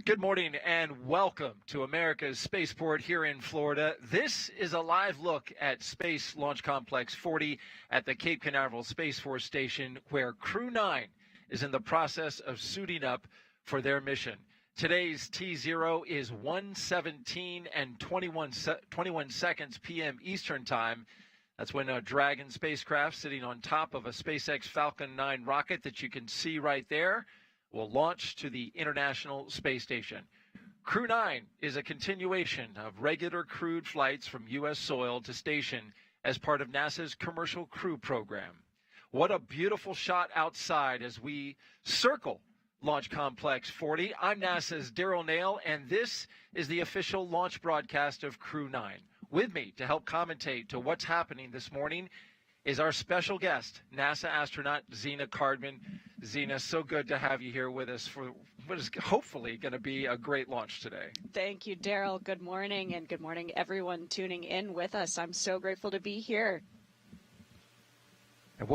Good morning and welcome to America's Spaceport here in Florida. This is a live look at Space Launch Complex 40 at the Cape Canaveral Space Force Station, where Crew 9 is in the process of suiting up for their mission. Today's T0 is 1:17 and 21 seconds p.m. Eastern Time. That's when a Dragon spacecraft sitting on top of a SpaceX Falcon 9 rocket that you can see right there will launch to the International Space Station. Crew 9 is a continuation of regular crewed flights from U.S. soil to station as part of NASA's Commercial Crew Program. What a beautiful shot outside as we circle Launch Complex 40. I'm NASA's Daryl Nail, and this is the official launch broadcast of Crew 9. With me to help commentate to what's happening this morning is our special guest, NASA astronaut Aleksandr Gorbunov. Zena, so good to have you here with us for what is hopefully going to be a great launch today. Thank you, Daryl. Good morning, and good morning, everyone tuning in with us. I'm so grateful to be here. And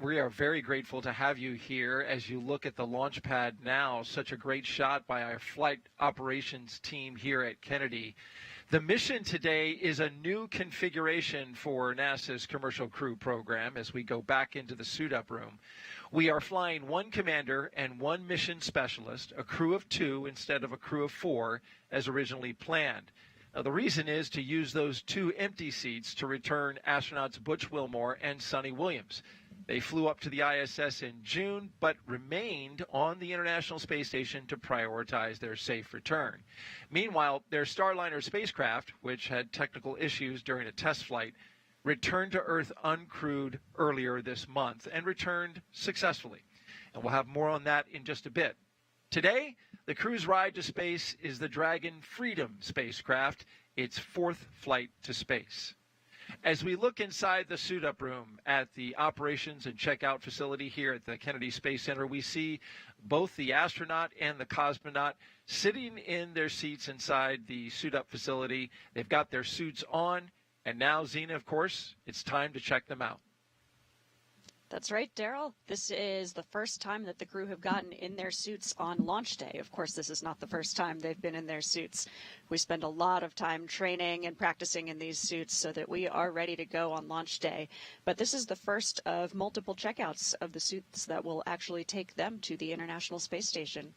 we are very grateful to have you here as you look at the launch pad now. Such a great shot by our flight operations team here at Kennedy. The mission today is a new configuration for NASA's Commercial Crew Program as we go back into the suit-up room. We are flying one commander and one mission specialist, a crew of 2 instead of a crew of 4 as originally planned. Now, the reason is to use those 2 empty seats to return astronauts Butch Wilmore and Suni Williams. They flew up to the ISS in June, but remained on the International Space Station to prioritize their safe return. Meanwhile, their Starliner spacecraft, which had technical issues during a test flight, returned to Earth uncrewed earlier this month and returned successfully. And we'll have more on that in just a bit. Today, the crew's ride to space is the Dragon Freedom spacecraft, its 4th flight to space. As we look inside the suit-up room at the operations and checkout facility here at the Kennedy Space Center, we see both the astronaut and the cosmonaut sitting in their seats inside the suit-up facility. They've got their suits on, and now, Zena, of course, it's time to check them out. That's right, Daryl. This is the first time that the crew have gotten in their suits on launch day. Of course, this is not the first time they've been in their suits. We spend a lot of time training and practicing in these suits so that we are ready to go on launch day. But this is the first of multiple checkouts of the suits that will actually take them to the International Space Station.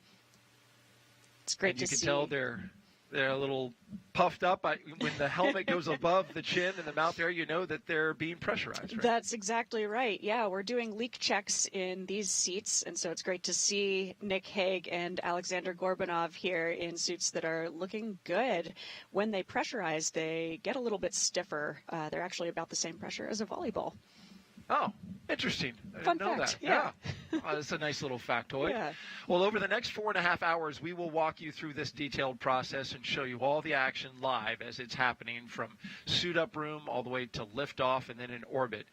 It's great to see. You can tell they're a little puffed up. When the helmet goes above the chin and the mouth area, you know that they're being pressurized, right? That's exactly right. Yeah, we're doing leak checks in these seats, and so it's great to see Nick Hague and Aleksandr Gorbunov here in suits that are looking good. When they pressurize, they get a little bit stiffer. They're actually about the same pressure as a volleyball. Oh, interesting. I Fun didn't know fact, that. yeah. That's a nice little factoid. Yeah. Well, over the next 4.5 hours, we will walk you through this detailed process and show you all the action live as it's happening from suit-up room all the way to liftoff and then in orbit.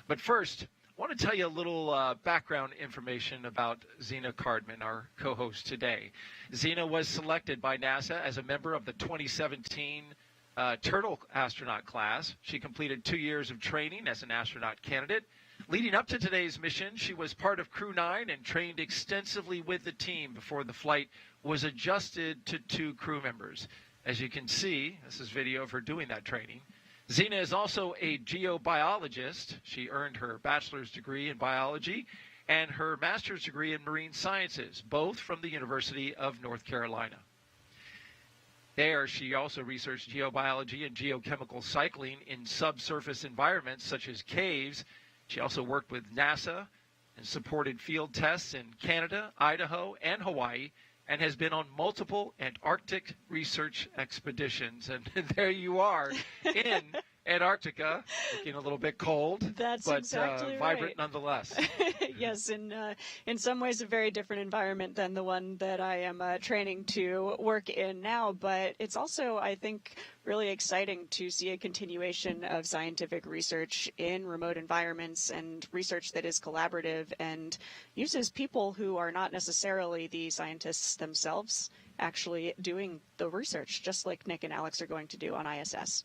But first, I want to tell you a little background information about Aleksandr Gorbunov, our co-host today. Zena was selected by NASA as a member of the 2017 Turtle astronaut class. She completed 2 years of training as an astronaut candidate. Leading up to today's mission, she was part of Crew 9 and trained extensively with the team before the flight was adjusted to 2 crew members. As you can see, this is video of her doing that training. Zena is also a geobiologist. She earned her bachelor's degree in biology and her master's degree in marine sciences, both from the University of North Carolina. There, she also researched geobiology and geochemical cycling in subsurface environments such as caves. She also worked with NASA and supported field tests in Canada, Idaho, and Hawaii, and has been on multiple Antarctic research expeditions. And there you are in Antarctica, looking a little bit cold, That's but exactly vibrant right. nonetheless. Yes, in some ways a very different environment than the one that I am training to work in now, but it's also, I think, really exciting to see a continuation of scientific research in remote environments and research that is collaborative and uses people who are not necessarily the scientists themselves actually doing the research, just like Nick and Alex are going to do on ISS.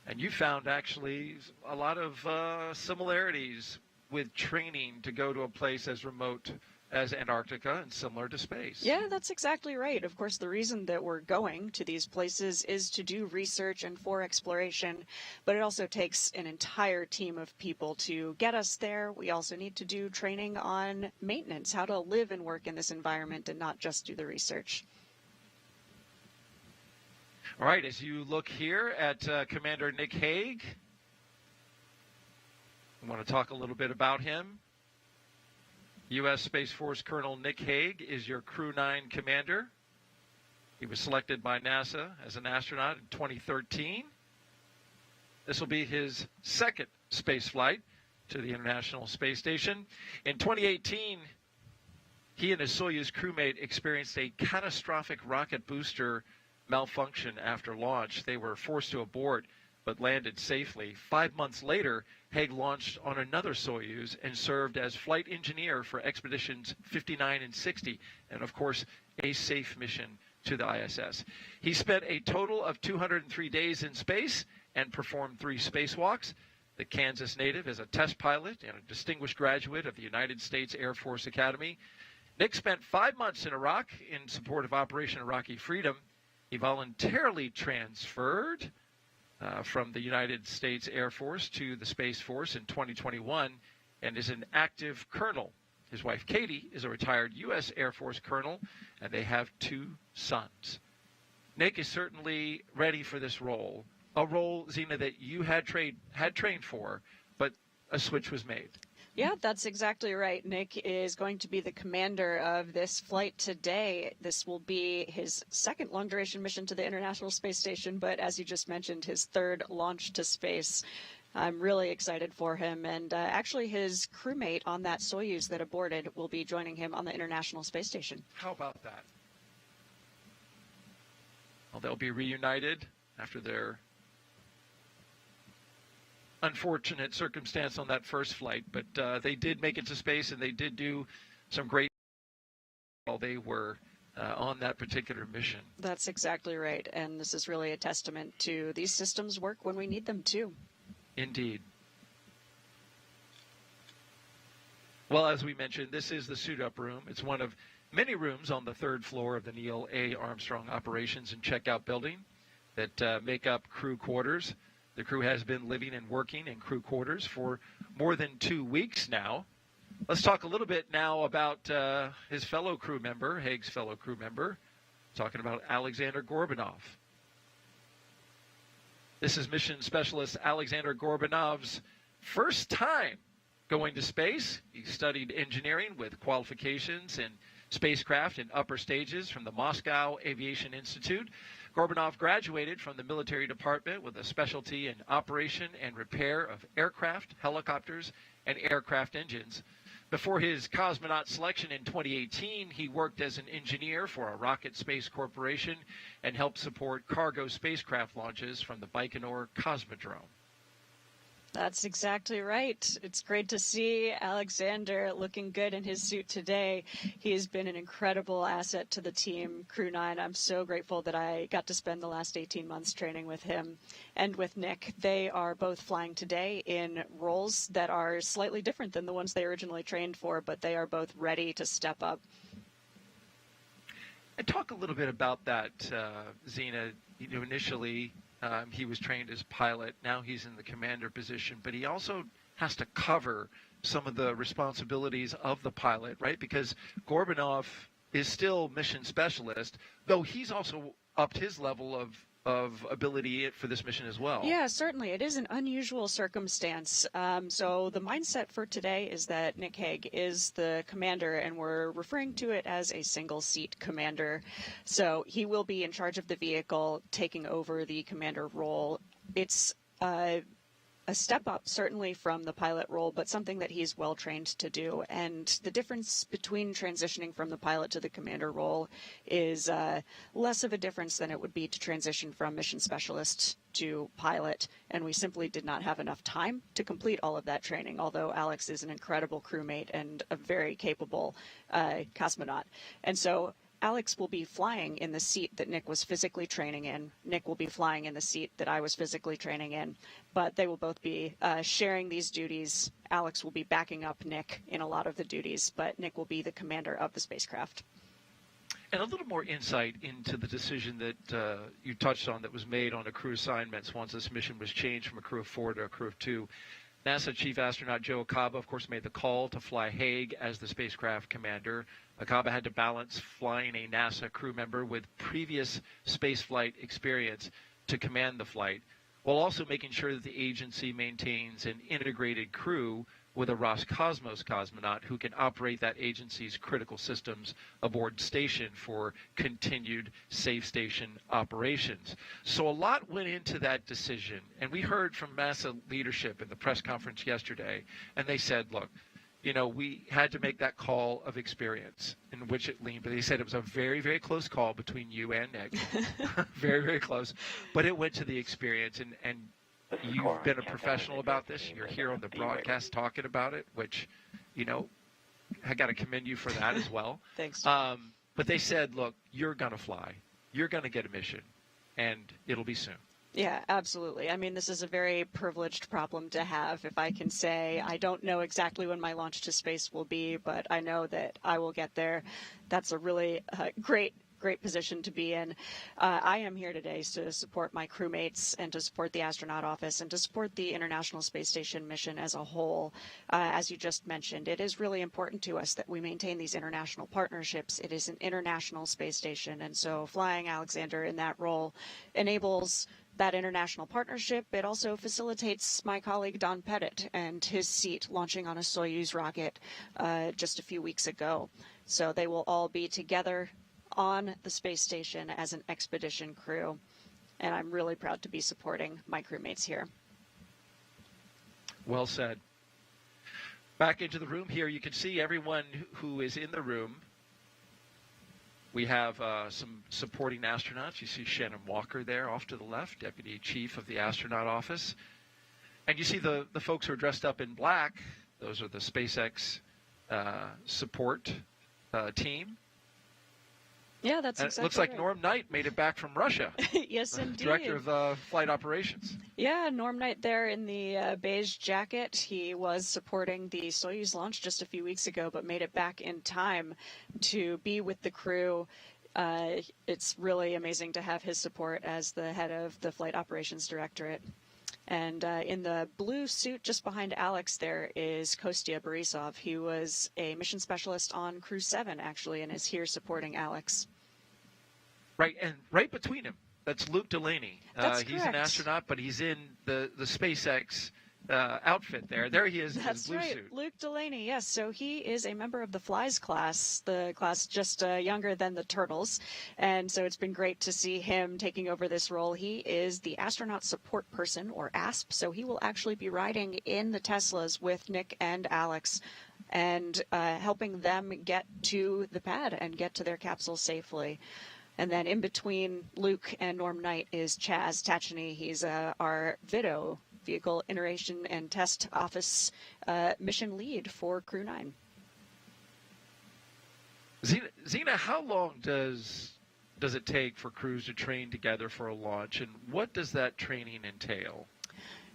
And you found actually a lot of similarities with training to go to a place as remote as Antarctica and similar to space. Yeah, that's exactly right. Of course, the reason that we're going to these places is to do research and for exploration, but it also takes an entire team of people to get us there. We also need to do training on maintenance, how to live and work in this environment and not just do the research. All right, as you look here at Commander Nick Hague, I want to talk a little bit about him. U.S. Space Force Colonel Nick Hague is your Crew 9 commander. He was selected by NASA as an astronaut in 2013. This will be his second space flight to the International Space Station. In 2018, he and his Soyuz crewmate experienced a catastrophic rocket booster malfunction after launch. They were forced to abort but landed safely. 5 months later, Hague launched on another Soyuz and served as flight engineer for expeditions 59 and 60, and of course, a safe mission to the ISS. He spent a total of 203 days in space and performed 3 spacewalks. The Kansas native is a test pilot and a distinguished graduate of the United States Air Force Academy. Nick spent 5 months in Iraq in support of Operation Iraqi Freedom. He voluntarily transferred from the United States Air Force to the Space Force in 2021 and is an active colonel. His wife, Katie, is a retired U.S. Air Force colonel, and they have 2 sons. Nick is certainly ready for this role, a role, Zena, that you had trained for, but a switch was made. Yeah, that's exactly right. Nick is going to be the commander of this flight today. This will be his second long-duration mission to the International Space Station, but as you just mentioned, his third launch to space. I'm really excited for him, and actually his crewmate on that Soyuz that aborted will be joining him on the International Space Station. How about that? Well, they'll be reunited after their unfortunate circumstance on that first flight, but they did make it to space, and they did do some great while they were on that particular mission. That's exactly right, and this is really a testament to these systems work when we need them to. Indeed. Well, as we mentioned, this is the suit-up room. It's one of many rooms on the 3rd floor of the Neil A. Armstrong Operations and Checkout Building that make up crew quarters. The crew has been living and working in crew quarters for more than 2 weeks now. Let's talk a little bit now about his fellow crew member, Hague's fellow crew member, talking about Aleksandr Gorbunov. This is mission specialist Aleksandr Gorbunov's first time going to space. He studied engineering with qualifications in spacecraft in upper stages from the Moscow Aviation Institute. Gorbunov graduated from the military department with a specialty in operation and repair of aircraft, helicopters, and aircraft engines. Before his cosmonaut selection in 2018, he worked as an engineer for a rocket space corporation and helped support cargo spacecraft launches from the Baikonur Cosmodrome. That's exactly right. It's great to see Aleksandr looking good in his suit today. He has been an incredible asset to the team, Crew 9. I'm so grateful that I got to spend the last 18 months training with him and with Nick. They are both flying today in roles that are slightly different than the ones they originally trained for, but they are both ready to step up. And talk a little bit about that, Zena. Initially, he was trained as pilot. Now he's in the commander position, but he also has to cover some of the responsibilities of the pilot, right? Because Gorbunov is still mission specialist, though he's also upped his level of ability for this mission as well. Yeah, certainly. It is an unusual circumstance. So the mindset for today is that Nick Hague is the commander, and we're referring to it as a single-seat commander. So he will be in charge of the vehicle, taking over the commander role it's a step up, certainly from the pilot role, but something that he's well trained to do. And the difference between transitioning from the pilot to the commander role is less of a difference than it would be to transition from mission specialist to pilot. And we simply did not have enough time to complete all of that training, although Alex is an incredible crewmate and a very capable cosmonaut. And so Alex will be flying in the seat that Nick was physically training in. Nick will be flying in the seat that I was physically training in, but they will both be sharing these duties. Alex will be backing up Nick in a lot of the duties, but Nick will be the commander of the spacecraft. And a little more insight into the decision that you touched on that was made on the crew assignments once this mission was changed from a crew of 4 to a crew of 2. NASA Chief Astronaut Joe Acaba, of course, made the call to fly Hague as the spacecraft commander. Acaba had to balance flying a NASA crew member with previous spaceflight experience to command the flight, while also making sure that the agency maintains an integrated crew with a Roscosmos cosmonaut who can operate that agency's critical systems aboard station for continued safe station operations. So a lot went into that decision, and we heard from NASA leadership in the press conference yesterday, and they said, look, you know, we had to make that call of experience in which it leaned, but they said it was a very, very close call between you and Nick. Very, very close. But it went to the experience, and you've been a professional about this. You're here on the broadcast talking about it, which, you know, I got to commend you for that as well. Thanks. But they said, look, you're going to fly. You're going to get a mission, and it'll be soon. Yeah, absolutely. I mean, this is a very privileged problem to have. If I can say, I don't know exactly when my launch to space will be, but I know that I will get there. That's a really great position to be in. I am here today to support my crewmates and to support the astronaut office and to support the International Space Station mission as a whole. As you just mentioned, it is really important to us that we maintain these international partnerships. It is an international space station, and so flying Aleksandr in that role enables that international partnership. It also facilitates my colleague Don Pettit and his seat launching on a Soyuz rocket just a few weeks ago. So they will all be together on the space station as an expedition crew, and I'm really proud to be supporting my crewmates here. Well said. Back into the room here, you can see everyone who is in the room. We have some supporting astronauts. You see Shannon Walker there off to the left, Deputy Chief of the Astronaut Office. And you see the folks who are dressed up in black. Those are the SpaceX support team. Yeah, that's and exactly it looks like right. Norm Knight made it back from Russia. Yes, indeed. Director of Flight Operations. Yeah, Norm Knight there in the beige jacket. He was supporting the Soyuz launch just a few weeks ago, but made it back in time to be with the crew. It's really amazing to have his support as the head of the Flight Operations Directorate. And in the blue suit just behind Alex there is Kostya Borisov. He was a mission specialist on Crew 7, actually, and is here supporting Alex. Right, and right between him, that's Luke Delaney. That's he's correct. an astronaut, but he's in the SpaceX outfit there. There he is in his That's blue right, suit. Luke Delaney, yes. So he is a member of the Flies class, the class just younger than the Turtles. And so it's been great to see him taking over this role. He is the astronaut support person, or ASP, so he will actually be riding in the Teslas with Nick and Alex and helping them get to the pad and get to their capsule safely. And then in between Luke and Norm Knight is Chaz Tacheny. He's our VITO, Vehicle Iteration and Test Office mission lead for Crew 9. Zena, how long does it take for crews to train together for a launch, and what does that training entail?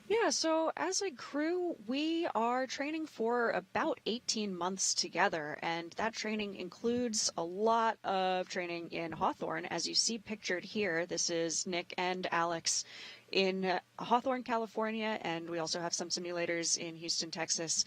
Yeah, so as a crew, we are training for about 18 months together, and that training includes a lot of training in Hawthorne. As you see pictured here, this is Nick and Alex in Hawthorne, California, and we also have some simulators in Houston, Texas,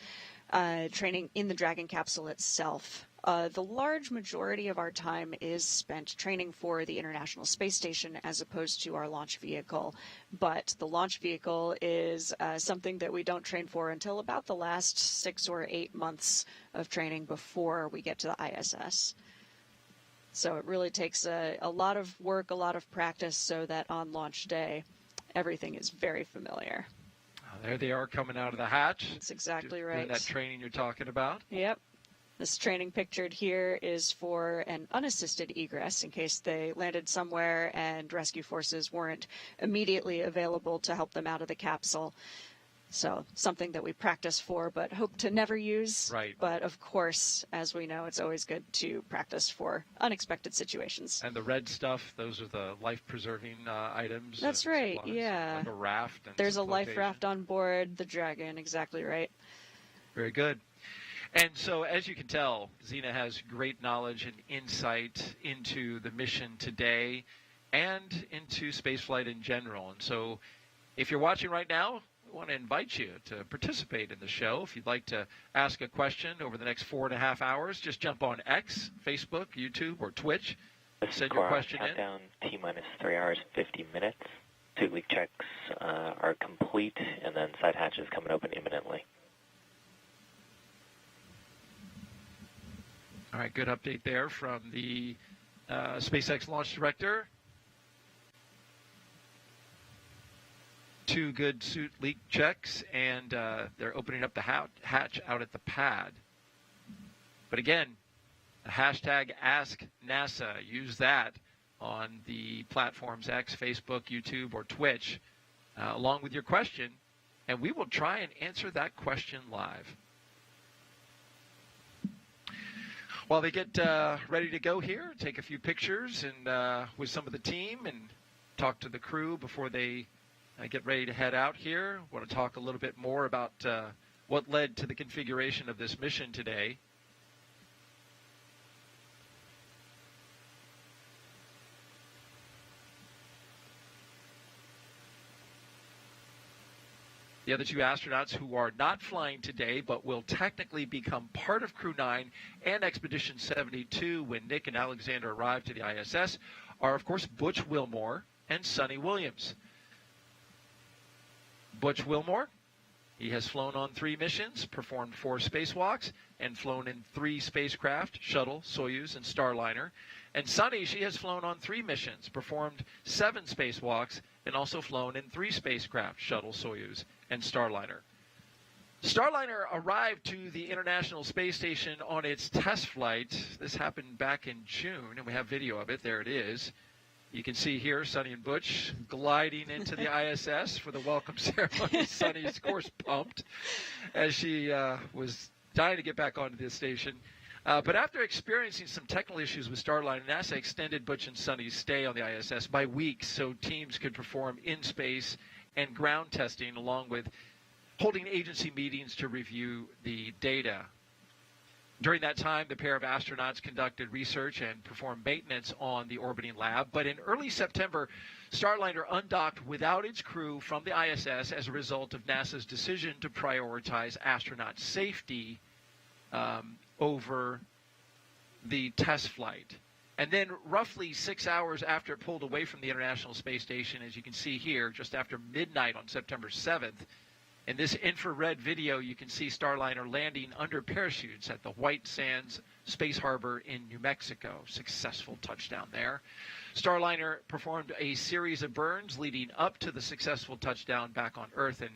training in the Dragon capsule itself. The large majority of our time is spent training for the International Space Station as opposed to our launch vehicle. But the launch vehicle is something that we don't train for until about the last 6 or 8 months of training before we get to the ISS. So it really takes a lot of work, a lot of practice so that on launch day everything is very familiar. There they are coming out of the hatch. That's exactly doing right. That training you're talking about. Yep. This training pictured here is for an unassisted egress in case they landed somewhere and rescue forces weren't immediately available to help them out of the capsule. So something that we practice for but hope to never use. Right. But of course, as we know, it's always good to practice for unexpected situations. And the red stuff, those are the life-preserving items. That's right, yeah. Like a raft. And there's a some life flotation. raft on board the Dragon, exactly right. Very good. And so, as you can tell, Zena has great knowledge and insight into the mission today and into spaceflight in general. And so, if you're watching right now, we want to invite you to participate in the show. If you'd like to ask a question over the next 4.5 hours, just jump on X, Facebook, YouTube, or Twitch. Send your question in. Countdown T-minus 3 hours and 50 minutes. Suit leak checks are complete, and then side hatch is coming open imminently. All right, good update there from the SpaceX launch director. 2 good suit leak checks, and they're opening up the hatch out at the pad. But again, the hashtag AskNASA, use that on the platforms X, Facebook, YouTube, or Twitch, along with your question, and we will try and answer that question live. While they get ready to go here, take a few pictures and with some of the team and talk to the crew before they get ready to head out here. I want to talk a little bit more about what led to the configuration of this mission today. The other 2 astronauts who are not flying today but will technically become part of Crew 9 and Expedition 72 when Nick and Aleksandr arrive to the ISS are, of course, Butch Wilmore and Suni Williams. Butch Wilmore, he has flown on 3 missions, performed 4 spacewalks, and flown in 3 spacecraft, Shuttle, Soyuz, and Starliner. And Suni, she has flown on 3 missions, performed 7 spacewalks, and also flown in 3 spacecraft, Shuttle, Soyuz, and Starliner. Starliner arrived to the International Space Station on its test flight. This happened back in June, and we have video of it. There it is. You can see here Suni and Butch gliding into the ISS for the welcome ceremony. Suni's, of course, pumped as she was dying to get back onto the station. But after experiencing some technical issues with Starliner, NASA extended Butch and Suni's stay on the ISS by weeks so teams could perform in-space and ground testing, along with holding agency meetings to review the data. During that time, the pair of astronauts conducted research and performed maintenance on the orbiting lab. But in early September, Starliner undocked without its crew from the ISS as a result of NASA's decision to prioritize astronaut safety over the test flight. And then roughly 6 hours after it pulled away from the International Space Station, as you can see here, just after midnight on September 7th, in this infrared video, you can see Starliner landing under parachutes at the White Sands Space Harbor in New Mexico. Successful touchdown there. Starliner performed a series of burns leading up to the successful touchdown back on Earth and,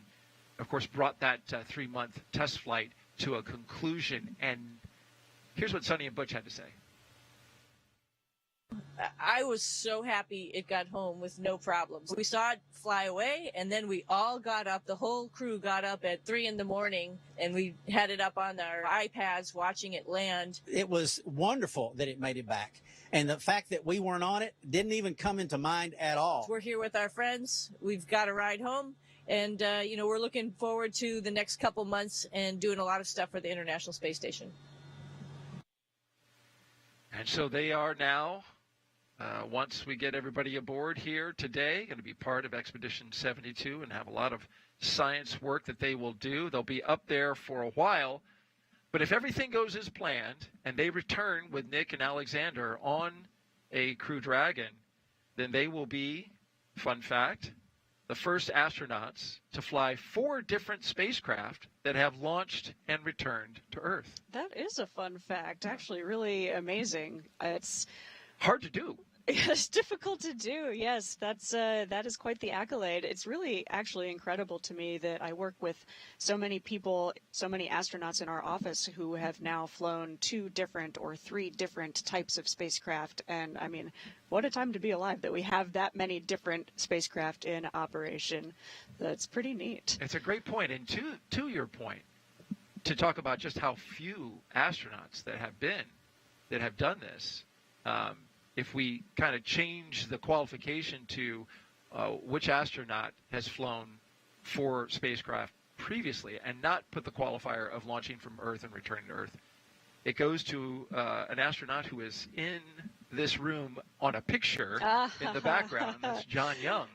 of course, brought that 3-month test flight to a conclusion. And here's what Suni and Butch had to say. I was so happy it got home with no problems. We saw it fly away, and then we all got up. The whole crew got up at 3 in the morning, and we had it up on our iPads watching it land. It was wonderful that it made it back. And the fact that we weren't on it didn't even come into mind at all. We're here with our friends. We've got a ride home. And, we're looking forward to the next couple months and doing a lot of stuff for the International Space Station. And so they are now, once we get everybody aboard here today, going to be part of Expedition 72 and have a lot of science work that they will do. They'll be up there for a while. But if everything goes as planned and they return with Nick and Aleksandr on a Crew Dragon, then they will be, fun fact, the first astronauts to fly 4 different spacecraft that have launched and returned to Earth. That is a fun fact. Actually, really amazing. It's hard to do. It's difficult to do. Yes, that is quite the accolade. It's really actually incredible to me that I work with so many people, so many astronauts in our office who have now flown 2 different or 3 different types of spacecraft. And I mean, what a time to be alive that we have that many different spacecraft in operation. That's pretty neat. It's a great point. And to your point, to talk about just how few astronauts that have done this. If we kind of change the qualification to which astronaut has flown 4 spacecraft previously and not put the qualifier of launching from Earth and returning to Earth, it goes to an astronaut who is in this room on a picture in the background. That's John Young,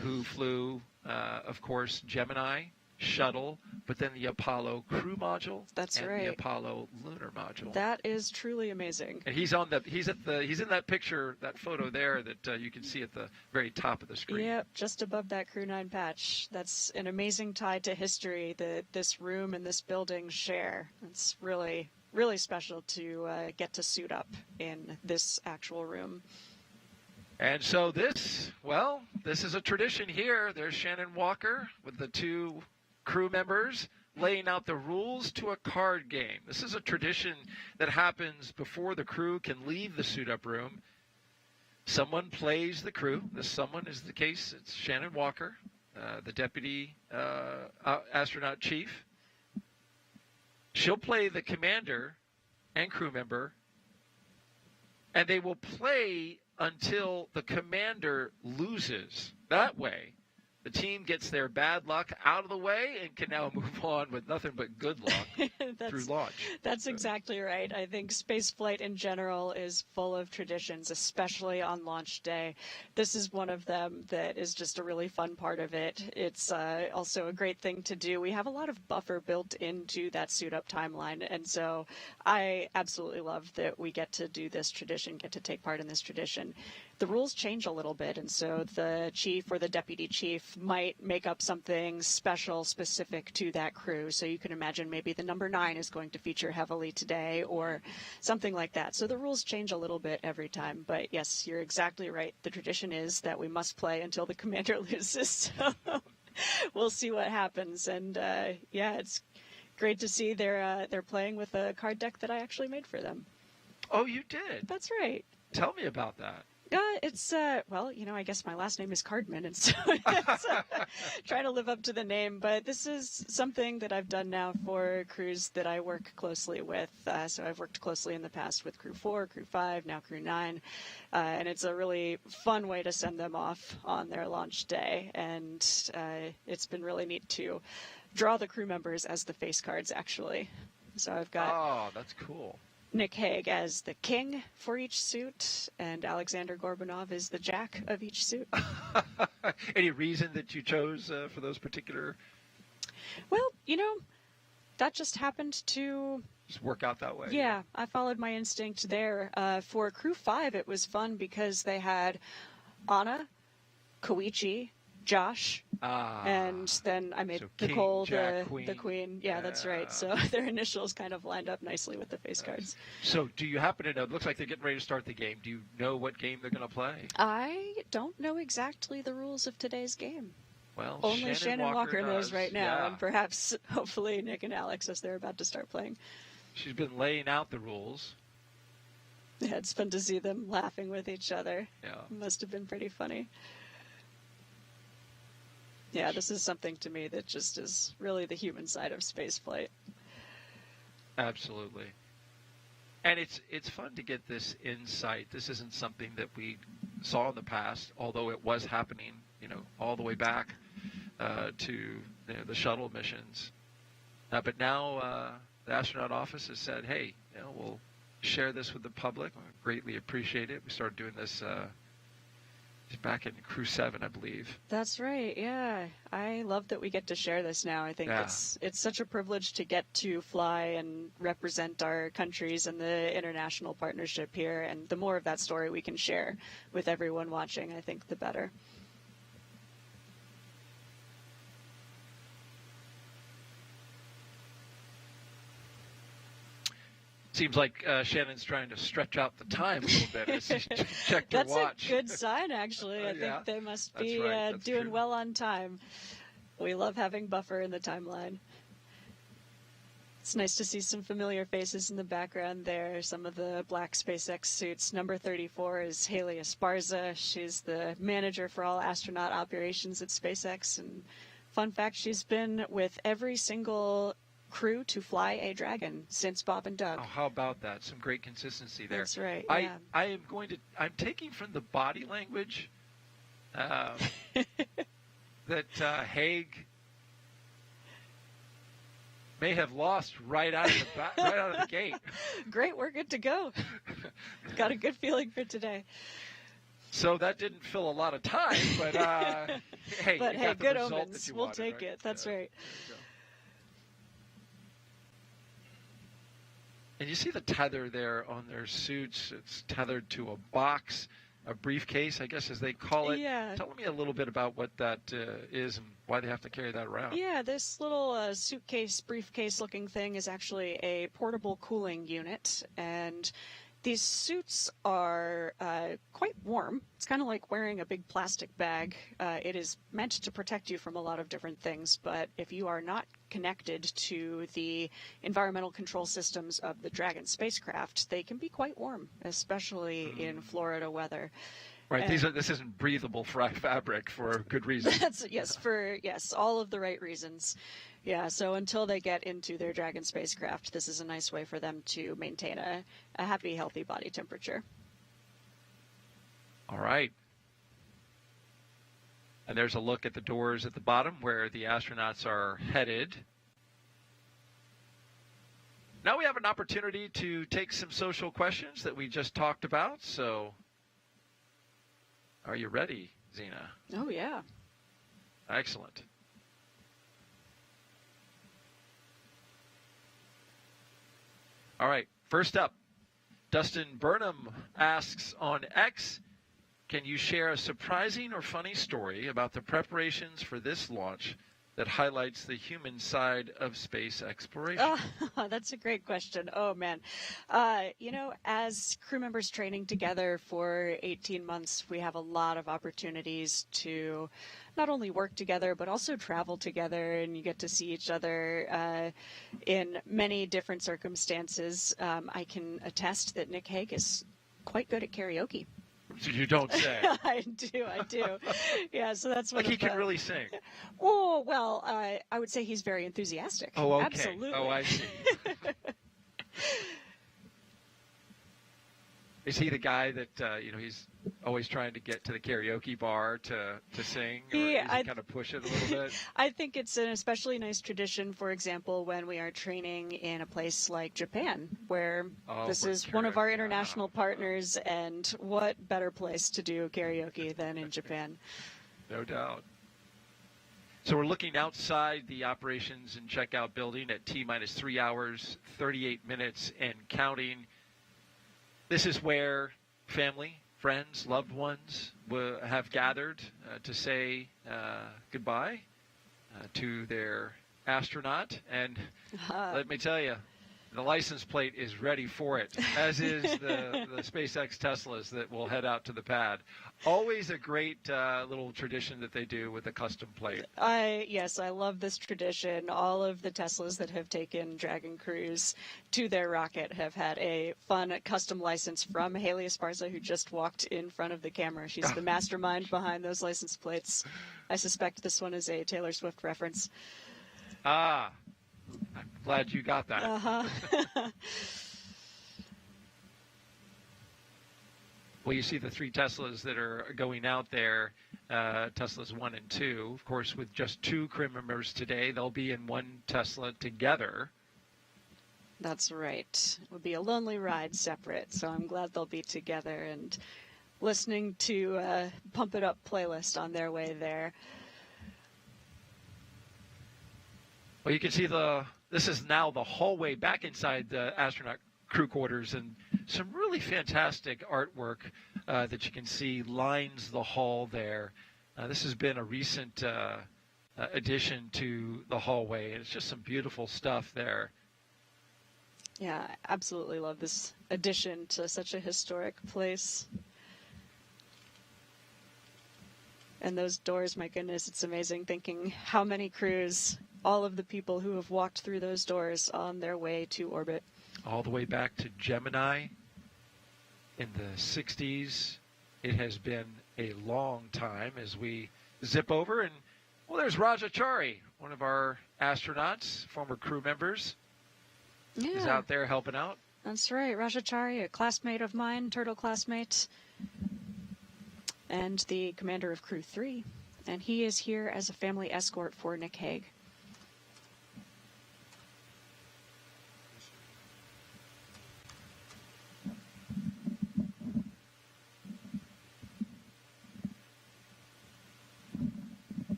who flew, of course, Gemini, Shuttle, but then the Apollo crew module. That's and right. The Apollo lunar module. That is truly amazing. And he's in that picture, that photo there that you can see at the very top of the screen. Yep, just above that Crew 9 patch. That's an amazing tie to history that this room and this building share. It's really, really special to get to suit up in this actual room. And so this is a tradition here. There's Shannon Walker with the 2 crew members laying out the rules to a card game. This is a tradition that happens before the crew can leave the suit-up room. Someone plays the crew. This someone is the case. It's Shannon Walker, the deputy astronaut chief. She'll play the commander and crew member, and they will play until the commander loses. That way, the team gets their bad luck out of the way and can now move on with nothing but good luck through launch. That's exactly right. I think spaceflight in general is full of traditions, especially on launch day. This is one of them that is just a really fun part of it. It's also a great thing to do. We have a lot of buffer built into that suit-up timeline, and so I absolutely love that we get to do this tradition, get to take part in this tradition. The rules change a little bit, and so the chief or the deputy chief might make up something special specific to that crew. So you can imagine maybe the number 9 is going to feature heavily today or something like that. So the rules change a little bit every time. But yes, you're exactly right. The tradition is that we must play until the commander loses. So we'll see what happens. And yeah, it's great to see they're playing with a card deck that I actually made for them. Oh, you did? That's right. Tell me about that. It's, well, you know, I guess my last name is Cardman, and so it's, trying to live up to the name. But this is something that I've done now for crews that I work closely with. So I've worked closely in the past with Crew 4, Crew 5, now Crew 9. And it's a really fun way to send them off on their launch day. And it's been really neat to draw the crew members as the face cards, actually. So I've got... Oh, that's cool. Nick Hague as the king for each suit, and Aleksandr Gorbunov is the jack of each suit. Any reason that you chose for those particular? Well, you know, that just happened to just work out that way. Yeah, I followed my instinct there. For Crew 5, it was fun because they had Anna, Koichi, Josh, and then I made so Nicole King, Jack, Queen. the queen. Yeah, that's right. So their initials kind of lined up nicely with the face cards. So do you happen to know, it looks like they're getting ready to start the game. Do you know what game they're going to play? I don't know exactly the rules of today's game. Well, only Shannon Walker knows right now, yeah. And perhaps, hopefully, Nick and Alex as they're about to start playing. She's been laying out the rules. Yeah, it's fun to see them laughing with each other. Yeah. It must have been pretty funny. Yeah, this is something to me that just is really the human side of spaceflight. Absolutely. And it's fun to get this insight. This isn't something that we saw in the past, although it was happening, you know, all the way back to the shuttle missions. But now the astronaut office has said, hey, you know, we'll share this with the public. I greatly appreciate it. We started doing this back in Crew 7, I believe. That's right. Yeah, I love that we get to share this now. I think it's such a privilege to get to fly and represent our countries and the international partnership here. And the more of that story we can share with everyone watching, I think the better. Seems like Shannon's trying to stretch out the time a little bit as she checked her That's watch. a good sign, actually. I Yeah, think they must that's be right, that's doing true. well on time. We love having buffer in the timeline. It's nice to see some familiar faces in the background there. Some of the black SpaceX suits. Number 34 is Haley Esparza. She's the manager for all astronaut operations at SpaceX. And fun fact, she's been with every single crew to fly a Dragon since Bob and Doug. Oh, how about that? Some great consistency there. That's right. Yeah. I'm taking from the body language that Hague may have lost right out of the gate. Great, we're good to go. Got a good feeling for today. So that didn't fill a lot of time, but hey, But you hey, got the good result omens. that you We'll wanted, take right? it. That's right. There you go. And you see the tether there on their suits. It's tethered to a box, a briefcase, I guess, as they call it. Yeah. Tell me a little bit about what that is and why they have to carry that around. Yeah, this little suitcase, briefcase-looking thing is actually a portable cooling unit, and these suits are quite warm. It's kind of like wearing a big plastic bag. It is meant to protect you from a lot of different things, but if you are not connected to the environmental control systems of the Dragon spacecraft, they can be quite warm, especially in Florida weather. Right, this isn't breathable fabric for good reason. That's yes, all of the right reasons. Yeah, so until they get into their Dragon spacecraft, this is a nice way for them to maintain a happy, healthy body temperature. All right. And there's a look at the doors at the bottom where the astronauts are headed. Now we have an opportunity to take some social questions that we just talked about. So are you ready, Zena? Oh, yeah. Excellent. All right, first up, Dustin Burnham asks on X, can you share a surprising or funny story about the preparations for this launch that highlights the human side of space exploration? Oh, that's a great question. Oh, man. As crew members training together for 18 months, we have a lot of opportunities to not only work together, but also travel together, and you get to see each other in many different circumstances. I can attest that Nick Hague is quite good at karaoke. You don't say. I do. Yeah, so that's what Like he can really sing. Oh, well, I would say he's very enthusiastic. Oh, okay. Absolutely. Oh, I see. Is he the guy that, he's always trying to get to the karaoke bar to sing? Or Yeah, does he kind of push it a little bit? I think it's an especially nice tradition, for example, when we are training in a place like Japan, where this is one of our international partners, and what better place to do karaoke than in Japan? No doubt. So we're looking outside the operations and checkout building at T-minus 3 hours, 38 minutes, and counting. This is where family, friends, loved ones have gathered to say goodbye to their astronaut. And let me tell you, the license plate is ready for it, as is the SpaceX Teslas that will head out to the pad. Always a great little tradition that they do with a custom plate. Yes, I love this tradition. All of the Teslas that have taken Dragon crews to their rocket have had a fun custom license from Haley Esparza, who just walked in front of the camera. She's the mastermind behind those license plates. I suspect this one is a Taylor Swift reference. Ah, I'm glad you got that. Uh-huh. Well, you see the 3 Teslas that are going out there, Teslas 1 and 2. Of course, with just 2 crew members today, they'll be in one Tesla together. That's right. It would be a lonely ride separate, so I'm glad they'll be together and listening to Pump It Up playlist on their way there. Well, you can see this is now the hallway back inside the astronaut crew quarters, and some really fantastic artwork that you can see lines the hall there. This has been a recent addition to the hallway, and it's just some beautiful stuff there. Yeah, I absolutely love this addition to such a historic place. And those doors, my goodness, it's amazing thinking how many crews, all of the people who have walked through those doors on their way to orbit. All the way back to Gemini in the 60s. It has been a long time as we zip over. And, well, there's Rajachari, one of our astronauts, former crew members. Yeah. Is out there helping out. That's right. Rajachari, a classmate of mine, Turtle classmate, and the commander of Crew 3. And he is here as a family escort for Nick Hague.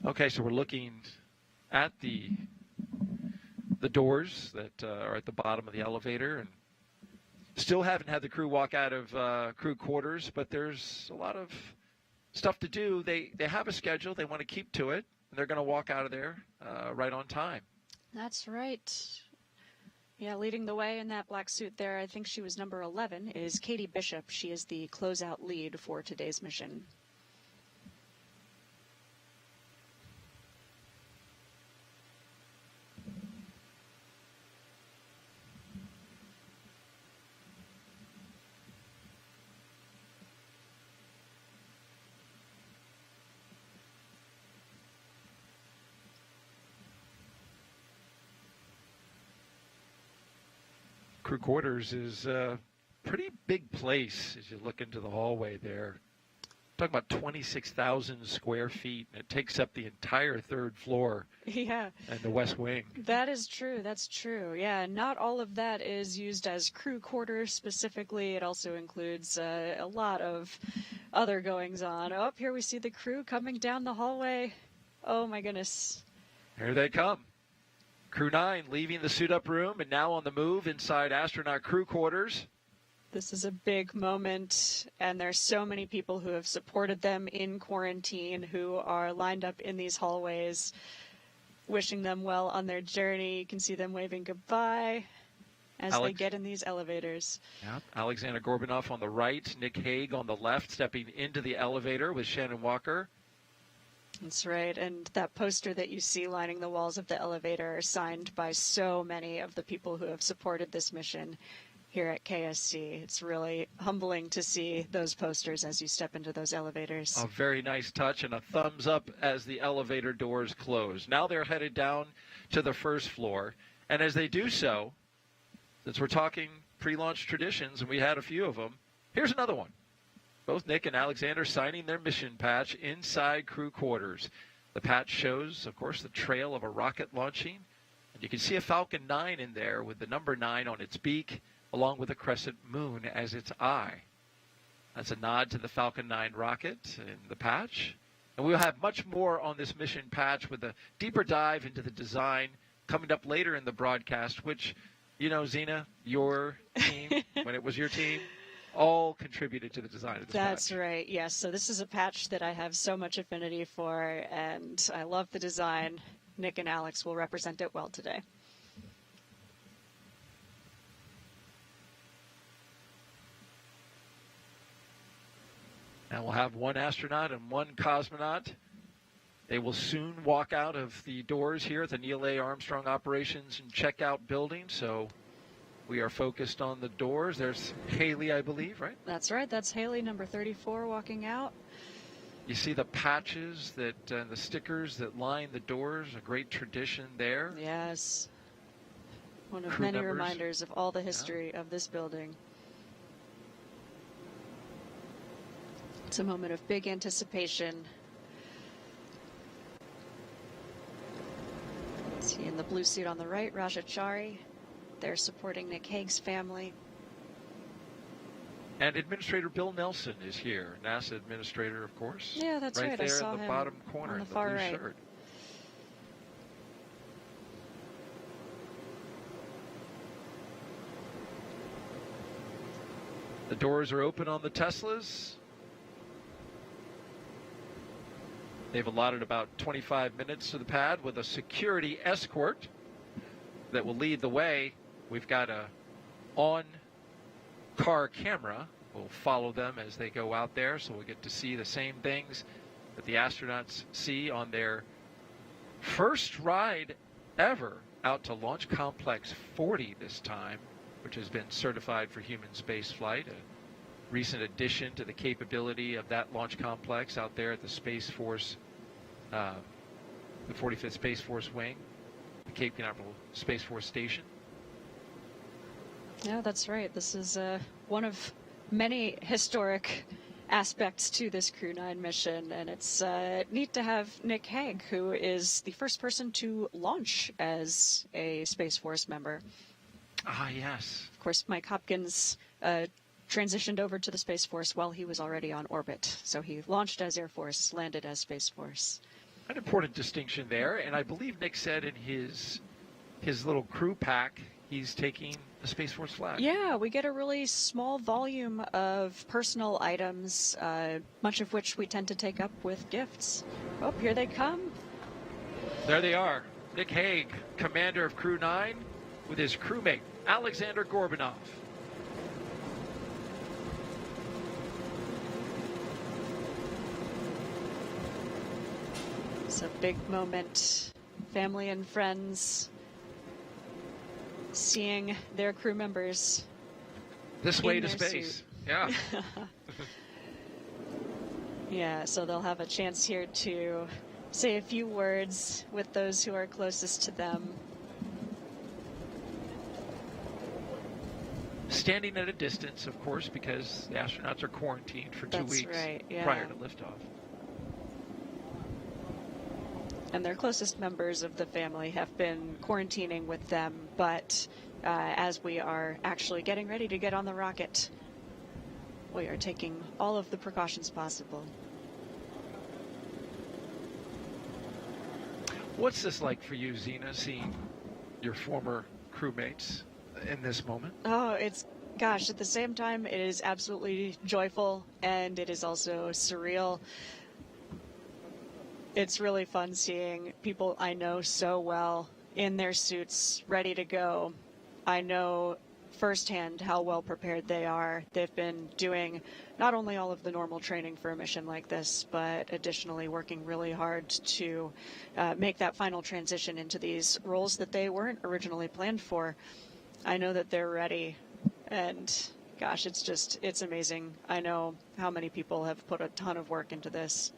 Okay, so we're looking at the doors that are at the bottom of the elevator, and still haven't had the crew walk out of crew quarters, but there's a lot of stuff to do. They have a schedule. They want to keep to it, and they're going to walk out of there right on time. That's right. Yeah, leading the way in that black suit there, I think she was number 11, is Katie Bishop. She is the closeout lead for today's mission. Crew quarters is a pretty big place as you look into the hallway there. Talking about 26,000 square feet, and it takes up the entire third floor. Yeah. And the west wing. That is true. That's true. Yeah, not all of that is used as crew quarters specifically. It also includes a lot of other goings on. Oh, here we see the crew coming down the hallway. Oh, my goodness. Here they come. Crew 9 leaving the suit-up room and now on the move inside astronaut crew quarters. This is a big moment, and there's so many people who have supported them in quarantine who are lined up in these hallways, wishing them well on their journey. You can see them waving goodbye as they get in these elevators. Yeah, Aleksandr Gorbunov on the right, Nick Hague on the left, stepping into the elevator with Shannon Walker. That's right, and that poster that you see lining the walls of the elevator are signed by so many of the people who have supported this mission here at KSC. It's really humbling to see those posters as you step into those elevators. A very nice touch and a thumbs up as the elevator doors close. Now they're headed down to the first floor, and as they do so, since we're talking pre-launch traditions, and we had a few of them, here's another one. Both Nick and Aleksandr signing their mission patch inside crew quarters. The patch shows, of course, the trail of a rocket launching. And you can see a Falcon 9 in there with the number 9 on its beak, along with a crescent moon as its eye. That's a nod to the Falcon 9 rocket in the patch. And we'll have much more on this mission patch with a deeper dive into the design coming up later in the broadcast, which, you know, Zena, your team, when it was your team, all contributed to the design of this That's patch. right, yes. So this is a patch that I have so much affinity for, and I love the design. Nick and Alex will represent it well today. And we'll have one astronaut and one cosmonaut. They will soon walk out of the doors here at the Neil A. Armstrong Operations and Checkout Building, so we are focused on the doors. There's Haley, I believe, right? That's right. That's Haley, number 34, walking out. You see the patches that the stickers that line the doors, a great tradition there. Yes. One of Crew many members. reminders of all the history of this building. It's a moment of big anticipation. See in the blue suit on the right, Rajachari. They're supporting Nick Hague's family. And Administrator Bill Nelson is here, NASA Administrator, of course. Yeah, that's right. There I saw in the him bottom corner on the in the far blue right. shirt. The doors are open on the Teslas. They've allotted about 25 minutes to the pad with a security escort that will lead the way. We've got a on-car camera. We'll follow them as they go out there, so we'll get to see the same things that the astronauts see on their first ride ever out to Launch Complex 40 this time, which has been certified for human spaceflight, a recent addition to the capability of that launch complex out there at the Space Force, the 45th Space Force Wing, the Cape Canaveral Space Force Station. Yeah, that's right. This is one of many historic aspects to this Crew 9 mission, and it's neat to have Nick Hague, who is the first person to launch as a Space Force member. Ah, yes. Of course, Mike Hopkins transitioned over to the Space Force while he was already on orbit. So he launched as Air Force, landed as Space Force. An important distinction there, and I believe Nick said in his little crew pack, he's taking the Space Force flag. Yeah, we get a really small volume of personal items, much of which we tend to take up with gifts. Oh, here they come. There they are. Nick Hague, commander of Crew 9, with his crewmate, Aleksandr Gorbunov. It's a big moment. Family and friends seeing their crew members This way to their space. suit. Yeah. Yeah, so they'll have a chance here to say a few words with those who are closest to them. Standing at a distance, of course, because the astronauts are quarantined for 2 That's weeks right, yeah. prior to liftoff. And their closest members of the family have been quarantining with them, but as we are actually getting ready to get on the rocket, we are taking all of the precautions possible. What's this like for you, Zena, seeing your former crewmates in this moment? Oh, gosh, at the same time, it is absolutely joyful, and it is also surreal. It's really fun seeing people I know so well in their suits, ready to go. I know firsthand how well prepared they are. They've been doing not only all of the normal training for a mission like this, but additionally working really hard to make that final transition into these roles that they weren't originally planned for. I know that they're ready, and gosh, it's amazing. I know how many people have put a ton of work into this.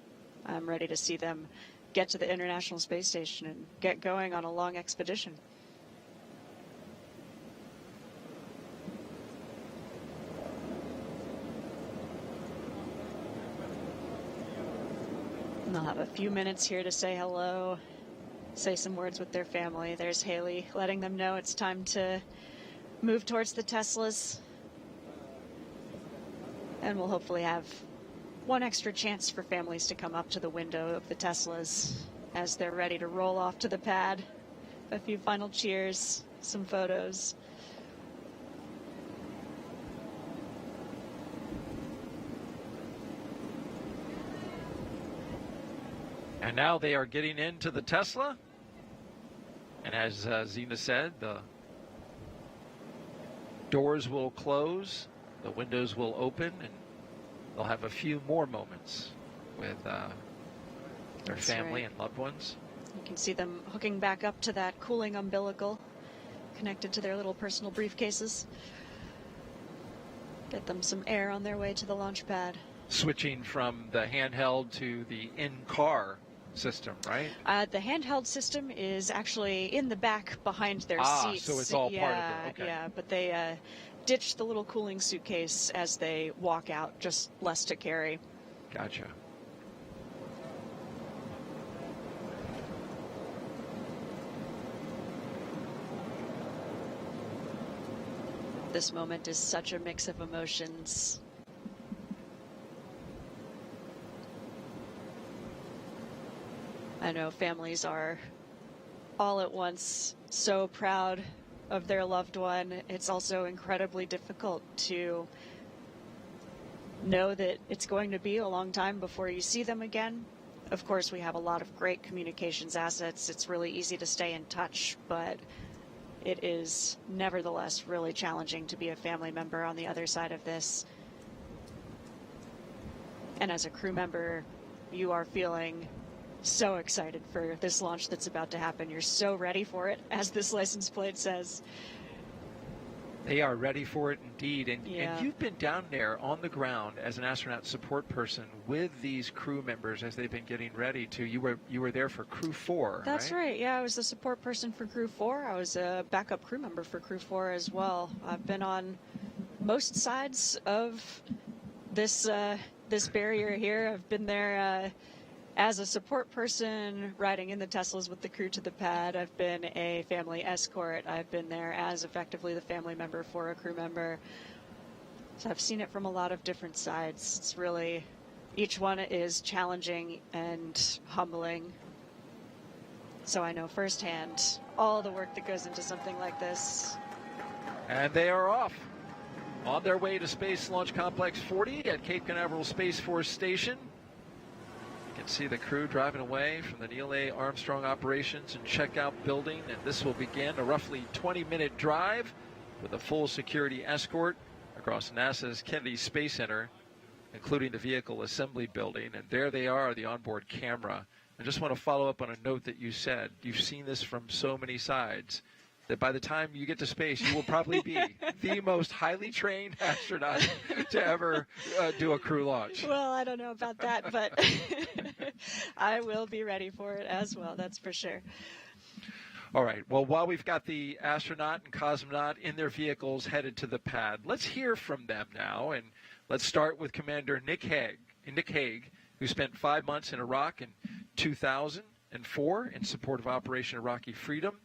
I'm ready to see them get to the International Space Station and get going on a long expedition. And they'll have a few minutes here to say hello, say some words with their family. There's Haley letting them know it's time to move towards the Teslas. And we'll hopefully have one extra chance for families to come up to the window of the Teslas as they're ready to roll off to the pad. A few final cheers, some photos. And now they are getting into the Tesla. And as Zena said, the doors will close, the windows will open, and they'll have a few more moments with their That's family right. and loved ones. You can see them hooking back up to that cooling umbilical connected to their little personal briefcases. Get them some air on their way to the launch pad. Switching from the handheld to the in-car system, right? The handheld system is actually in the back behind their seats. So it's all part of it. Okay. Yeah, but they ditch the little cooling suitcase as they walk out, just less to carry. Gotcha. This moment is such a mix of emotions. I know families are all at once so proud of their loved one. It's also incredibly difficult to know that it's going to be a long time before you see them again. Of course, we have a lot of great communications assets. It's really easy to stay in touch, but it is nevertheless really challenging to be a family member on the other side of this. And as a crew member, you are feeling so excited for this launch that's about to happen. You're so ready for it, as this license plate says. They are ready for it indeed. And you've been down there on the ground as an astronaut support person with these crew members as they've been getting ready to. You were there for Crew 4, That's right. Yeah, I was the support person for Crew 4. I was a backup crew member for Crew 4 as well. I've been on most sides of this this barrier here. I've been there as a support person, riding in the Teslas with the crew to the pad. I've been a family escort. I've been there as effectively the family member for a crew member. So I've seen it from a lot of different sides. It's really, each one is challenging and humbling. So I know firsthand all the work that goes into something like this. And they are off on their way to Space Launch Complex 40 at Cape Canaveral Space Force Station. You can see the crew driving away from the Neil A. Armstrong Operations and Checkout Building, and this will begin a roughly 20-minute drive with a full security escort across NASA's Kennedy Space Center, including the Vehicle Assembly Building. And there they are, the onboard camera. I just want to follow up on a note that you said. You've seen this from so many sides that by the time you get to space, you will probably be the most highly trained astronaut to ever do a crew launch. Well, I don't know about that, but I will be ready for it as well, that's for sure. All right. Well, while we've got the astronaut and cosmonaut in their vehicles headed to the pad, let's hear from them now. And let's start with Commander Nick Hague, who spent 5 months in Iraq in 2004 in support of Operation Iraqi Freedom.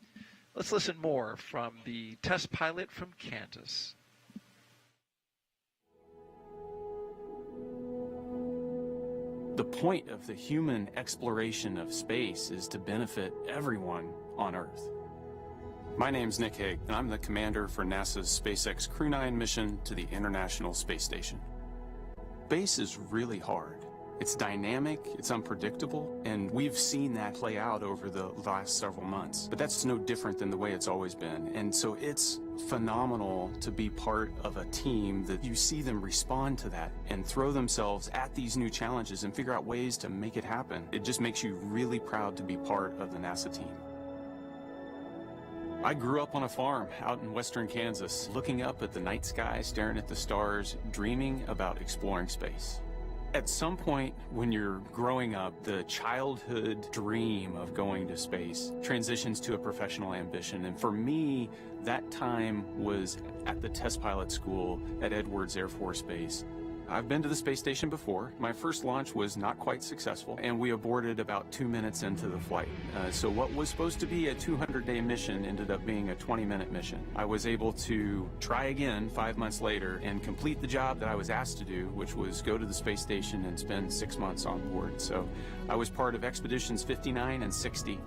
Let's listen more from the test pilot from Kansas. The point of the human exploration of space is to benefit everyone on Earth. My name's Nick Hague, and I'm the commander for NASA's SpaceX Crew 9 mission to the International Space Station. Space is really hard. It's dynamic, it's unpredictable, and we've seen that play out over the last several months. But that's no different than the way it's always been. And so it's phenomenal to be part of a team that you see them respond to that and throw themselves at these new challenges and figure out ways to make it happen. It just makes you really proud to be part of the NASA team. I grew up on a farm out in western Kansas, looking up at the night sky, staring at the stars, dreaming about exploring space. At some point when you're growing up, the childhood dream of going to space transitions to a professional ambition. And for me, that time was at the test pilot school at Edwards Air Force Base. I've been to the space station before. My first launch was not quite successful, and we aborted about 2 minutes into the flight. So what was supposed to be a 200-day mission ended up being a 20-minute mission. I was able to try again 5 months later and complete the job that I was asked to do, which was go to the space station and spend 6 months on board. So I was part of Expeditions 59 and 60.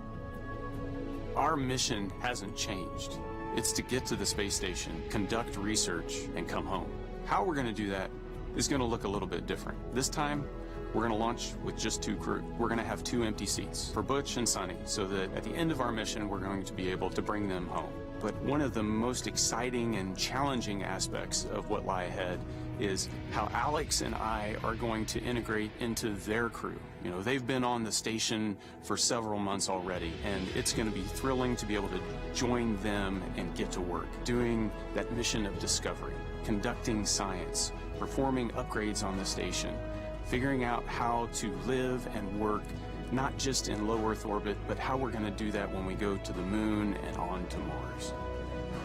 Our mission hasn't changed. It's to get to the space station, conduct research, and come home. How we're going to do that is going to look a little bit different. This time, we're going to launch with just 2 crew. We're going to have 2 empty seats for Butch and Suni, so that at the end of our mission, we're going to be able to bring them home. But one of the most exciting and challenging aspects of what lie ahead is how Alex and I are going to integrate into their crew. You know, they've been on the station for several months already, and it's going to be thrilling to be able to join them and get to work, doing that mission of discovery, conducting science, performing upgrades on the station, figuring out how to live and work not just in low Earth orbit, but how we're going to do that when we go to the moon and on to Mars.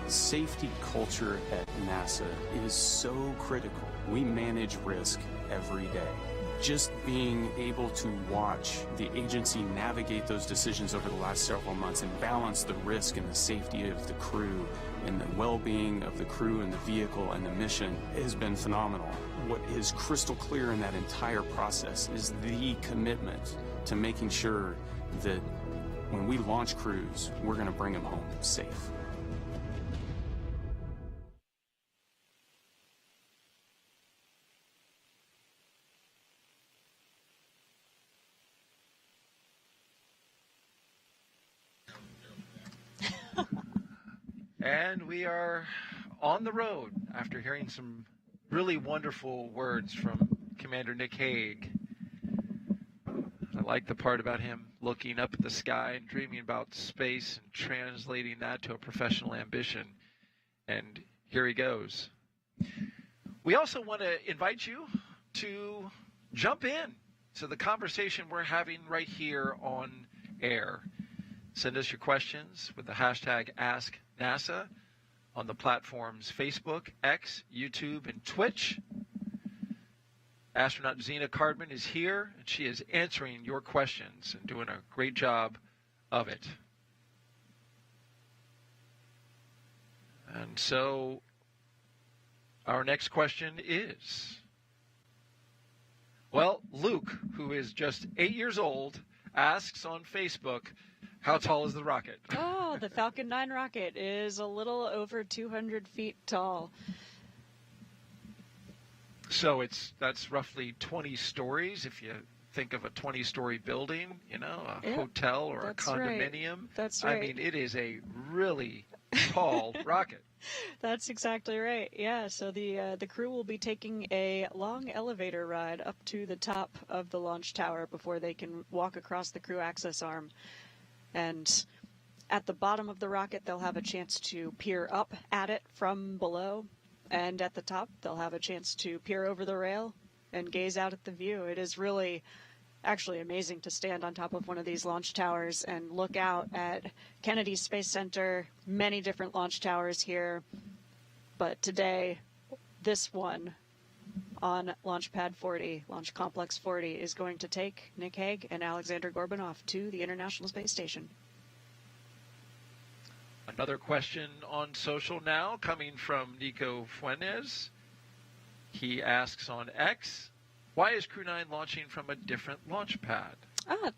Safety culture at NASA is so critical. We manage risk every day. Just being able to watch the agency navigate those decisions over the last several months and balance the risk and the safety of the crew and the well-being of the crew and the vehicle and the mission has been phenomenal. What is crystal clear in that entire process is the commitment to making sure that when we launch crews, we're going to bring them home safe. And we are on the road after hearing some really wonderful words from Commander Nick Hague. I like the part about him looking up at the sky and dreaming about space and translating that to a professional ambition. And here he goes. We also want to invite you to jump in to the conversation we're having right here on air. Send us your questions with the hashtag AskNASA on the platforms Facebook, X, YouTube, and Twitch. Astronaut Zena Cardman is here, and she is answering your questions and doing a great job of it. And so our next question is, well, Luke, who is just 8 years old, asks on Facebook, how tall is the rocket? Oh, the Falcon 9 rocket is a little over 200 feet tall. So that's roughly 20 stories if you think of a 20-story building, a hotel or a condominium. Right. That's right. I mean, it is a really tall rocket. That's exactly right. Yeah, so the crew will be taking a long elevator ride up to the top of the launch tower before they can walk across the crew access arm. And at the bottom of the rocket, they'll have a chance to peer up at it from below. And at the top, they'll have a chance to peer over the rail and gaze out at the view. It is really actually amazing to stand on top of one of these launch towers and look out at Kennedy Space Center, many different launch towers here. But today, this one on Launch Pad 40, Launch Complex 40, is going to take Nick Hague and Aleksandr Gorbunov to the International Space Station. Another question on social now coming from Nico Fuentes. He asks on X, why is Crew 9 launching from a different launch pad?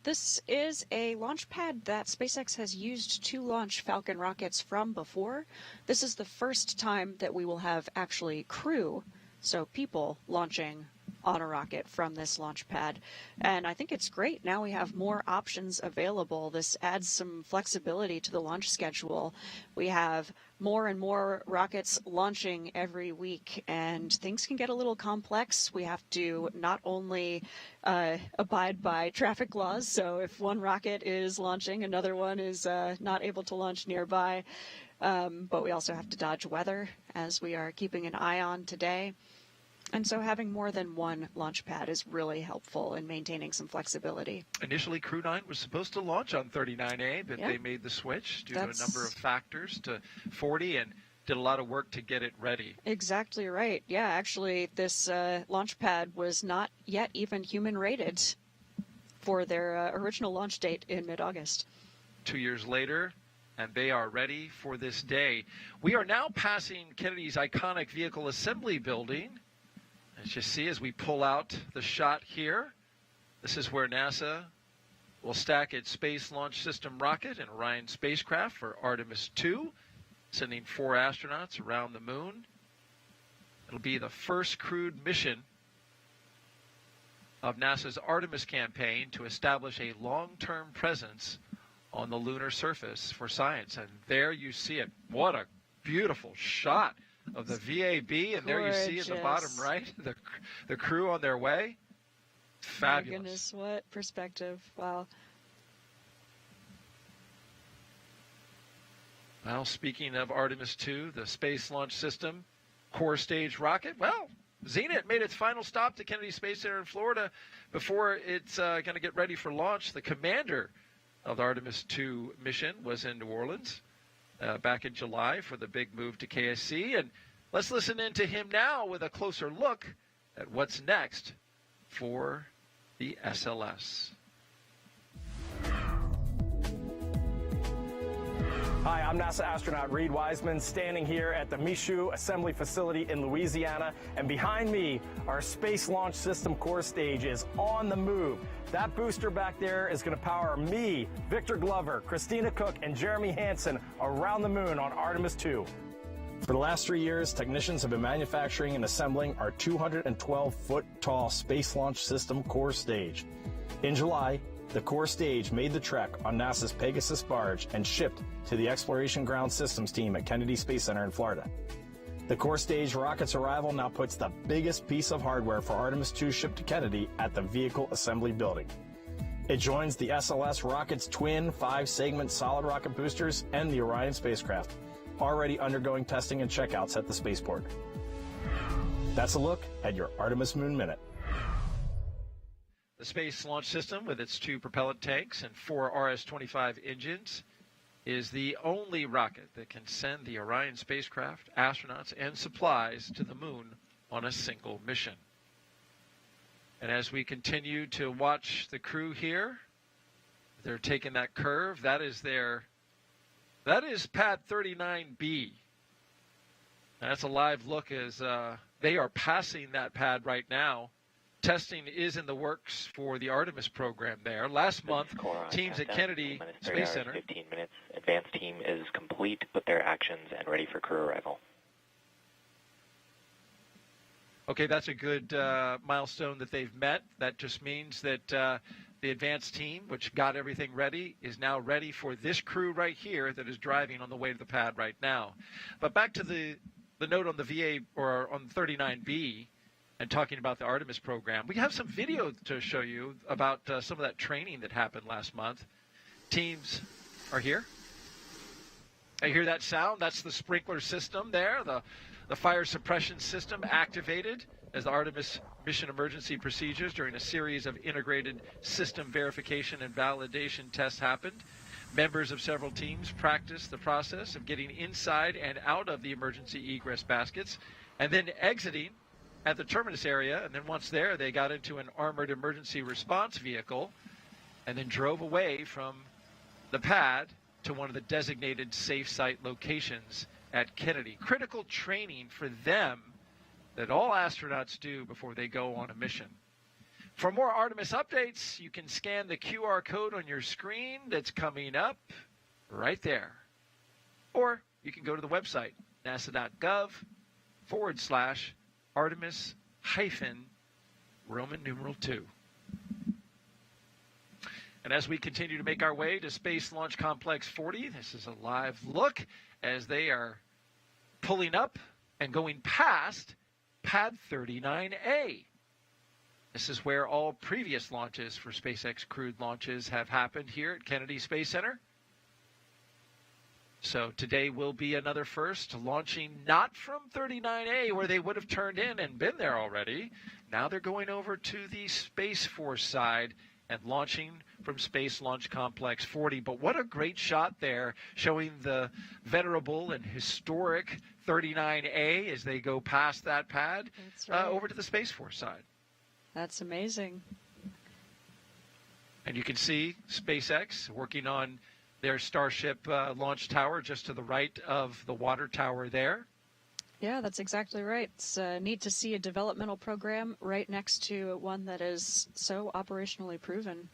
This is a launch pad that SpaceX has used to launch Falcon rockets from before. This is the first time that we will have actually crew, so people, launching on a rocket from this launch pad. And I think it's great. Now we have more options available. This adds some flexibility to the launch schedule. We have more and more rockets launching every week, and things can get a little complex. We have to not only abide by traffic laws, so if one rocket is launching, another one is not able to launch nearby, but we also have to dodge weather, as we are keeping an eye on today. And so having more than one launch pad is really helpful in maintaining some flexibility. Initially, Crew 9 was supposed to launch on 39A, but they made the switch due to a number of factors to 40 and did a lot of work to get it ready. Exactly right. Yeah, actually, this launch pad was not yet even human-rated for their original launch date in mid-August. 2 years later, and they are ready for this day. We are now passing Kennedy's iconic vehicle assembly building. As you see, as we pull out the shot here, this is where NASA will stack its Space Launch System rocket and Orion spacecraft for Artemis II, sending 4 astronauts around the moon. It'll be the first crewed mission of NASA's Artemis campaign to establish a long-term presence on the lunar surface for science. And there you see it. What a beautiful shot of the VAB, and there you see at the bottom right the crew on their way. Fabulous. Oh goodness, what perspective. Wow. Well, speaking of Artemis II, the Space Launch System core stage rocket, well, Zenit made its final stop to Kennedy Space Center in Florida before it's going to get ready for launch. The commander of the Artemis II mission was in New Orleans back in July for the big move to KSC. And let's listen in to him now with a closer look at what's next for the SLS. Hi, I'm NASA astronaut Reed Wiseman, standing here at the Michoud Assembly Facility in Louisiana, and behind me, our Space Launch System core stage is on the move. That booster back there is going to power me, Victor Glover, Christina Cook, and Jeremy Hansen around the moon on Artemis II. For the last 3 years, technicians have been manufacturing and assembling our 212-foot-tall Space Launch System core stage. In July, the core stage made the trek on NASA's Pegasus barge and shipped to the Exploration Ground Systems team at Kennedy Space Center in Florida. The core stage rocket's arrival now puts the biggest piece of hardware for Artemis II shipped to Kennedy at the Vehicle Assembly Building. It joins the SLS rocket's twin 5-segment solid rocket boosters and the Orion spacecraft, already undergoing testing and checkouts at the spaceport. That's a look at your Artemis Moon Minute. The Space Launch System, with its 2 propellant tanks and 4 RS-25 engines, is the only rocket that can send the Orion spacecraft, astronauts, and supplies to the moon on a single mission. And as we continue to watch the crew here, they're taking that curve. That is pad 39B. That's a live look as they are passing that pad right now. Testing is in the works for the Artemis program there. Last month, teams at Kennedy Space Center. 15 minutes. Advanced team is complete with their actions and ready for crew arrival. Okay, that's a good milestone that they've met. That just means that the advanced team, which got everything ready, is now ready for this crew right here that is driving on the way to the pad right now. But back to the note on the VA, or on 39B, and talking about the Artemis program. We have some video to show you about some of that training that happened last month. Teams are here. I hear that sound. That's the sprinkler system there, the fire suppression system activated as the Artemis mission emergency procedures during a series of integrated system verification and validation tests happened. Members of several teams practiced the process of getting inside and out of the emergency egress baskets and then exiting at the terminus area, and then once there, they got into an armored emergency response vehicle and then drove away from the pad to one of the designated safe site locations at Kennedy. Critical training for them that all astronauts do before they go on a mission. For more Artemis updates, you can scan the QR code on your screen that's coming up right there. Or you can go to the website, nasa.gov/Artemis-Roman numeral 2. And as we continue to make our way to Space Launch Complex 40, this is a live look as they are pulling up and going past Pad 39A. This is where all previous launches for SpaceX crewed launches have happened here at Kennedy Space Center. So today will be another first, launching not from 39A where they would have turned in and been there already. Now they're going over to the Space Force side and launching from Space Launch Complex 40. But what a great shot there, showing the venerable and historic 39A as they go past that pad. That's right. Over to the Space Force side. That's amazing. And you can see SpaceX working on their Starship launch tower just to the right of the water tower there. Yeah, that's exactly right. It's neat to see a developmental program right next to one that is so operationally proven.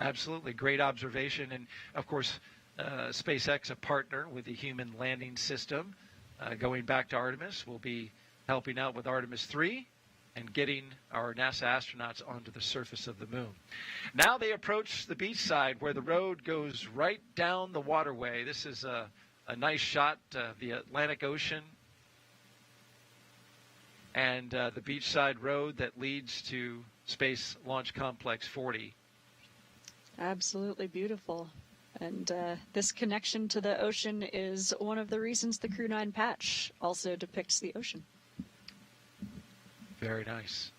Absolutely. Great observation. And, of course, SpaceX, a partner with the Human Landing System, going back to Artemis, will be helping out with Artemis 3 and getting our NASA astronauts onto the surface of the moon. Now they approach the beach side where the road goes right down the waterway. This is a nice shot of the Atlantic Ocean and the beachside road that leads to Space Launch Complex 40. Absolutely beautiful. And this connection to the ocean is one of the reasons the Crew 9 patch also depicts the ocean. Very nice.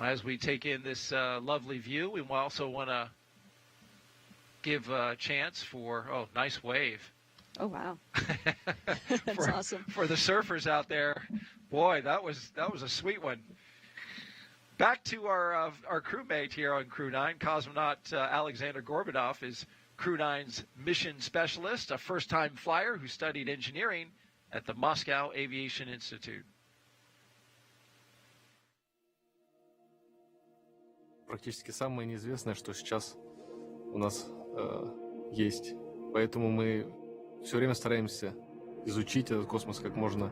As we take in this lovely view, we also want to give a chance for, nice wave. Oh, wow. That's awesome. For the surfers out there, boy, that was a sweet one. Back to our crewmate here on Crew 9, cosmonaut Aleksandr Gorbunov is Crew 9's mission specialist, a first-time flyer who studied engineering at the Moscow Aviation Institute. Практически самое неизвестное, что сейчас у нас есть. Поэтому мы все время стараемся изучить этот космос как можно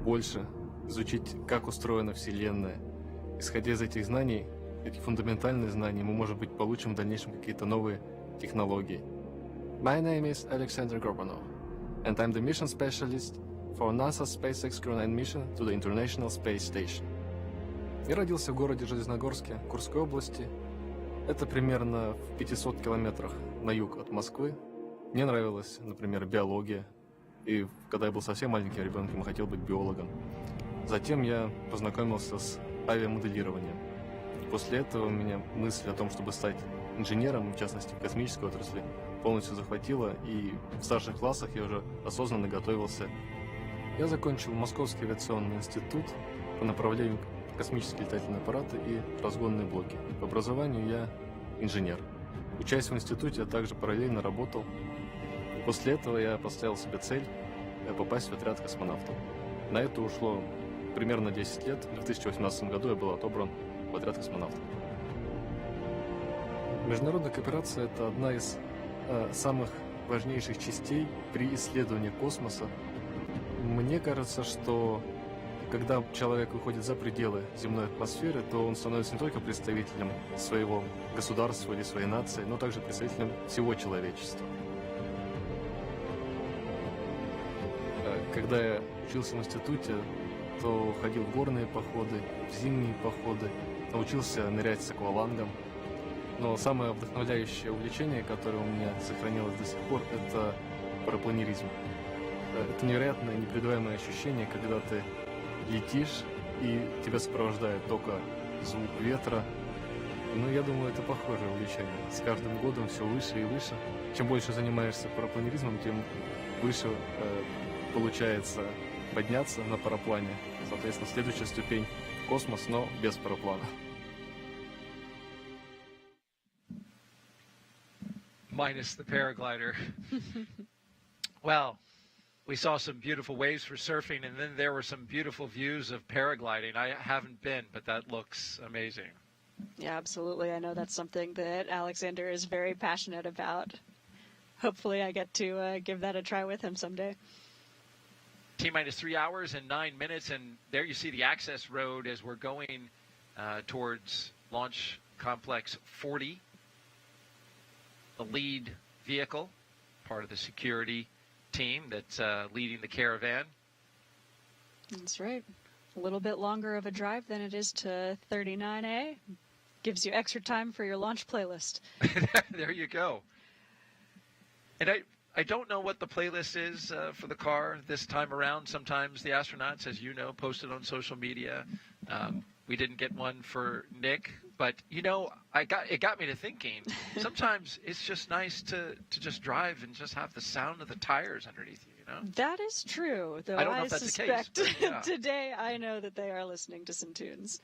больше, изучить, как устроена Вселенная. Исходя из этих знаний, этих фундаментальных знаний, мы, может быть, получим в дальнейшем какие-то новые технологии. My name is Aleksandr Gorbunov, and I'm the mission specialist for NASA's SpaceX Crew 9 mission to the International Space Station. Я родился в городе Железногорске, Курской области. Это примерно в 500 километрах на юг от Москвы. Мне нравилась, например, биология. И когда я был совсем маленьким ребенком, я хотел быть биологом. Затем я познакомился с авиамоделированием. И после этого меня мысль о том, чтобы стать инженером, в частности в космической отрасли, полностью захватила. И в старших классах я уже осознанно готовился. Я закончил Московский авиационный институт по направлению космические летательные аппараты и разгонные блоки. По образованию я инженер. Учась в институте, я также параллельно работал. После этого я поставил себе цель попасть в отряд космонавтов. На это ушло примерно 10 лет. В 2018 году я был отобран в отряд космонавтов. Международная кооперация – это одна из самых важнейших частей при исследовании космоса. Мне кажется, что когда человек выходит за пределы земной атмосферы, то он становится не только представителем своего государства или своей нации, но также представителем всего человечества. Когда я учился в институте, то ходил в горные походы, в зимние походы, научился нырять с аквалангом. Но самое вдохновляющее увлечение, которое у меня сохранилось до сих пор, это парапланеризм. Это невероятное, непредаваемое ощущение, когда ты летишь, и тебя сопровождает только звук ветра. Ну, я думаю, это похожее увлечение. С каждым годом все выше и выше. Чем больше занимаешься парапланеризмом, тем выше получается подняться на параплане. Соответственно, следующая ступень — космос, но без параплана. Minus the paraglider. Well, we saw some beautiful waves for surfing, and then there were some beautiful views of paragliding. I haven't been, but that looks amazing. Yeah, absolutely. I know that's something that Aleksandr is very passionate about. Hopefully I get to give that a try with him someday. T-minus 3 hours and 9 minutes, and there you see the access road as we're going towards Launch Complex 40. The lead vehicle, part of the security team that's leading the caravan. That's right. A little bit longer of a drive than it is to 39A. Gives you extra time for your launch playlist. There you go. And I don't know what the playlist is for the car this time around. Sometimes the astronauts, as you know, post it on social media. We didn't get one for Nick, but you know, it got me to thinking. Sometimes it's just nice to just drive and just have the sound of the tires underneath you. You know? That is true. Though I don't know if that's suspect the case, but, yeah. today I know that they are listening to some tunes.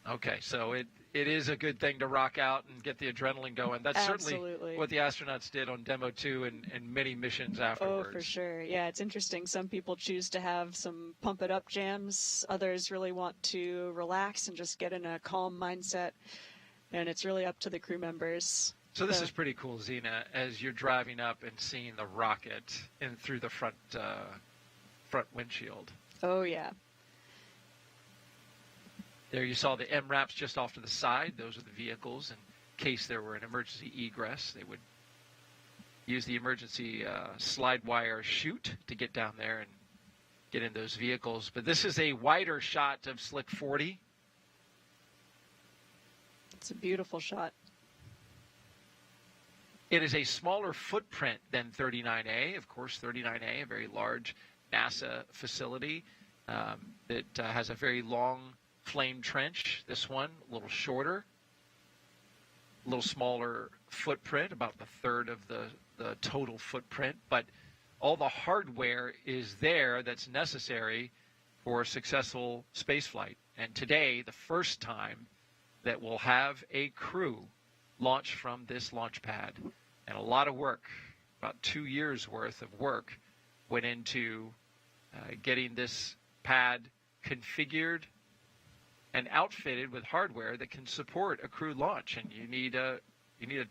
Okay, so it is a good thing to rock out and get the adrenaline going. That's Absolutely. Certainly what the astronauts did on Demo 2 and many missions afterwards. Oh, for sure. Yeah, it's interesting. Some people choose to have some pump it up jams. Others really want to relax and just get in a calm mindset. And it's really up to the crew members. So this is pretty cool, Zena, as you're driving up and seeing the rocket in through the front windshield. Oh, yeah. There you saw the MRAPs just off to the side. Those are the vehicles. In case there were an emergency egress, they would use the emergency slide wire chute to get down there and get in those vehicles. But this is a wider shot of Slick 40. It's a beautiful shot. It is a smaller footprint than 39A. Of course, 39A, a very large NASA facility that has a very long flame trench. This one a little shorter, a little smaller footprint, about the third of the total footprint, but all the hardware is there that's necessary for successful spaceflight. And today, the first time that we'll have a crew launch from this launch pad. And a lot of work, about 2 years worth of work, went into getting this pad configured and outfitted with hardware that can support a crewed launch. And you need a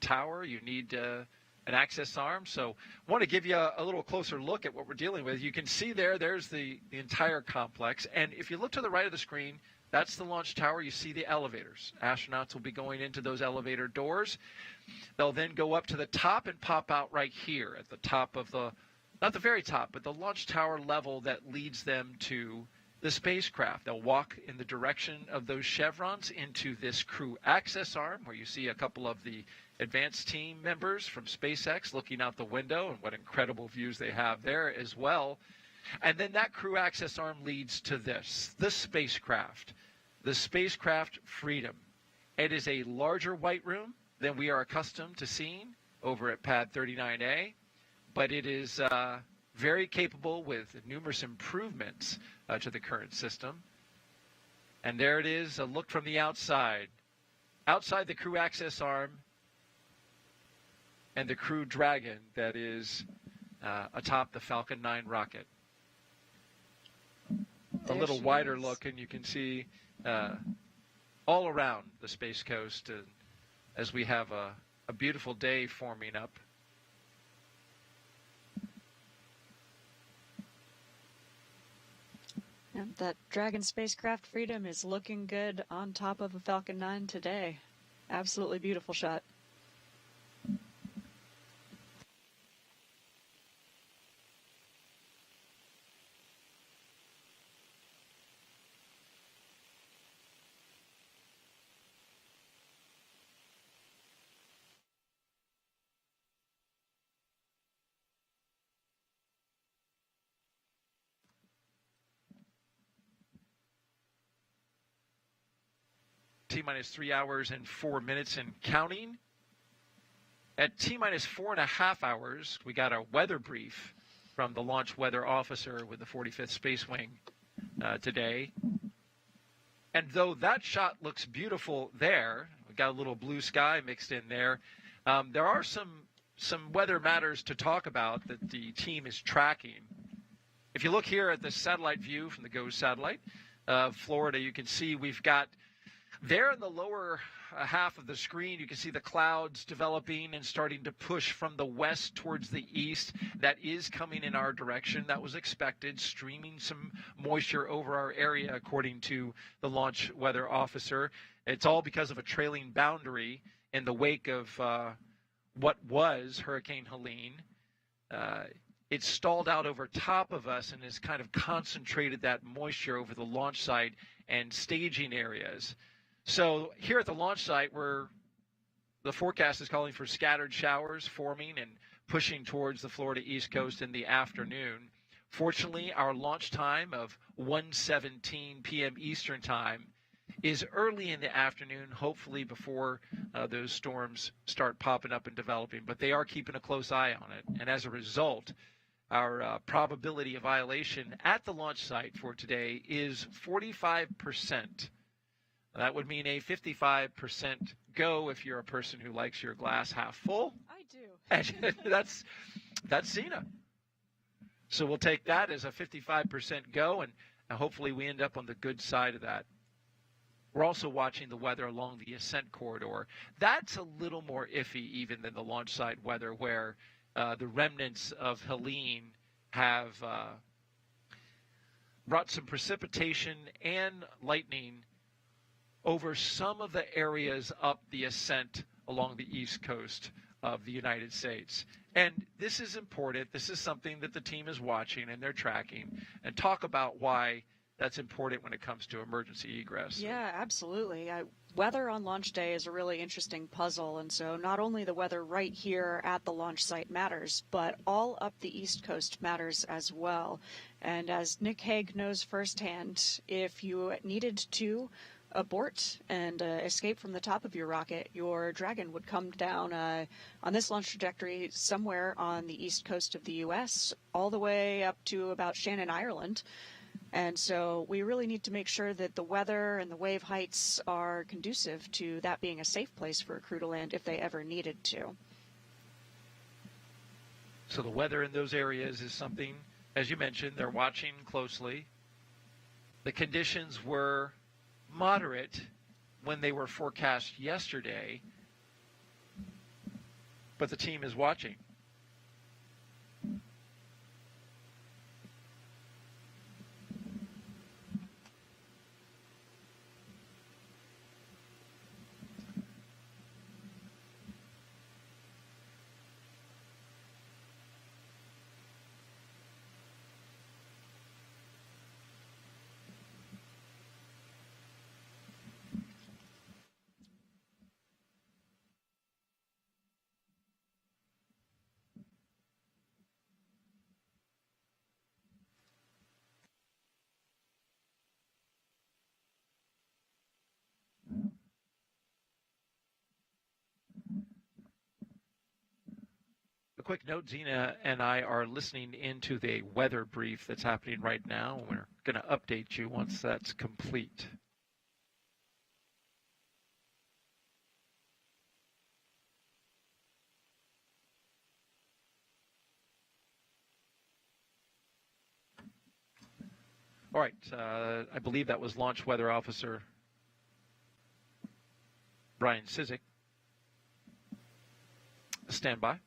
tower, you need an access arm. So I want to give you a little closer look at what we're dealing with. You can see there's the entire complex. And if you look to the right of the screen, that's the launch tower. You see the elevators. Astronauts will be going into those elevator doors. They'll then go up to the top and pop out right here at the top of the, not the very top, but the launch tower level that leads them to the spacecraft. They'll walk in the direction of those chevrons into this crew access arm, where you see a couple of the advanced team members from SpaceX looking out the window, and what incredible views they have there as well. And then that crew access arm leads to this, the Spacecraft Freedom. It is a larger white room than we are accustomed to seeing over at Pad 39A, but it is very capable with numerous improvements to the current system. And there it is, a look from the outside. Outside the crew access arm and the Crew Dragon that is atop the Falcon 9 rocket. A little wider look, and you can see all around the Space Coast as we have a beautiful day forming up. And that Dragon spacecraft Freedom is looking good on top of a Falcon 9 today. Absolutely beautiful shot. T-minus 3 hours and 4 minutes and counting. At T-minus 4.5 hours, we got a weather brief from the launch weather officer with the 45th Space Wing today. And though that shot looks beautiful there, we got a little blue sky mixed in there, there are some weather matters to talk about that the team is tracking. If you look here at the satellite view from the GOES satellite of Florida, you can see we've got there in the lower half of the screen, you can see the clouds developing and starting to push from the west towards the east. That is coming in our direction. That was expected, streaming some moisture over our area, according to the launch weather officer. It's all because of a trailing boundary in the wake of what was Hurricane Helene. It stalled out over top of us and has kind of concentrated that moisture over the launch site and staging areas. So here at the launch site, where the forecast is calling for scattered showers forming and pushing towards the Florida East Coast in the afternoon. Fortunately, our launch time of 1:17 p.m. Eastern Time is early in the afternoon, hopefully before those storms start popping up and developing. But they are keeping a close eye on it. And as a result, our probability of violation at the launch site for today is 45%. That would mean a 55% go if you're a person who likes your glass half full. I do. And that's Sina. So we'll take that as a 55% go, and hopefully we end up on the good side of that. We're also watching the weather along the ascent corridor. That's a little more iffy even than the launch site weather, where the remnants of Helene have brought some precipitation and lightning over some of the areas up the ascent along the east coast of the United States. And this is important. This is something that the team is watching and they're tracking, and talk about why that's important when it comes to emergency egress. Yeah, absolutely. Weather on launch day is a really interesting puzzle, and so not only the weather right here at the launch site matters, but all up the East Coast matters as well. And as Nick Hague knows firsthand, if you needed to abort and escape from the top of your rocket, your Dragon would come down on this launch trajectory somewhere on the east coast of the U.S., all the way up to about Shannon, Ireland. And so we really need to make sure that the weather and the wave heights are conducive to that being a safe place for a crew to land if they ever needed to. So the weather in those areas is something, as you mentioned, they're watching closely. The conditions were moderate when they were forecast yesterday, but the team is watching. A quick note, Zena and I are listening into the weather brief that's happening right now. We're going to update you once that's complete. All right, I believe that was Launch Weather Officer Brian Sizik. Stand by.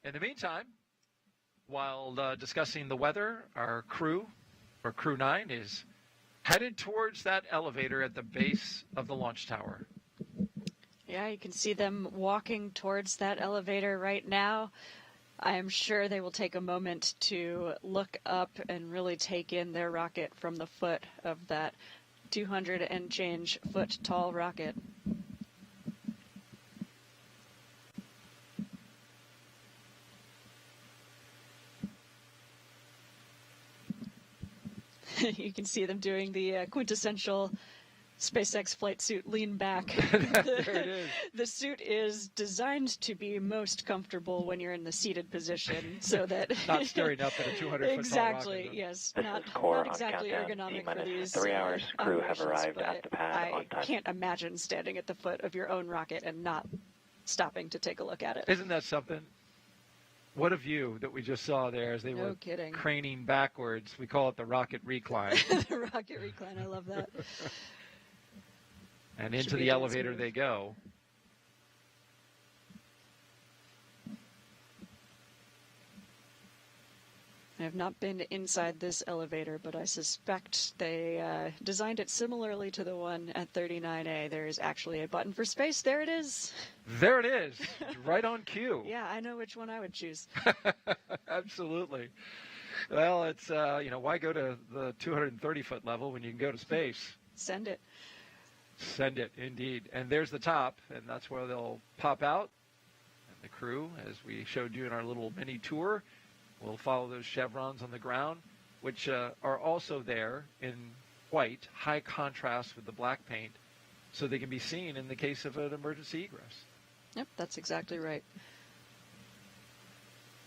In the meantime, while discussing the weather, our crew, or Crew 9, is headed towards that elevator at the base of the launch tower. Yeah, you can see them walking towards that elevator right now. I am sure they will take a moment to look up and really take in their rocket from the foot of that 200 and change foot tall rocket. You can see them doing the quintessential SpaceX flight suit lean back. There it is. The suit is designed to be most comfortable when you're in the seated position, so that Not staring up at a 200-foot exactly, tall rocket. yes, This not is core not on exactly countdown. ergonomic for these 3 hours. Crew have operations, arrived but at the pad on I time. can't imagine standing at the foot of your own rocket and not stopping to take a look at it. Isn't that something? What a view that we just saw there as they No were kidding. craning backwards. We call it the rocket recline. The rocket recline, I love that. And Should into be the a dance elevator move. they go. I have not been inside this elevator, but I suspect they designed it similarly to the one at 39A. There is actually a button for space. There it is. There it is, right on cue. Yeah, I know which one I would choose. Absolutely. Well, it's, why go to the 230-foot level when you can go to space? Send it. Send it, indeed. And there's the top, and that's where they'll pop out. And the crew, as we showed you in our little mini tour, will follow those chevrons on the ground, which are also there in white, high contrast with the black paint, so they can be seen in the case of an emergency egress. Yep, that's exactly right.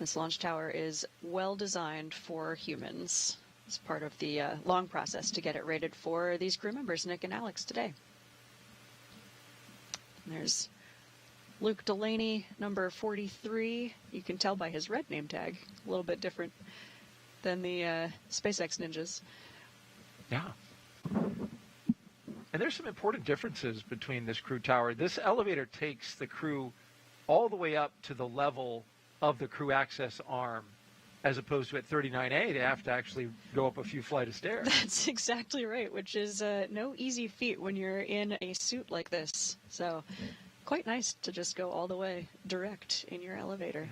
This launch tower is well designed for humans. It's part of the long process to get it rated for these crew members, Nick and Alex, today. And there's Luke Delaney, number 43. You can tell by his red name tag, a little bit different than the SpaceX ninjas. Yeah. And there's some important differences between this crew tower. This elevator takes the crew all the way up to the level of the crew access arm, as opposed to at 39A, they have to actually go up a few flight of stairs. That's exactly right, which is no easy feat when you're in a suit like this. So quite nice to just go all the way direct in your elevator.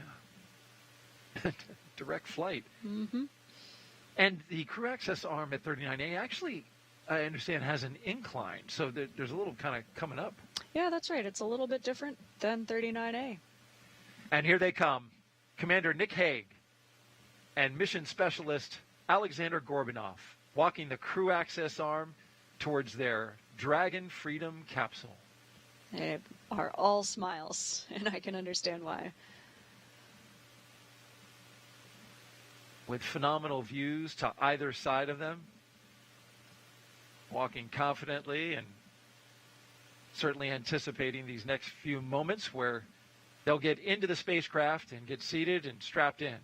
Yeah. Direct flight. Mm-hmm. And the crew access arm at 39A actually, I understand, has an incline. So there's a little kind of coming up. Yeah, that's right. It's a little bit different than 39A. And here they come. Commander Nick Hague and mission specialist Aleksandr Gorbunov walking the crew access arm towards their Dragon Freedom capsule. They are all smiles, and I can understand why. With phenomenal views to either side of them, walking confidently and certainly anticipating these next few moments where they'll get into the spacecraft and get seated and strapped in.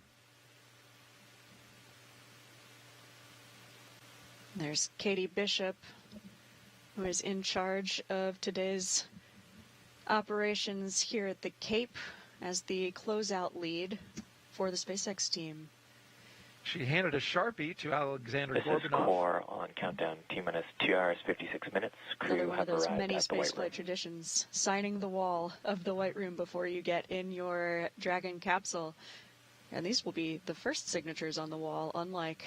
There's Katie Bishop, who is in charge of today's operations here at the Cape as the closeout lead for the SpaceX team. She handed a Sharpie to Aleksandr This is Gorbunov. core on countdown T-minus 2 hours, 56 minutes. Crew Another one of have those arrived many at the White spaceflight Room. traditions, signing the wall of the White Room before you get in your Dragon capsule. And these will be the first signatures on the wall, unlike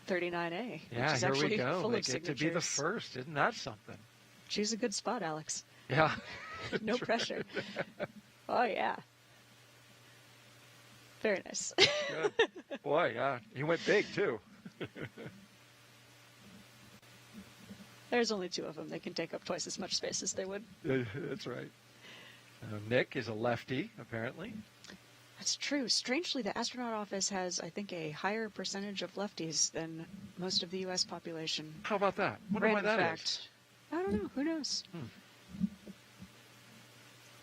39A, Yeah, which is here actually we go. full They of get signatures. to be the first. Isn't that something? Choose a good spot, Alex. Yeah. No pressure. Oh, yeah. Very nice. Good. Boy, yeah. He went big, too. There's only two of them. They can take up twice as much space as they would. That's right. Nick is a lefty, apparently. That's true. Strangely, the astronaut office has, I think, a higher percentage of lefties than most of the U.S. population. How about that? Wonder why Random that fact. is. I don't know. Who knows?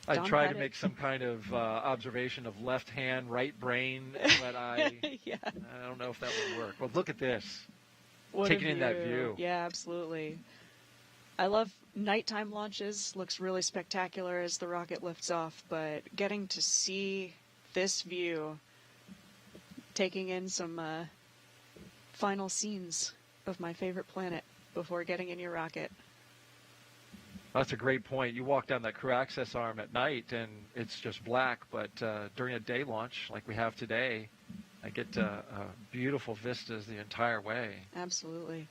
I Don tried had to it. make some kind of observation of left hand, right brain, but Yeah. I don't know if that would work. Well, look at this. What a Taking in that view. Yeah, absolutely. I love nighttime launches. Looks really spectacular as the rocket lifts off, but getting to see this view, taking in some final scenes of my favorite planet before getting in your rocket. That's a great point. You walk down that crew access arm at night and it's just black, but during a day launch like we have today, I get beautiful vistas the entire way. Absolutely.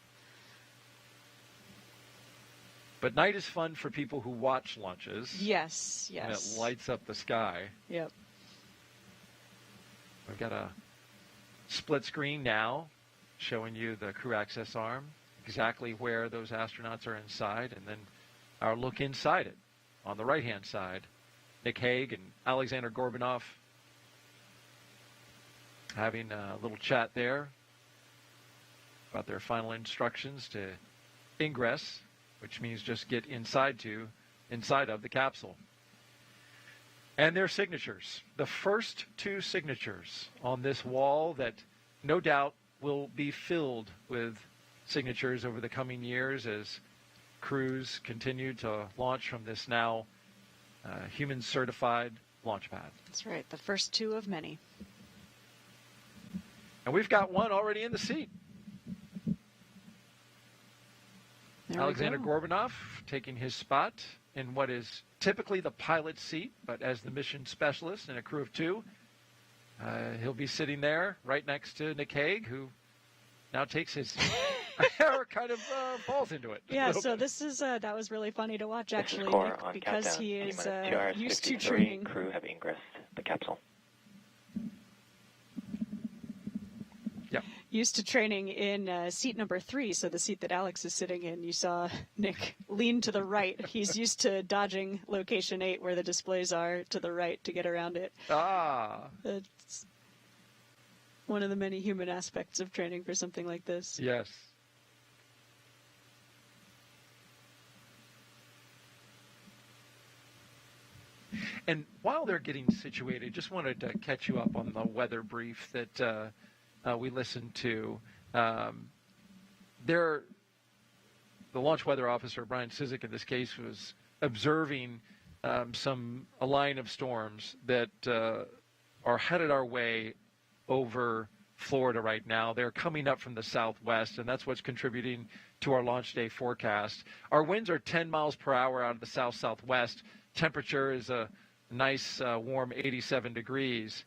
But night is fun for people who watch launches. Yes, And yes. it lights up the sky. Yep. We've got a split screen now showing you the crew access arm, exactly where those astronauts are inside, and then our look inside it on the right-hand side. Nick Hague and Aleksandr Gorbunov having a little chat there about their final instructions to ingress, which means just get inside of the capsule. And their signatures, the first two signatures on this wall that no doubt will be filled with signatures over the coming years as crews continue to launch from this now human-certified launch pad. That's right. The first two of many. And we've got one already in the seat. There we Aleksandr go. Gorbunov taking his spot in what is typically the pilot's seat, but as the mission specialist in a crew of two, he'll be sitting there right next to Nick Hague, who now takes his or kind of falls into it. Yeah, so this is that was really funny to watch This actually, is core Nick, on because countdown he is T-minus 2 hours, used to 53. training. Crew have ingressed the capsule. Used to training in seat number 3, so the seat that Alex is sitting in. You saw Nick lean to the right. He's used to dodging location 8 where the displays are to the right to get around it. Ah, It's one of the many human aspects of training for something like this. yes. And while they're getting situated, just wanted to catch you up on the weather brief that we listened to. The launch weather officer, Brian Sizik, in this case, was observing a line of storms that are headed our way over Florida right now. They're coming up from the southwest, and that's what's contributing to our launch day forecast. Our winds are 10 miles per hour out of the south-southwest. Temperature is a nice warm 87 degrees.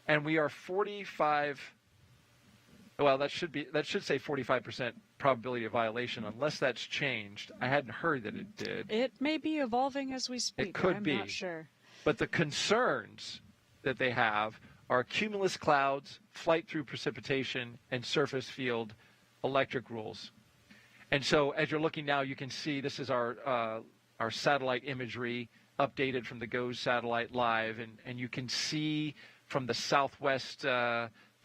And we are 45, well, that should say 45% probability of violation, unless that's changed. I hadn't heard that it did. It may be evolving as we speak. It could I'm be. not sure. But the concerns that they have are cumulus clouds, flight through precipitation, and surface field electric rules. And so as you're looking now, you can see this is our satellite imagery updated from the GOES satellite live, and you can see from the southwest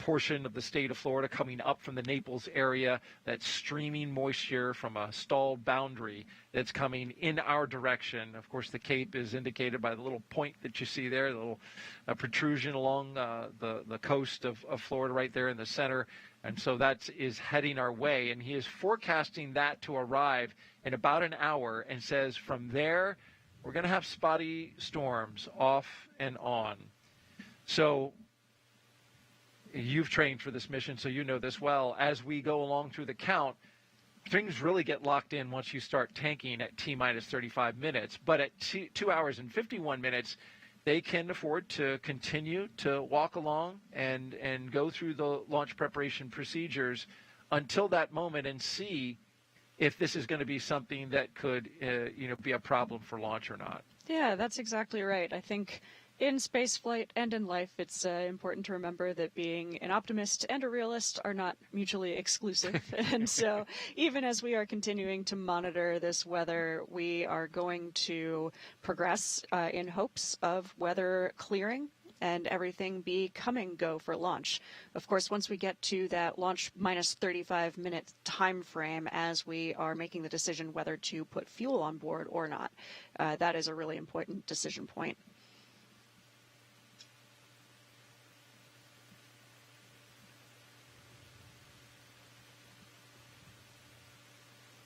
portion of the state of Florida coming up from the Naples area, that streaming moisture from a stalled boundary that's coming in our direction. Of course, the Cape is indicated by the little point that you see there, the little protrusion along the coast of Florida right there in the center. And so that is heading our way. And he is forecasting that to arrive in about an hour, and says from there, we're going to have spotty storms off and on. So you've trained for this mission, so you know this well. As we go along through the count, things really get locked in once you start tanking at T-minus 35 minutes. But at 2 hours and 51 minutes, they can afford to continue to walk along and go through the launch preparation procedures until that moment and see if this is going to be something that could be a problem for launch or not. Yeah, that's exactly right. I think in spaceflight and in life, it's important to remember that being an optimist and a realist are not mutually exclusive. And so even as we are continuing to monitor this weather, we are going to progress in hopes of weather clearing and everything becoming go for launch. Of course, once we get to that launch minus 35 minute time frame as we are making the decision whether to put fuel on board or not, that is a really important decision point.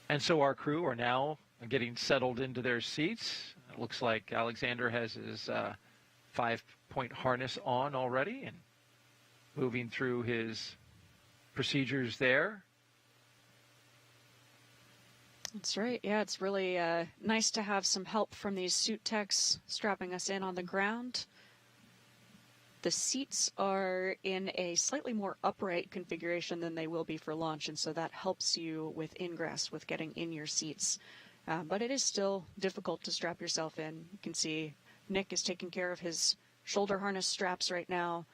And so our crew are now getting settled into their seats. It looks like Aleksandr has his 5-point harness on already and moving through his procedures there. That's right. Yeah, it's really nice to have some help from these suit techs strapping us in on the ground. The seats are in a slightly more upright configuration than they will be for launch, and so that helps you with ingress, with getting in your seats. But it is still difficult to strap yourself in. You can see Nick is taking care of his shoulder harness straps right now,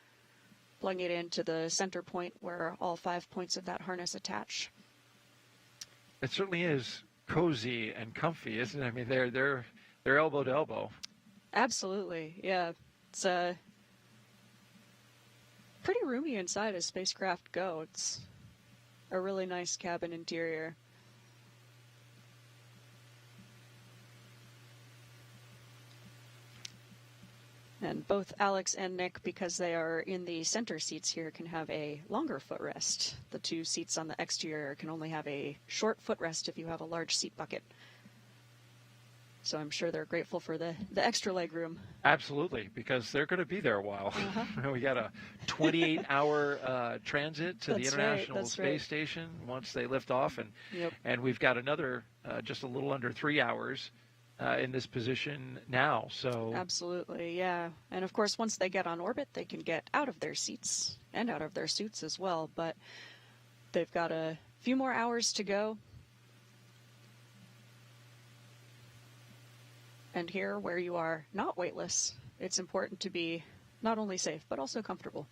plugging it into the center point where all 5 points of that harness attach. It certainly is cozy and comfy, isn't it? I mean, they're elbow to elbow. Absolutely, yeah. It's pretty roomy inside as Spacecraft Go. It's a really nice cabin interior. And both Alex and Nick, because they are in the center seats here, can have a longer footrest. The two seats on the exterior can only have a short footrest if you have a large seat bucket. So I'm sure they're grateful for the extra leg room. Absolutely, because they're going to be there a while. We got a 28-hour transit to the International Space Station once they lift off, and we've got another just a little under 3 hours in this position now. So absolutely, yeah. And of course, once they get on orbit, they can get out of their seats and out of their suits as well. But they've got a few more hours to go. And here, where you are not weightless, it's important to be not only safe, but also comfortable.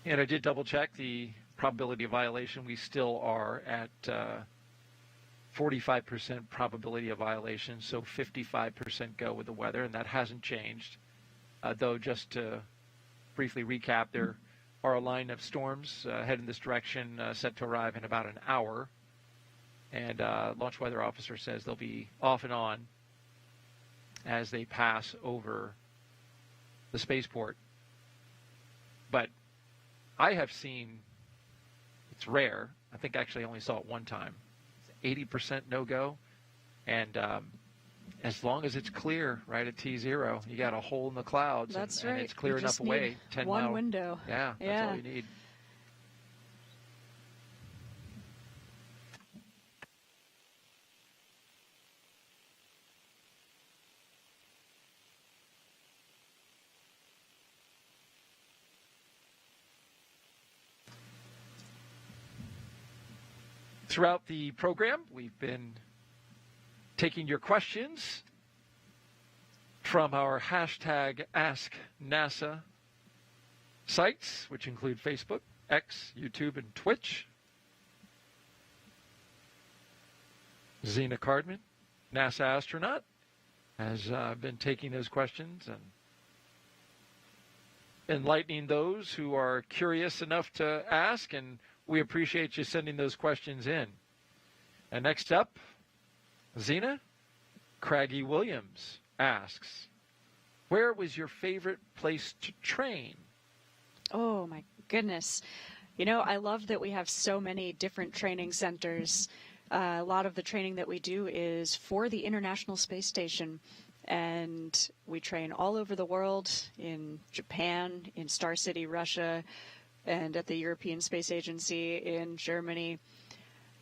And I did double check the probability of violation. We still are at 45% probability of violation, so 55% go with the weather, and that hasn't changed. Though, just to briefly recap, there are a line of storms heading this direction set to arrive in about an hour. And launch weather officer says they'll be off and on as they pass over the spaceport. But I have seen, it's rare, I think actually I only saw it one time, 80% no-go. And as long as it's clear right at T0, you got a hole in the clouds. That's and right. it's clear you enough just away. need 10 one mile window. Yeah, that's all you need. Throughout the program, we've been taking your questions from our hashtag AskNASA sites, which include Facebook, X, YouTube, and Twitch. Zena Cardman, NASA astronaut, has been taking those questions, and enlightening those who are curious enough to ask, and we appreciate you sending those questions in. And next up, Zena Craggy Williams asks, where was your favorite place to train? Oh, my goodness. You know, I love that we have so many different training centers. A lot of the training that we do is for the International Space Station, and we train all over the world, in Japan, in Star City, Russia, and at the European Space Agency in Germany.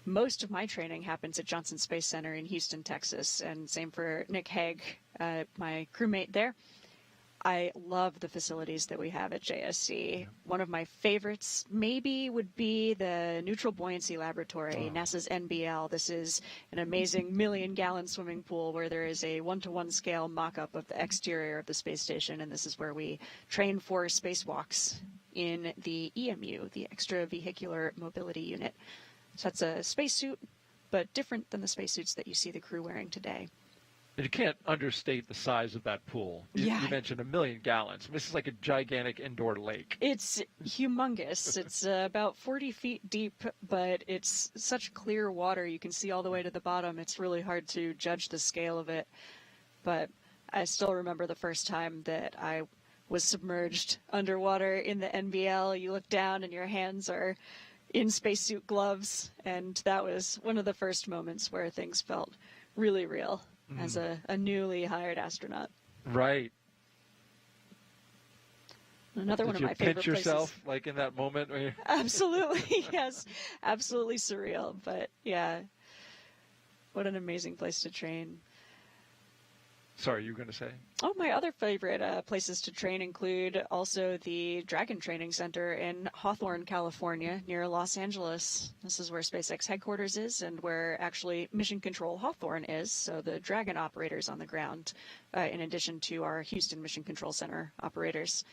Most of my training happens at Johnson Space Center in Houston, Texas, and same for Nick Hague, my crewmate there. I love the facilities that we have at JSC. One of my favorites maybe would be the Neutral Buoyancy Laboratory, NASA's NBL. This is an amazing million-gallon swimming pool where there is a 1-to-1 scale mock-up of the exterior of the space station, and this is where we train for spacewalks in the EMU, the Extravehicular Mobility Unit. So that's a spacesuit, but different than the spacesuits that you see the crew wearing today. You can't understate the size of that pool. You mentioned 1 million gallons. This is like a gigantic indoor lake. It's humongous. It's about 40 feet deep, but it's such clear water. You can see all the way to the bottom. It's really hard to judge the scale of it. But I still remember the first time that I was submerged underwater in the NBL. You look down and your hands are in spacesuit gloves. And that was one of the first moments where things felt really real. As a newly hired astronaut. Right. Another one of my favorite places. Did you pinch yourself, like in that moment? When you... Absolutely, yes. Absolutely surreal. But yeah, what an amazing place to train. Sorry, you were going to say? Oh, my other favorite places to train include also the Dragon Training Center in Hawthorne, California, near Los Angeles. This is where SpaceX headquarters is and where actually Mission Control Hawthorne is, so the Dragon operators on the ground, in addition to our Houston Mission Control Center operators.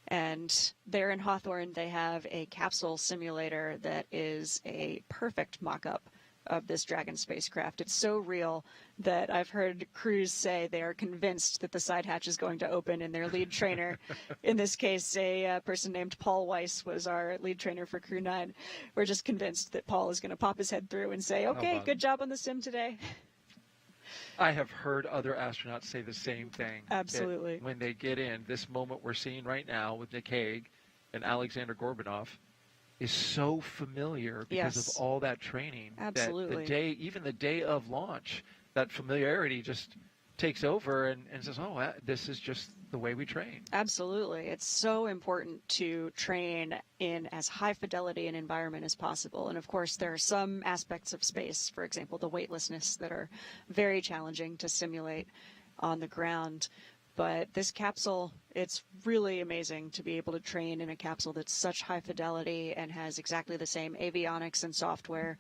And there in Hawthorne, they have a capsule simulator that is a perfect mock-up of this Dragon spacecraft. It's so real that I've heard crews say they are convinced that the side hatch is going to open, and their lead trainer, in this case, a person named Paul Weiss was our lead trainer for Crew 9. We're just convinced that Paul is going to pop his head through and say, okay, good job on the sim today. I have heard other astronauts say the same thing. Absolutely. When they get in, this moment we're seeing right now with Nick Hague and Aleksandr Gorbunov is so familiar because of all that training. Absolutely. That even the day of launch, that familiarity just takes over and says, oh, this is just the way we train. Absolutely. It's so important to train in as high fidelity an environment as possible. And of course, there are some aspects of space, for example, the weightlessness, that are very challenging to simulate on the ground. But this capsule, it's really amazing to be able to train in a capsule that's such high fidelity and has exactly the same avionics and software,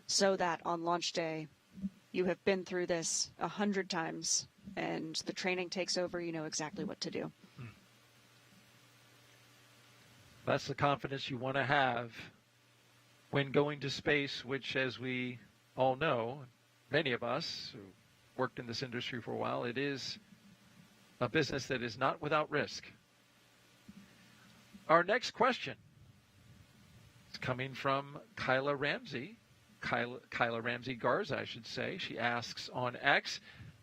so that on launch day, you have been through this 100 times, and the training takes over, you know exactly what to do. That's the confidence you want to have when going to space, which, as we all know, many of us who worked in this industry for a while, it is a business that is not without risk. Our next question is coming from Kyla Ramsey Garza, I should say. She asks on X,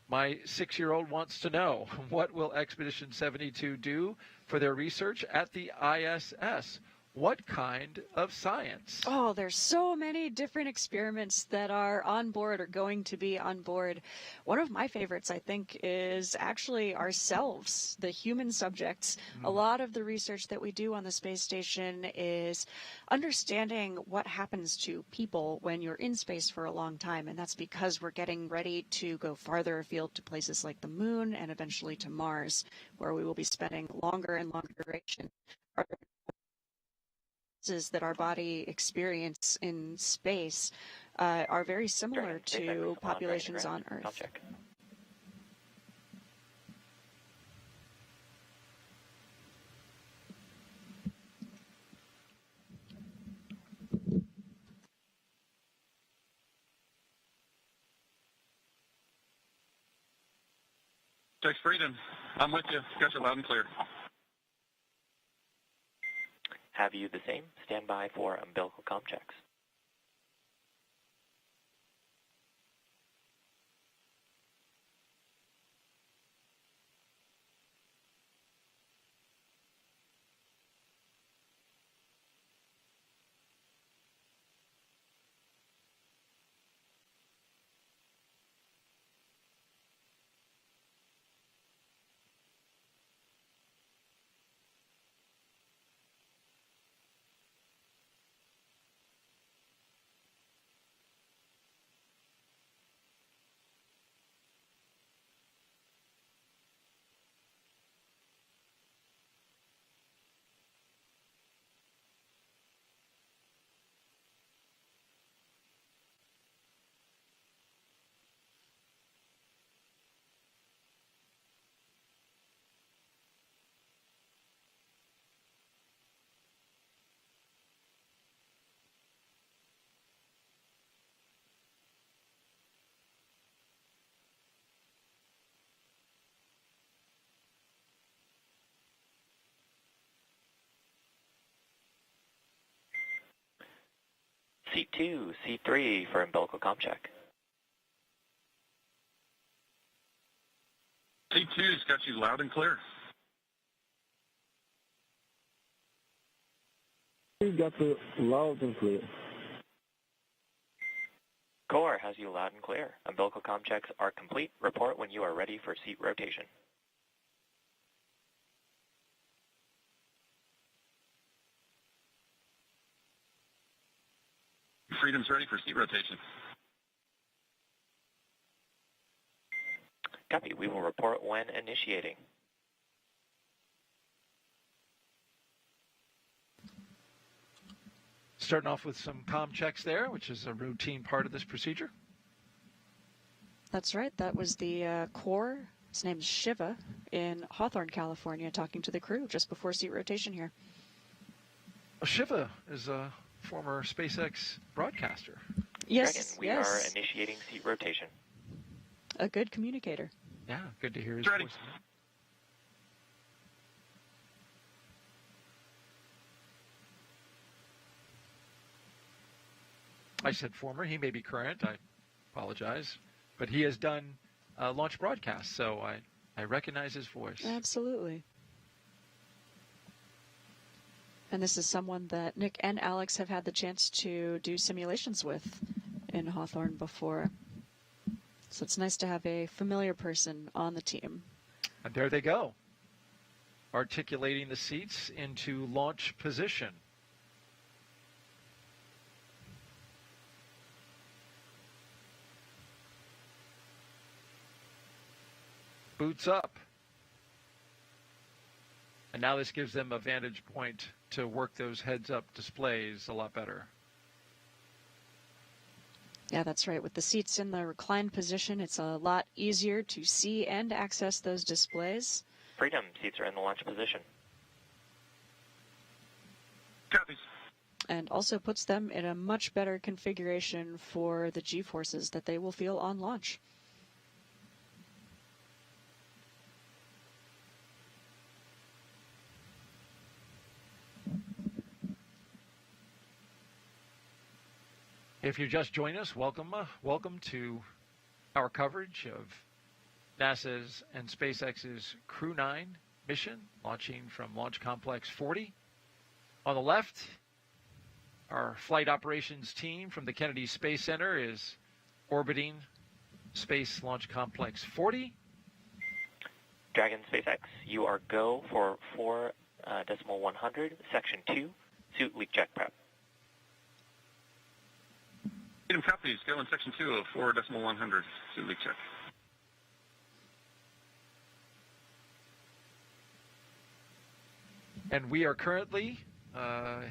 my 6-year-old wants to know, what will Expedition 72 do for their research at the ISS? What kind of science? Oh, there's so many different experiments that are on board or going to be on board. One of my favorites, I think, is actually ourselves, the human subjects. A lot of the research that we do on the space station is understanding what happens to people when you're in space for a long time. And that's because we're getting ready to go farther afield to places like the moon and eventually to Mars, where we will be spending longer and longer duration. That our body experience in space are very similar to populations on Earth. Tex Freedom, I'm with you. Got you loud and clear. have you the same. Stand by for umbilical comm checks. Seat 2, Seat 3 for umbilical comm check. Seat 2's got you loud and clear. We got you loud and clear. Core has you loud and clear. Umbilical comm checks are complete. Report when you are ready for seat rotation. Freedom's ready for seat rotation. Copy. We will report when initiating. Starting off with some comm checks there, which is a routine part of this procedure. That's right. That was the core. His name's Shiva in Hawthorne, California, talking to the crew just before seat rotation here. Well, Shiva is a former SpaceX broadcaster. Yes, Dragon, we are initiating seat rotation. A good communicator. Yeah, good to hear his Ready. voice. I said former. He may be current. I apologize. But he has done launch broadcasts, so I recognize his voice. Absolutely. And this is someone that Nick and Alex have had the chance to do simulations with in Hawthorne before. So it's nice to have a familiar person on the team. And there they go, articulating the seats into launch position. Boots up. And now this gives them a vantage point to work those heads-up displays a lot better. Yeah, that's right. With the seats in the reclined position, it's a lot easier to see and access those displays. Freedom, seats are in the launch position. Copy. And also puts them in a much better configuration for the G-forces that they will feel on launch. If you just joined us, welcome to our coverage of NASA's and SpaceX's Crew 9 mission, launching from Launch Complex 40. On the left, our flight operations team from the Kennedy Space Center is orbiting Space Launch Complex 40. Dragon SpaceX, you are go for 4.100, Section 2, suit leak check prep. Freedom copies, go in Section 2 of 4.100, suit leak check. And we are currently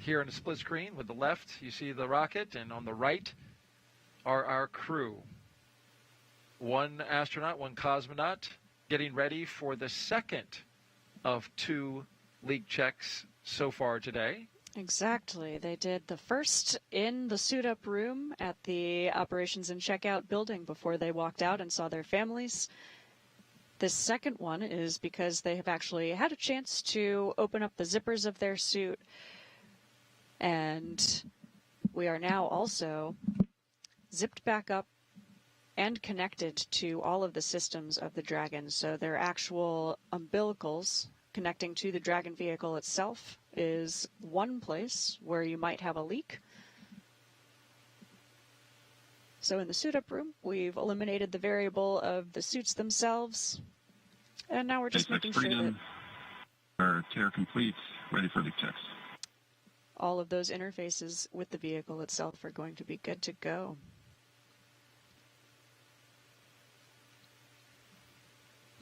here in a split screen. With the left, you see the rocket, and on the right are our crew. One astronaut, one cosmonaut, getting ready for the second of 2 leak checks so far today. Exactly. They did the first in the suit-up room at the operations and checkout building before they walked out and saw their families. This second one is because they have actually had a chance to open up the zippers of their suit, And we are now also zipped back up and connected to all of the systems of the Dragon. So their actual umbilicals connecting to the Dragon vehicle itself is one place where you might have a leak. So in the suit-up room, we've eliminated the variable of the suits themselves, and now we're just making sure that our care complete, ready for leak checks. all of those interfaces with the vehicle itself are going to be good to go.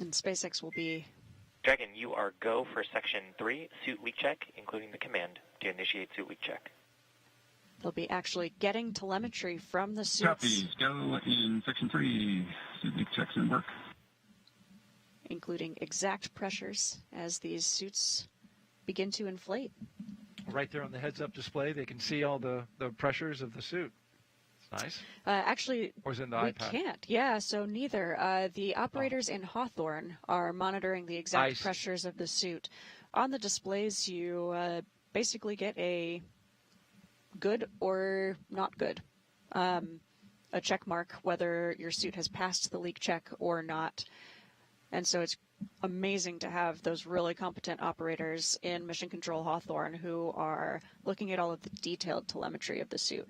And SpaceX will be... Dragon, you are go for Section 3, suit leak check, including the command to initiate suit leak check. They'll be actually getting telemetry from the suits. Copies. Go in Section 3. Suit leak checks in work. Including exact pressures as these suits begin to inflate. Right there on the heads-up display, they can see all the pressures of the suit. It's nice. Actually, or is it in the we iPad? can't. Yeah, so neither. The operators in Hawthorne are monitoring the exact pressures of the suit. On the displays, you basically get a good or not good, a check mark whether your suit has passed the leak check or not. And so it's amazing to have those really competent operators in Mission Control Hawthorne who are looking at all of the detailed telemetry of the suit.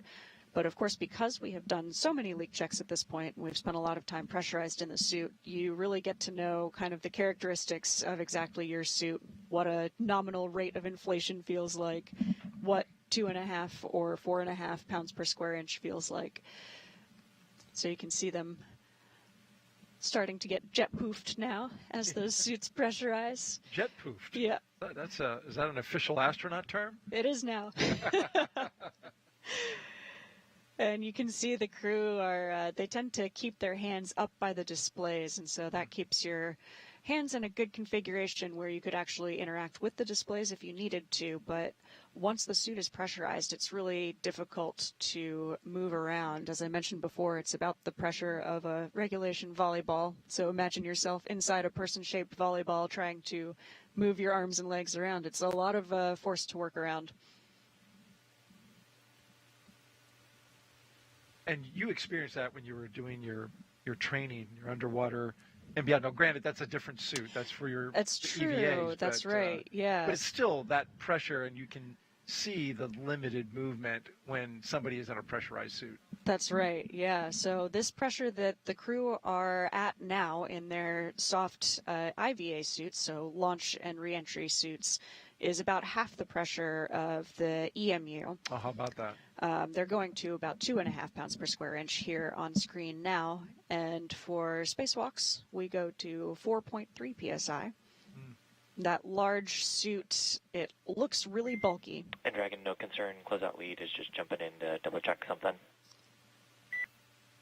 But of course, because we have done so many leak checks at this point, and we've spent a lot of time pressurized in the suit, you really get to know kind of the characteristics of exactly your suit, what a nominal rate of inflation feels like, what 2.5 or 4.5 pounds per square inch feels like. So you can see them starting to get jet-poofed now as those suits pressurize. Jet-poofed? Yeah. Is that an official astronaut term? It is now. And you can see the crew are, they tend to keep their hands up by the displays, and so that keeps your hands in a good configuration where you could actually interact with the displays if you needed to, but once the suit is pressurized, it's really difficult to move around. As I mentioned before, it's about the pressure of a regulation volleyball, so imagine yourself inside a person-shaped volleyball trying to move your arms and legs around. It's a lot of force to work around. And you experienced that when you were doing your training, your underwater and beyond. Now, granted, that's a different suit. That's for your true. EVAs. That's right. Yeah. But it's still that pressure, and you can see the limited movement when somebody is in a pressurized suit. That's right. Yeah. So this pressure that the crew are at now in their soft IVA suits, so launch and reentry suits, is about half the pressure of the EMU. Oh, how about that? They're going to about 2.5 pounds per square inch here on screen now. And for spacewalks, we go to 4.3 psi. That large suit, it looks really bulky. And Dragon, no concern. Closeout lead is just jumping in to double check something.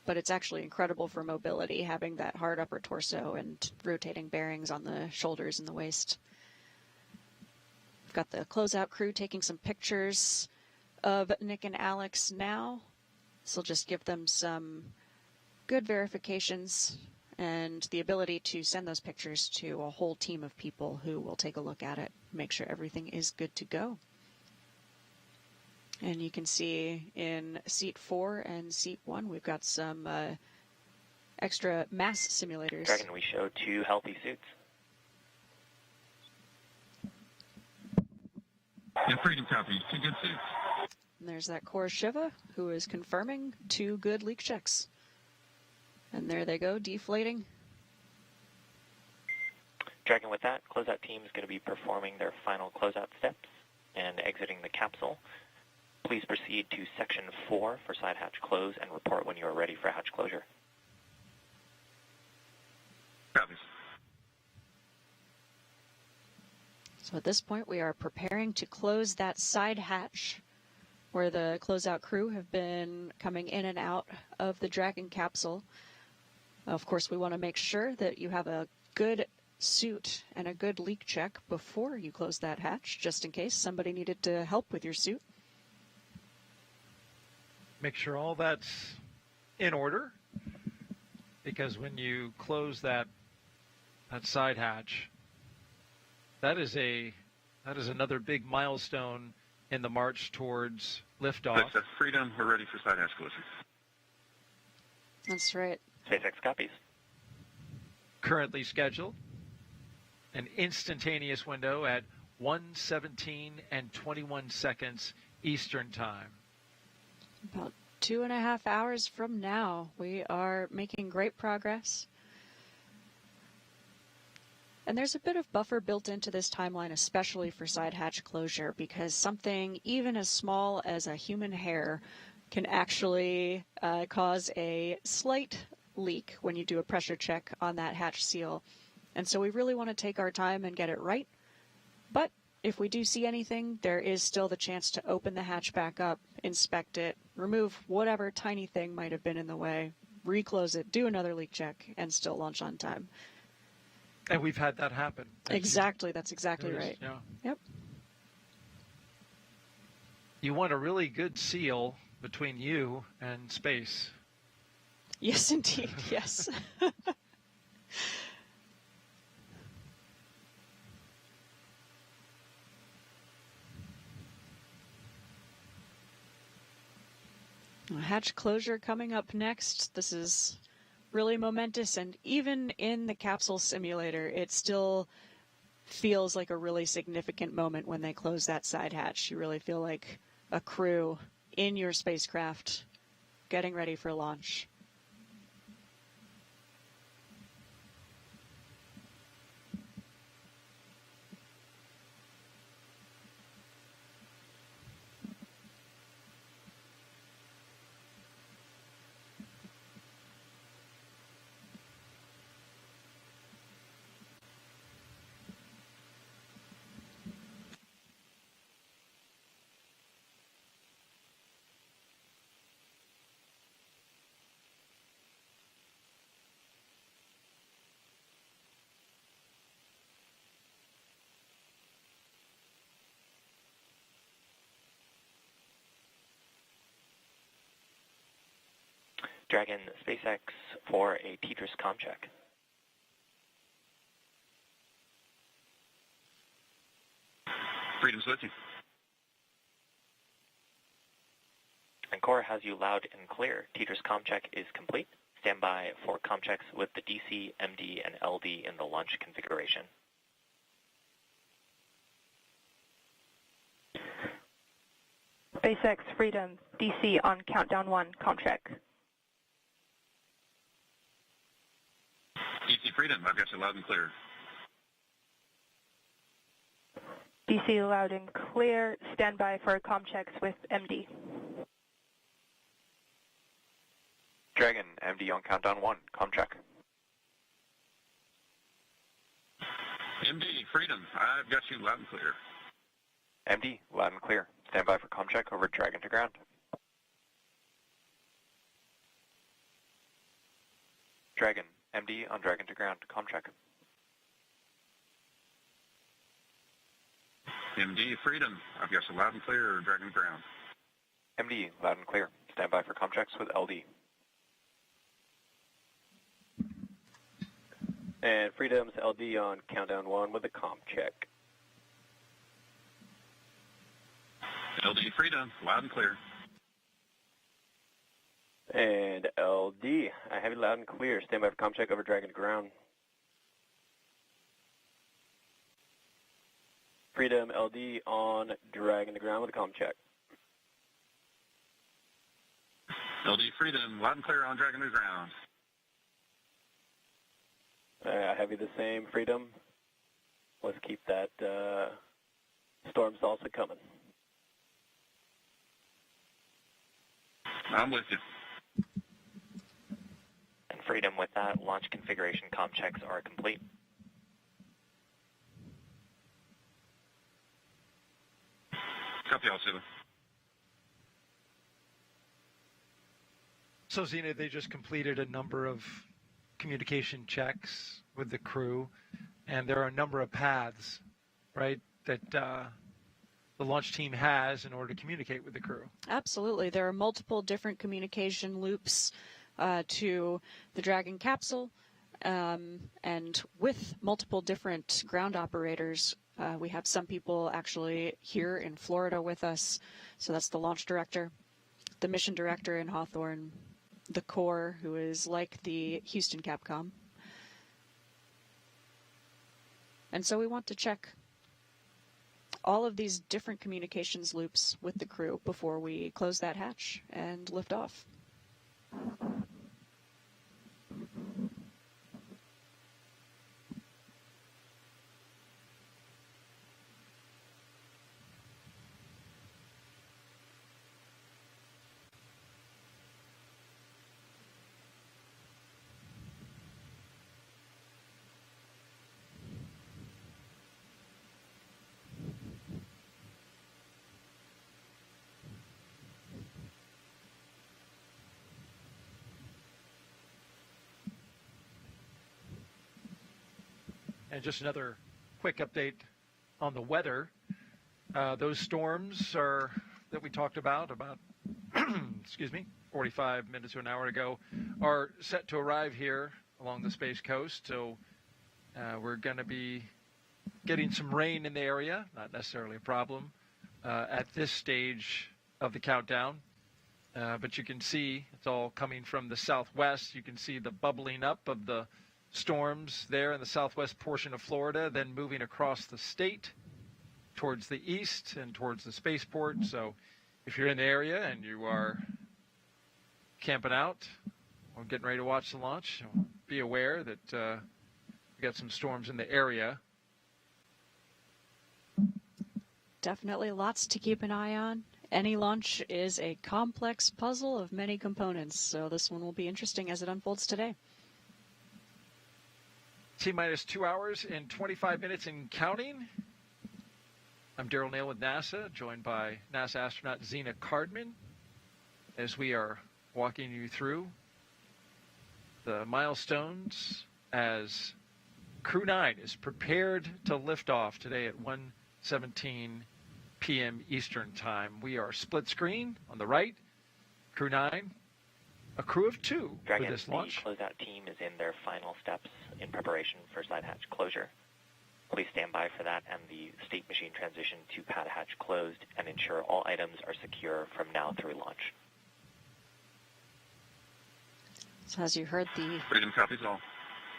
But it's actually incredible for mobility, having that hard upper torso and rotating bearings on the shoulders and the waist. We've got the closeout crew taking some pictures of Nick and Alex now. This will just give them some good verifications and the ability to send those pictures to a whole team of people who will take a look at it, make sure everything is good to go. And you can see in seat 4 and seat 1, we've got some extra mass simulators. Dragon, we show 2 healthy suits. Yeah, Freedom copy. 2 good suits. And there's that core Shiva who is confirming 2 good leak checks. And there they go, deflating. Dragon, with that, closeout team is going to be performing their final closeout steps and exiting the capsule. Please proceed to Section 4 for side hatch close and report when you are ready for hatch closure. Copies. So at this point, we are preparing to close that side hatch where the closeout crew have been coming in and out of the Dragon capsule. Of course, we want to make sure that you have a good suit and a good leak check before you close that hatch, just in case somebody needed to help with your suit. Make sure all that's in order, because when you close that side hatch, that is another big milestone in the march towards liftoff. That's Freedom. We're ready for side hatch closure. That's right. SpaceX copies. Currently scheduled. An instantaneous window at 1:17 and 21 seconds Eastern Time. About 2.5 hours from now, we are making great progress. And there's a bit of buffer built into this timeline, especially for side hatch closure, because something even as small as a human hair can actually cause a slight leak when you do a pressure check on that hatch seal. And so we really want to take our time and get it right. But if we do see anything, there is still the chance to open the hatch back up, inspect it, remove whatever tiny thing might have been in the way, reclose it, do another leak check, and still launch on time. And we've had that happen. Exactly. That's exactly right. Yeah. Yep. You want a really good seal between you and space. Yes, indeed. Yes. Hatch closure coming up next. This is really momentous, and even in the capsule simulator, it still feels like a really significant moment when they close that side hatch. You really feel like a crew in your spacecraft getting ready for launch. Dragon, SpaceX for a Tetris comm check. Freedom switching. Encore has you loud and clear. Tetris comm check is complete. Stand by for comm checks with the DC, MD, and LD in the launch configuration. SpaceX Freedom, DC on countdown 1, comm check. DC Freedom, I've got you loud and clear. DC loud and clear. Stand by for comm checks with MD. Dragon, MD on countdown 1, comm check. MD Freedom, I've got you loud and clear. MD, loud and clear. Stand by for comm check over Dragon to ground. Dragon, MD on Dragon to ground, comm check. MD Freedom, I've got you loud and clear, Dragon ground. MD, loud and clear. Stand by for comm checks with LD. And Freedom's LD on countdown 1 with a comm check. LD Freedom, loud and clear. And LD, I have you loud and clear. Stand by for comm check over Dragon to ground. Freedom LD on Dragon to ground with a comm check. LD Freedom, loud and clear on Dragon to ground. I have you the same, Freedom. Let's keep that storm salsa coming. I'm with you. And Freedom, with that, launch configuration comm checks are complete. Copy all, Sulu. So, Zena, they just completed a number of communication checks with the crew, and there are a number of paths, right, that the launch team has in order to communicate with the crew. Absolutely. There are multiple different communication loops to the Dragon capsule, and with multiple different ground operators. We have some people actually here in Florida with us. So that's the launch director, the mission director in Hawthorne, the Corps, who is like the Houston Capcom. And so we want to check all of these different communications loops with the crew before we close that hatch and lift off. And just another quick update on the weather. Those storms that we talked about excuse me, 45 minutes to an hour ago, are set to arrive here along the Space Coast. So we're going to be getting some rain in the area, not necessarily a problem at this stage of the countdown. But you can see it's all coming from the southwest. You can see the bubbling up of the storms there in the southwest portion of Florida, then moving across the state towards the east and towards the spaceport. So if you're in the area and you are camping out or getting ready to watch the launch, be aware that we got some storms in the area. Definitely lots to keep an eye on. Any launch is a complex puzzle of many components, so this one will be interesting as it unfolds today. T-minus 2 hours and 25 minutes and counting. I'm Daryl Nail with NASA, joined by NASA astronaut Zena Cardman, as we are walking you through the milestones as Crew 9 is prepared to lift off today at 1:17 p.m. Eastern Time. We are split screen on the right, Crew 9, a crew of 2 Dragon, for this launch. The closeout team is in their final steps in preparation for side hatch closure. Please stand by for that and the state machine transition to pad hatch closed and ensure all items are secure from now through launch. So as you heard, the Freedom copies all.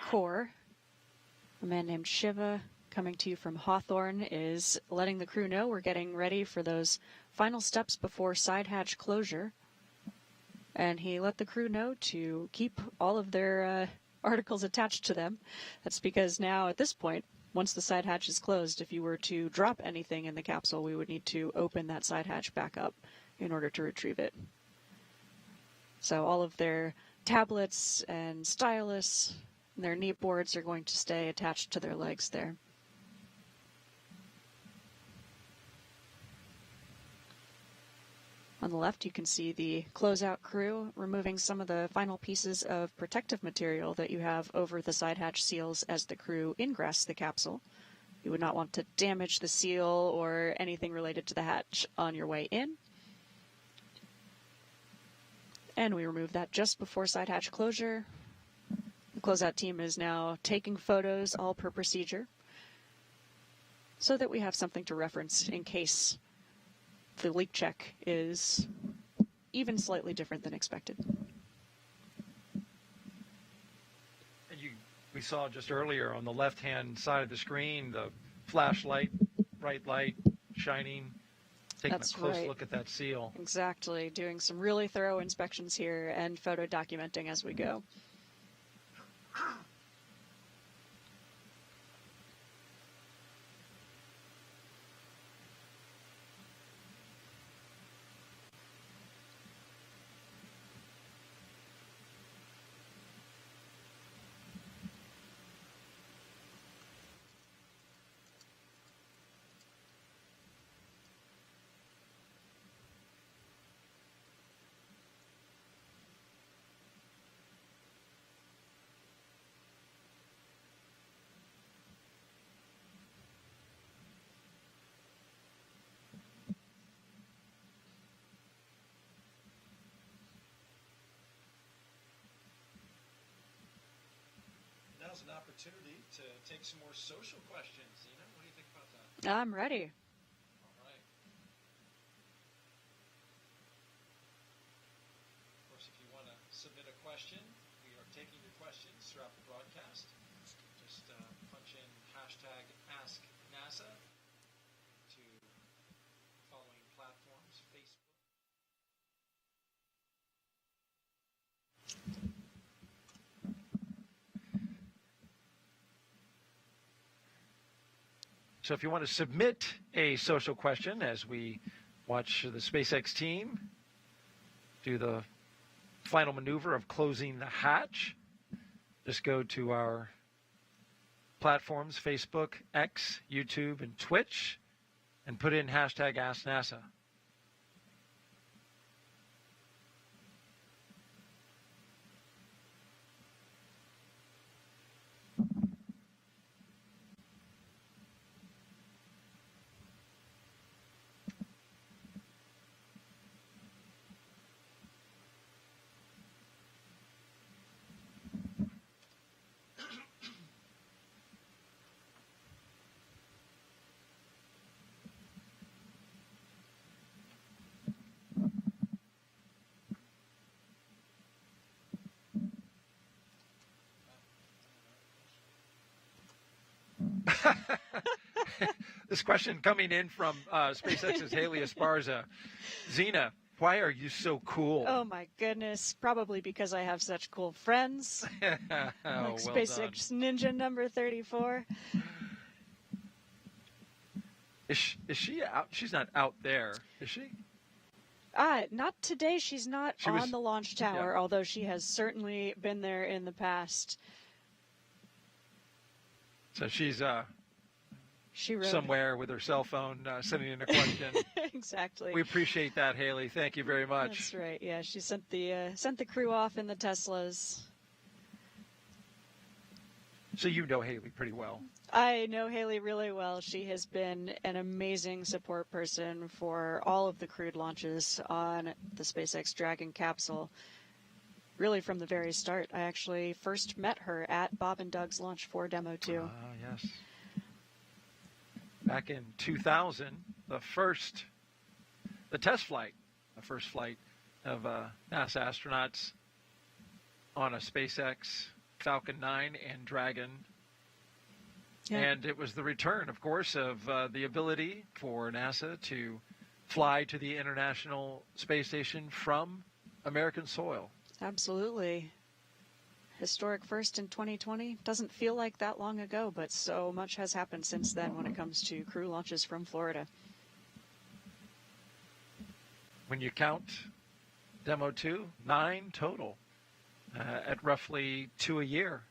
Corps, a man named Shiva, coming to you from Hawthorne, is letting the crew know we're getting ready for those final steps before side hatch closure. And he let the crew know to keep all of their articles attached to them. That's because now, at this point, once the side hatch is closed, if you were to drop anything in the capsule, we would need to open that side hatch back up in order to retrieve it. So all of their tablets and stylus and their neat boards are going to stay attached to their legs there. On the left, you can see the closeout crew removing some of the final pieces of protective material that you have over the side hatch seals as the crew ingress the capsule. You would not want to damage the seal or anything related to the hatch on your way in. And we remove that just before side hatch closure. The closeout team is now taking photos, all per procedure, so that we have something to reference in case the leak check is even slightly different than expected. And we saw just earlier on the left-hand side of the screen the flashlight, bright light, shining, taking That's a close right. look at that seal. Exactly, doing some really thorough inspections here and photo documenting as we go. now's an opportunity to take some more social questions. Zena, what do you think about that? I'm ready. All right. Of course, if you want to submit a question, we are taking your questions throughout the broadcast. Just punch in hashtag AskNASA to following platforms, Facebook. So if you want to submit a social question as we watch the SpaceX team do the final maneuver of closing the hatch, just go to our platforms, Facebook, X, YouTube, and Twitch, and put in hashtag AskNASA. This question coming in from SpaceX's Haley Esparza. Zena, why are you so cool? Oh my goodness, probably because I have such cool friends. Like well SpaceX done. Ninja number 34. Is she out? She's not out there, is she? Not today. She's not She on was- the launch tower, yeah. although she has certainly been there in the past. So she's She rode. somewhere with her cell phone sending in a question. Exactly. We appreciate that, Haley. Thank you very much. That's right. Yeah, she sent the crew off in the Teslas. So you know Haley pretty well. I know Haley really well. She has been an amazing support person for all of the crewed launches on the SpaceX Dragon capsule. Really from the very start. I actually first met her at Bob and Doug's Launch 4 Demo 2. Ah, yes. Back in 2000, the test flight, the first flight of NASA astronauts on a SpaceX Falcon 9 and Dragon. Yeah. And it was the return, of course, of the ability for NASA to fly to the International Space Station from American soil. Absolutely. Historic first in 2020. Doesn't feel like that long ago, but so much has happened since then when it comes to crew launches from Florida. When you count Demo 2, 9 total at roughly 2 a year.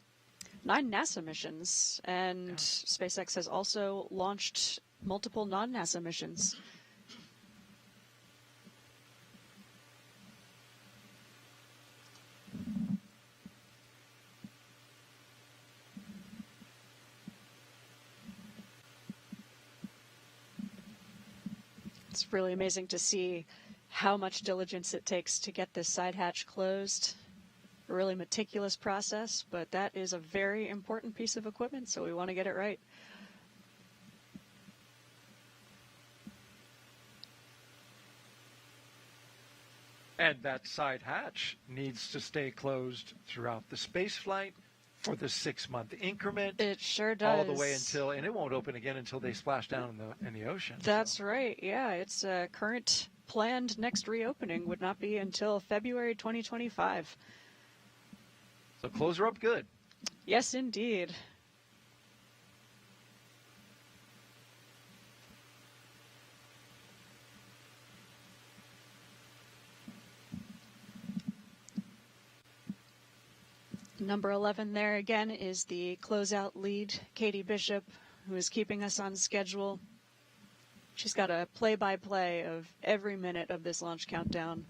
9 NASA missions, and SpaceX has also launched multiple non-NASA missions. It's really amazing to see how much diligence it takes to get this side hatch closed. A really meticulous process, but that is a very important piece of equipment, so we want to get it right. And that side hatch needs to stay closed throughout the space flight for the 6-month increment. It sure does. All the way until, and it won't open again until they splash down in the ocean. That's right. Yeah, its current planned next reopening would not be until February 2025. So close her up good. Yes, indeed. Number 11 there again is the closeout lead, Katie Bishop, who is keeping us on schedule. She's got a play-by-play of every minute of this launch countdown.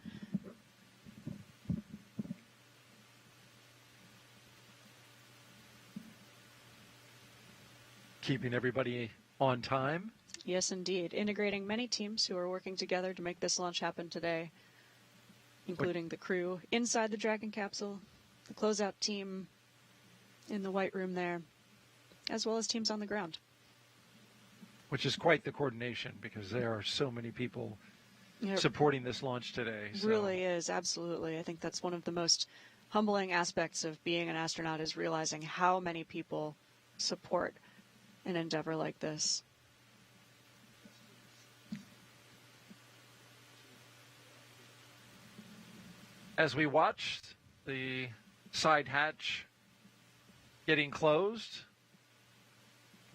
Keeping everybody on time. Yes, indeed. Integrating many teams who are working together to make this launch happen today, including the crew inside the Dragon capsule, the closeout team, in the white room there, as well as teams on the ground. Which is quite the coordination, because there are so many people supporting this launch today. It really is, absolutely. I think that's one of the most humbling aspects of being an astronaut, is realizing how many people support an endeavor like this. As we watched the side hatch getting closed,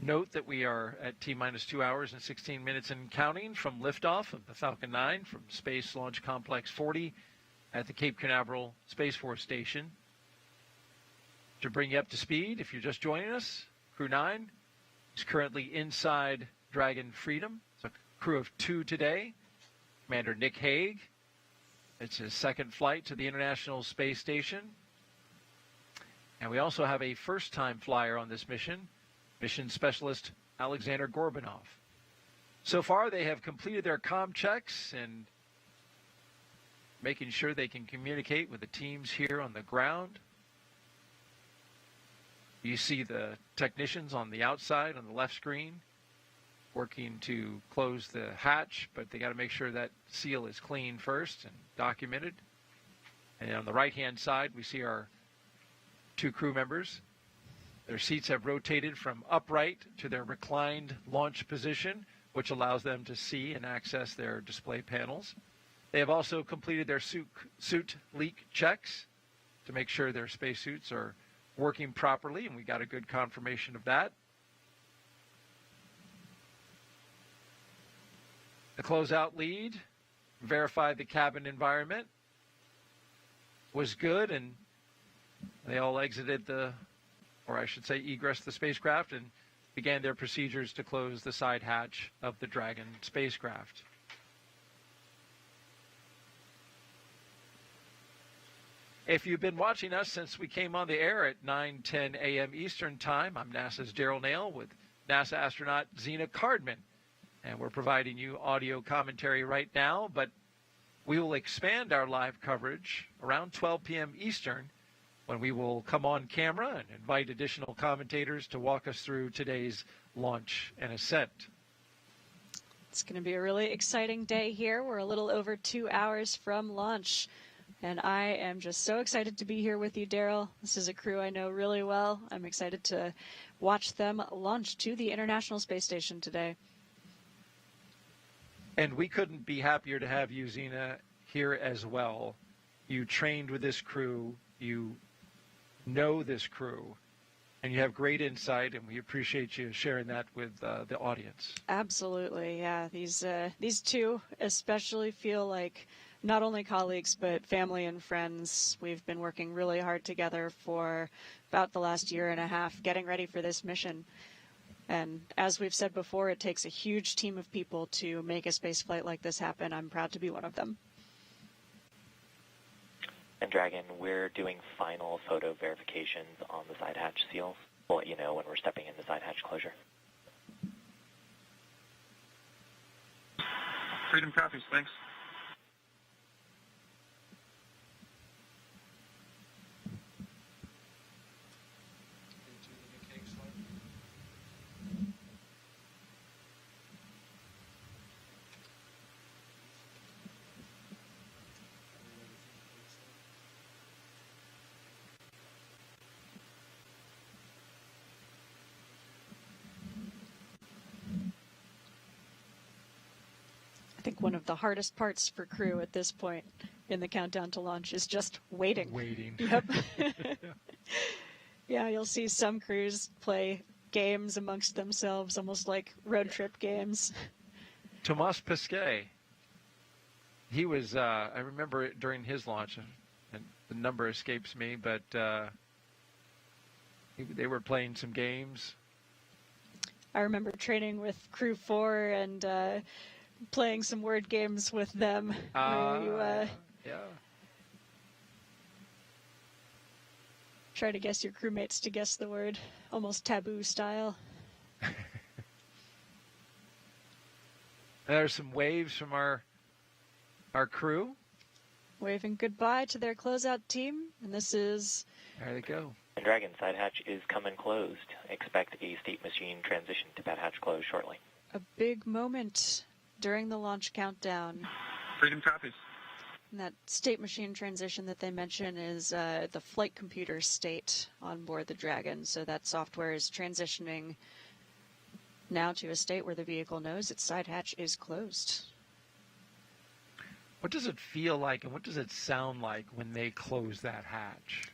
note that we are at T-minus 2 hours and 16 minutes and counting from liftoff of the Falcon 9 from Space Launch Complex 40 at the Cape Canaveral Space Force Station. To bring you up to speed, if you're just joining us, Crew 9 is currently inside Dragon Freedom. It's a crew of 2 today. Commander Nick Hague. It's his second flight to the International Space Station. And we also have a first-time flyer on this mission, Mission Specialist Aleksandr Gorbunov. So far, they have completed their comm checks and making sure they can communicate with the teams here on the ground. You see the technicians on the outside on the left screen working to close the hatch, but they got to make sure that seal is clean first and documented. And on the right-hand side, we see our 2 crew members. Their seats have rotated from upright to their reclined launch position, which allows them to see and access their display panels. They have also completed their suit leak checks to make sure their spacesuits are working properly, and we got a good confirmation of that. The closeout lead verified the cabin environment was good, and they all exited or I should say egressed the spacecraft and began their procedures to close the side hatch of the Dragon spacecraft. If you've been watching us since we came on the air at 9:10 a.m. Eastern Time, I'm NASA's Daryl Nail with NASA astronaut Zena Cardman. And we're providing you audio commentary right now, but we will expand our live coverage around 12 p.m. Eastern, when we will come on camera and invite additional commentators to walk us through today's launch and ascent. It's going to be a really exciting day here. We're a little over 2 hours from launch, and I am just so excited to be here with you, Daryl. This is a crew I know really well. I'm excited to watch them launch to the International Space Station today. And we couldn't be happier to have you, Zena, here as well. You trained with this crew, you know this crew, and you have great insight, and we appreciate you sharing that with the audience. Absolutely, yeah. These 2 especially feel like not only colleagues, but family and friends. We've been working really hard together for about the last year and a half, getting ready for this mission. And as we've said before, it takes a huge team of people to make a space flight like this happen. I'm proud to be one of them. And Dragon, we're doing final photo verifications on the side hatch seals. We'll let you know when we're stepping into side hatch closure. Freedom copies, thanks. I think one of the hardest parts for crew at this point in the countdown to launch is just waiting. Waiting. Yep. Yeah, you'll see some crews play games amongst themselves, almost like road trip games. Thomas Pesquet, he was, I remember it during his launch, and the number escapes me, but they were playing some games. I remember training with Crew 4 and playing some word games with them. Yeah. Try to guess your crewmates to guess the word, almost taboo style. There's some waves from our crew. Waving goodbye to their closeout team, and this is There they go. And Dragon, side hatch is coming closed. Expect a state machine transition to pad hatch close shortly. A big moment during the launch countdown. Freedom copies. And that state machine transition that they mention is the flight computer state on board the Dragon. So that software is transitioning now to a state where the vehicle knows its side hatch is closed. What does it feel like and what does it sound like when they close that hatch?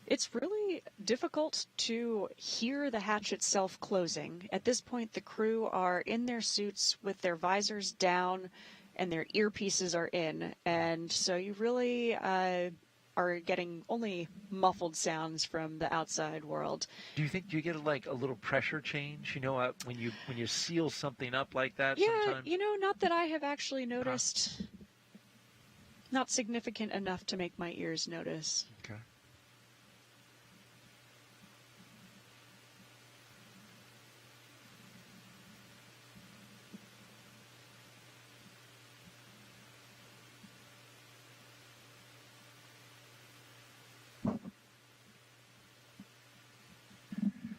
It's really difficult to hear the hatch itself closing. At this point, the crew are in their suits with their visors down and their earpieces are in. And so you really are getting only muffled sounds from the outside world. Do you get like a little pressure change? You know, when you seal something up like that Yeah, sometimes? you know, not that I have actually noticed. Not significant enough to make my ears notice. Okay.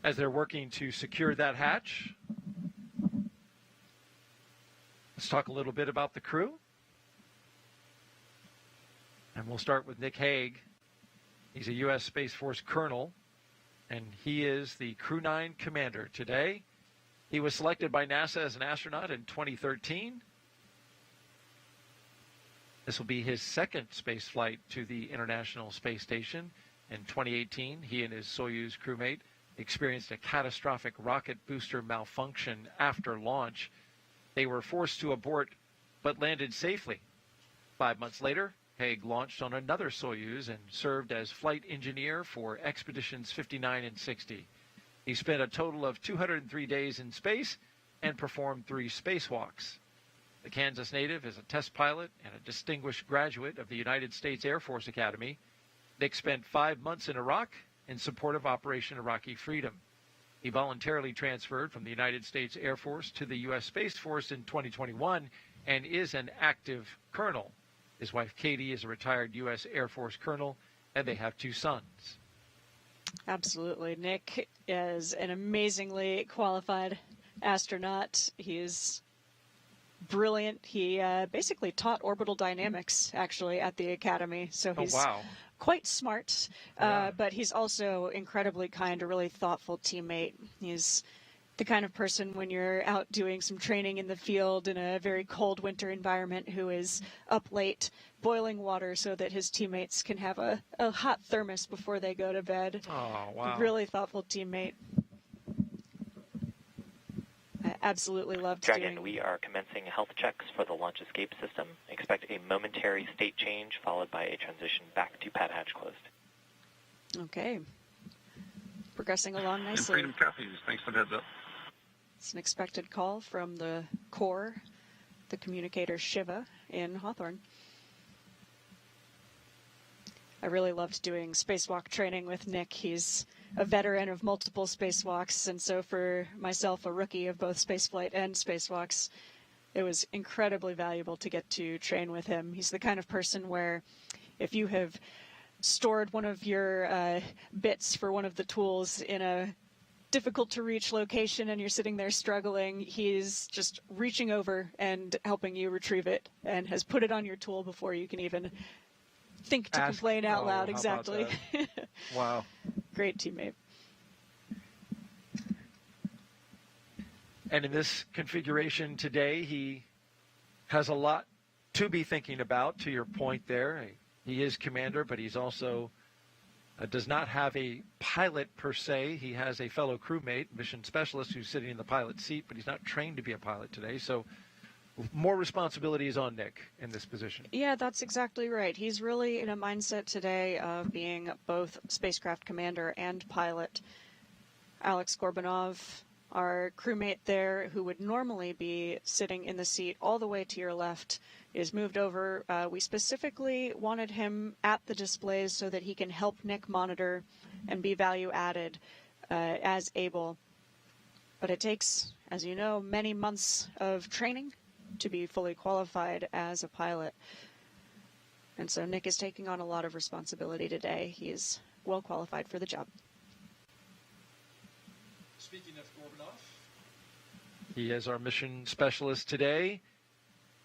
As they're working to secure that hatch, let's talk a little bit about the crew. And we'll start with Nick Hague. He's a U.S. Space Force colonel, and he is the Crew 9 commander today. He was selected by NASA as an astronaut in 2013. This will be his second space flight to the International Space Station. In 2018, he and his Soyuz crewmate experienced a catastrophic rocket booster malfunction after launch. They were forced to abort, but landed safely. 5 months later, Hague launched on another Soyuz and served as flight engineer for expeditions 59 and 60. He spent a total of 203 days in space and performed 3 spacewalks. The Kansas native is a test pilot and a distinguished graduate of the United States Air Force Academy. Nick spent 5 months in Iraq in support of Operation Iraqi Freedom. He voluntarily transferred from the United States Air Force to the U.S. Space Force in 2021 and is an active colonel. His wife, Katie, is a retired U.S. Air Force colonel, and they have 2 sons. Absolutely. Nick is an amazingly qualified astronaut. He's brilliant. He basically taught orbital dynamics, actually, at the Academy. So he's quite smart, but he's also incredibly kind, a really thoughtful teammate. He's the kind of person when you're out doing some training in the field in a very cold winter environment who is up late boiling water so that his teammates can have a hot thermos before they go to bed. Oh, wow. Really thoughtful teammate. I absolutely loved Dragon, we are commencing health checks for the launch escape system. Expect a momentary state change followed by a transition back to pad hatch closed. Okay. Progressing along And nicely. freedom copies. Thanks for the heads up. It's an expected call from the core, the communicator Shiva in Hawthorne. I really loved doing spacewalk training with Nick. He's a veteran of multiple spacewalks, and so for myself, a rookie of both spaceflight and spacewalks, it was incredibly valuable to get to train with him. He's the kind of person where if you have stored one of your bits for one of the tools in a difficult to reach location and you're sitting there struggling, he's just reaching over and helping you retrieve it and has put it on your tool before you can even think to complain out loud. Exactly. Wow. Great teammate. And in this configuration today, he has a lot to be thinking about, to your point there. He is commander, but he's also does not have a pilot per se. He has a fellow crewmate, mission specialist, who's sitting in the pilot seat, but he's not trained to be a pilot today. So more responsibility is on Nick in this position. Yeah, that's exactly right. He's really in a mindset today of being both spacecraft commander and pilot. Aleksandr Gorbunov, our crewmate there, who would normally be sitting in the seat all the way to your left, is moved over. We specifically wanted him at the displays so that he can help Nick monitor and be value added as able. But it takes, as you know, many months of training to be fully qualified as a pilot. And so Nick is taking on a lot of responsibility today. He's well qualified for the job. Speaking of Gorbunov, he is our mission specialist today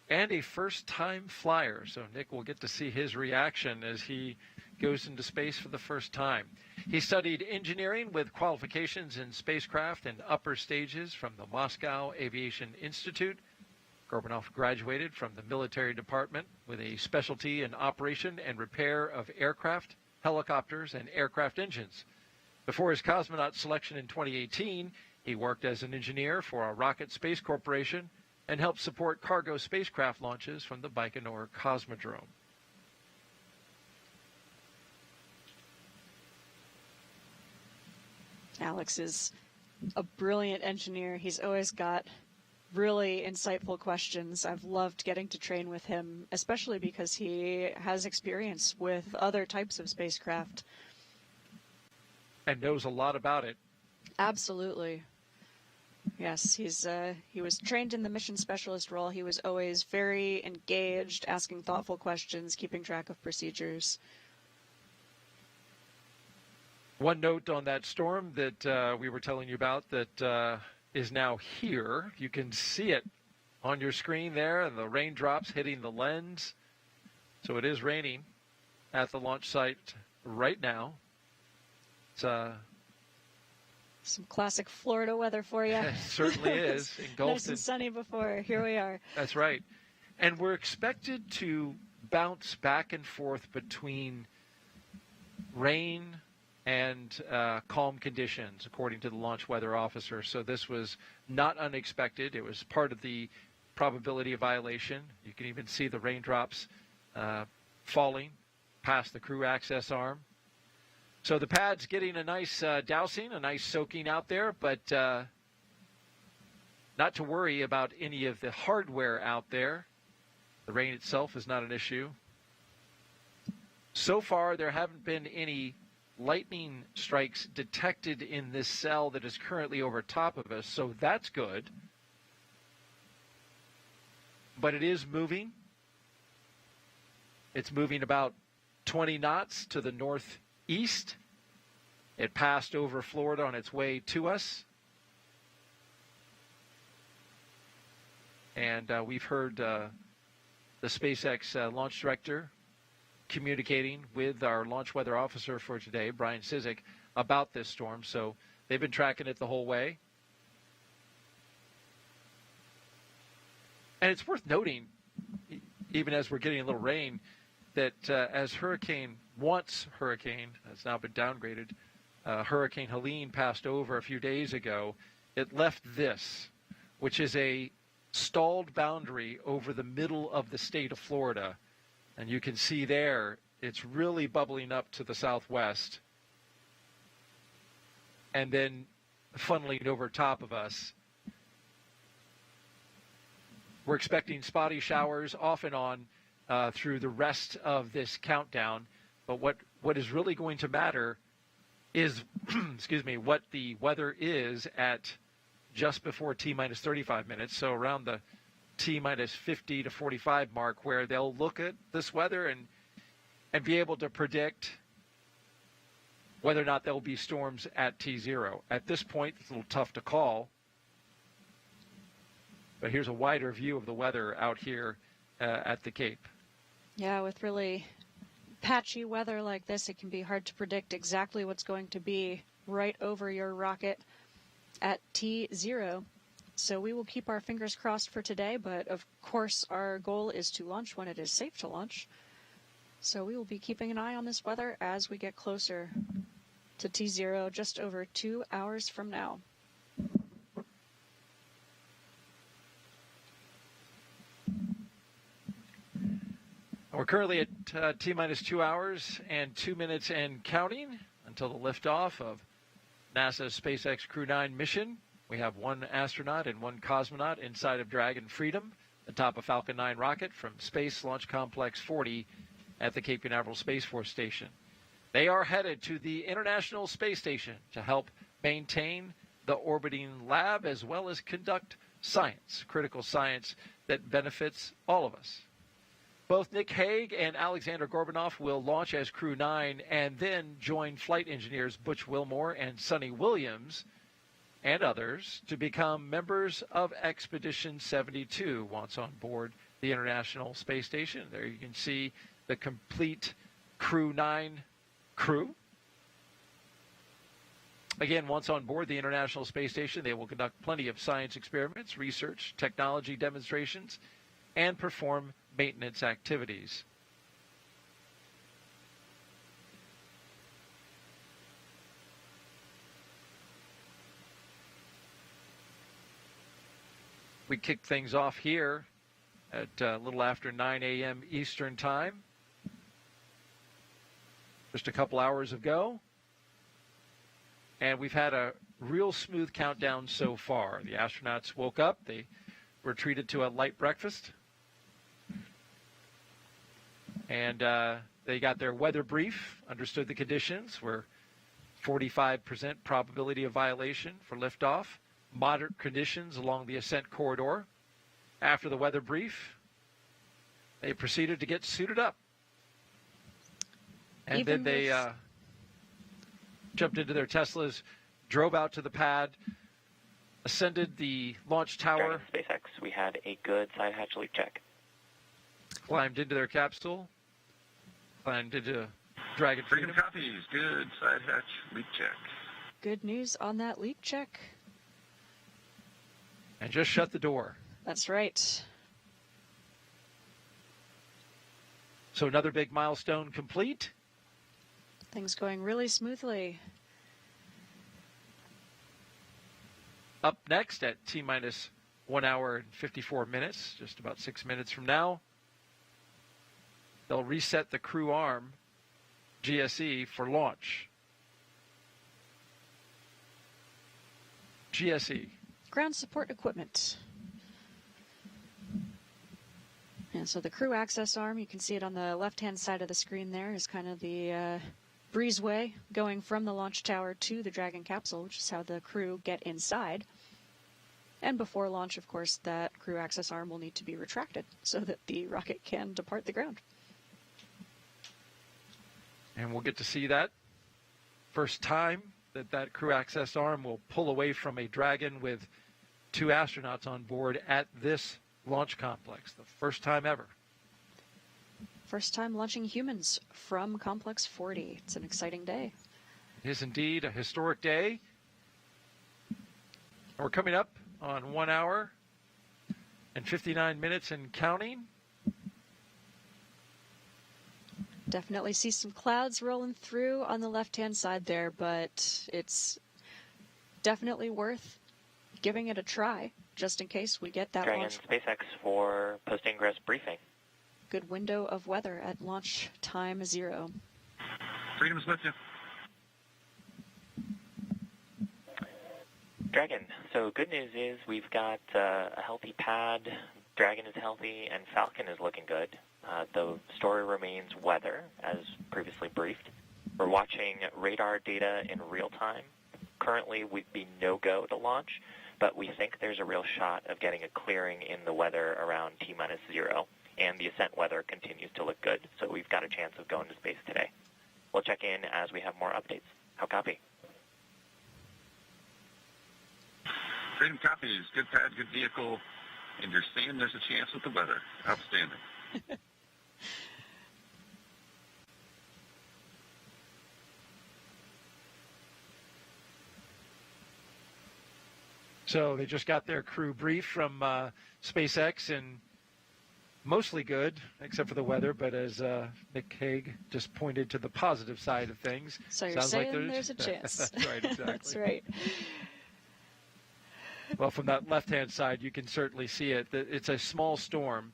and a first-time flyer. So Nick will get to see his reaction as he goes into space for the first time. He studied engineering with qualifications in spacecraft and upper stages from the Moscow Aviation Institute. Gorbunov graduated from the military department with a specialty in operation and repair of aircraft, helicopters, and aircraft engines. Before his cosmonaut selection in 2018, he worked as an engineer for a rocket space corporation and helped support cargo spacecraft launches from the Baikonur Cosmodrome. Alex is a brilliant engineer. He's always got really insightful questions. I've loved getting to train with him, especially because he has experience with other types of spacecraft. And knows a lot about it. Absolutely. Yes, he was trained in the mission specialist role. He was always very engaged, asking thoughtful questions, keeping track of procedures. One note on that storm that we were telling you about that is now here. You can see it on your screen there, and the raindrops hitting the lens. So it is raining at the launch site right now. It's some classic Florida weather for you. It certainly is. Engulfed nice and sunny before. Here we are. That's right. And we're expected to bounce back and forth between rain and calm conditions, according to the launch weather officer. So this was not unexpected. It was part of the probability of violation. You can even see the raindrops falling past the crew access arm. So the pad's getting a nice dousing, a nice soaking out there, but not to worry about any of the hardware out there. The rain itself is not an issue. So far, there haven't been any lightning strikes detected in this cell that is currently over top of us, so that's good. But it is moving. It's moving about 20 knots to the northeast. It passed over Florida on its way to us. And we've heard the SpaceX launch director communicating with our launch weather officer for today, Brian Cizik, about this storm. So they've been tracking it the whole way. And it's worth noting, even as we're getting a little rain, that as once hurricane, has now been downgraded, Hurricane Helene passed over a few days ago, it left this, which is a stalled boundary over the middle of the state of Florida. And you can see there, it's really bubbling up to the southwest and then funneling over top of us. We're expecting spotty showers off and on through the rest of this countdown. But what is really going to matter is, excuse me, what the weather is at just before T-minus 35 minutes, so around the T-minus 50 to 45 mark, where they'll look at this weather and be able to predict whether or not there will be storms at T0. At this point, it's a little tough to call. But here's a wider view of the weather out here at the Cape. Yeah, with really patchy weather like this, it can be hard to predict exactly what's going to be right over your rocket at T0. So we will keep our fingers crossed for today, but of course our goal is to launch when it is safe to launch. So we will be keeping an eye on this weather as we get closer to T0, just over 2 hours from now. We're currently at T-minus 2 hours and 2 minutes and counting until the liftoff of NASA's SpaceX Crew 9 mission. We have one astronaut and one cosmonaut inside of Dragon Freedom, atop a Falcon 9 rocket from Space Launch Complex 40 at the Cape Canaveral Space Force Station. They are headed to the International Space Station to help maintain the orbiting lab as well as conduct science, critical science that benefits all of us. Both Nick Hague and Aleksandr Gorbunov will launch as Crew 9 and then join flight engineers Butch Wilmore and Suni Williams and others to become members of Expedition 72 once on board the International Space Station. There you can see the complete Crew 9 crew. Again, once on board the International Space Station, they will conduct plenty of science experiments, research, technology demonstrations, and perform maintenance activities. We kick things off here at a little after 9 a.m. Eastern Time. Just a couple hours ago. And we've had a real smooth countdown so far. The astronauts woke up. They were treated to a light breakfast. And they got their weather brief, understood the conditions. Were 45% probability of violation for liftoff. Moderate conditions along the ascent corridor. After the weather brief, they proceeded to get suited up. And then they jumped into their Teslas, drove out to the pad, ascended the launch tower. SpaceX, we had a good side hatch leak check. Climbed into their capsule, climbed into Dragon Freedom copies. Good side hatch leak check. Good news on that leak check. And just shut the door. That's right. So another big milestone complete. Things going really smoothly. Up next at T-minus 1 hour and 54 minutes, just about 6 minutes from now, they'll reset the crew arm, GSE, for launch. GSE. Ground support equipment. And so the crew access arm, you can see it on the left-hand side of the screen there, is kind of the breezeway going from the launch tower to the Dragon capsule, which is how the crew get inside. And before launch, of course, that crew access arm will need to be retracted so that the rocket can depart the ground. And we'll get to see that first time that crew access arm will pull away from a Dragon with 2 astronauts on board at this launch complex. The first time ever. First time launching humans from Complex 40. It's an exciting day. It is indeed a historic day. We're coming up on 1 hour and 59 minutes and counting. Definitely see some clouds rolling through on the left-hand side there, but it's definitely worth giving it a try, just in case we get that Dragon launch. SpaceX for post-ingress briefing. Good window of weather at launch time 0. Freedom's with you. Dragon, so good news is we've got a healthy pad, Dragon is healthy, and Falcon is looking good. The story remains weather, as previously briefed. We're watching radar data in real time. Currently, we'd be no-go to launch, but we think there's a real shot of getting a clearing in the weather around T-minus 0, and the ascent weather continues to look good, so we've got a chance of going to space today. We'll check in as we have more updates. How copy? Freedom copies. Good pad, good vehicle, and you're saying there's a chance with the weather. Outstanding. So they just got their crew brief from SpaceX, and mostly good, except for the weather. But as Nick Hague just pointed to the positive side of things. So you're sounds saying like there's a chance. That's right, exactly. That's right. Well, from that left-hand side, you can certainly see it. It's a small storm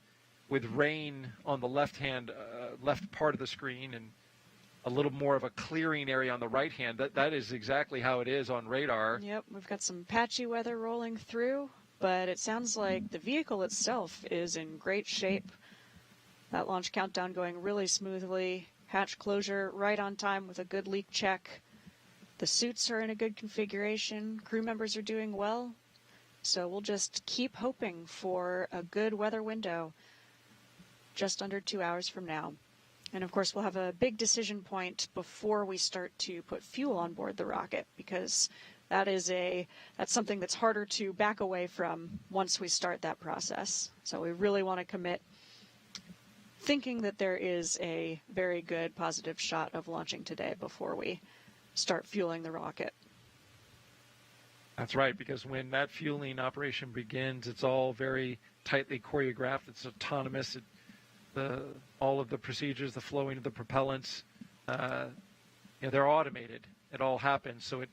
with rain on the left-hand, left part of the screen, and a little more of a clearing area on the right hand. That is exactly how it is on radar. Yep, we've got some patchy weather rolling through, but it sounds like the vehicle itself is in great shape. That launch countdown going really smoothly. Hatch closure right on time with a good leak check. The suits are in a good configuration. Crew members are doing well. So we'll just keep hoping for a good weather window. just under 2 hours from now. And of course, we'll have a big decision point before we start to put fuel on board the rocket, because that's something that's harder to back away from once we start that process. So we really want to commit thinking that there is a very good positive shot of launching today before we start fueling the rocket. That's right, because when that fueling operation begins, it's all very tightly choreographed. It's autonomous. All of the procedures, the flowing of the propellants, they're automated. It all happens. So it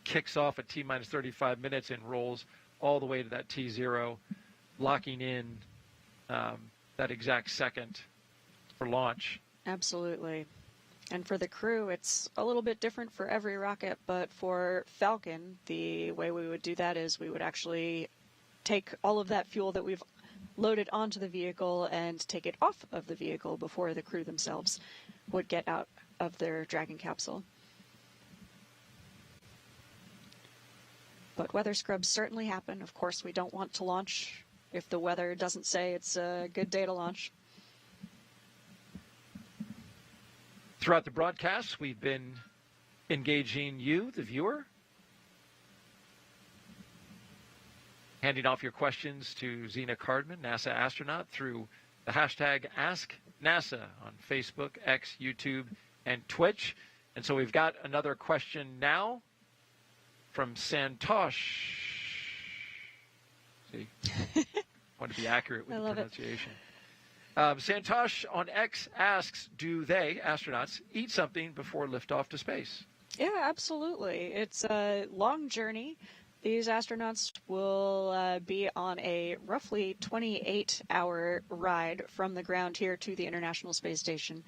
kicks off at T-minus 35 minutes and rolls all the way to that T0, locking in that exact second for launch. Absolutely. And for the crew, it's a little bit different for every rocket, but for Falcon, the way we would do that is we would actually take all of that fuel that we've loaded onto the vehicle and take it off of the vehicle before the crew themselves would get out of their Dragon capsule. But weather scrubs certainly happen. Of course, we don't want to launch if the weather doesn't say it's a good day to launch. Throughout the broadcast, we've been engaging you, the viewer, handing off your questions to Zena Cardman, NASA astronaut, through the hashtag AskNASA on Facebook, X, YouTube, and Twitch. And so we've got another question now from Santosh. See, want to be accurate with the pronunciation. Santosh on X asks, do they, astronauts, eat something before liftoff to space? Yeah, absolutely. It's a long journey. These astronauts will be on a roughly 28-hour ride from the ground here to the International Space Station.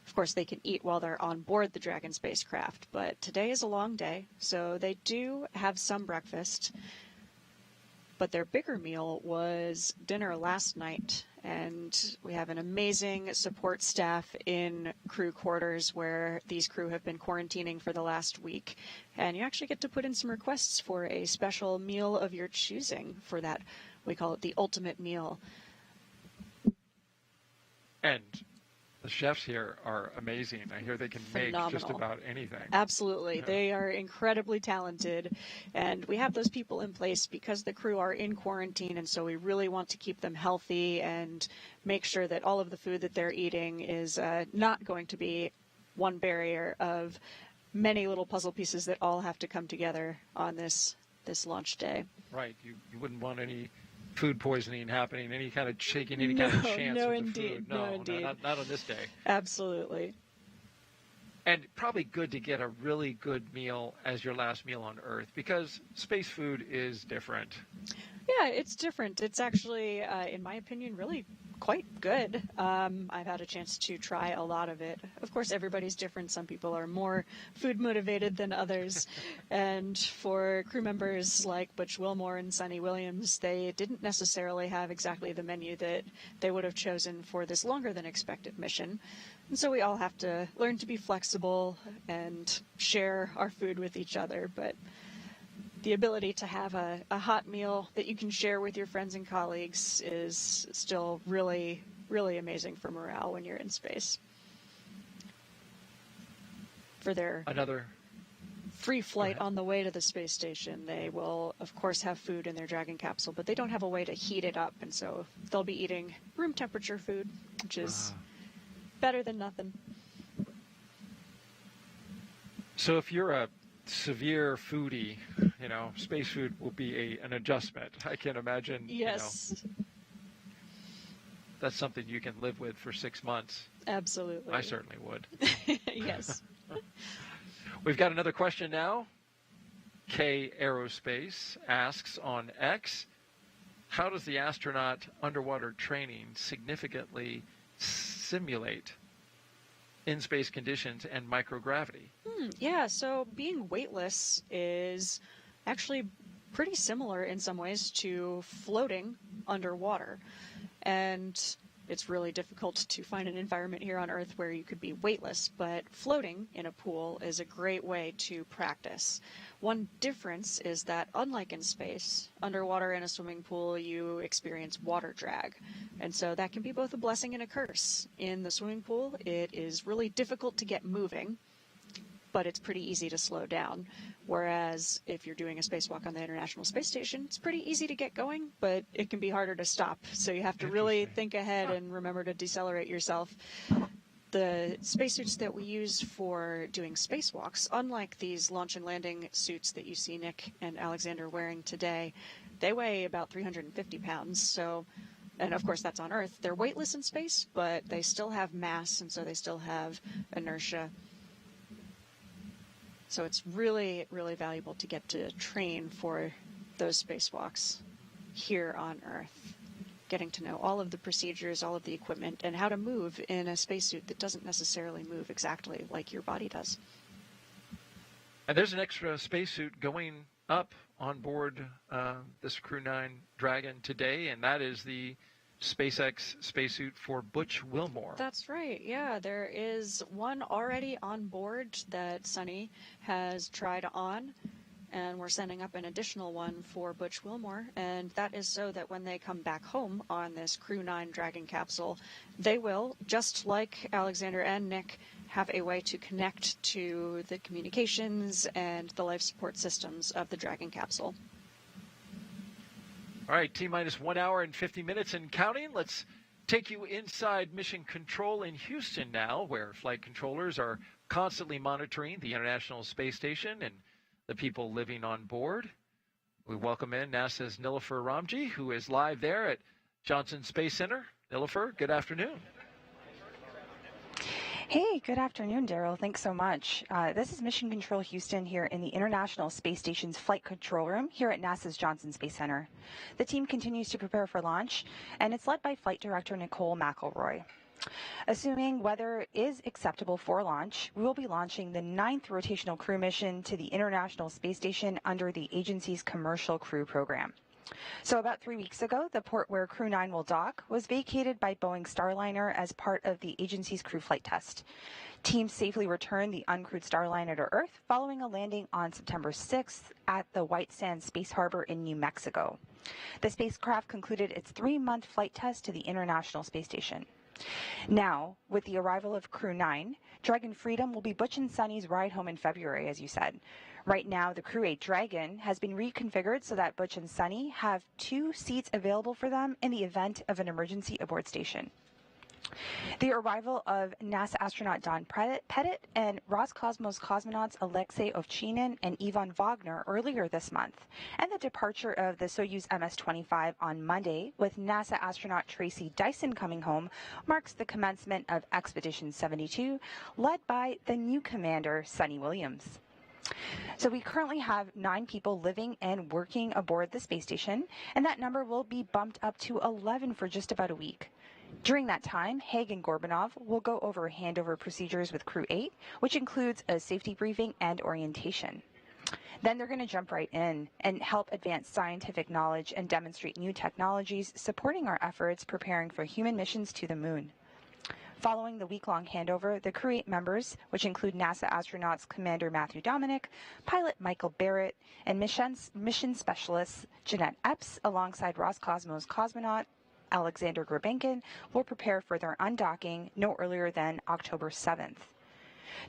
Of course, they can eat while they're on board the Dragon spacecraft, but today is a long day, so they do have some breakfast. But their bigger meal was dinner last night, and we have an amazing support staff in crew quarters where these crew have been quarantining for the last week. And you actually get to put in some requests for a special meal of your choosing for that. We call it the ultimate meal. And the chefs here are amazing. I hear they can make just about anything. Absolutely. Yeah. They are incredibly talented. And we have those people in place because the crew are in quarantine. And so we really want to keep them healthy and make sure that all of the food that they're eating is not going to be one barrier of many little puzzle pieces that all have to come together on this launch day. Right. You wouldn't want any food poisoning happening, any kind of shaking, any kind of chance no, of the indeed. food. No, indeed. Not on this day. Absolutely. And probably good to get a really good meal as your last meal on Earth, because space food is different. Yeah, it's different. It's actually, in my opinion, really quite good. I've had a chance to try a lot of it. Of course, everybody's different. Some people are more food motivated than others. And for crew members like Butch Wilmore and Suni Williams, they didn't necessarily have exactly the menu that they would have chosen for this longer than expected mission. And so we all have to learn to be flexible and share our food with each other. But the ability to have a hot meal that you can share with your friends and colleagues is still really, really amazing for morale when you're in space. For their free flight on the way to the space station, they will, of course, have food in their Dragon capsule, but they don't have a way to heat it up. And so they'll be eating room temperature food, which is better than nothing. So if you're a severe foodie, space food will be an adjustment. I can imagine. Yes. That's something you can live with for 6 months. Absolutely. I certainly would. Yes. We've got another question now. K Aerospace asks on X, how does the astronaut underwater training significantly simulate in-space conditions and microgravity? Yeah, so being weightless is actually pretty similar in some ways to floating underwater. And it's really difficult to find an environment here on Earth where you could be weightless, but floating in a pool is a great way to practice. One difference is that, unlike in space, underwater in a swimming pool, you experience water drag. And so that can be both a blessing and a curse. In the swimming pool, it is really difficult to get moving, but it's pretty easy to slow down. Whereas if you're doing a spacewalk on the International Space Station, it's pretty easy to get going, but it can be harder to stop. So you have to really think ahead and remember to decelerate yourself. The spacesuits that we use for doing spacewalks, unlike these launch and landing suits that you see Nick and Aleksandr wearing today, they weigh about 350 pounds. So, and of course that's on Earth. They're weightless in space, but they still have mass, and so they still have inertia. So it's really, really valuable to get to train for those spacewalks here on Earth, getting to know all of the procedures, all of the equipment, and how to move in a spacesuit that doesn't necessarily move exactly like your body does. And there's an extra spacesuit going up on board this Crew 9 Dragon today, and that is the SpaceX spacesuit for Butch Wilmore. That's right. Yeah, there is one already on board that Suni has tried on, and we're sending up an additional one for Butch Wilmore, and that is so that when they come back home on this Crew 9 Dragon capsule, they will, just like Aleksandr and Nick, have a way to connect to the communications and the life support systems of the Dragon capsule. All right, T-minus 1 hour and 50 minutes and counting. Let's take you inside Mission Control in Houston now, where flight controllers are constantly monitoring the International Space Station and the people living on board. We welcome in NASA's Nilofer Ramji, who is live there at Johnson Space Center. Nilofer, good afternoon. Hey, good afternoon, Daryl. Thanks so much. This is Mission Control Houston here in the International Space Station's Flight Control Room here at NASA's Johnson Space Center. The team continues to prepare for launch, and it's led by Flight Director Nicole McElroy. Assuming weather is acceptable for launch, we will be launching the 9th rotational crew mission to the International Space Station under the agency's Commercial Crew Program. So about 3 weeks ago, the port where Crew 9 will dock was vacated by Boeing Starliner as part of the agency's crew flight test. Teams safely returned the uncrewed Starliner to Earth following a landing on September 6th at the White Sands Space Harbor in New Mexico. The spacecraft concluded its 3-month flight test to the International Space Station. Now, with the arrival of Crew 9, Dragon Freedom will be Butch and Suni's ride home in February, as you said. Right now, the Crew 8 Dragon has been reconfigured so that Butch and Suni have 2 seats available for them in the event of an emergency aboard station. The arrival of NASA astronaut Don Pettit and Roscosmos cosmonauts Alexei Ovchinin and Ivan Wagner earlier this month, and the departure of the Soyuz MS-25 on Monday with NASA astronaut Tracy Dyson coming home marks the commencement of Expedition 72, led by the new commander, Suni Williams. So we currently have 9 people living and working aboard the space station, and that number will be bumped up to 11 for just about a week. During that time, Hague and Gorbunov will go over handover procedures with Crew 8, which includes a safety briefing and orientation. Then they're going to jump right in and help advance scientific knowledge and demonstrate new technologies supporting our efforts preparing for human missions to the moon. Following the week-long handover, the Crew 8 members, which include NASA astronauts Commander Matthew Dominic, pilot Michael Barrett, and mission specialists Jeanette Epps, alongside Roscosmos cosmonaut Aleksandr Gorbunov, will prepare for their undocking no earlier than October 7th.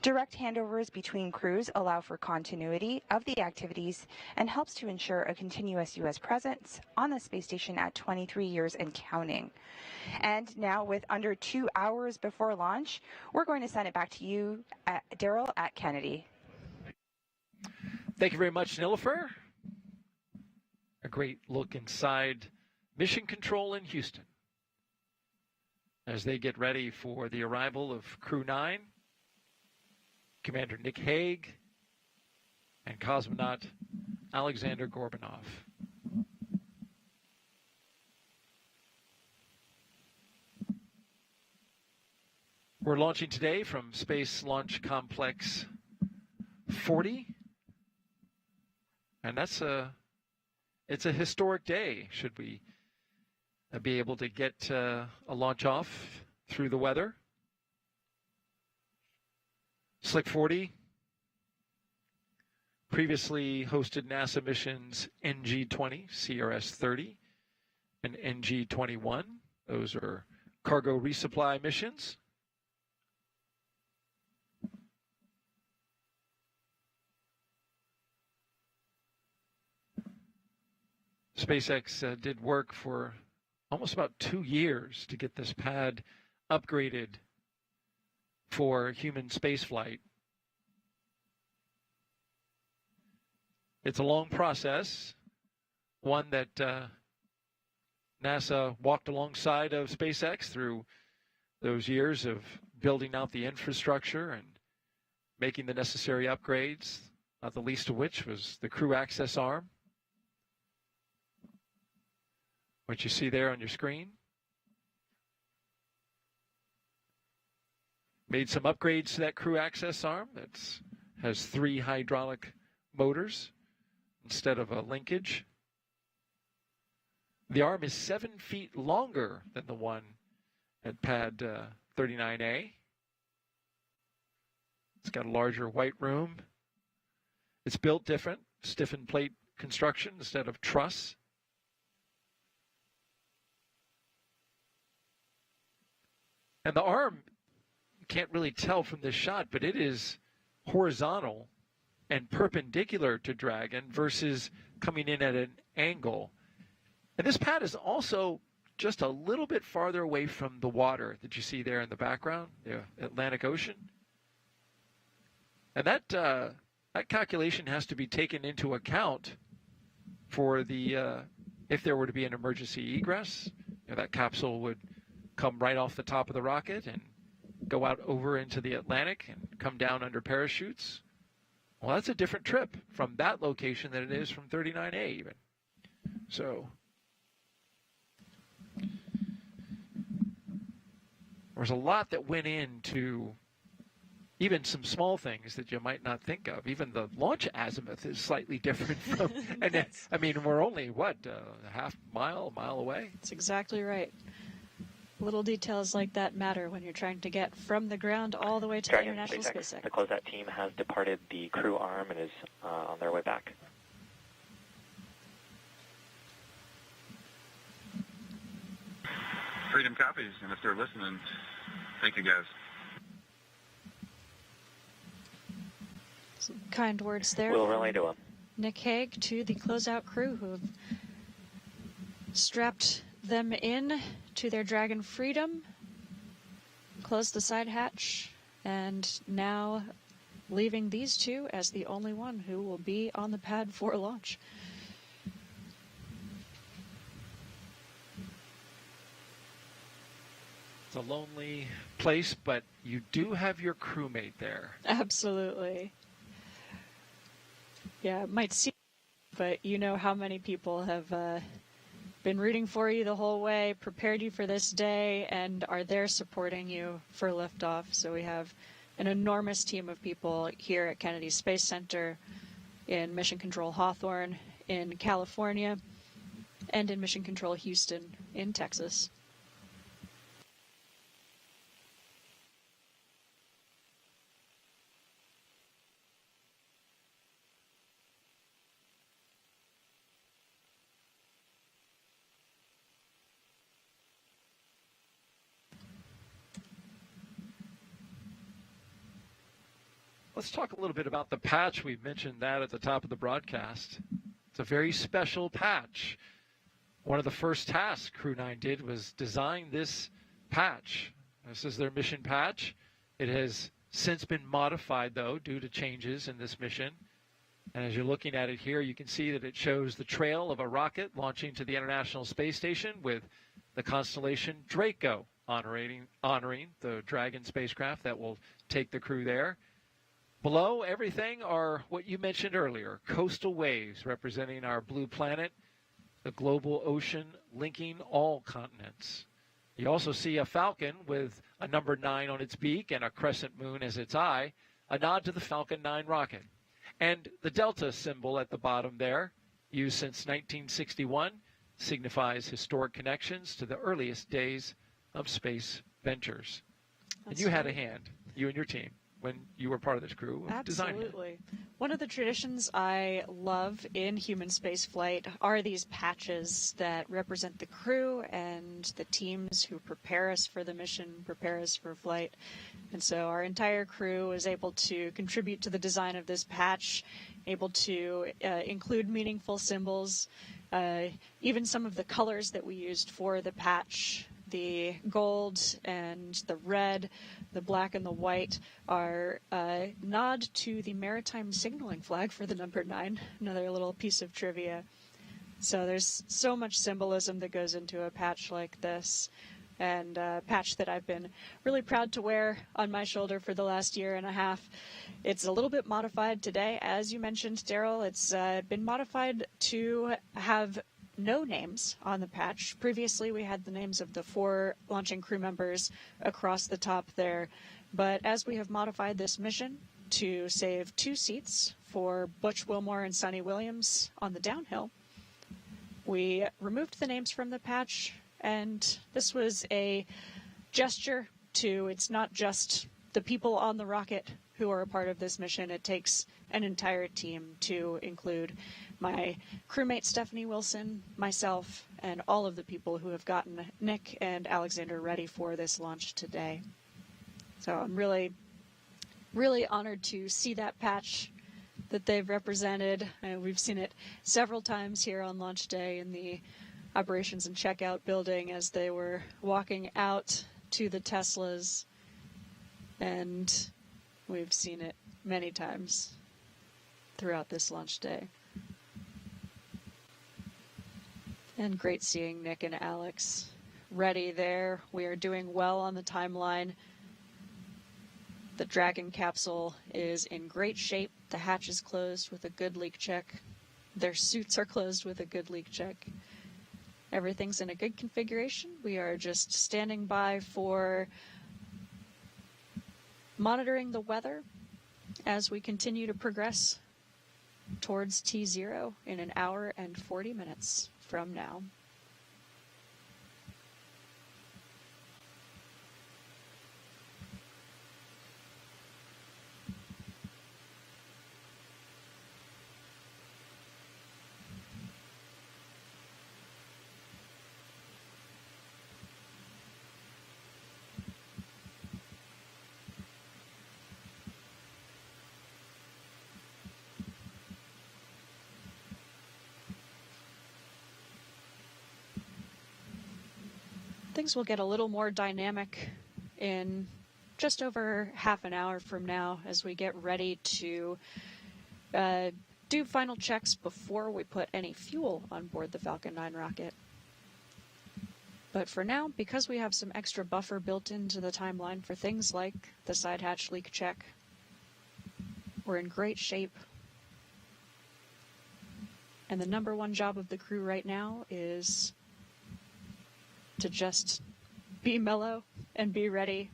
Direct handovers between crews allow for continuity of the activities and helps to ensure a continuous U.S. presence on the space station at 23 years and counting. And now, with under 2 hours before launch, we're going to send it back to you, Daryl, at Kennedy. Thank you very much, Nilofer. A great look inside Mission Control in Houston as they get ready for the arrival of Crew 9, Commander Nick Hague, and cosmonaut Aleksandr Gorbunov. We're launching today from Space Launch Complex 40, and it's a historic day, should we be able to get a launch off through the weather. Slick 40 previously hosted NASA missions NG-20, CRS-30, and NG-21. Those are cargo resupply missions. SpaceX did work for almost about 2 years to get this pad upgraded for human spaceflight. It's a long process, one that NASA walked alongside of SpaceX through those years of building out the infrastructure and making the necessary upgrades, not the least of which was the crew access arm, what you see there on your screen. Made some upgrades to that crew access arm that has 3 hydraulic motors instead of a linkage. The arm is 7 feet longer than the one at pad 39A. It's got a larger white room. It's built different, stiffened plate construction instead of truss. And the arm, you can't really tell from this shot, but it is horizontal and perpendicular to Dragon versus coming in at an angle. And this pad is also just a little bit farther away from the water that you see there in the background, the Atlantic Ocean. And that calculation has to be taken into account for the if there were to be an emergency egress. That capsule would come right off the top of the rocket and go out over into the Atlantic and come down under parachutes. Well, that's a different trip from that location than it is from 39A even. So there's a lot that went into even some small things that you might not think of. Even the launch azimuth is slightly different from, and I mean, we're only, what, a half mile, a mile away? That's exactly right. Little details like that matter when you're trying to get from the ground all the way to Dragon, the International Space Center. The closeout team has departed the crew arm and is on their way back. Freedom copies, and if they're listening, thank you guys. Some kind words there. We'll relay to them. Nick Hague to the closeout crew who have strapped them in to their Dragon Freedom, closed the side hatch, and now leaving these two as the only one who will be on the pad for launch. It's a lonely place, but you do have your crewmate there. Absolutely. Yeah, it might seem, but you know how many people have been rooting for you the whole way, prepared you for this day, and are there supporting you for liftoff. So we have an enormous team of people here at Kennedy Space Center, in Mission Control Hawthorne, in California, and in Mission Control Houston in Texas. Let's talk a little bit about the patch. We mentioned that at the top of the broadcast. It's a very special patch. One of the first tasks Crew 9 did was design this patch. This is their mission patch. It has since been modified, though, due to changes in this mission. And as you're looking at it here, you can see that it shows the trail of a rocket launching to the International Space Station with the constellation Draco honoring the Dragon spacecraft that will take the crew there. Below everything are what you mentioned earlier, coastal waves representing our blue planet, the global ocean linking all continents. You also see a falcon with a number 9 on its beak and a crescent moon as its eye, a nod to the Falcon 9 rocket. And the Delta symbol at the bottom there, used since 1961, signifies historic connections to the earliest days of space ventures. And That's you had a right. hand, you and your team, when you were part of this crew of designing it. Absolutely. One of the traditions I love in human spaceflight are these patches that represent the crew and the teams who prepare us for the mission, prepare us for flight. And so our entire crew was able to contribute to the design of this patch, able to include meaningful symbols, even some of the colors that we used for the patch. The gold and the red, the black and the white are a nod to the maritime signaling flag for the number 9, another little piece of trivia. So there's so much symbolism that goes into a patch like this, and a patch that I've been really proud to wear on my shoulder for the last year and a half. It's a little bit modified today, as you mentioned, Daryl. It's been modified to have no names on the patch. Previously, we had the names of the 4 launching crew members across the top there. But as we have modified this mission to save 2 seats for Butch, Wilmore, and Suni Williams on the downhill, we removed the names from the patch, and this was a gesture to, it's not just the people on the rocket who are a part of this mission. It takes an entire team to include my crewmate Stephanie Wilson, myself, and all of the people who have gotten Nick and Aleksandr ready for this launch today. So I'm really, really honored to see that patch that they've represented. We've seen it several times here on launch day in the operations and checkout building as they were walking out to the Teslas, and we've seen it many times throughout this launch day. And great seeing Nick and Alex ready there. We are doing well on the timeline. The Dragon capsule is in great shape. The hatch is closed with a good leak check. Their suits are closed with a good leak check. Everything's in a good configuration. We are just standing by for monitoring the weather as we continue to progress towards T0 in an hour and 40 minutes from now. Things will get a little more dynamic in just over half an hour from now as we get ready to do final checks before we put any fuel on board the Falcon 9 rocket. But for now, because we have some extra buffer built into the timeline for things like the side hatch leak check, we're in great shape. And the number 1 job of the crew right now is to just be mellow and be ready.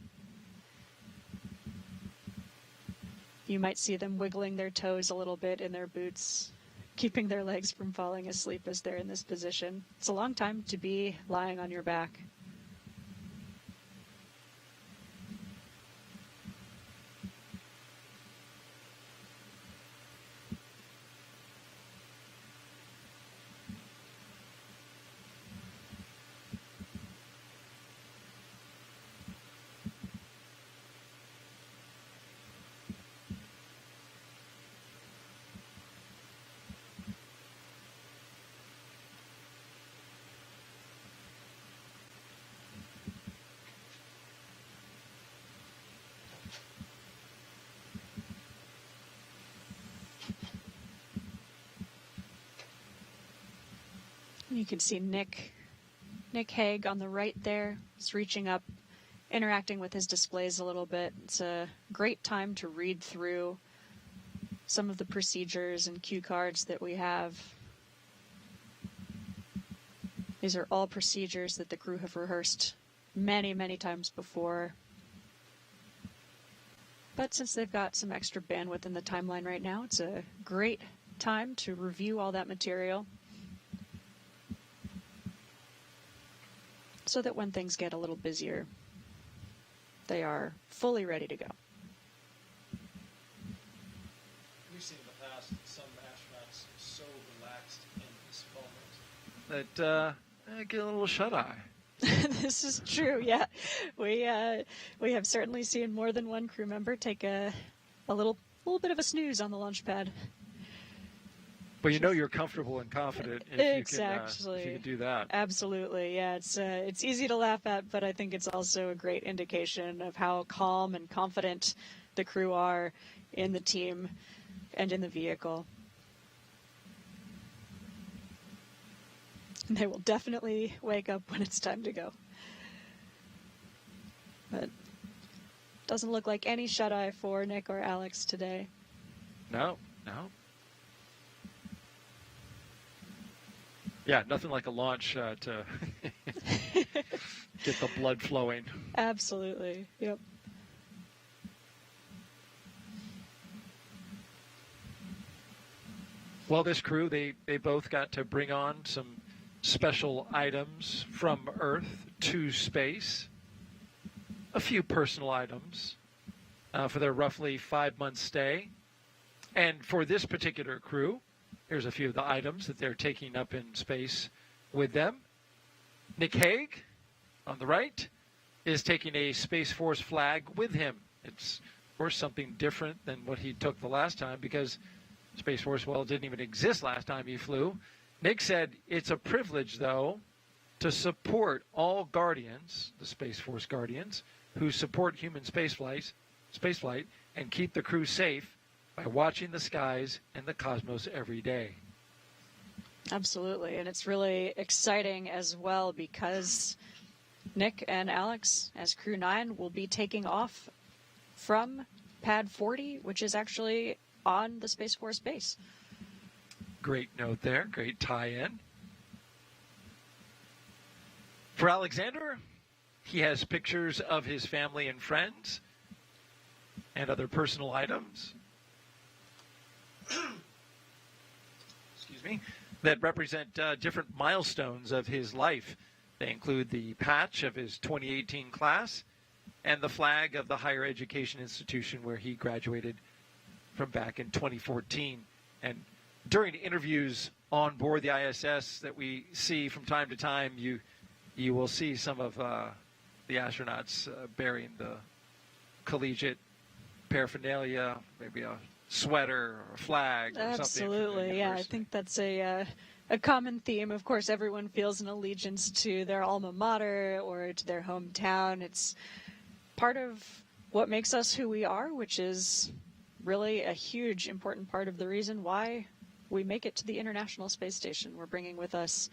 You might see them wiggling their toes a little bit in their boots, keeping their legs from falling asleep as they're in this position. It's a long time to be lying on your back. You can see Nick Hague on the right there. He's reaching up, interacting with his displays a little bit. It's a great time to read through some of the procedures and cue cards that we have. These are all procedures that the crew have rehearsed many, many times before. But since they've got some extra bandwidth in the timeline right now, it's a great time to review all that material. so that when things get a little busier, they are fully ready to go. We've seen in the past some astronauts so relaxed in this moment that get a little shut-eye. This is true, yeah. We have certainly seen more than one crew member take a little bit of a snooze on the launch pad. But you know you're comfortable and confident if Exactly. you can do that. Absolutely, yeah. It's easy to laugh at, but I think it's also a great indication of how calm and confident the crew are in the team and in the vehicle. They will definitely wake up when it's time to go. But doesn't look like any shut-eye for Nick or Alex today. No. Yeah, nothing like a launch to get the blood flowing. Absolutely, yep. Well, this crew, they both got to bring on some special items from Earth to space. A few personal items for their roughly 5-month stay. And for this particular crew, here's a few of the items that they're taking up in space with them. Nick Hague, on the right, is taking a Space Force flag with him. It's, of course, something different than what he took the last time because Space Force, well, it didn't even exist last time he flew. Nick said it's a privilege, though, to support all Guardians, the Space Force Guardians, who support human spaceflight and keep the crew safe by watching the skies and the cosmos every day. Absolutely, and it's really exciting as well because Nick and Alex, as Crew 9, will be taking off from Pad 40, which is actually on the Space Force base. Great note there, great tie-in. For Aleksandr, he has pictures of his family and friends and other personal items excuse me, that represent different milestones of his life. They include the patch of his 2018 class and the flag of the higher education institution where he graduated from back in 2014. And during interviews on board the ISS that we see from time to time, you will see some of the astronauts bearing the collegiate paraphernalia, maybe a sweater or a flag or something. Absolutely, yeah. I think that's a common theme. Of course, everyone feels an allegiance to their alma mater or to their hometown. It's part of what makes us who we are, which is really a huge, important part of the reason why we make it to the International Space Station. We're bringing with us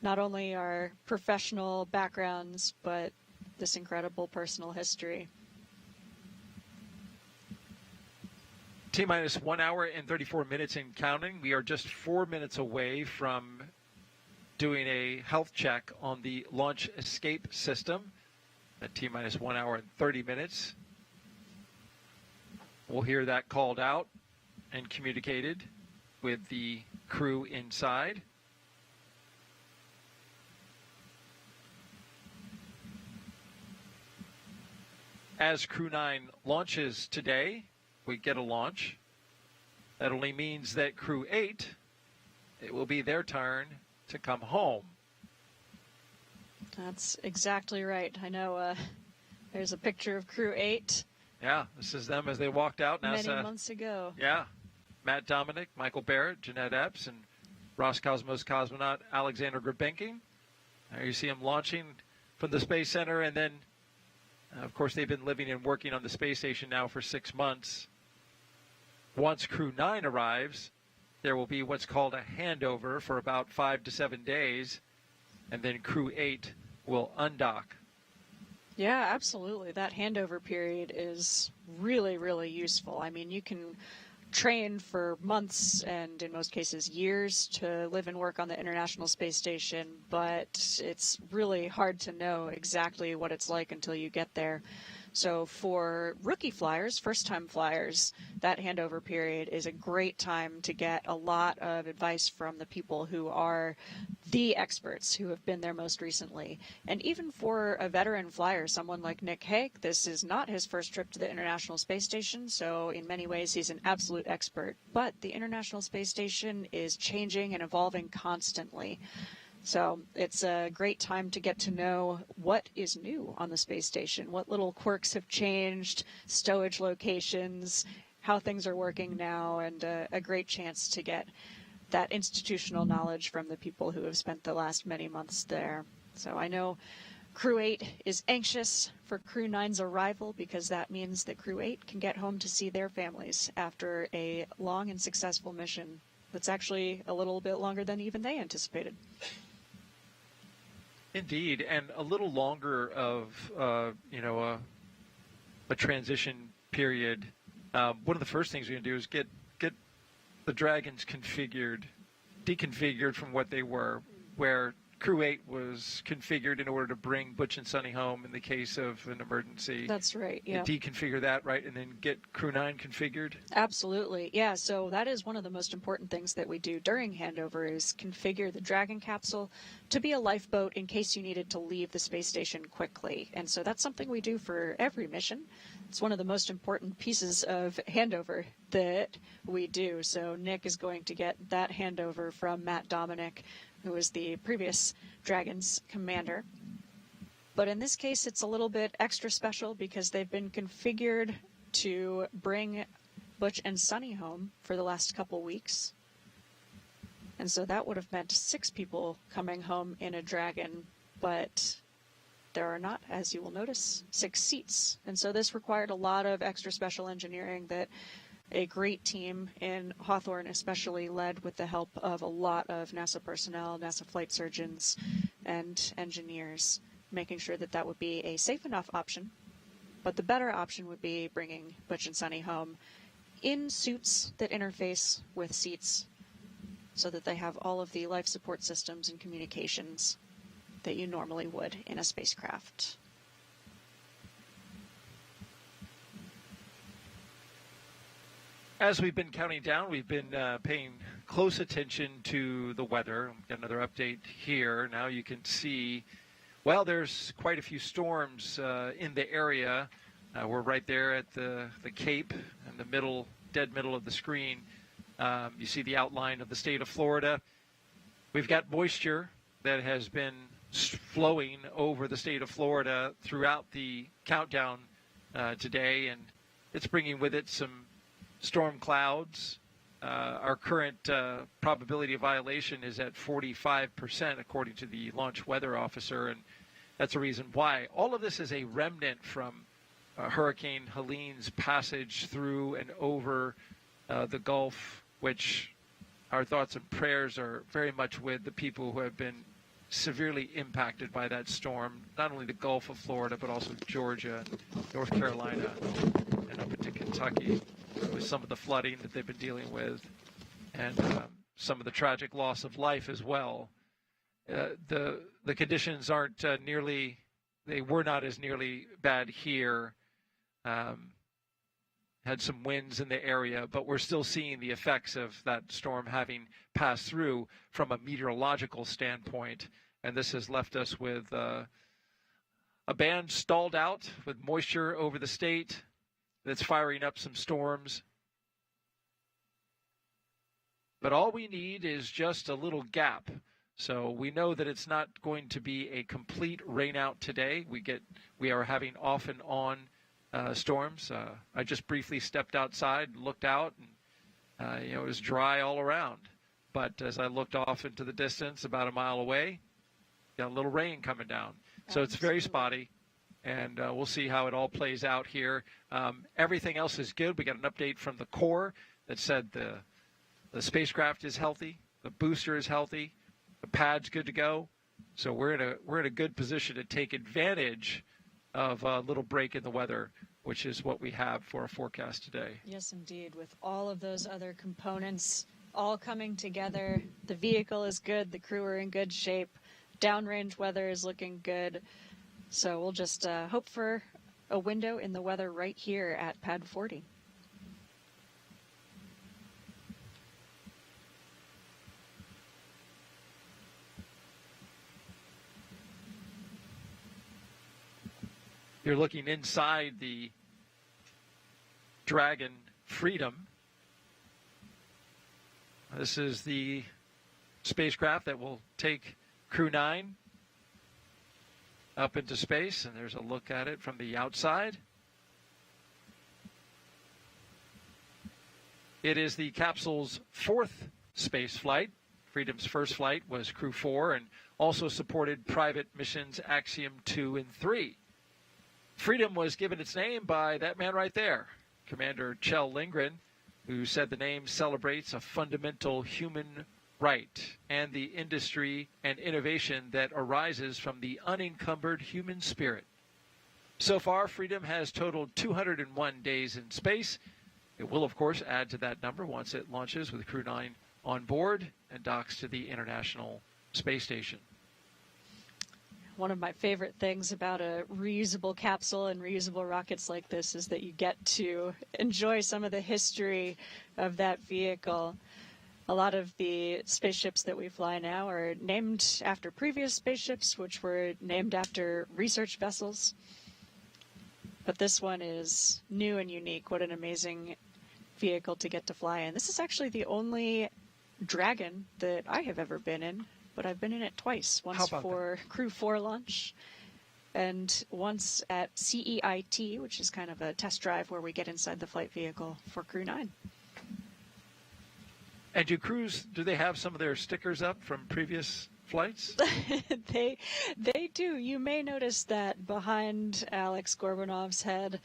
not only our professional backgrounds, but this incredible personal history. T-minus 1 hour and 34 minutes and counting. We are just 4 minutes away from doing a health check on the launch escape system at T-minus 1 hour and 30 minutes. We'll hear that called out and communicated with the crew inside. As Crew 9 launches today, we get a launch. That only means that Crew 8, it will be their turn to come home. That's exactly right. I know there's a picture of Crew 8. Yeah, this is them as they walked out. NASA, many months ago. Yeah. Matt Dominic, Michael Barrett, Jeanette Epps, and Roscosmos cosmonaut Aleksandr Gorbunov. There you see them launching from the Space Center, and then, of course, they've been living and working on the space station now for 6 months. Once Crew 9 arrives, there will be what's called a handover for about 5 to 7 days, and then Crew 8 will undock. Yeah, absolutely. That handover period is really, really useful. I mean, you can train for months and in most cases years to live and work on the International Space Station, but it's really hard to know exactly what it's like until you get there. So for rookie flyers, first-time flyers, that handover period is a great time to get a lot of advice from the people who are the experts who have been there most recently. And even for a veteran flyer, someone like Nick Hague, this is not his first trip to the International Space Station, so in many ways he's an absolute expert. But the International Space Station is changing and evolving constantly. So it's a great time to get to know what is new on the space station, what little quirks have changed, stowage locations, how things are working now, and a great chance to get that institutional knowledge from the people who have spent the last many months there. So I know Crew 8 is anxious for Crew 9's arrival because that means that Crew 8 can get home to see their families after a long and successful mission that's actually a little bit longer than even they anticipated. Indeed, and a little longer of, a transition period. One of the first things we're going to do is get the Dragons deconfigured from what they were, where Crew 8 was configured in order to bring Butch and Suni home in the case of an emergency. That's right, yeah. Deconfigure that, right, and then get Crew 9 configured? Absolutely, yeah. So that is one of the most important things that we do during handover is configure the Dragon capsule to be a lifeboat in case you needed to leave the space station quickly. And so that's something we do for every mission. It's one of the most important pieces of handover that we do. So Nick is going to get that handover from Matt Dominic, who was the previous Dragons commander. But in this case, it's a little bit extra special because they've been configured to bring Butch and Suni home for the last couple weeks. And so that would have meant 6 people coming home in a Dragon, but there are not, as you will notice, 6 seats. And so this required a lot of extra special engineering that a great team in Hawthorne especially led with the help of a lot of NASA personnel, NASA flight surgeons, and engineers, making sure that that would be a safe enough option. But the better option would be bringing Butch and Suni home in suits that interface with seats so that they have all of the life support systems and communications that you normally would in a spacecraft. As we've been counting down, we've been paying close attention to the weather. Got another update here. Now you can see, well, there's quite a few storms in the area. We're right there at the Cape in the middle, dead middle of the screen. You see the outline of the state of Florida. We've got moisture that has been flowing over the state of Florida throughout the countdown today, and it's bringing with it some storm clouds. Our current probability of violation is at 45%, according to the launch weather officer, and that's a reason why. All of this is a remnant from Hurricane Helene's passage through and over the Gulf, which our thoughts and prayers are very much with the people who have been severely impacted by that storm, not only the Gulf of Florida, but also Georgia, North Carolina, and up into Kentucky, with some of the flooding that they've been dealing with, and some of the tragic loss of life as well. The conditions aren't they were not as nearly bad here. Had some winds in the area, but we're still seeing the effects of that storm having passed through from a meteorological standpoint, and this has left us with a band stalled out with moisture over the state that's firing up some storms. But all we need is just a little gap. So we know that it's not going to be a complete rainout today. We are having off and on storms. I just briefly stepped outside, looked out, and it was dry all around. But as I looked off into the distance, about a mile away, got a little rain coming down. So it's very spotty, and we'll see how it all plays out here. Everything else is good. We got an update from the Corps that said the spacecraft is healthy, the booster is healthy, the pad's good to go. So we're in a good position to take advantage of a little break in the weather, which is what we have for a forecast today. Yes, indeed. With all of those other components all coming together, the vehicle is good, the crew are in good shape, downrange weather is looking good. So we'll just hope for a window in the weather right here at Pad 40. You're looking inside the Dragon Freedom. This is the spacecraft that will take Crew 9 up into space, and there's a look at it from the outside. It is the capsule's 4th space flight. Freedom's first flight was Crew 4 and also supported private missions Axiom 2 and 3. Freedom was given its name by that man right there, Commander Kjell Lindgren, who said the name celebrates a fundamental human right and the industry and innovation that arises from the unencumbered human spirit. So far, Freedom has totaled 201 days in space. It will, of course, add to that number once it launches with Crew 9 on board and docks to the International Space Station. One of my favorite things about a reusable capsule and reusable rockets like this is that you get to enjoy some of the history of that vehicle. A lot of the spaceships that we fly now are named after previous spaceships, which were named after research vessels. But this one is new and unique. What an amazing vehicle to get to fly in. This is actually the only Dragon that I have ever been in, but I've been in it twice. Once for Crew 4 launch and once at CEIT, which is kind of a test drive where we get inside the flight vehicle for Crew 9. And do they have some of their stickers up from previous flights? They do. You may notice that behind Aleksandr Gorbunov's head,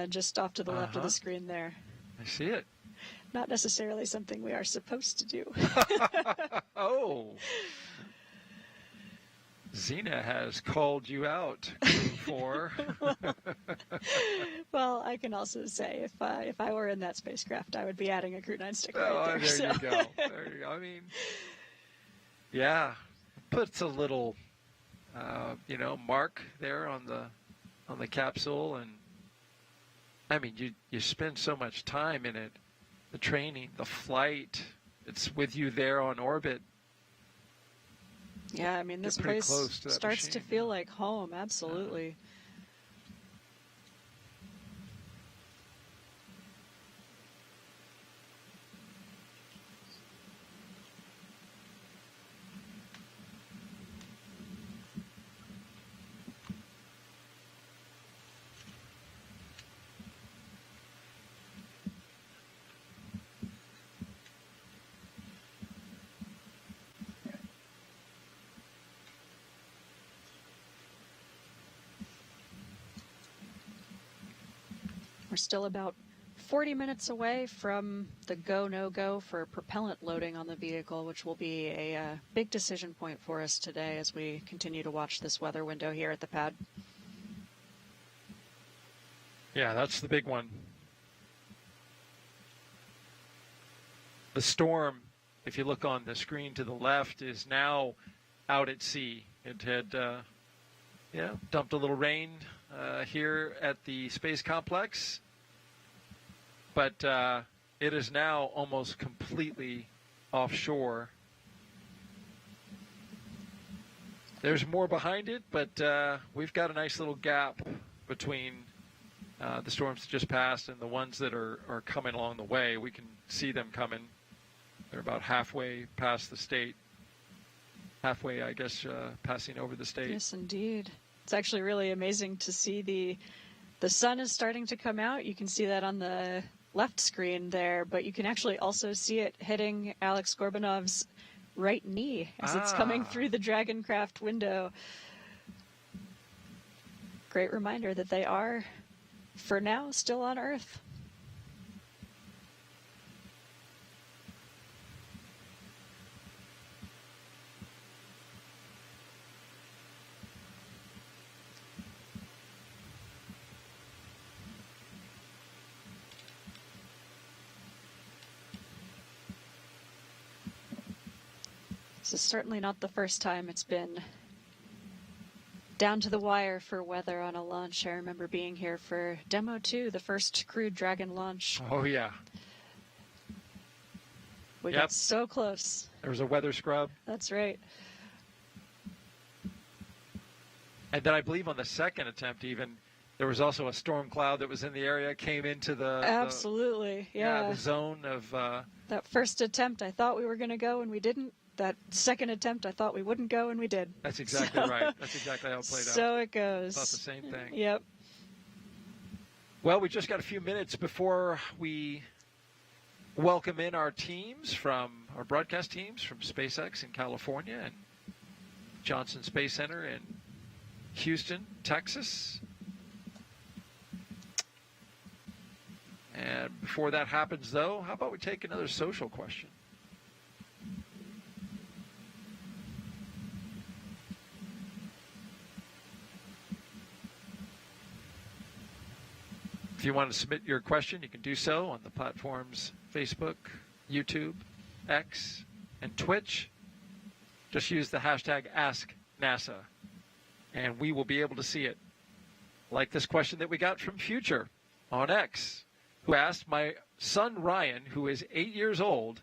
just off to the left of the screen there. I see it. Not necessarily something we are supposed to do. Oh. Xena has called you out, Crew 4. Well, I can also say if I were in that spacecraft, I would be adding a Crew 9 sticker right there. There you go. There you go. I mean, yeah, puts a little, mark there on the capsule, and I mean, you spend so much time in it, the training, the flight. It's with you there on orbit. Yeah, I mean, this place starts to feel like home, absolutely. We're still about 40 minutes away from the go, no-go for propellant loading on the vehicle, which will be a big decision point for us today as we continue to watch this weather window here at the pad. Yeah, that's the big one. The storm, if you look on the screen to the left, is now out at sea. It had dumped a little rain here at the space complex, but it is now almost completely offshore. There's more behind it, but we've got a nice little gap between the storms that just passed and the ones that are coming along the way. We can see them coming. They're about halfway past the state. Halfway, I guess, passing over the state. Yes, indeed. It's actually really amazing to see the sun is starting to come out. You can see that on the left screen there, but you can actually also see it hitting Aleksandr Gorbunov's right knee as it's coming through the Dragoncraft window. Great reminder that they are, for now, still on Earth. This is certainly not the first time it's been down to the wire for weather on a launch. I remember being here for Demo 2, the first crewed Dragon launch. Oh, yeah. We got so close. There was a weather scrub. That's right. And then I believe on the second attempt even, there was also a storm cloud that was in the area, came into the... Absolutely, the zone of... that first attempt, I thought we were going to go and we didn't. That second attempt, I thought we wouldn't go and we did. That's exactly right. That's exactly how it played out. So it goes. Thought the same thing. Yep. Well, we just got a few minutes before we welcome in our teams from our broadcast teams from SpaceX in California and Johnson Space Center in Houston, Texas. And before that happens, though, how about we take another social question? If you want to submit your question, you can do so on the platforms Facebook, YouTube, X, and Twitch. Just use the hashtag AskNASA, and we will be able to see it. Like this question that we got from Future on X, who asked, my son Ryan, who is 8 years old,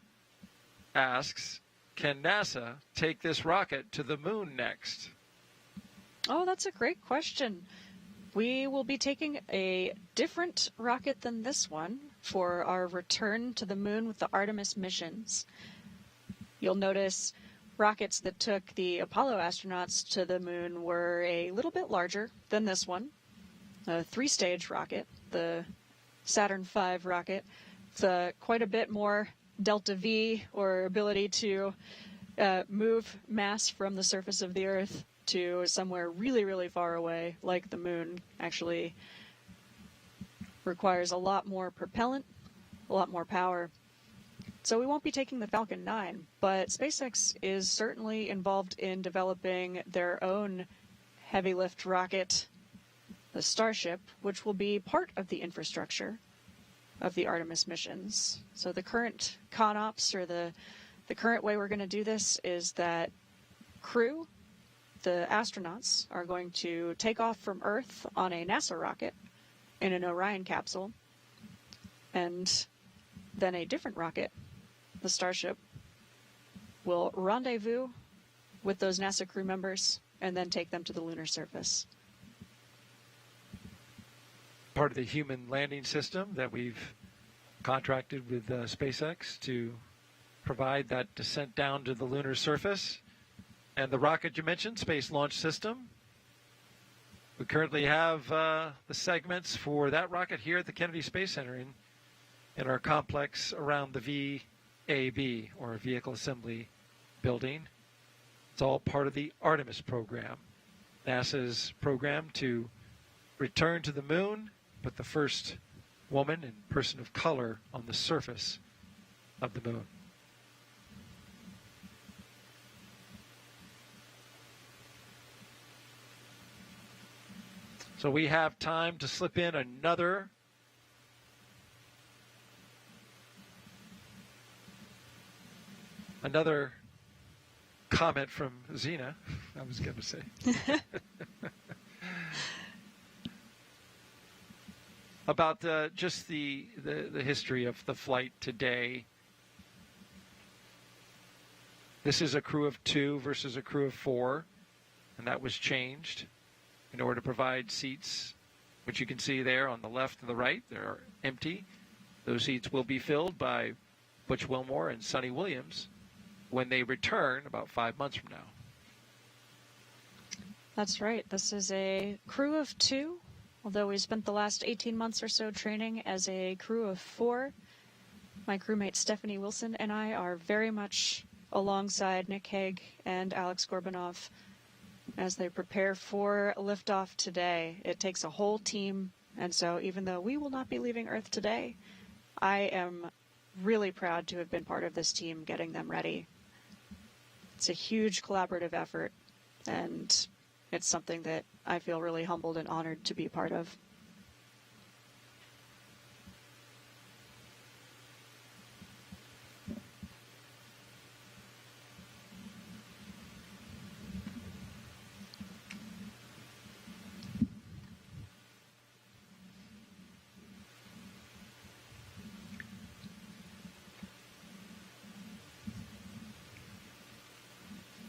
asks, can NASA take this rocket to the moon next? Oh, that's a great question. We will be taking a different rocket than this one for our return to the moon with the Artemis missions. You'll notice rockets that took the Apollo astronauts to the moon were a little bit larger than this one. A 3-stage rocket, the Saturn V rocket. It's quite a bit more delta V, or ability to move mass from the surface of the Earth to somewhere really, really far away, like the moon. Actually requires a lot more propellant, a lot more power. So we won't be taking the Falcon 9, but SpaceX is certainly involved in developing their own heavy lift rocket, the Starship, which will be part of the infrastructure of the Artemis missions. So the current ConOps, or the current way we're going to do this, is that crew, the astronauts, are going to take off from Earth on a NASA rocket in an Orion capsule, and then a different rocket, the Starship, will rendezvous with those NASA crew members and then take them to the lunar surface. Part of the human landing system that we've contracted with SpaceX to provide that descent down to the lunar surface. And the rocket you mentioned, Space Launch System. We currently have the segments for that rocket here at the Kennedy Space Center in our complex around the VAB, or Vehicle Assembly Building. It's all part of the Artemis program, NASA's program to return to the moon, put the first woman and person of color on the surface of the moon. So we have time to slip in another comment from Zena, I was going to say. About just the history of the flight today. This is a crew of 2 versus a crew of 4, and that was changed in order to provide seats, which you can see there on the left and the right. They're empty. Those seats will be filled by Butch Wilmore and Suni Williams when they return about 5 months from now. That's right. This is a crew of 2, although we spent the last 18 months or so training as a crew of 4. My crewmate Stephanie Wilson and I are very much alongside Nick Hague and Aleksandr Gorbunov as they prepare for liftoff today. It takes a whole team, and so even though we will not be leaving Earth today, I am really proud to have been part of this team getting them ready. It's a huge collaborative effort, and it's something that I feel really humbled and honored to be part of.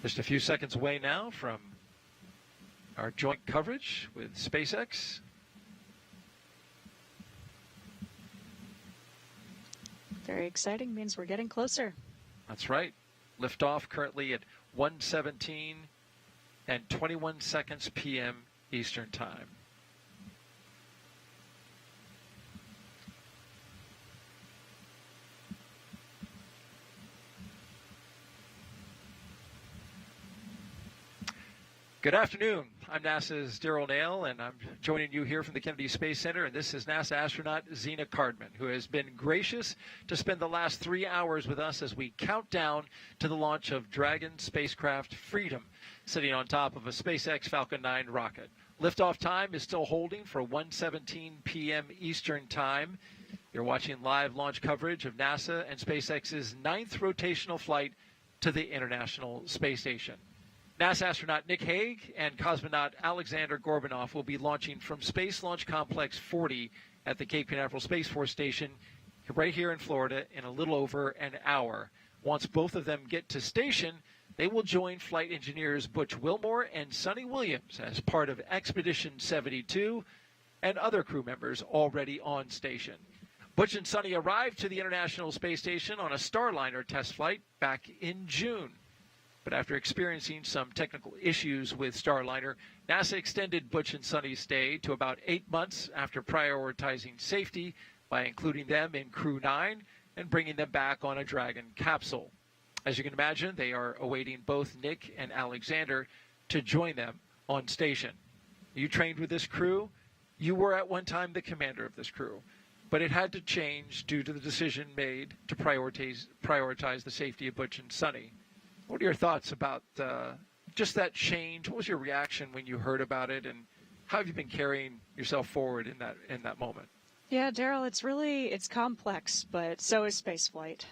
Just a few seconds away now from our joint coverage with SpaceX. Very exciting, means we're getting closer. That's right. Liftoff currently at 1:17 and 21 seconds p.m. Eastern Time. Good afternoon. I'm NASA's Daryl Nail, and I'm joining you here from the Kennedy Space Center. And this is NASA astronaut Zena Cardman, who has been gracious to spend the last 3 hours with us as we count down to the launch of Dragon spacecraft Freedom, sitting on top of a SpaceX Falcon 9 rocket. Liftoff time is still holding for 1:17 p.m. Eastern Time. You're watching live launch coverage of NASA and SpaceX's 9th rotational flight to the International Space Station. NASA astronaut Nick Hague and cosmonaut Aleksandr Gorbunov will be launching from Space Launch Complex 40 at the Cape Canaveral Space Force Station right here in Florida in a little over an hour. Once both of them get to station, they will join flight engineers Butch Wilmore and Suni Williams as part of Expedition 72 and other crew members already on station. Butch and Suni arrived to the International Space Station on a Starliner test flight back in June. But after experiencing some technical issues with Starliner, NASA extended Butch and Suni's stay to about 8 months after prioritizing safety by including them in Crew 9 and bringing them back on a Dragon capsule. As you can imagine, they are awaiting both Nick and Aleksandr to join them on station. You trained with this crew. You were at one time the commander of this crew, but it had to change due to the decision made to prioritize the safety of Butch and Suni. What are your thoughts about just that change? What was your reaction when you heard about it, and how have you been carrying yourself forward in that moment? Yeah, Daryl, it's complex, but so is spaceflight.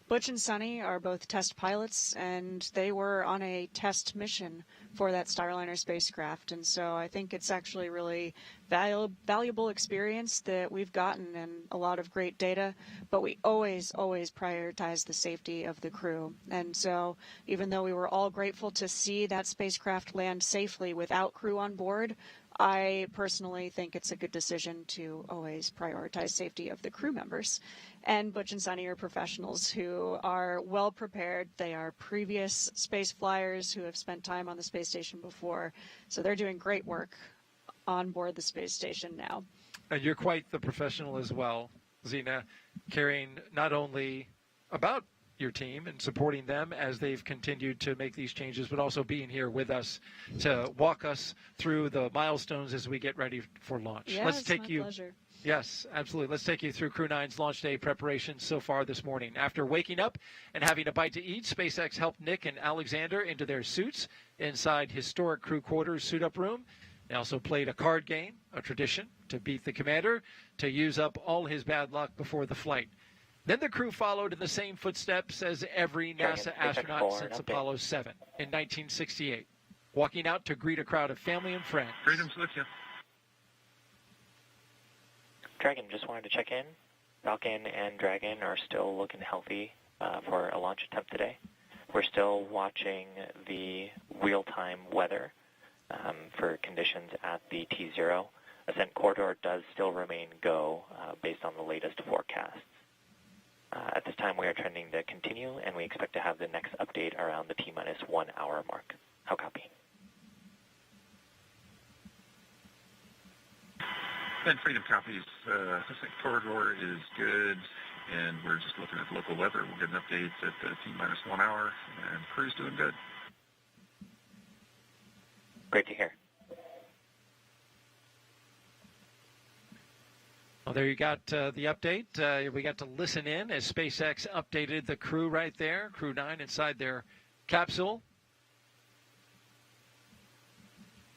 Butch and Suni are both test pilots, and they were on a test mission for that Starliner spacecraft. And so I think it's actually really valuable experience that we've gotten and a lot of great data. But we always prioritize the safety of the crew. And so even though we were all grateful to see that spacecraft land safely without crew on board, I personally think it's a good decision to always prioritize safety of the crew members. And Butch and Suni are professionals who are well prepared. They are previous space flyers who have spent time on the space station before. So they're doing great work on board the space station now. And you're quite the professional as well, Zena, caring not only about your team and supporting them as they've continued to make these changes, but also being here with us to walk us through the milestones as we get ready for launch. Yeah, Let's take you. Pleasure. Yes, absolutely. Let's take you through Crew 9's launch day preparations so far this morning. After waking up and having a bite to eat, SpaceX helped Nick and Aleksandr into their suits inside historic crew quarters suit-up room. They also played a card game, a tradition, to beat the commander, to use up all his bad luck before the flight. Then the crew followed in the same footsteps as every NASA astronaut since Apollo 7 in 1968, walking out to greet a crowd of family and friends. Freedom's with you. Dragon, just wanted to check in. Falcon and Dragon are still looking healthy for a launch attempt today. We're still watching the real-time weather for conditions at the T0. Ascent corridor does still remain go based on the latest forecasts. At this time, we are trending to continue, and we expect to have the next update around the T-minus 1 hour mark. How copy? And Freedom copies. Ascent corridor is good, and we're just looking at local weather. We'll get an update at the T-minus 1 hour, and crew's doing good. Great to hear. Well, there you got the update. We got to listen in as SpaceX updated the crew right there, Crew 9 inside their capsule.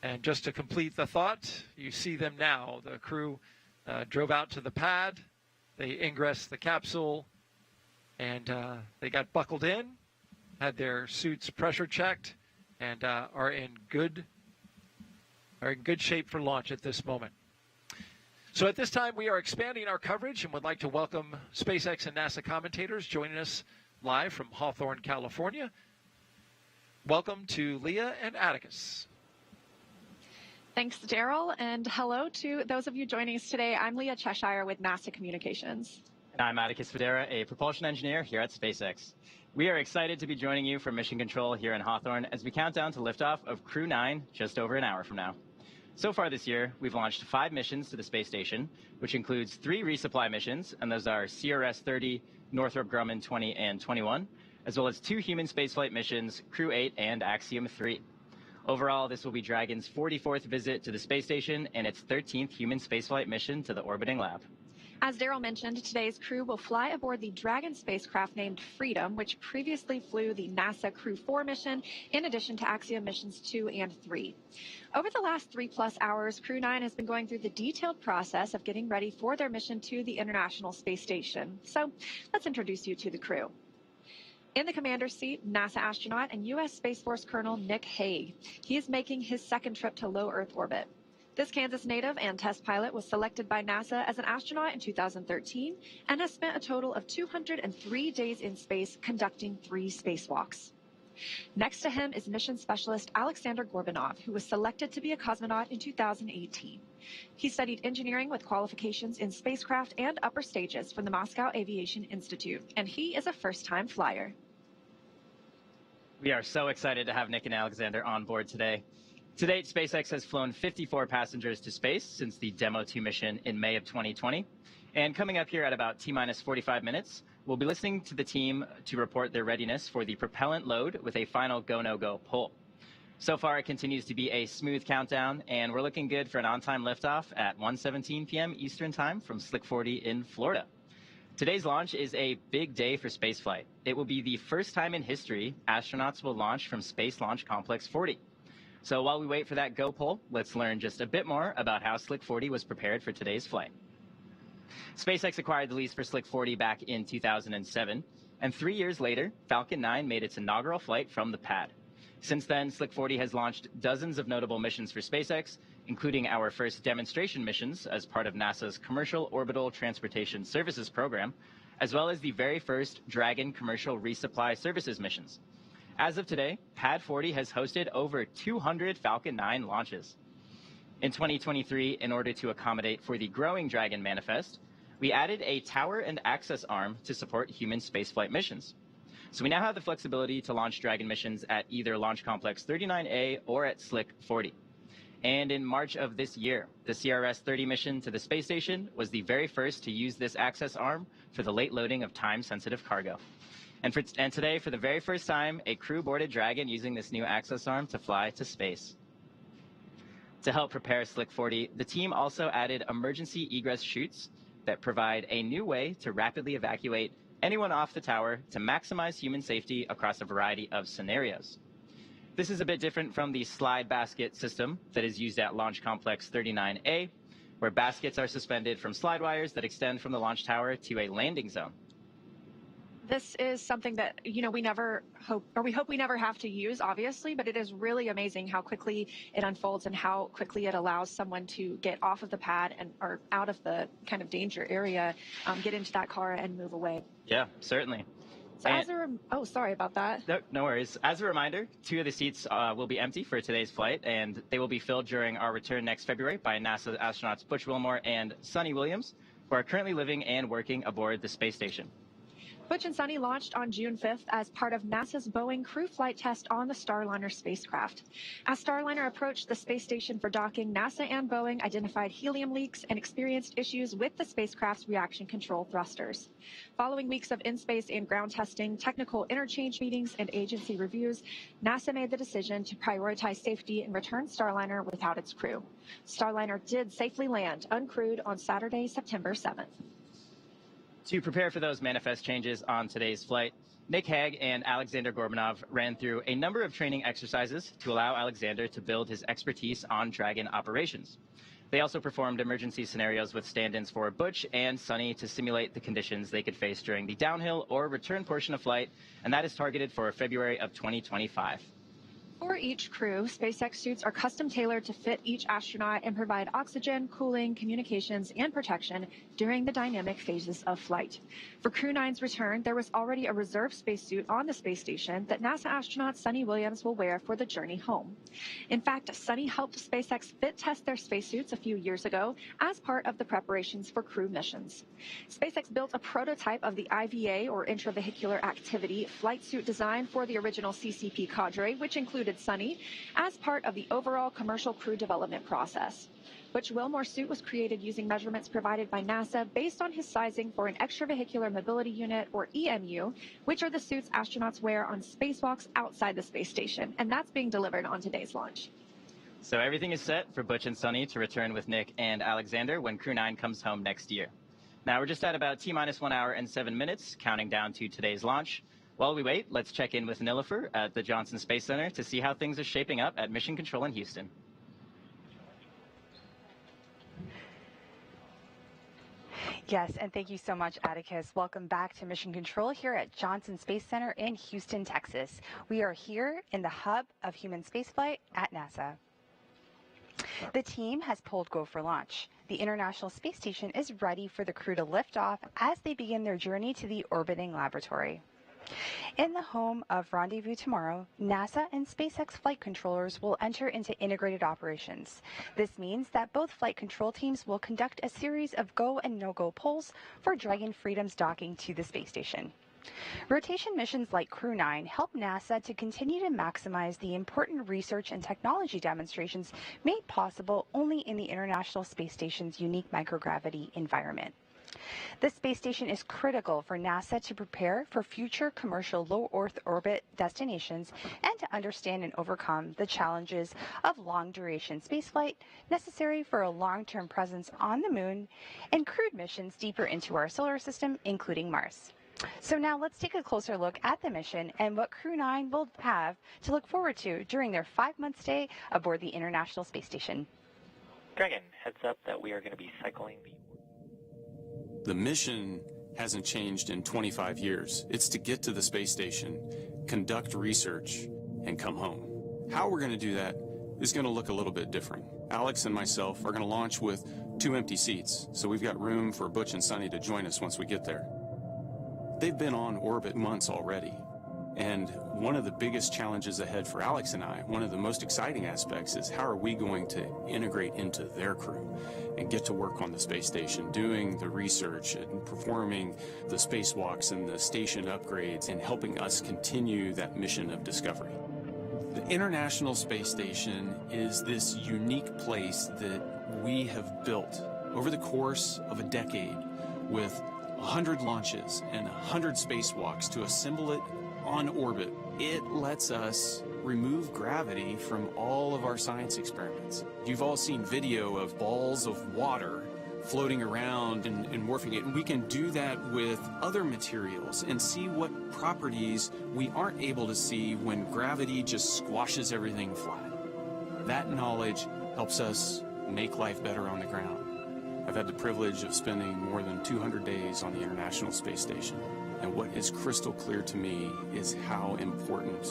And just to complete the thought, you see them now. The crew drove out to the pad. They ingressed the capsule, and they got buckled in, had their suits pressure checked, and are in good shape for launch at this moment. So at this time, we are expanding our coverage and would like to welcome SpaceX and NASA commentators joining us live from Hawthorne, California. Welcome to Leah and Atticus. Thanks, Daryl, and hello to those of you joining us today. I'm Leah Cheshire with NASA Communications. And I'm Atticus Federa, a propulsion engineer here at SpaceX. We are excited to be joining you from Mission Control here in Hawthorne as we count down to liftoff of Crew 9 just over an hour from now. So far this year, we've launched 5 missions to the space station, which includes 3 resupply missions, and those are CRS-30, Northrop Grumman 20 and 21, as well as 2 human spaceflight missions, Crew 8 and Axiom 3. Overall, this will be Dragon's 44th visit to the space station and its 13th human spaceflight mission to the orbiting lab. As Daryl mentioned, today's crew will fly aboard the Dragon spacecraft named Freedom, which previously flew the NASA Crew 4 mission, in addition to Axiom missions 2 and 3. Over the last 3+ hours, Crew 9 has been going through the detailed process of getting ready for their mission to the International Space Station. So let's introduce you to the crew. In the commander's seat, NASA astronaut and U.S. Space Force Colonel Nick Hague. He is making his second trip to low Earth orbit. This Kansas native and test pilot was selected by NASA as an astronaut in 2013 and has spent a total of 203 days in space conducting 3 spacewalks. Next to him is mission specialist Aleksandr Gorbunov, who was selected to be a cosmonaut in 2018. He studied engineering with qualifications in spacecraft and upper stages from the Moscow Aviation Institute, and he is a first-time flyer. We are so excited to have Nick and Alexander on board today. To date, SpaceX has flown 54 passengers to space since the Demo 2 mission in May of 2020. And coming up here at about T-minus 45 minutes, we'll be listening to the team to report their readiness for the propellant load with a final go-no-go pull. So far, it continues to be a smooth countdown, and we're looking good for an on-time liftoff at 1:17 p.m. Eastern Time from Slick 40 in Florida. Today's launch is a big day for spaceflight. It will be the first time in history astronauts will launch from Space Launch Complex 40. So while we wait for that go pull, let's learn just a bit more about how Slick 40 was prepared for today's flight. SpaceX acquired the lease for Slick 40 back in 2007, and 3 years later, Falcon 9 made its inaugural flight from the pad. Since then, Slick 40 has launched dozens of notable missions for SpaceX, including our first demonstration missions as part of NASA's Commercial Orbital Transportation Services program, as well as the very first Dragon Commercial Resupply Services missions. As of today, Pad 40 has hosted over 200 Falcon 9 launches. In 2023, in order to accommodate for the growing Dragon manifest, we added a tower and access arm to support human spaceflight missions. So we now have the flexibility to launch Dragon missions at either Launch Complex 39A or at Slick 40. And in March of this year, the CRS-30 mission to the space station was the very first to use this access arm for the late loading of time-sensitive cargo. And today, for the very first time, a crew boarded Dragon using this new access arm to fly to space. To help prepare Slick 40, the team also added emergency egress chutes that provide a new way to rapidly evacuate anyone off the tower to maximize human safety across a variety of scenarios. This is a bit different from the slide basket system that is used at Launch Complex 39A, where baskets are suspended from slide wires that extend from the launch tower to a landing zone. This is something that, we hope we never have to use, obviously, but it is really amazing how quickly it unfolds and how quickly it allows someone to get off of the pad or out of the kind of danger area, get into that car and move away. Yeah, certainly. So sorry about that. No worries. As a reminder, 2 of the seats will be empty for today's flight, and they will be filled during our return next February by NASA astronauts Butch Wilmore and Suni Williams, who are currently living and working aboard the space station. Butch and Suni launched on June 5th as part of NASA's Boeing crew flight test on the Starliner spacecraft. As Starliner approached the space station for docking, NASA and Boeing identified helium leaks and experienced issues with the spacecraft's reaction control thrusters. Following weeks of in-space and ground testing, technical interchange meetings, and agency reviews, NASA made the decision to prioritize safety and return Starliner without its crew. Starliner did safely land uncrewed on Saturday, September 7th. To prepare for those manifest changes on today's flight, Nick Hague and Aleksandr Gorbunov ran through a number of training exercises to allow Alexander to build his expertise on Dragon operations. They also performed emergency scenarios with stand-ins for Butch and Suni to simulate the conditions they could face during the downhill or return portion of flight, and that is targeted for February of 2025. For each crew, SpaceX suits are custom tailored to fit each astronaut and provide oxygen, cooling, communications, and protection during the dynamic phases of flight. For Crew 9's return, there was already a reserve spacesuit on the space station that NASA astronaut Suni Williams will wear for the journey home. In fact, Suni helped SpaceX fit test their spacesuits a few years ago as part of the preparations for crew missions. SpaceX built a prototype of the IVA, or intravehicular activity, flight suit design for the original CCP cadre, which included Suni, as part of the overall commercial crew development process. Butch Wilmore's suit was created using measurements provided by NASA based on his sizing for an extravehicular mobility unit, or EMU, which are the suits astronauts wear on spacewalks outside the space station, and that's being delivered on today's launch. So everything is set for Butch and Suni to return with Nick and Aleksandr when Crew 9 comes home next year. Now we're just at about T-minus 1 hour and 7 minutes, counting down to today's launch. While we wait, let's check in with Nilofer at the Johnson Space Center to see how things are shaping up at Mission Control in Houston. Yes, and thank you so much, Atticus. Welcome back to Mission Control here at Johnson Space Center in Houston, Texas. We are here in the hub of human spaceflight at NASA. The team has pulled go for launch. The International Space Station is ready for the crew to lift off as they begin their journey to the orbiting laboratory. In the home of Rendezvous Tomorrow, NASA and SpaceX flight controllers will enter into integrated operations. This means that both flight control teams will conduct a series of go and no-go polls for Dragon Freedom's docking to the space station. Rotation missions like Crew 9 help NASA to continue to maximize the important research and technology demonstrations made possible only in the International Space Station's unique microgravity environment. The space station is critical for NASA to prepare for future commercial low Earth orbit destinations and to understand and overcome the challenges of long-duration spaceflight necessary for a long-term presence on the Moon and crewed missions deeper into our solar system, including Mars. So now let's take a closer look at the mission and what Crew 9 will have to look forward to during their 5-month stay aboard the International Space Station. Dragon, heads up that we are going to be cycling The mission hasn't changed in 25 years. It's to get to the space station, conduct research, and come home. How we're going to do that is going to look a little bit different. Alex and myself are going to launch with 2 empty seats, so we've got room for Butch and Suni to join us once we get there. They've been on orbit months already, and one of the biggest challenges ahead for Alex and I, one of the most exciting aspects, is how are we going to integrate into their crew and get to work on the space station, doing the research and performing the spacewalks and the station upgrades and helping us continue that mission of discovery. The International Space Station is this unique place that we have built over the course of a decade with 100 launches and 100 spacewalks to assemble it on orbit. It lets us remove gravity from all of our science experiments. You've all seen video of balls of water floating around and morphing it, and we can do that with other materials and see what properties we aren't able to see when gravity just squashes everything flat. That knowledge helps us make life better on the ground. I've had the privilege of spending more than 200 days on the International Space Station, and what is crystal clear to me is how important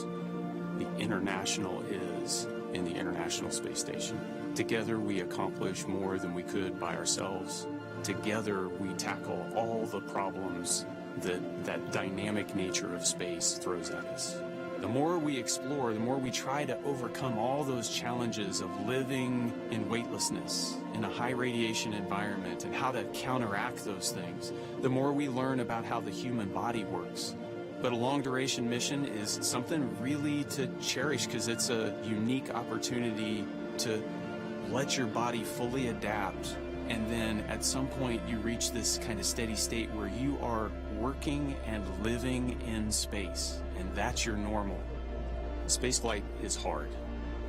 the international is in the International Space Station. Together we accomplish more than we could by ourselves. Together we tackle all the problems that dynamic nature of space throws at us. The more we explore, the more we try to overcome all those challenges of living in weightlessness, in a high radiation environment, and how to counteract those things, the more we learn about how the human body works. But a long-duration mission is something really to cherish because it's a unique opportunity to let your body fully adapt, and then at some point you reach this kind of steady state where you are working and living in space, and that's your normal. Spaceflight is hard.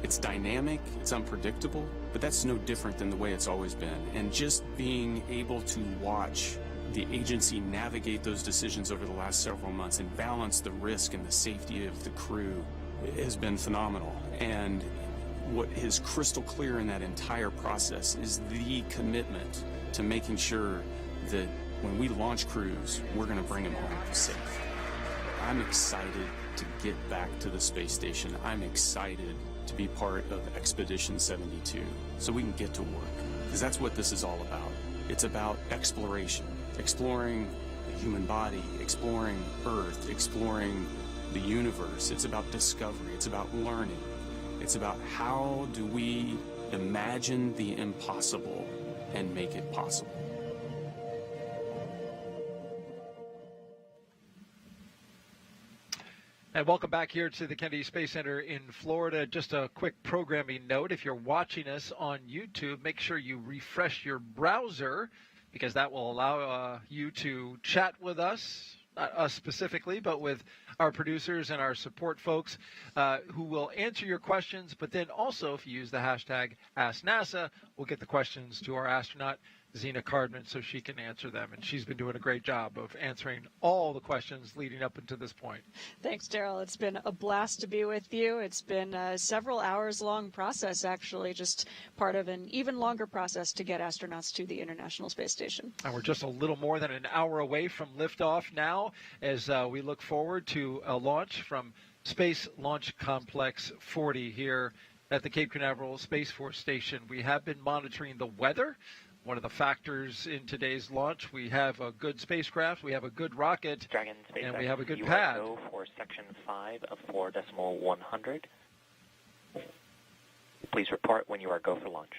It's dynamic, it's unpredictable, but that's no different than the way it's always been. And just being able to watch the agency navigate those decisions over the last several months and balance the risk and the safety of the crew has been phenomenal. And what is crystal clear in that entire process is the commitment to making sure that when we launch crews, we're going to bring them home safe. I'm excited to get back to the space station. I'm excited to be part of Expedition 72 so we can get to work, because that's what this is all about. It's about exploration, exploring the human body, exploring Earth, exploring the universe. It's about discovery. It's about learning. It's about how do we imagine the impossible and make it possible. And welcome back here to the Kennedy Space Center in Florida. Just a quick programming note. If you're watching us on YouTube, make sure you refresh your browser, because that will allow you to chat with us, not us specifically, but with our producers and our support folks who will answer your questions. But then also, if you use the hashtag AskNASA, we'll get the questions to our astronaut, Zena Cardman, so she can answer them. And she's been doing a great job of answering all the questions leading up until this point. Thanks, Daryl. It's been a blast to be with you. It's been a several hours long process, actually, just part of an even longer process to get astronauts to the International Space Station. And we're just a little more than an hour away from liftoff now, as we look forward to a launch from Space Launch Complex 40 here at the Cape Canaveral Space Force Station. We have been monitoring the weather. One of the factors in today's launch, we have a good spacecraft, we have a good rocket, Dragon SpaceX, and we have a good you pad. are go for section 5 of 4.100. Please report when you are go for launch.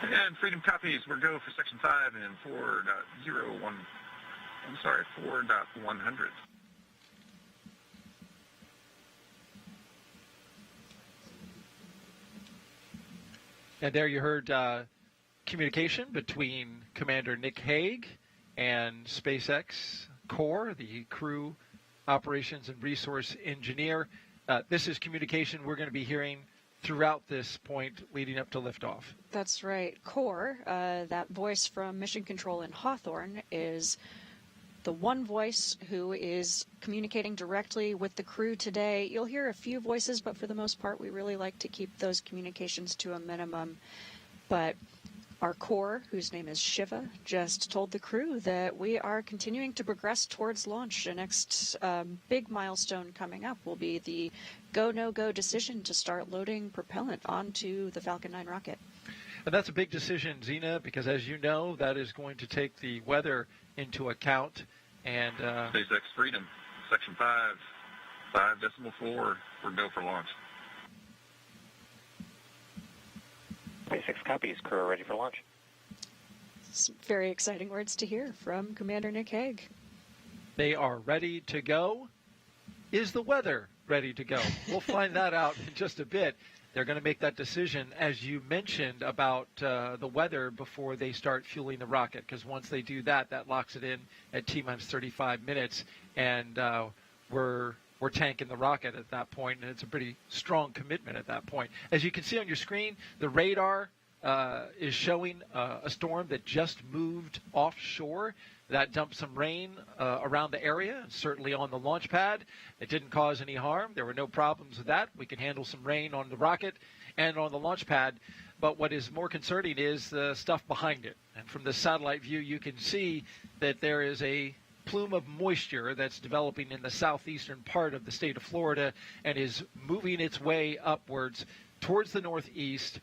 And Freedom copies. We're go for section 5 and 4.100. And there you heard communication between Commander Nick Hague and SpaceX Core, the crew operations and resource engineer. This is communication we're going to be hearing throughout this point leading up to liftoff. That's right. Core, that voice from Mission Control in Hawthorne, is the one voice who is communicating directly with the crew today. You'll hear a few voices, but for the most part, we really like to keep those communications to a minimum. But our core, whose name is Shiva, just told the crew that we are continuing to progress towards launch. The next big milestone coming up will be the go, no-go decision to start loading propellant onto the Falcon 9 rocket. And that's a big decision, Zena, because as you know, that is going to take the weather into account. And SpaceX Freedom, section 5, 5.4, we're go for launch. SpaceX copies, crew are ready for launch. Some very exciting words to hear from Commander Nick Hague. They are ready to go. Is the weather ready to go? We'll find that out in just a bit. They're going to make that decision, as you mentioned, about the weather before they start fueling the rocket, because once they do that, that locks it in at T-minus 35 minutes, and we're tanking the rocket at that point, and it's a pretty strong commitment at that point. As you can see on your screen, the radar is showing a storm that just moved offshore. That dumped some rain around the area, certainly on the launch pad. It didn't cause any harm. There were no problems with that. We can handle some rain on the rocket and on the launch pad. But what is more concerning is the stuff behind it. And from the satellite view, you can see that there is a plume of moisture that's developing in the southeastern part of the state of Florida and is moving its way upwards towards the northeast,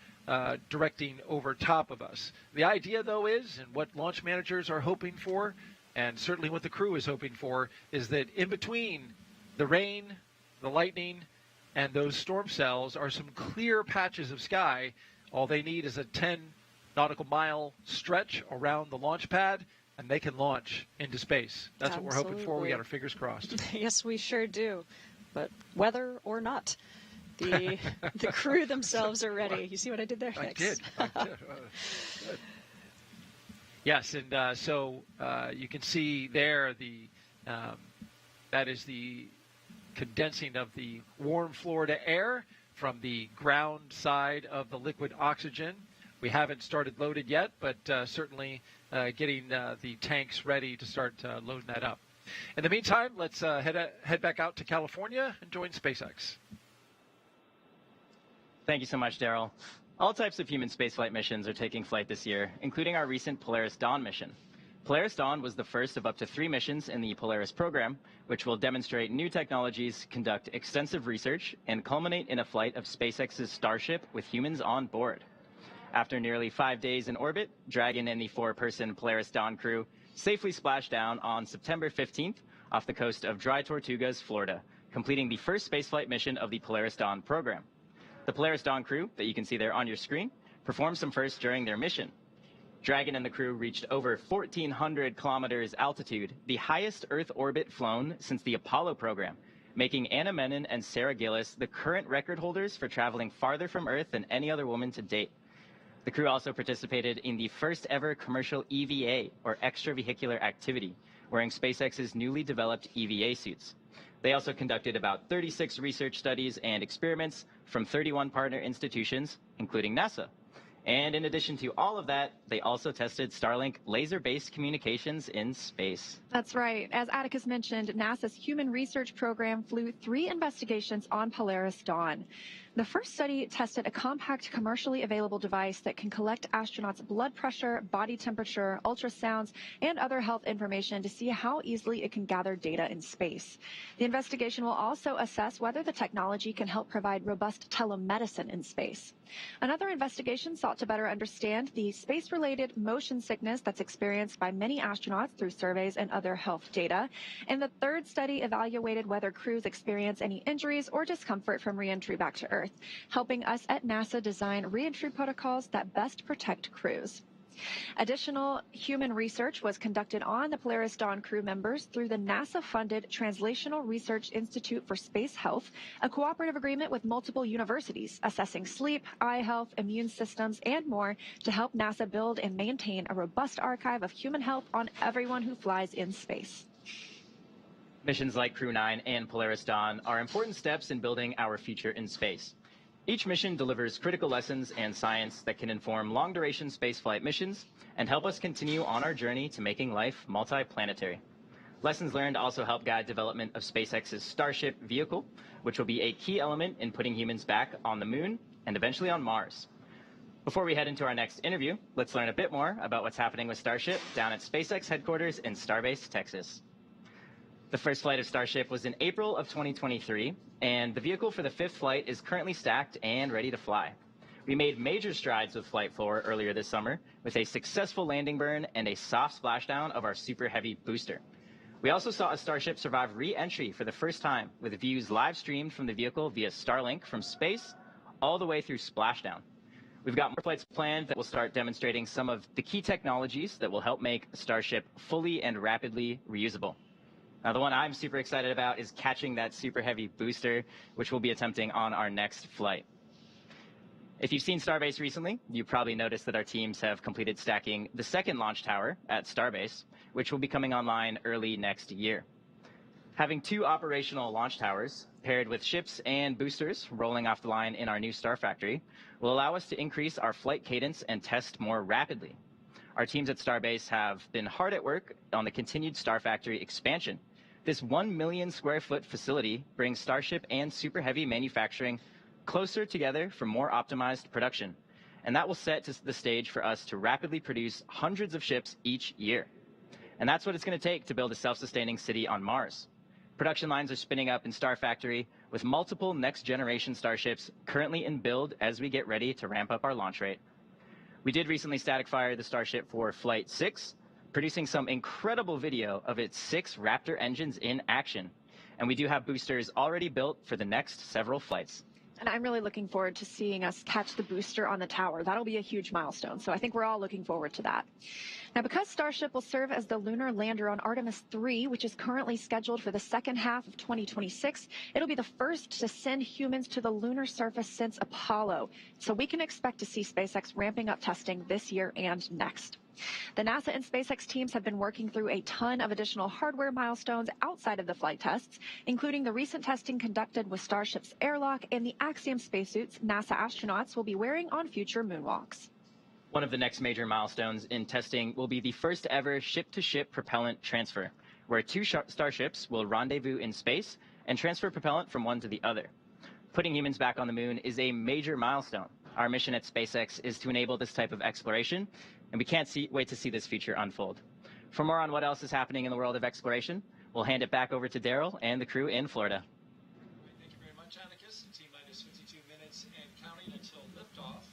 directing over top of us. The idea, though, is, and what launch managers are hoping for, and certainly what the crew is hoping for, is that in between the rain, the lightning, and those storm cells are some clear patches of sky. All they need is a 10 nautical mile stretch around the launch pad, and they can launch into space. That's what we're hoping for. We got our fingers crossed. Yes, we sure do. But weather or not, the crew themselves are ready. You see what I did there? I did. Yes, and so you can see there that is the condensing of the warm Florida air from the ground side of the liquid oxygen. We haven't started loaded yet, but certainly getting the tanks ready to start loading that up. In the meantime, let's head back out to California and join SpaceX. Thank you so much, Daryl. All types of human spaceflight missions are taking flight this year, including our recent Polaris Dawn mission. Polaris Dawn was the first of up to 3 missions in the Polaris program, which will demonstrate new technologies, conduct extensive research, and culminate in a flight of SpaceX's Starship with humans on board. After nearly 5 days in orbit, Dragon and the 4-person Polaris Dawn crew safely splashed down on September 15th off the coast of Dry Tortugas, Florida, completing the first spaceflight mission of the Polaris Dawn program. The Polaris Dawn crew, that you can see there on your screen, performed some firsts during their mission. Dragon and the crew reached over 1,400 kilometers altitude, the highest Earth orbit flown since the Apollo program, making Anna Menon and Sarah Gillis the current record holders for traveling farther from Earth than any other woman to date. The crew also participated in the first ever commercial EVA, or extravehicular activity, wearing SpaceX's newly developed EVA suits. They also conducted about 36 research studies and experiments from 31 partner institutions, including NASA. And in addition to all of that, they also tested Starlink laser-based communications in space. That's right. As Atticus mentioned, NASA's Human Research Program flew 3 investigations on Polaris Dawn. The first study tested a compact, commercially available device that can collect astronauts' blood pressure, body temperature, ultrasounds, and other health information to see how easily it can gather data in space. The investigation will also assess whether the technology can help provide robust telemedicine in space. Another investigation sought to better understand the space-related motion sickness that's experienced by many astronauts through surveys and other health data. And the third study evaluated whether crews experience any injuries or discomfort from re-entry back to Earth, helping us at NASA design re-entry protocols that best protect crews. Additional human research was conducted on the Polaris Dawn crew members through the NASA-funded Translational Research Institute for Space Health, a cooperative agreement with multiple universities assessing sleep, eye health, immune systems, and more to help NASA build and maintain a robust archive of human health on everyone who flies in space. Missions like Crew 9 and Polaris Dawn are important steps in building our future in space. Each mission delivers critical lessons and science that can inform long-duration spaceflight missions and help us continue on our journey to making life multiplanetary. Lessons learned also help guide development of SpaceX's Starship vehicle, which will be a key element in putting humans back on the moon and eventually on Mars. Before we head into our next interview, let's learn a bit more about what's happening with Starship down at SpaceX headquarters in Starbase, Texas. The first flight of Starship was in April of 2023, and the vehicle for the 5th flight is currently stacked and ready to fly. We made major strides with Flight 4 earlier this summer with a successful landing burn and a soft splashdown of our Super Heavy booster. We also saw a Starship survive re-entry for the first time with views live streamed from the vehicle via Starlink from space all the way through splashdown. We've got more flights planned that will start demonstrating some of the key technologies that will help make Starship fully and rapidly reusable. Now, the one I'm super excited about is catching that Super Heavy booster, which we'll be attempting on our next flight. If you've seen Starbase recently, you probably noticed that our teams have completed stacking the 2nd launch tower at Starbase, which will be coming online early next year. Having 2 operational launch towers paired with ships and boosters rolling off the line in our new Star Factory will allow us to increase our flight cadence and test more rapidly. Our teams at Starbase have been hard at work on the continued Star Factory expansion. This 1 million square foot facility brings Starship and Super Heavy manufacturing closer together for more optimized production. And that will set the stage for us to rapidly produce hundreds of ships each year. And that's what it's going to take to build a self-sustaining city on Mars. Production lines are spinning up in Star Factory with multiple next-generation Starships currently in build as we get ready to ramp up our launch rate. We did recently static fire the Starship for Flight 6, producing some incredible video of its 6 Raptor engines in action. And we do have boosters already built for the next several flights. And I'm really looking forward to seeing us catch the booster on the tower. That'll be a huge milestone. So I think we're all looking forward to that. Now, because Starship will serve as the lunar lander on Artemis 3, which is currently scheduled for the second half of 2026, it'll be the first to send humans to the lunar surface since Apollo. So we can expect to see SpaceX ramping up testing this year and next. The NASA and SpaceX teams have been working through a ton of additional hardware milestones outside of the flight tests, including the recent testing conducted with Starship's airlock and the Axiom spacesuits NASA astronauts will be wearing on future moonwalks. One of the next major milestones in testing will be the first ever ship-to-ship propellant transfer, where 2 starships will rendezvous in space and transfer propellant from one to the other. Putting humans back on the moon is a major milestone. Our mission at SpaceX is to enable this type of exploration, and we can't wait to see this feature unfold. For more on what else is happening in the world of exploration, we'll hand it back over to Daryl and the crew in Florida. Thank you very much, Atticus. T-minus 52 minutes and counting until liftoff.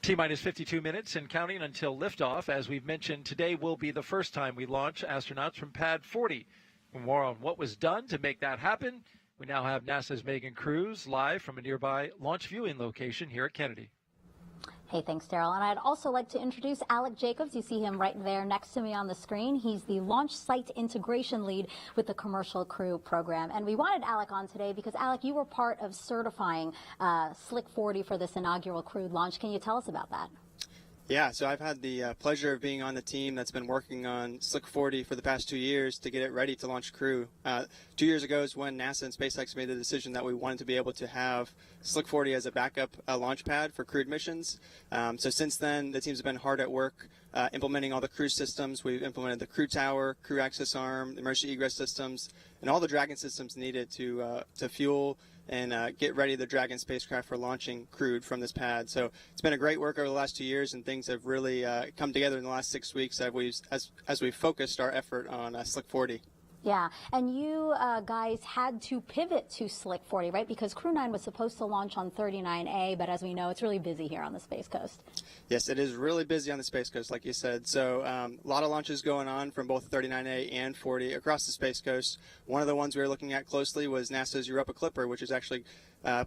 T-minus 52 minutes and counting until liftoff. As we've mentioned, today will be the first time we launch astronauts from Pad 40. For more on what was done to make that happen, we now have NASA's Megan Cruz live from a nearby launch viewing location here at Kennedy. Hey, thanks, Daryl. And I'd also like to introduce Alec Jacobs. You see him right there next to me on the screen. He's the launch site integration lead with the Commercial Crew program. And we wanted Alec on today because, Alec, you were part of certifying Slick 40 for this inaugural crewed launch. Can you tell us about that? Yeah, so I've had the pleasure of being on the team that's been working on Slick 40 for the past 2 years to get it ready to launch Crew. 2 years ago is when NASA and SpaceX made the decision that we wanted to be able to have Slick 40 as a backup launch pad for crewed missions. So since then, the teams have been hard at work implementing all the crew systems. We've implemented the crew tower, crew access arm, emergency egress systems, and all the Dragon systems needed to fuel and get ready the Dragon spacecraft for launching crewed from this pad. So it's been a great work over the last 2 years, and things have really come together in the last 6 weeks as we've focused our effort on Slick 40. Yeah, and you guys had to pivot to Slick 40, right? Because Crew 9 was supposed to launch on 39A, but as we know, it's really busy here on the Space Coast. Yes, it is really busy on the Space Coast, like you said. So a lot of launches going on from both 39A and 40 across the Space Coast. One of the ones we were looking at closely was NASA's Europa Clipper, which is actually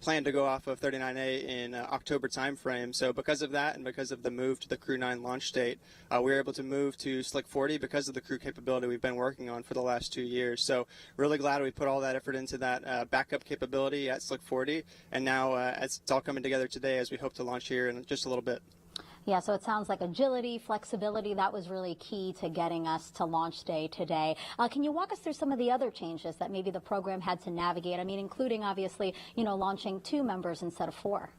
planned to go off of 39A in October timeframe. So because of that and because of the move to the Crew 9 launch date, we were able to move to Slick 40 because of the crew capability we've been working on for the last 2 years. So really glad we put all that effort into that backup capability at Slick 40, and now it's all coming together today as we hope to launch here in just a little bit. Yeah, so it sounds like agility, flexibility, that was really key to getting us to launch day today. Can you walk us through some of the other changes that maybe the program had to navigate? I mean, including, obviously, launching 2 members instead of 4.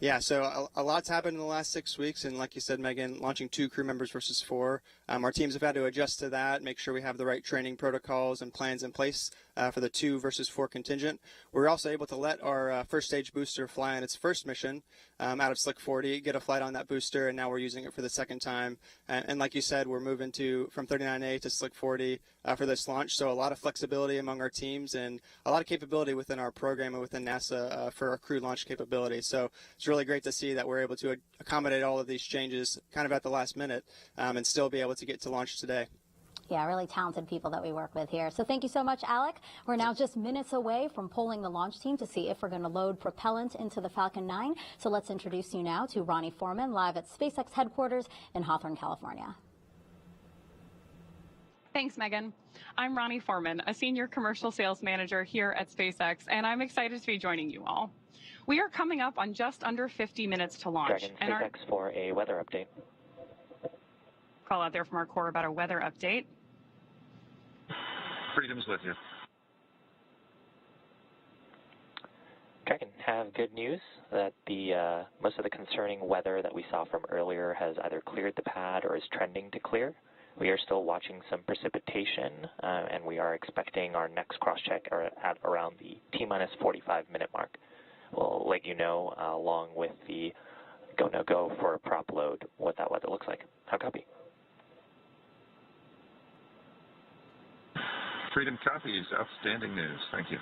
Yeah, so a lot's happened in the last 6 weeks, and like you said, Megan, launching 2 crew members versus 4. Our teams have had to adjust to that, make sure we have the right training protocols and plans in place for the 2 versus 4 contingent. We're also able to let our first stage booster fly on its first mission out of Slick 40, get a flight on that booster, and now we're using it for the second time. And like you said, we're moving from 39A to Slick 40 for this launch, so a lot of flexibility among our teams and a lot of capability within our program and within NASA for our crew launch capability. So it's really great to see that we're able to accommodate all of these changes kind of at the last minute and still be able to get to launch today. Yeah, really talented people that we work with here. So thank you so much, Alec. We're now just minutes away from polling the launch team to see if we're going to load propellant into the Falcon 9. So let's introduce you now to Ronnie Foreman live at SpaceX headquarters in Hawthorne, California. Thanks, Megan. I'm Ronnie Foreman, a senior commercial sales manager here at SpaceX, and I'm excited to be joining you all. We are coming up on just under 50 minutes to launch. Dragon SpaceX for a weather update. Call out there from our core about a weather update. Freedom's with you. Dragon, have good news that the most of the concerning weather that we saw from earlier has either cleared the pad or is trending to clear. We are still watching some precipitation, and we are expecting our next cross-check at around the T-minus 45-minute mark. We'll let you know, along with the go-no-go for a prop load, what that weather looks like. How copy? Freedom copies. Outstanding news. Thank you.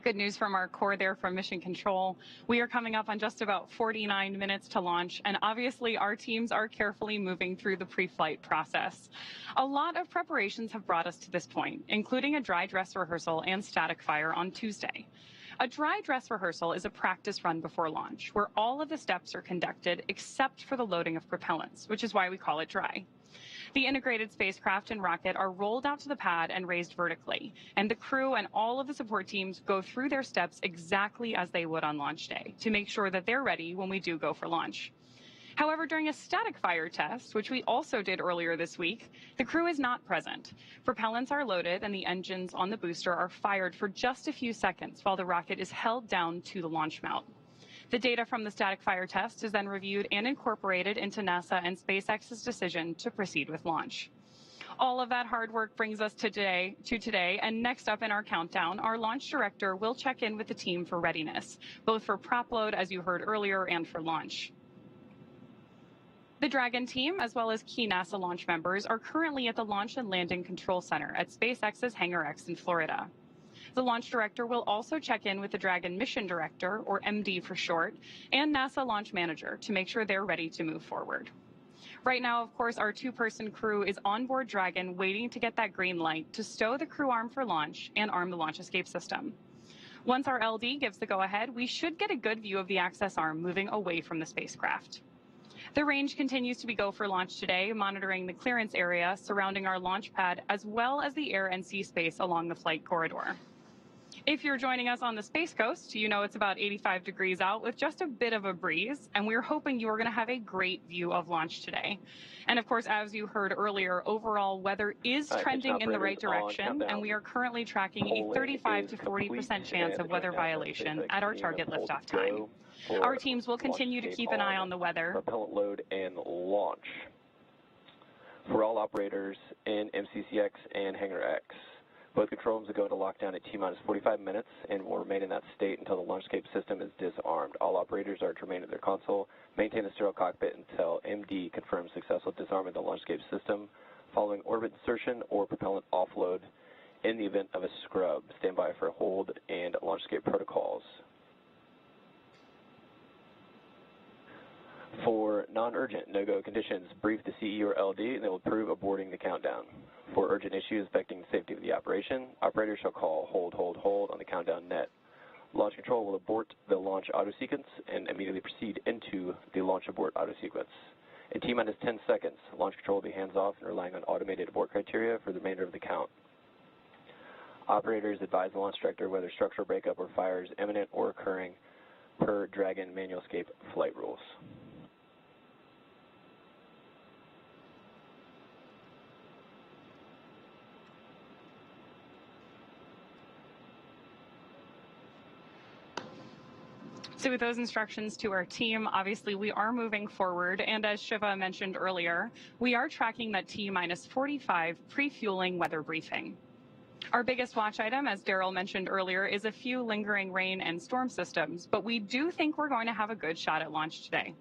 Good news from our core there from Mission Control. We are coming up on just about 49 minutes to launch, and obviously our teams are carefully moving through the pre-flight process. A lot of preparations have brought us to this point, including a dry dress rehearsal and static fire on Tuesday. A dry dress rehearsal is a practice run before launch, where all of the steps are conducted except for the loading of propellants, which is why we call it dry. The integrated spacecraft and rocket are rolled out to the pad and raised vertically, and the crew and all of the support teams go through their steps exactly as they would on launch day to make sure that they're ready when we do go for launch. However, during a static fire test, which we also did earlier this week, the crew is not present. Propellants are loaded and the engines on the booster are fired for just a few seconds while the rocket is held down to the launch mount. The data from the static fire test is then reviewed and incorporated into NASA and SpaceX's decision to proceed with launch. All of that hard work brings us to today, and next up in our countdown, our launch director will check in with the team for readiness, both for prop load, as you heard earlier, and for launch. The Dragon team, as well as key NASA launch members, are currently at the Launch and Landing Control Center at SpaceX's Hangar X in Florida. The launch director will also check in with the Dragon mission director, or MD for short, and NASA launch manager to make sure they're ready to move forward. Right now, of course, our two-person crew is on board Dragon waiting to get that green light to stow the crew arm for launch and arm the launch escape system. Once our LD gives the go-ahead, we should get a good view of the access arm moving away from the spacecraft. The range continues to be go for launch today, monitoring the clearance area surrounding our launch pad, as well as the air and sea space along the flight corridor. If you're joining us on the Space Coast, you know it's about 85 degrees out with just a bit of a breeze, and we're hoping you are going to have a great view of launch today. And of course, as you heard earlier, overall weather is trending in the right direction, and we are currently tracking a 35 to 40% chance of weather violation at our target liftoff time. Our teams will continue to keep an eye on the weather. Propellant load and launch. For all operators in MCCX and Hangar X, both control rooms will go into lockdown at T-minus 45 minutes and will remain in that state until the launch escape system is disarmed. All operators are to remain at their console, maintain the sterile cockpit until MD confirms successful disarmament of the launch escape system following orbit insertion or propellant offload. In the event of a scrub, stand by for hold and launch escape protocols. For non-urgent no-go conditions, brief the CE or LD and they will approve aborting the countdown. For urgent issues affecting the safety of the operation, operators shall call hold on the countdown net. Launch control will abort the launch auto sequence and immediately proceed into the launch abort auto sequence. In T-minus 10 seconds, launch control will be hands-off and relying on automated abort criteria for the remainder of the count. Operators advise the launch director whether structural breakup or fire is imminent or occurring per Dragon manual escape flight rules. So with those instructions to our team, obviously we are moving forward, and as Shiva mentioned earlier, we are tracking that T-minus 45 pre-fueling weather briefing. Our biggest watch item, as Daryl mentioned earlier, is a few lingering rain and storm systems, but we do think we're going to have a good shot at launch today.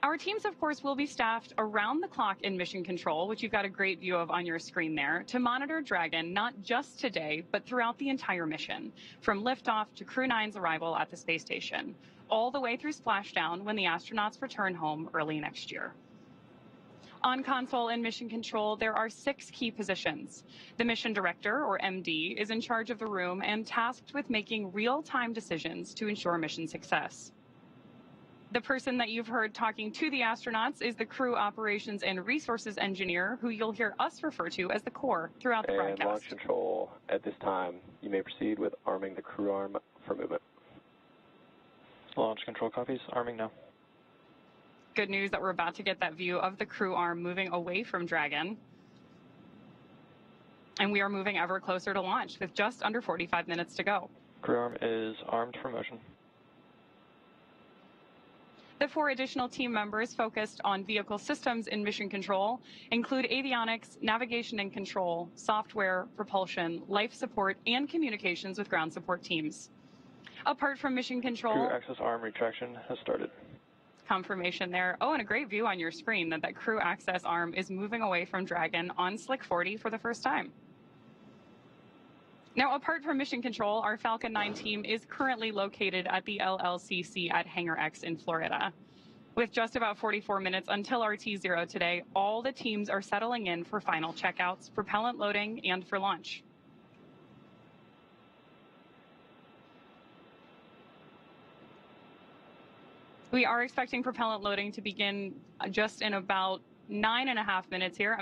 Our teams, of course, will be staffed around the clock in mission control, which you've got a great view of on your screen there, to monitor Dragon not just today, but throughout the entire mission, from liftoff to Crew 9's arrival at the space station, all the way through splashdown when the astronauts return home early next year. On console and mission control, there are 6 key positions. The mission director, or MD, is in charge of the room and tasked with making real-time decisions to ensure mission success. The person that you've heard talking to the astronauts is the crew operations and resources engineer, who you'll hear us refer to as the core throughout the broadcast. And launch control, at this time, you may proceed with arming the crew arm for movement. Launch control copies, arming now. Good news that we're about to get that view of the crew arm moving away from Dragon. And we are moving ever closer to launch with just under 45 minutes to go. Crew arm is armed for motion. The 4 additional team members focused on vehicle systems in mission control include avionics, navigation and control, software, propulsion, life support, and communications with ground support teams. Apart from mission control, crew access arm retraction has started. Confirmation there. Oh, and a great view on your screen that crew access arm is moving away from Dragon on Slick 40 for the first time. Now, apart from mission control, our Falcon 9 team is currently located at the LLCC at Hangar X in Florida. With just about 44 minutes until our T0 today, all the teams are settling in for final checkouts, propellant loading, and for launch. We are expecting propellant loading to begin just in about 8.5 minutes here.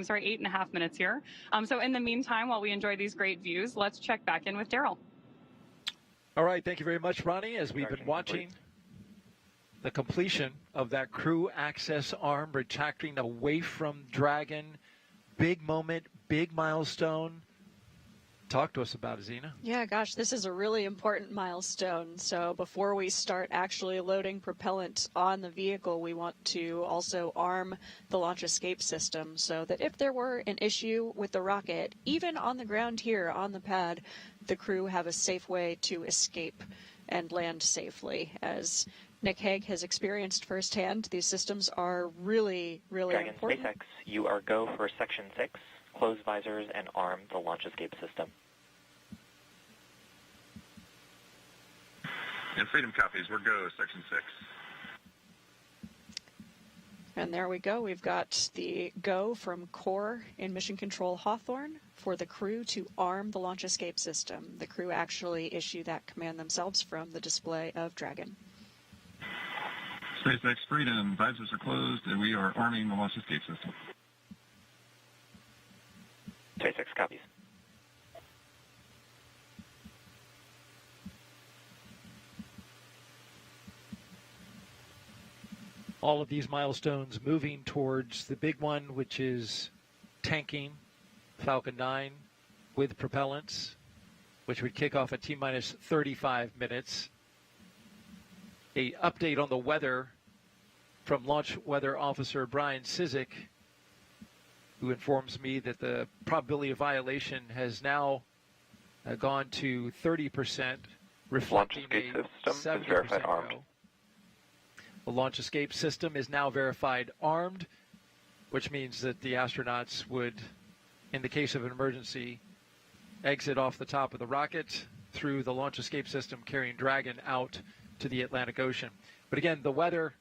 So in the meantime, while we enjoy these great views, let's check back in with Daryl. All right, thank you very much, Ronnie, as we've been watching the completion of that crew access arm retracting away from Dragon. Big moment, big milestone. Talk to us about it, Zena. Yeah, gosh, this is a really important milestone. So before we start actually loading propellant on the vehicle, we want to also arm the launch escape system so that if there were an issue with the rocket, even on the ground here on the pad, the crew have a safe way to escape and land safely, as Nick Hague has experienced firsthand. These systems are really, really Dragon important. SpaceX, you are go for Section 6. Close visors and arm the launch escape system. And Freedom copies. We're go, Section 6. And there we go. We've got the go from Core in Mission Control Hawthorne for the crew to arm the launch escape system. The crew actually issue that command themselves from the display of Dragon. SpaceX Freedom, visors are closed, and we are arming the launch escape system. SpaceX copies. All of these milestones moving towards the big one, which is tanking Falcon 9 with propellants, which would kick off at T-minus 35 minutes. A update on the weather from Launch Weather Officer Brian Cizik, who informs me that the probability of violation has now gone to 30%, reflecting Launch escape a system is verified 70% armed. go. The launch escape system is now verified armed, which means that the astronauts would, in the case of an emergency, exit off the top of the rocket through the launch escape system, carrying Dragon out to the Atlantic Ocean. But again, the weather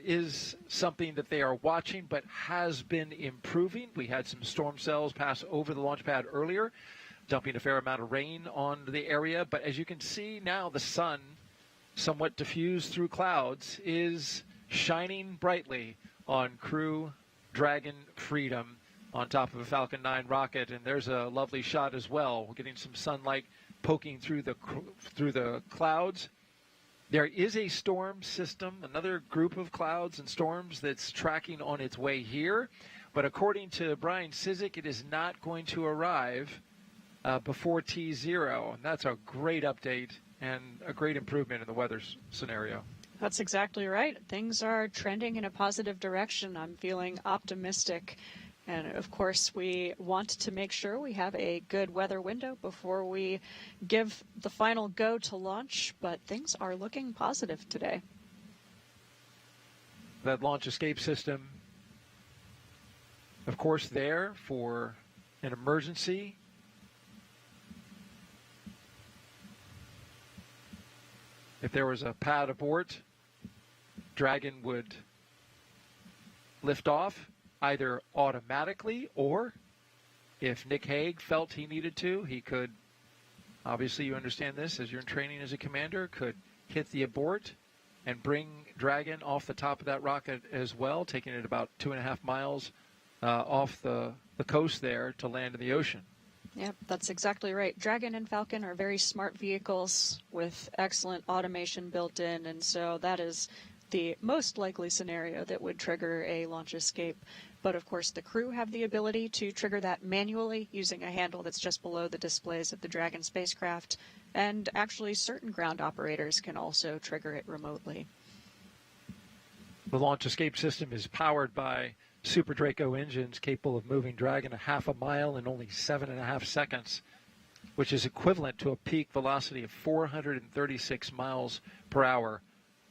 is something that they are watching, but has been improving. We had some storm cells pass over the launch pad earlier, dumping a fair amount of rain on the area. But as you can see now, the sun, somewhat diffused through clouds, is shining brightly on Crew Dragon Freedom on top of a Falcon 9 rocket. And there's a lovely shot as well. We're getting some sunlight poking through the clouds. There is a storm system, another group of clouds and storms that's tracking on its way here. But according to Brian Cizik, it is not going to arrive before T0. And that's a great update and a great improvement in the weather scenario. That's exactly right. Things are trending in a positive direction. I'm feeling optimistic. And of course, we want to make sure we have a good weather window before we give the final go to launch, but things are looking positive today. That launch escape system, of course, there for an emergency. If there was a pad abort, Dragon would lift off, either automatically, or if Nick Hague felt he needed to, he could, obviously you understand this as you're in training as a commander, could hit the abort and bring Dragon off the top of that rocket as well, taking it about 2.5 miles off the coast there to land in the ocean. Yep, that's exactly right. Dragon and Falcon are very smart vehicles with excellent automation built in, and so that is the most likely scenario that would trigger a launch escape. But of course, the crew have the ability to trigger that manually using a handle that's just below the displays of the Dragon spacecraft, and actually certain ground operators can also trigger it remotely. The launch escape system is powered by Super Draco engines capable of moving Dragon 1/2 mile in only 7.5 seconds, which is equivalent to a peak velocity of 436 miles per hour,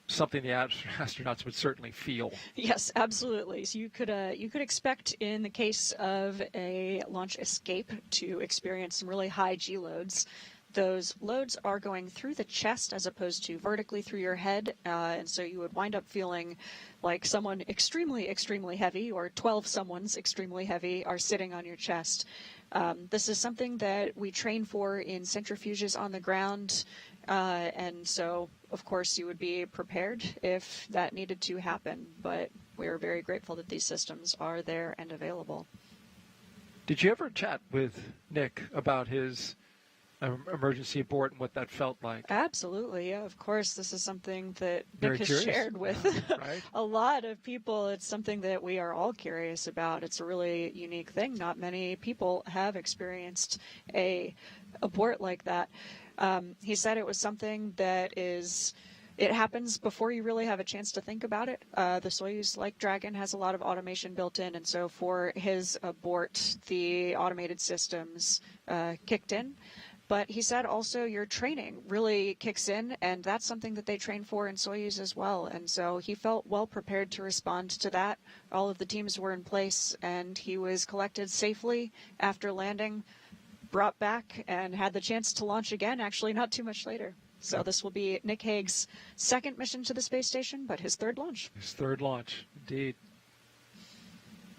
something the astronauts would certainly feel. Yes, absolutely. So you could expect in the case of a launch escape to experience some really high G loads. Those loads are going through the chest as opposed to vertically through your head, and so you would wind up feeling like someone extremely, extremely heavy, or 12 someone's extremely heavy, are sitting on your chest. This is something that we train for in centrifuges on the ground, and so, of course, you would be prepared if that needed to happen, but we're very grateful that these systems are there and available. Did you ever chat with Nick about his emergency abort and what that felt like? Absolutely, yeah, of course. This is something that Very Nick has curious. shared with Right? a lot of people. It's something that we are all curious about. It's a really unique thing. Not many people have experienced a abort like that. He said it was something that it happens before you really have a chance to think about it. The Soyuz, like Dragon, has a lot of automation built in, and so for his abort, the automated systems kicked in. But he said also your training really kicks in, and that's something that they train for in Soyuz as well. And so he felt well prepared to respond to that. All of the teams were in place, and he was collected safely after landing, brought back, and had the chance to launch again, actually not too much later. So this will be Nick Hague's second mission to the space station, but his third launch. His third launch, indeed.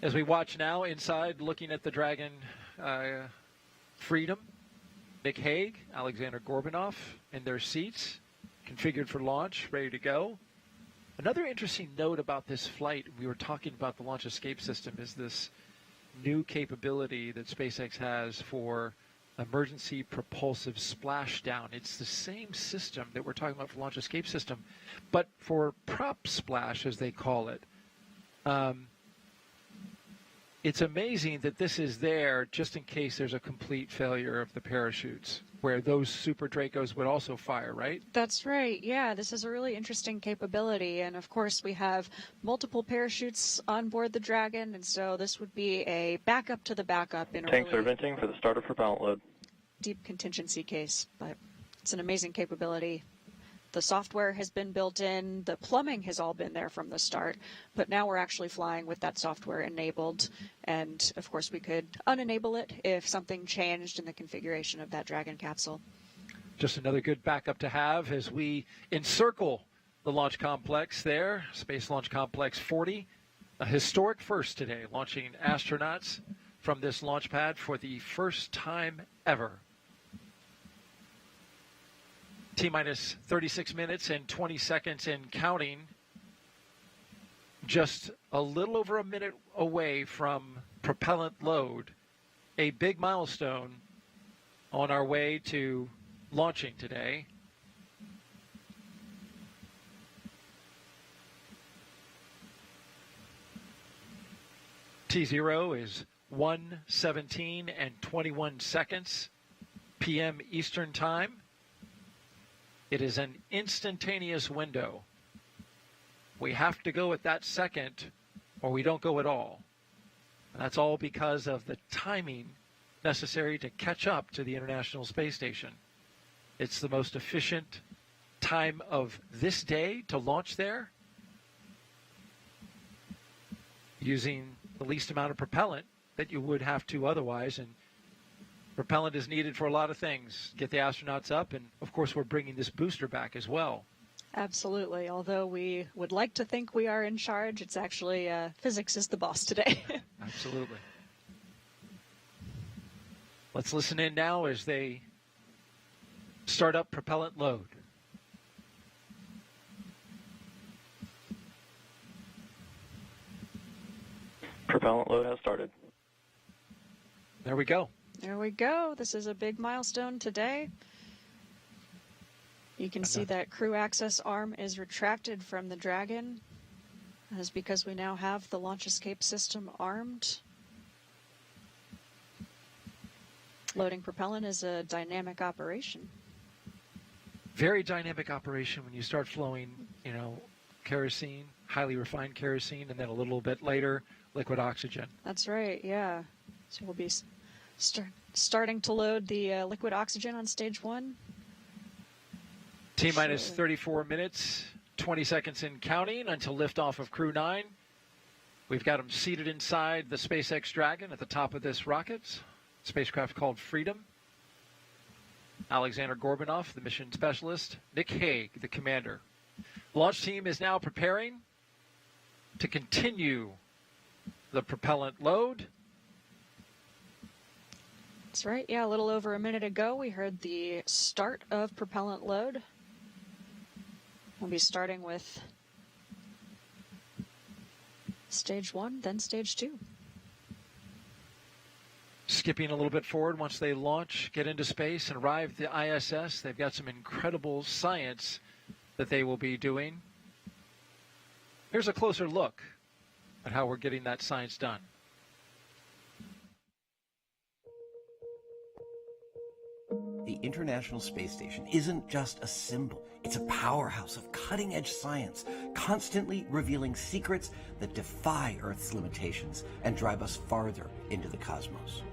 As we watch now inside, looking at the Dragon Freedom, Nick Hague, Aleksandr Gorbunov in their seats, configured for launch, ready to go. Another interesting note about this flight, we were talking about the launch escape system, is this new capability that SpaceX has for emergency propulsive splashdown. It's the same system that we're talking about for launch escape system, but for prop splash, as they call it. It's amazing that this is there just in case there's a complete failure of the parachutes, where those Super Dracos would also fire, right? That's right. Yeah, this is a really interesting capability. And of course, we have multiple parachutes on board the Dragon, and so this would be a backup to the backup in a Tanks really are venting for the start of propellant load. deep contingency case. But it's an amazing capability. The software has been built in, the plumbing has all been there from the start, but now we're actually flying with that software enabled. And of course, we could unenable it if something changed in the configuration of that Dragon capsule. Just another good backup to have as we encircle the launch complex there, Space Launch Complex 40. A historic first today, launching astronauts from this launch pad for the first time ever. T-minus 36 minutes and 20 seconds and counting. Just a little over a minute away from propellant load. A big milestone on our way to launching today. T0 is 1:17 and 21 seconds p.m. Eastern Time. It is an instantaneous window. We have to go at that second or we don't go at all. And that's all because of the timing necessary to catch up to the International Space Station. It's the most efficient time of this day to launch there, using the least amount of propellant that you would have to otherwise. And propellant is needed for a lot of things. Get the astronauts up, and of course we're bringing this booster back as well. Absolutely. Although we would like to think we are in charge, it's actually physics is the boss today. Absolutely. Let's listen in now as they start up propellant load. Propellant load has started. There we go. There we go. This is a big milestone today. You can see that crew access arm is retracted from the Dragon. That is because we now have the launch escape system armed. Loading propellant is a dynamic operation. Very dynamic operation when you start flowing, kerosene, highly refined kerosene, and then a little bit later, liquid oxygen. That's right, yeah. So we'll be starting to load the liquid oxygen on stage 1. T-minus 34 minutes, 20 seconds in counting until liftoff of Crew 9. We've got them seated inside the SpaceX Dragon at the top of this rocket. Spacecraft called Freedom. Aleksandr Gorbunov, the mission specialist. Nick Hague, the commander. The launch team is now preparing to continue the propellant load. That's right. Yeah, a little over a minute ago, we heard the start of propellant load. We'll be starting with stage 1, then stage 2. Skipping a little bit forward once they launch, get into space, and arrive at the ISS. They've got some incredible science that they will be doing. Here's a closer look at how we're getting that science done. The International Space Station isn't just a symbol. It's a powerhouse of cutting-edge science, constantly revealing secrets that defy Earth's limitations and drive us farther into the cosmos.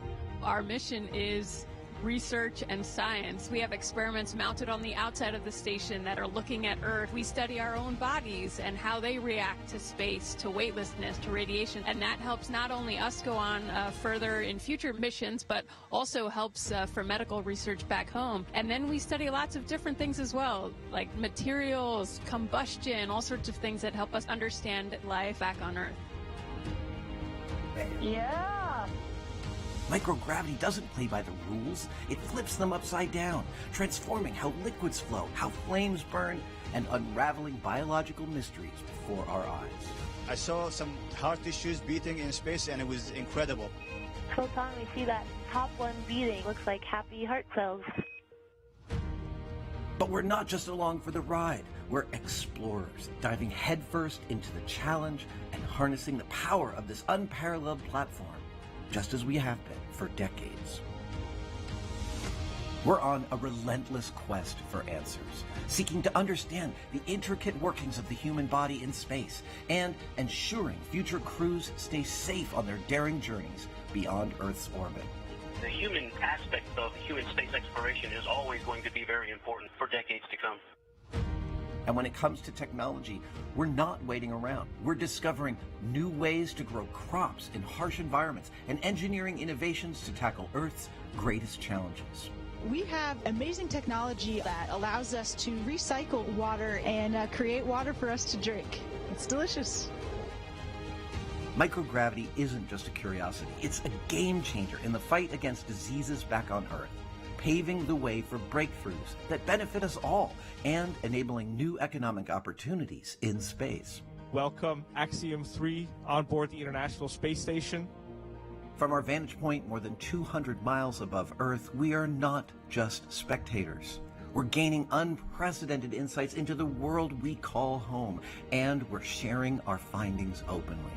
Our mission is research and science. We have experiments mounted on the outside of the station that are looking at Earth. We study our own bodies and how they react to space, to weightlessness, to radiation. And that helps not only us go on further in future missions, but also helps for medical research back home. And then we study lots of different things as well, like materials, combustion, all sorts of things that help us understand life back on Earth. Yeah. Microgravity doesn't play by the rules. It flips them upside down, transforming how liquids flow, how flames burn, and unraveling biological mysteries before our eyes. I saw some heart tissues beating in space, and it was incredible. So Tom, we see that top one beating. Looks like happy heart cells. But we're not just along for the ride. We're explorers, diving headfirst into the challenge and harnessing the power of this unparalleled platform, just as we have been for decades. We're on a relentless quest for answers, seeking to understand the intricate workings of the human body in space and ensuring future crews stay safe on their daring journeys beyond Earth's orbit. The human aspect of human space exploration is always going to be very important for decades to come. And when it comes to technology, we're not waiting around. We're discovering new ways to grow crops in harsh environments and engineering innovations to tackle Earth's greatest challenges. We have amazing technology that allows us to recycle water and create water for us to drink. It's delicious. Microgravity isn't just a curiosity. It's a game changer in the fight against diseases back on Earth, paving the way for breakthroughs that benefit us all and enabling new economic opportunities in space. Welcome Axiom 3 on board the International Space Station. From our vantage point more than 200 miles above Earth, we are not just spectators. We're gaining unprecedented insights into the world we call home, and we're sharing our findings openly.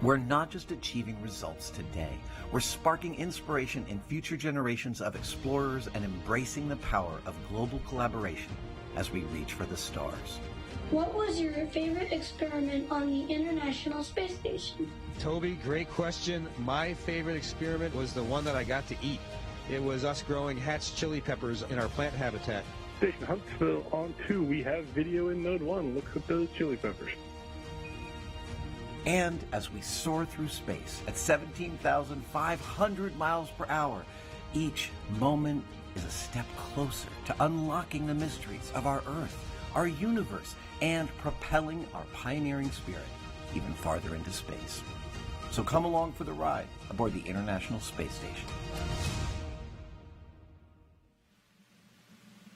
We're not just achieving results today. We're sparking inspiration in future generations of explorers and embracing the power of global collaboration as we reach for the stars. What was your favorite experiment on the International Space Station? Toby, great question. My favorite experiment was the one that I got to eat. It was us growing hatch chili peppers in our plant habitat. Station Huntsville on 2. We have video in Node 1. Look at those chili peppers. And as we soar through space at 17,500 miles per hour, each moment is a step closer to unlocking the mysteries of our Earth, our universe, and propelling our pioneering spirit even farther into space. So come along for the ride aboard the International Space Station.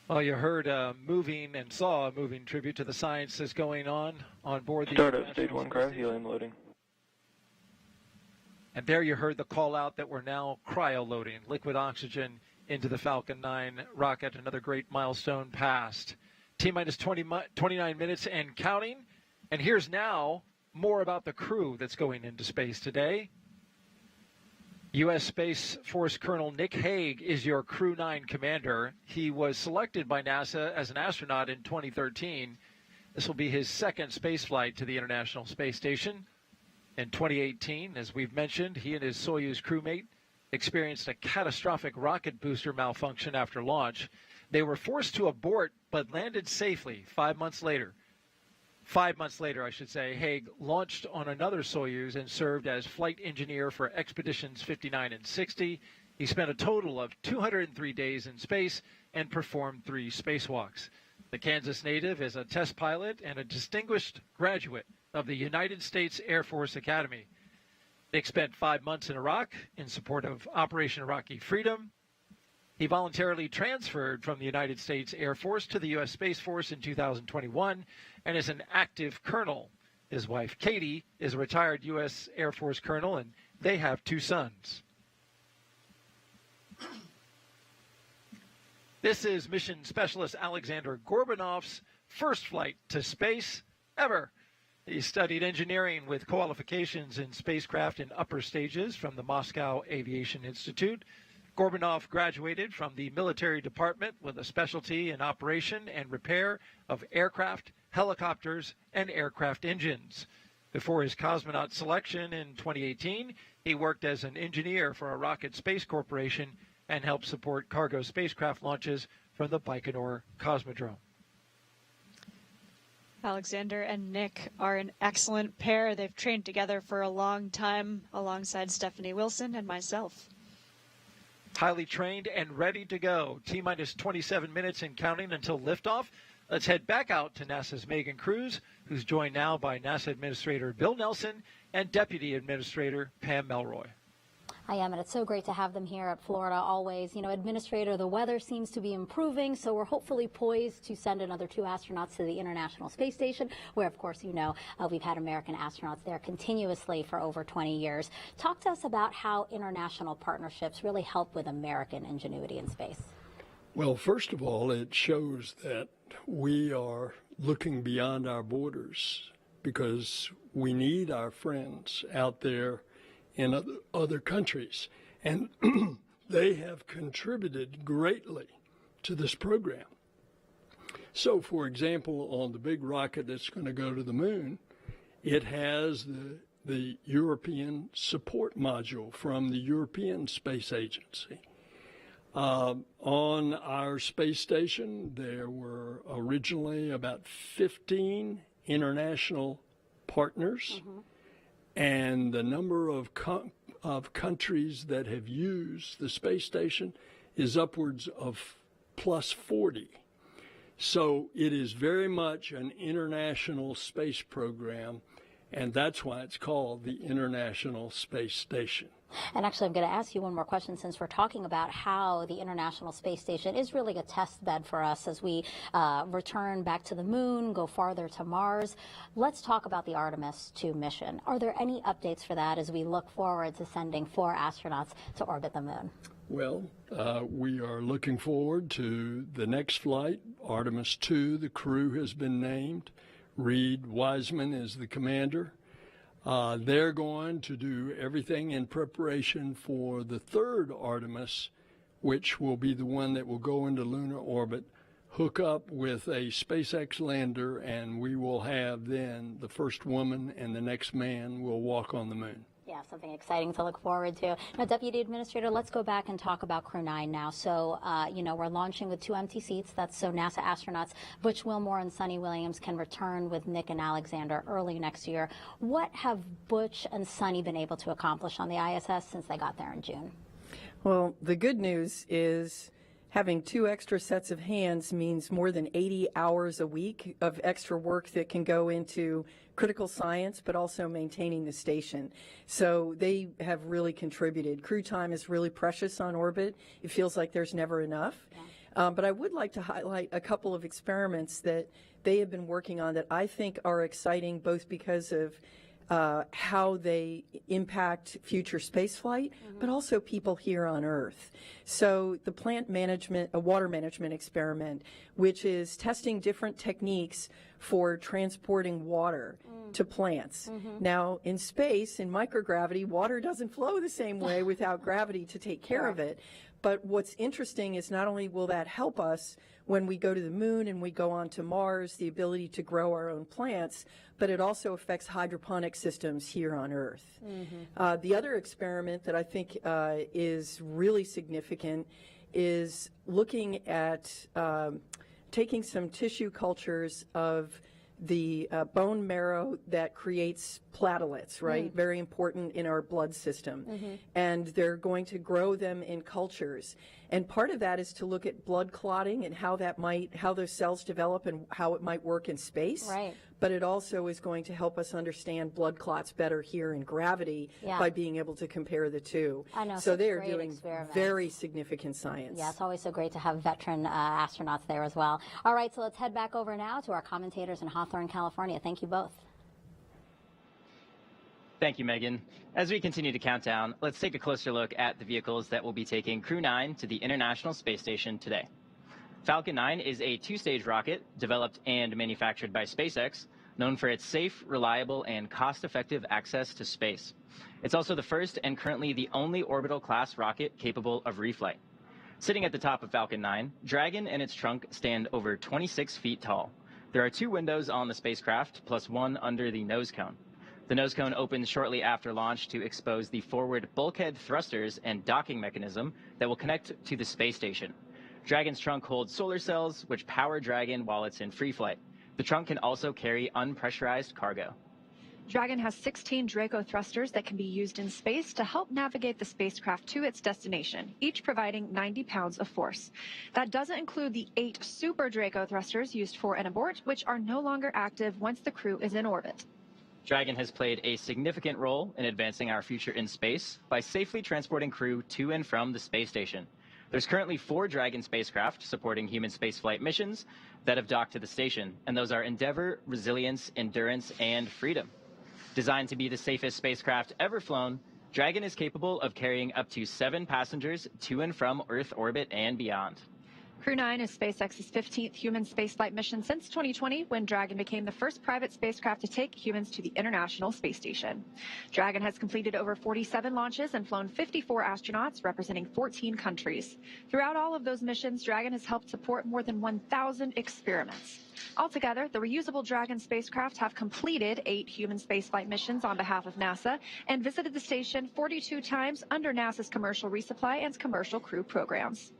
Well, you heard a moving and saw a moving tribute to the science that's going on board the Start of Stage 1 cryo helium loading. And there you heard the call out that we're now cryo-loading liquid oxygen into the Falcon 9 rocket. Another great milestone passed. T-minus 29 minutes and counting. And here's now more about the crew that's going into space today. U.S. Space Force Colonel Nick Hague is your Crew 9 commander. He was selected by NASA as an astronaut in 2013. This will be his second spaceflight to the International Space Station. In 2018, as we've mentioned, he and his Soyuz crewmate experienced a catastrophic rocket booster malfunction after launch. They were forced to abort but landed safely 5 months later. 5 months later, I should say, Hague launched on another Soyuz and served as flight engineer for Expeditions 59 and 60. He spent a total of 203 days in space and performed 3 spacewalks. The Kansas native is a test pilot and a distinguished graduate of the United States Air Force Academy. Nick spent 5 months in Iraq in support of Operation Iraqi Freedom. He voluntarily transferred from the United States Air Force to the U.S. Space Force in 2021 and is an active colonel. His wife, Katie, is a retired U.S. Air Force colonel, and they have 2 sons. This is mission specialist Aleksandr Gorbunov's first flight to space ever. He studied engineering with qualifications in spacecraft in upper stages from the Moscow Aviation Institute. Gorbunov graduated from the military department with a specialty in operation and repair of aircraft, helicopters, and aircraft engines. Before his cosmonaut selection in 2018, he worked as an engineer for a rocket space corporation and help support cargo spacecraft launches from the Baikonur Cosmodrome. Aleksandr and Nick are an excellent pair. They've trained together for a long time alongside Stephanie Wilson and myself. Highly trained and ready to go. T-minus 27 minutes and counting until liftoff. Let's head back out to NASA's Megan Cruz, who's joined now by NASA Administrator Bill Nelson and Deputy Administrator Pam Melroy. I am, and it's so great to have them here at Florida always. You know, Administrator, the weather seems to be improving, so we're hopefully poised to send another 2 astronauts to the International Space Station, where, of course, you know, we've had American astronauts there continuously for over 20 years. Talk to us about how international partnerships really help with American ingenuity in space. Well, first of all, it shows that we are looking beyond our borders because we need our friends out there in other countries, and they have contributed greatly to this program. So, for example, on the big rocket that's going to go to the moon, it has the European support module from the European Space Agency. On our space station, there were originally about 15 international partners. And the number of countries that have used the space station is upwards of plus 40. So it is very much an international space program, and that's why it's called the International Space Station. And actually, I'm going to ask you one more question since we're talking about how the International Space Station is really a test bed for us as we return back to the moon, go farther to Mars. Let's talk about the Artemis II mission. Are there any updates for that as we look forward to sending 4 astronauts to orbit the moon? Well, we are looking forward to the next flight, Artemis II. The crew has been named. Reed Wiseman is the commander. They're going to do everything in preparation for the 3rd Artemis, which will be the one that will go into lunar orbit, hook up with a SpaceX lander, and we will have then the first woman and the next man will walk on the moon. Yeah, something exciting to look forward to. Now, Deputy Administrator, let's go back and talk about Crew 9 now. So, you know, we're launching with 2 empty seats. That's so NASA astronauts Butch, Wilmore, and Suni Williams can return with Nick and Aleksandr early next year. What have Butch and Suni been able to accomplish on the ISS since they got there in June? Well, the good news is having 2 extra sets of hands means more than 80 hours a week of extra work that can go into critical science, but also maintaining the station. So they have really contributed. Crew time is really precious on orbit. It feels like there's never enough. Yeah. But I would like to highlight a couple of experiments that they have been working on that I think are exciting, both because of how they impact future spaceflight, but also people here on Earth. So the plant management, a water management experiment, which is testing different techniques for transporting water to plants. Now, in space, in microgravity, water doesn't flow the same way without gravity to take care of it. But what's interesting is not only will that help us when we go to the moon and we go on to Mars, the ability to grow our own plants, but it also affects hydroponic systems here on Earth. The other experiment that I think is really significant is looking at taking some tissue cultures of the bone marrow that creates platelets, right? Very important in our blood system. And they're going to grow them in cultures. And part of that is to look at blood clotting and how that might, how those cells develop and how it might work in space. Right. But it also is going to help us understand blood clots better here in gravity by being able to compare the two. I know, so they are great doing experiments. very significant science. Yeah, it's always so great to have veteran astronauts there as well. All right, so let's head back over now to our commentators in Hawthorne, California. Thank you both. Thank you, Megan. As we continue to count down, let's take a closer look at the vehicles that will be taking Crew 9 to the International Space Station today. Falcon 9 is a 2-stage rocket developed and manufactured by SpaceX, known for its safe, reliable, and cost-effective access to space. It's also the first and currently the only orbital-class rocket capable of reflight. Sitting at the top of Falcon 9, Dragon and its trunk stand over 26 feet tall. There are 2 windows on the spacecraft, plus 1 under the nose cone. The nose cone opens shortly after launch to expose the forward bulkhead thrusters and docking mechanism that will connect to the space station. Dragon's trunk holds solar cells, which power Dragon while it's in free flight. The trunk can also carry unpressurized cargo. Dragon has 16 Draco thrusters that can be used in space to help navigate the spacecraft to its destination, each providing 90 pounds of force. That doesn't include the 8 Super Draco thrusters used for an abort, which are no longer active once the crew is in orbit. Dragon has played a significant role in advancing our future in space by safely transporting crew to and from the space station. There's currently 4 Dragon spacecraft supporting human spaceflight missions that have docked to the station, and those are Endeavour, Resilience, Endurance, and Freedom. Designed to be the safest spacecraft ever flown, Dragon is capable of carrying up to 7 passengers to and from Earth orbit and beyond. Crew 9 is SpaceX's 15th human spaceflight mission since 2020, when Dragon became the first private spacecraft to take humans to the International Space Station. Dragon has completed over 47 launches and flown 54 astronauts representing 14 countries. Throughout all of those missions, Dragon has helped support more than 1,000 experiments. Altogether, the reusable Dragon spacecraft have completed 8 human spaceflight missions on behalf of NASA and visited the station 42 times under NASA's commercial resupply and commercial crew programs.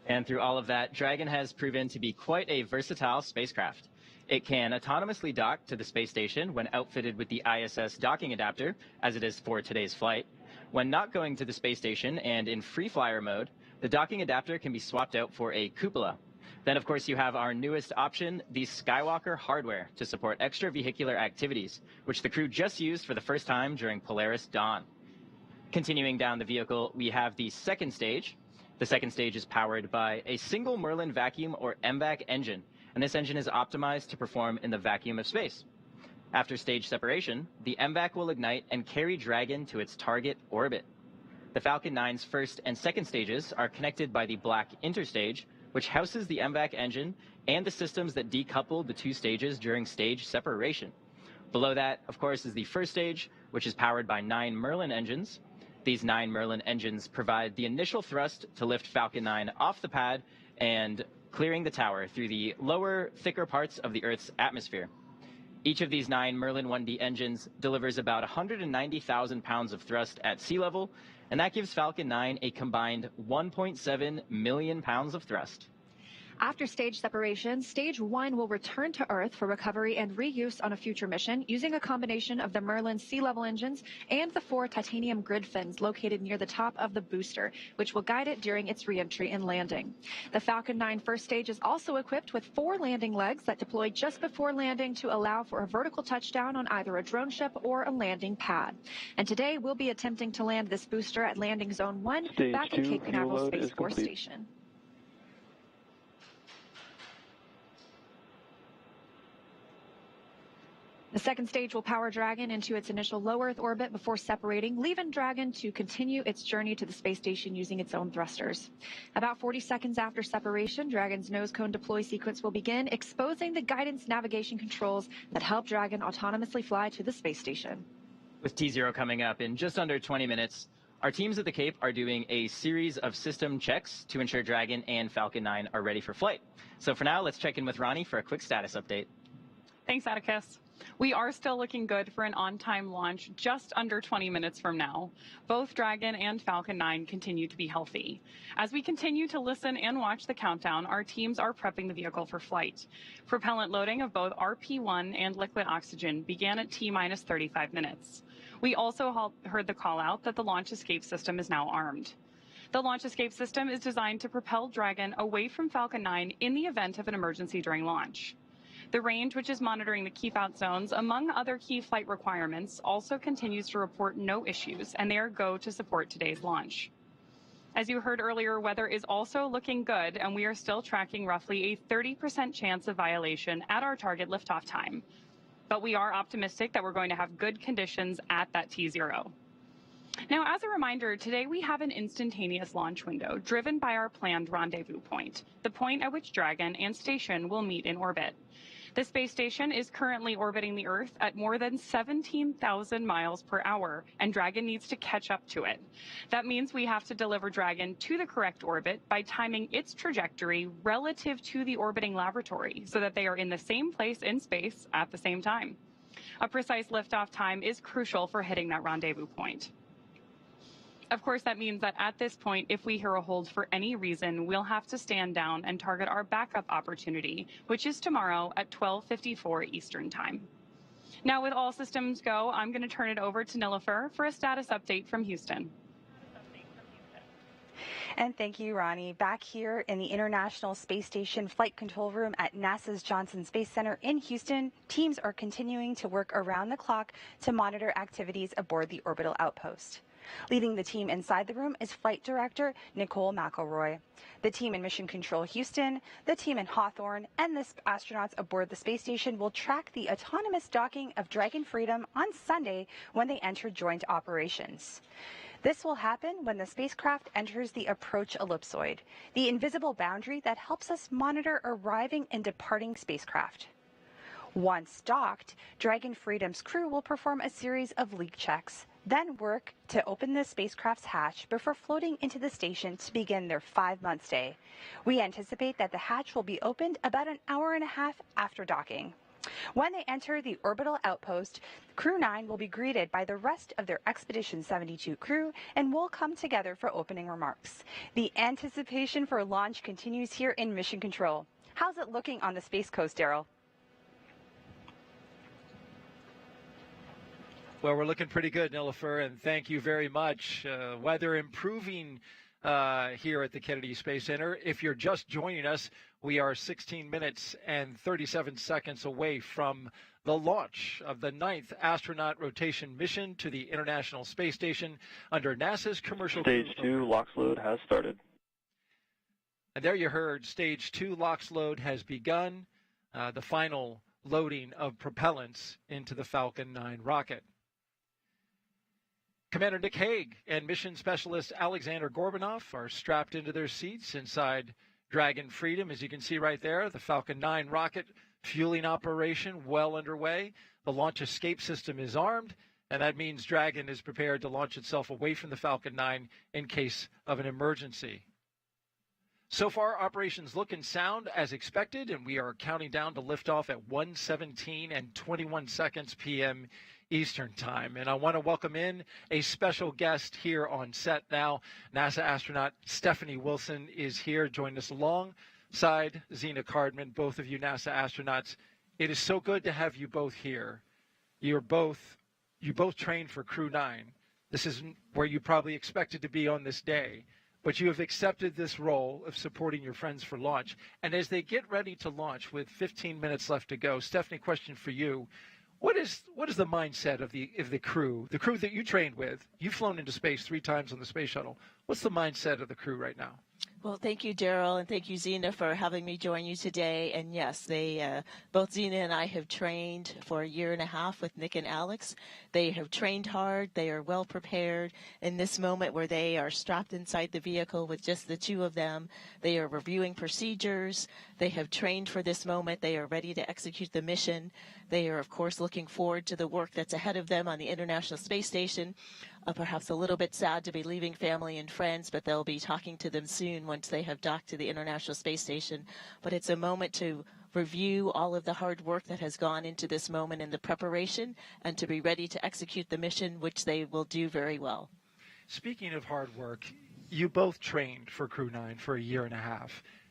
And through all of that, Dragon has proven to be quite a versatile spacecraft. It can autonomously dock to the space station when outfitted with the ISS docking adapter, as it is for today's flight. When not going to the space station and in free flyer mode, the docking adapter can be swapped out for a cupola. Then, of course, you have our newest option, the Skywalker hardware, to support extravehicular activities, which the crew just used for the first time during Polaris Dawn. Continuing down the vehicle, we have the second stage. The second stage is powered by a single Merlin vacuum or MVAC engine, and this engine is optimized to perform in the vacuum of space. After stage separation, the MVAC will ignite and carry Dragon to its target orbit. The Falcon 9's first and second stages are connected by the black interstage, which houses the MVAC engine and the systems that decouple the 2 stages during stage separation. Below that, of course, is the first stage, which is powered by 9 Merlin engines. These 9 Merlin engines provide the initial thrust to lift Falcon 9 off the pad and clearing the tower through the lower, thicker parts of the Earth's atmosphere. Each of these 9 Merlin 1D engines delivers about 190,000 pounds of thrust at sea level, and that gives Falcon 9 a combined 1.7 million pounds of thrust. After stage separation, Stage 1 will return to Earth for recovery and reuse on a future mission using a combination of the Merlin sea-level engines and the 4 titanium grid fins located near the top of the booster, which will guide it during its re-entry and landing. The Falcon 9 first stage is also equipped with 4 landing legs that deploy just before landing to allow for a vertical touchdown on either a drone ship or a landing pad. And today, we'll be attempting to land this booster at Landing Zone 1 back at Cape Canaveral Space Force Station. The second stage will power Dragon into its initial low Earth orbit before separating, leaving Dragon to continue its journey to the space station using its own thrusters. About 40 seconds after separation, Dragon's nose cone deploy sequence will begin, exposing the guidance navigation controls that help Dragon autonomously fly to the space station. With T0 coming up in just under 20 minutes, our teams at the Cape are doing a series of system checks to ensure Dragon and Falcon 9 are ready for flight. So for now, let's check in with Ronnie for a quick status update. Thanks, Atticus. We are still looking good for an on-time launch just under 20 minutes from now. Both Dragon and Falcon 9 continue to be healthy. As we continue to listen and watch the countdown, our teams are prepping the vehicle for flight. Propellant loading of both RP1 and liquid oxygen began at T-minus 35 minutes. We also heard the call out that the launch escape system is now armed. The launch escape system is designed to propel Dragon away from Falcon 9 in the event of an emergency during launch. The range, which is monitoring the keep-out zones, among other key flight requirements, also continues to report no issues, and they are go to support today's launch. As you heard earlier, weather is also looking good, and we are still tracking roughly a 30% chance of violation at our target liftoff time. But we are optimistic that we're going to have good conditions at that T0. Now, as a reminder, today we have an instantaneous launch window driven by our planned rendezvous point, the point at which Dragon and station will meet in orbit. The space station is currently orbiting the Earth at more than 17,000 miles per hour, and Dragon needs to catch up to it. That means we have to deliver Dragon to the correct orbit by timing its trajectory relative to the orbiting laboratory so that they are in the same place in space at the same time. A precise liftoff time is crucial for hitting that rendezvous point. Of course, that means that at this point, if we hear a hold for any reason, we'll have to stand down and target our backup opportunity, which is tomorrow at 12:54 Eastern Time. Now, with all systems go, I'm going to turn it over to Nilofer for a status update from Houston. And thank you, Ronnie. Back here in the International Space Station Flight Control Room at NASA's Johnson Space Center in Houston, teams are continuing to work around the clock to monitor activities aboard the orbital outpost. Leading the team inside the room is Flight Director Nicole McElroy. The team in Mission Control Houston, the team in Hawthorne, and the astronauts aboard the space station will track the autonomous docking of Dragon Freedom on Sunday when they enter joint operations. This will happen when the spacecraft enters the approach ellipsoid, the invisible boundary that helps us monitor arriving and departing spacecraft. Once docked, Dragon Freedom's crew will perform a series of leak checks, then work to open the spacecraft's hatch before floating into the station to begin their 5-month stay. We anticipate that the hatch will be opened about an hour and a half after docking. When they enter the orbital outpost, Crew 9 will be greeted by the rest of their Expedition 72 crew and will come together for opening remarks. The anticipation for launch continues here in Mission Control. How's it looking on the Space Coast, Daryl? Well, we're looking pretty good, Nilofer, and thank you very much. Weather improving here at the Kennedy Space Center. If you're just joining us, we are 16 minutes and 37 seconds away from the launch of the 9th astronaut rotation mission to the International Space Station under NASA's commercial Stage 2 LOX load has started. And there you heard Stage 2 LOX load has begun, the final loading of propellants into the Falcon 9 rocket. Commander Nick Hague and Mission Specialist Aleksandr Gorbunov are strapped into their seats inside Dragon Freedom. As you can see right there, the Falcon 9 rocket fueling operation well underway. The launch escape system is armed, and that means Dragon is prepared to launch itself away from the Falcon 9 in case of an emergency. So far, operations look and sound as expected, and we are counting down to liftoff at 1:17 and 21 seconds p.m. Eastern Time. And I want to welcome in a special guest here on set now. NASA astronaut Stephanie Wilson is here, joining us alongside Zena Cardman, both of you NASA astronauts. It is so good to have you both here. You both trained for Crew 9. This isn't where you probably expected to be on this day, but you have accepted this role of supporting your friends for launch. And as they get ready to launch with 15 minutes left to go, Stephanie, question for you. What is the mindset of the crew that you trained with? You've flown into space 3 times on the space shuttle. What's the mindset of the crew right now? Well, thank you, Daryl, and thank you, Zena, for having me join you today. And yes, both Zena and I have trained for 1.5 years with Nick and Alex. They have trained hard. They are well prepared. In this moment where they are strapped inside the vehicle with just the 2 of them, they are reviewing procedures. They have trained for this moment. They are ready to execute the mission. They are, of course, looking forward to the work that's ahead of them on the International Space Station. Perhaps a little bit sad to be leaving family and friends, but they'll be talking to them soon once they have docked to the International Space Station. But it's a moment to review all of the hard work that has gone into this moment in the preparation and to be ready to execute the mission, which they will do very well. Speaking of hard work, you both trained for Crew 9 for 1.5 years.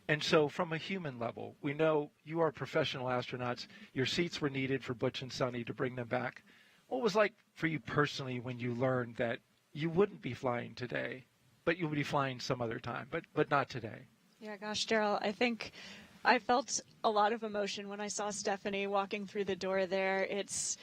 And so from a human level, we know you are professional astronauts. Your seats were needed for Butch and Suni to bring them back. What was it like for you personally when you learned that you wouldn't be flying today, but you would be flying some other time, but not today? Yeah, gosh, Daryl, I think I felt a lot of emotion when I saw Stephanie walking through the door there. It's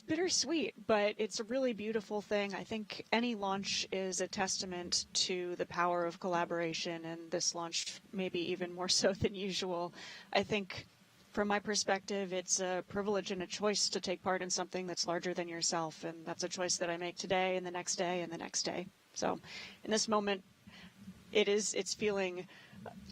bittersweet, but it's a really beautiful thing. I think any launch is a testament to the power of collaboration, and this launch maybe even more so than usual. I think from my perspective, it's a privilege and a choice to take part in something that's larger than yourself, and that's a choice that I make today and the next day and the next day. So in this moment, it's feeling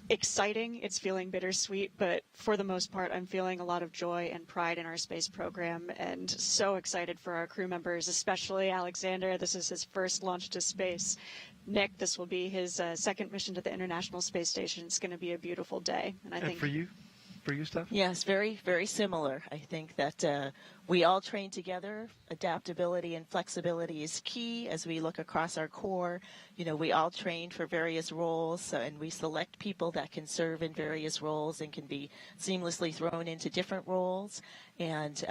exciting, it's feeling bittersweet, but for the most part, I'm feeling a lot of joy and pride in our space program, and so excited for our crew members, especially Aleksandr. This is his first launch to space. Nick, this will be his second mission to the International Space Station. It's going to be a beautiful day. And I think for you, Steph? Yes, very, very similar. I think that We all train together. Adaptability and flexibility is key as we look across our corps. You know, we all train for various roles, and we select people that can serve in various roles and can be seamlessly thrown into different roles. And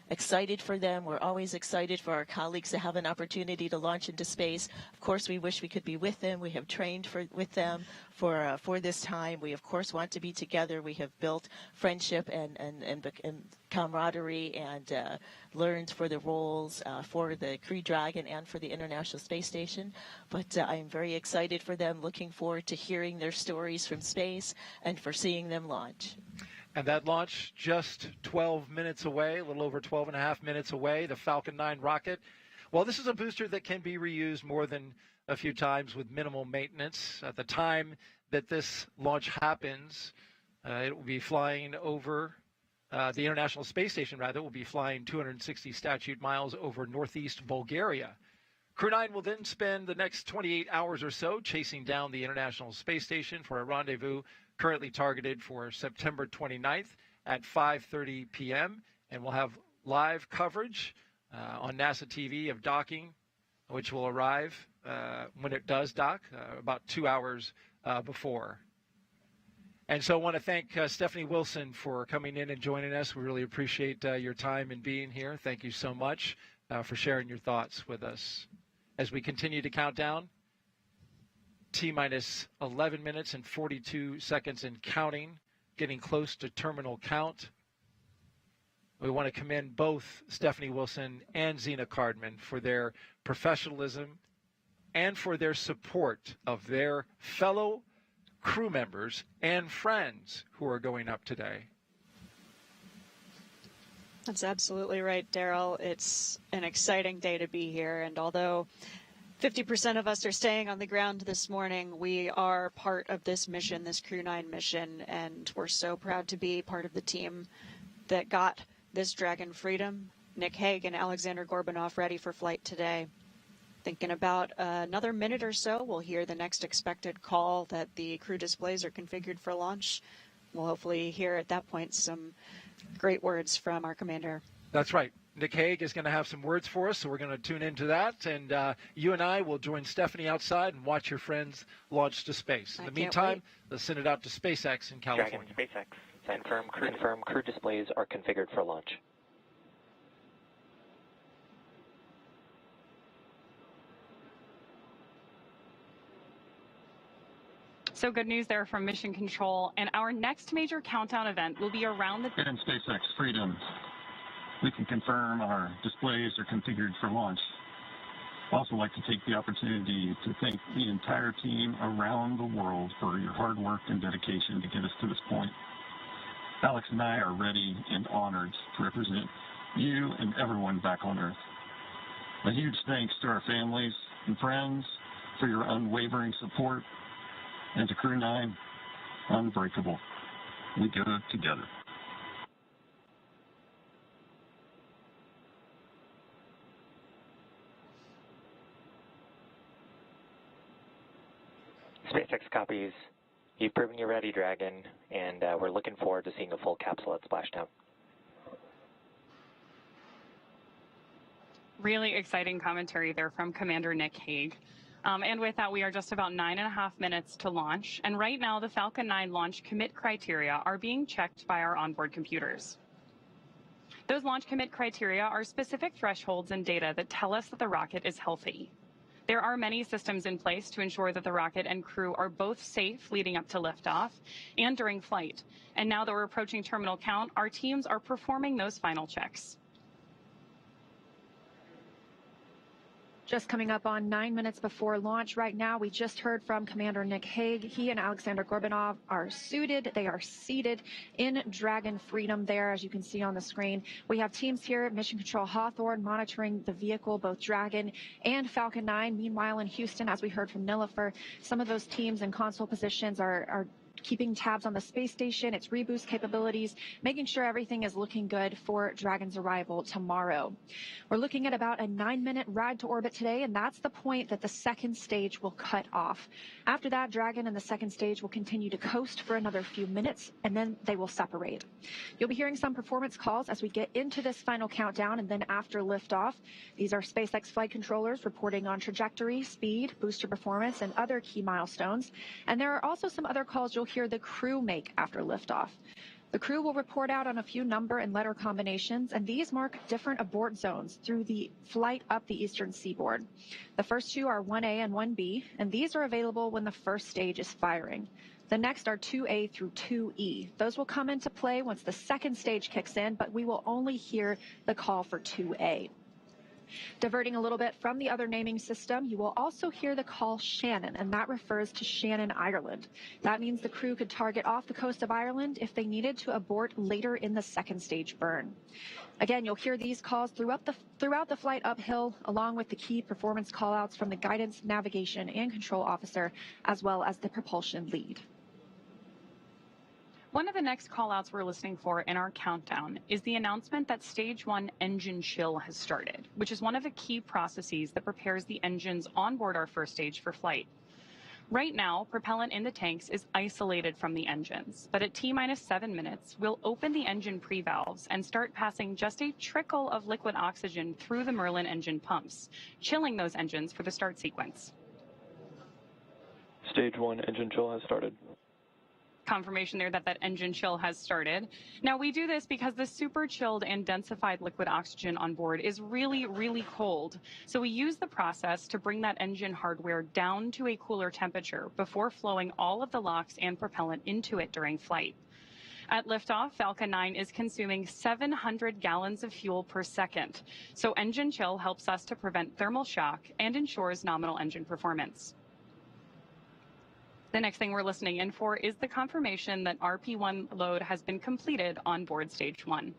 excited for them. We're always excited for our colleagues to have an opportunity to launch into space. Of course, we wish we could be with them. We have trained with them for this time. We, of course, want to be together. We have built friendship and camaraderie and learned for the roles for the Crew Dragon and for the International Space Station. But I'm very excited for them, looking forward to hearing their stories from space and for seeing them launch. And that launch just 12 minutes away, a little over 12 and a half minutes away, the Falcon 9 rocket. Well, this is a booster that can be reused more than a few times with minimal maintenance. At the time that this launch happens, it will be flying over the International Space Station, rather, will be flying 260 statute miles over northeast Bulgaria. Crew 9 will then spend the next 28 hours or so chasing down the International Space Station for a rendezvous currently targeted for September 29th at 5:30 p.m. And we'll have live coverage on NASA TV of docking, which will arrive when it does dock, about 2 hours before. And so I want to thank Stephanie Wilson for coming in and joining us. We really appreciate your time and being here. Thank you so much for sharing your thoughts with us. As we continue to count down, T-minus 11 minutes and 42 seconds and counting, getting close to terminal count. We want to commend both Stephanie Wilson and Zena Cardman for their professionalism and for their support of their fellow crew members and friends who are going up today. That's absolutely right, Daryl. It's an exciting day to be here, and although 50% of us are staying on the ground this morning, we are part of this mission, this Crew 9 mission, and we're so proud to be part of the team that got this Dragon Freedom, Nick Hague and Aleksandr Gorbunov, ready for flight today. Thinking about another minute or so, we'll hear the next expected call that the crew displays are configured for launch. We'll hopefully hear at that point some great words from our commander. That's right. Nick Hague is going to have some words for us, so we're going to tune into that. And you and I will join Stephanie outside and watch your friends launch to space. In the meantime, let's send it out to SpaceX in California. Dragon, SpaceX. Confirm crew displays are configured for launch. So good news there from Mission Control. And our next major countdown event will be around the... And SpaceX Freedom. We can confirm our displays are configured for launch. I'd also like to take the opportunity to thank the entire team around the world for your hard work and dedication to get us to this point. Alex and I are ready and honored to represent you and everyone back on Earth. A huge thanks to our families and friends for your unwavering support, and to Crew 9, unbreakable. We go together. SpaceX copies. You've proven you're ready, Dragon, and we're looking forward to seeing a full capsule at splashdown. Really exciting commentary there from Commander Nick Hague. And with that, we are just about 9.5 minutes to launch. And right now, the Falcon 9 launch commit criteria are being checked by our onboard computers. Those launch commit criteria are specific thresholds and data that tell us that the rocket is healthy. There are many systems in place to ensure that the rocket and crew are both safe leading up to liftoff and during flight. And now that we're approaching terminal count, our teams are performing those final checks. Just coming up on 9 minutes before launch right now, we just heard from Commander Nick Hague. He and Aleksandr Gorbunov are suited. They are seated in Dragon Freedom there, as you can see on the screen. We have teams here at Mission Control Hawthorne monitoring the vehicle, both Dragon and Falcon 9. Meanwhile, in Houston, as we heard from Nilofer, some of those teams in console positions are keeping tabs on the space station, its reboost capabilities, making sure everything is looking good for Dragon's arrival tomorrow. We're looking at about a 9-minute ride to orbit today, and that's the point that the second stage will cut off. After that, Dragon and the second stage will continue to coast for another few minutes, and then they will separate. You'll be hearing some performance calls as we get into this final countdown, and then after liftoff. These are SpaceX flight controllers reporting on trajectory, speed, booster performance, and other key milestones. And there are also some other calls you'll hear the crew make after liftoff. The crew will report out on a few number and letter combinations, and these mark different abort zones through the flight up the eastern seaboard. The first two are 1A and 1B, and these are available when the first stage is firing. The next are 2A through 2E. Those will come into play once the second stage kicks in, but we will only hear the call for 2A. Diverting a little bit from the other naming system, you will also hear the call Shannon, and that refers to Shannon, Ireland. That means the crew could target off the coast of Ireland if they needed to abort later in the second stage burn. Again, you'll hear these calls throughout the flight uphill, along with the key performance callouts from the guidance, navigation, and control officer, as well as the propulsion lead. One of the next callouts we're listening for in our countdown is the announcement that Stage 1 engine chill has started, which is one of the key processes that prepares the engines on board our first stage for flight. Right now, propellant in the tanks is isolated from the engines, but at T-minus 7 minutes, we'll open the engine pre-valves and start passing just a trickle of liquid oxygen through the Merlin engine pumps, chilling those engines for the start sequence. Stage 1 engine chill has started. Confirmation there that engine chill has started. Now, we do this because the super chilled and densified liquid oxygen on board is really, really cold. So we use the process to bring that engine hardware down to a cooler temperature before flowing all of the LOX and propellant into it during flight. At liftoff, Falcon 9 is consuming 700 gallons of fuel per second. So engine chill helps us to prevent thermal shock and ensures nominal engine performance. The next thing we're listening in for is the confirmation that RP1 load has been completed on board Stage 1.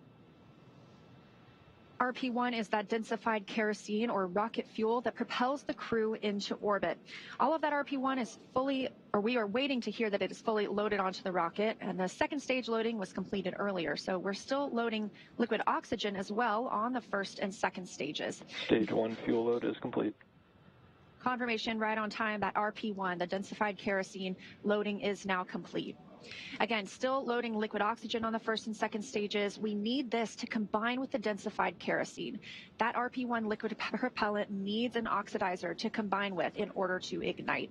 RP1 is that densified kerosene or rocket fuel that propels the crew into orbit. All of that RP1 is we are waiting to hear that it is fully loaded onto the rocket, and the second stage loading was completed earlier. So we're still loading liquid oxygen as well on the first and second stages. Stage 1 fuel load is complete. Confirmation right on time that RP1, the densified kerosene loading, is now complete. Again, still loading liquid oxygen on the first and second stages. We need this to combine with the densified kerosene. That RP1 liquid propellant needs an oxidizer to combine with in order to ignite.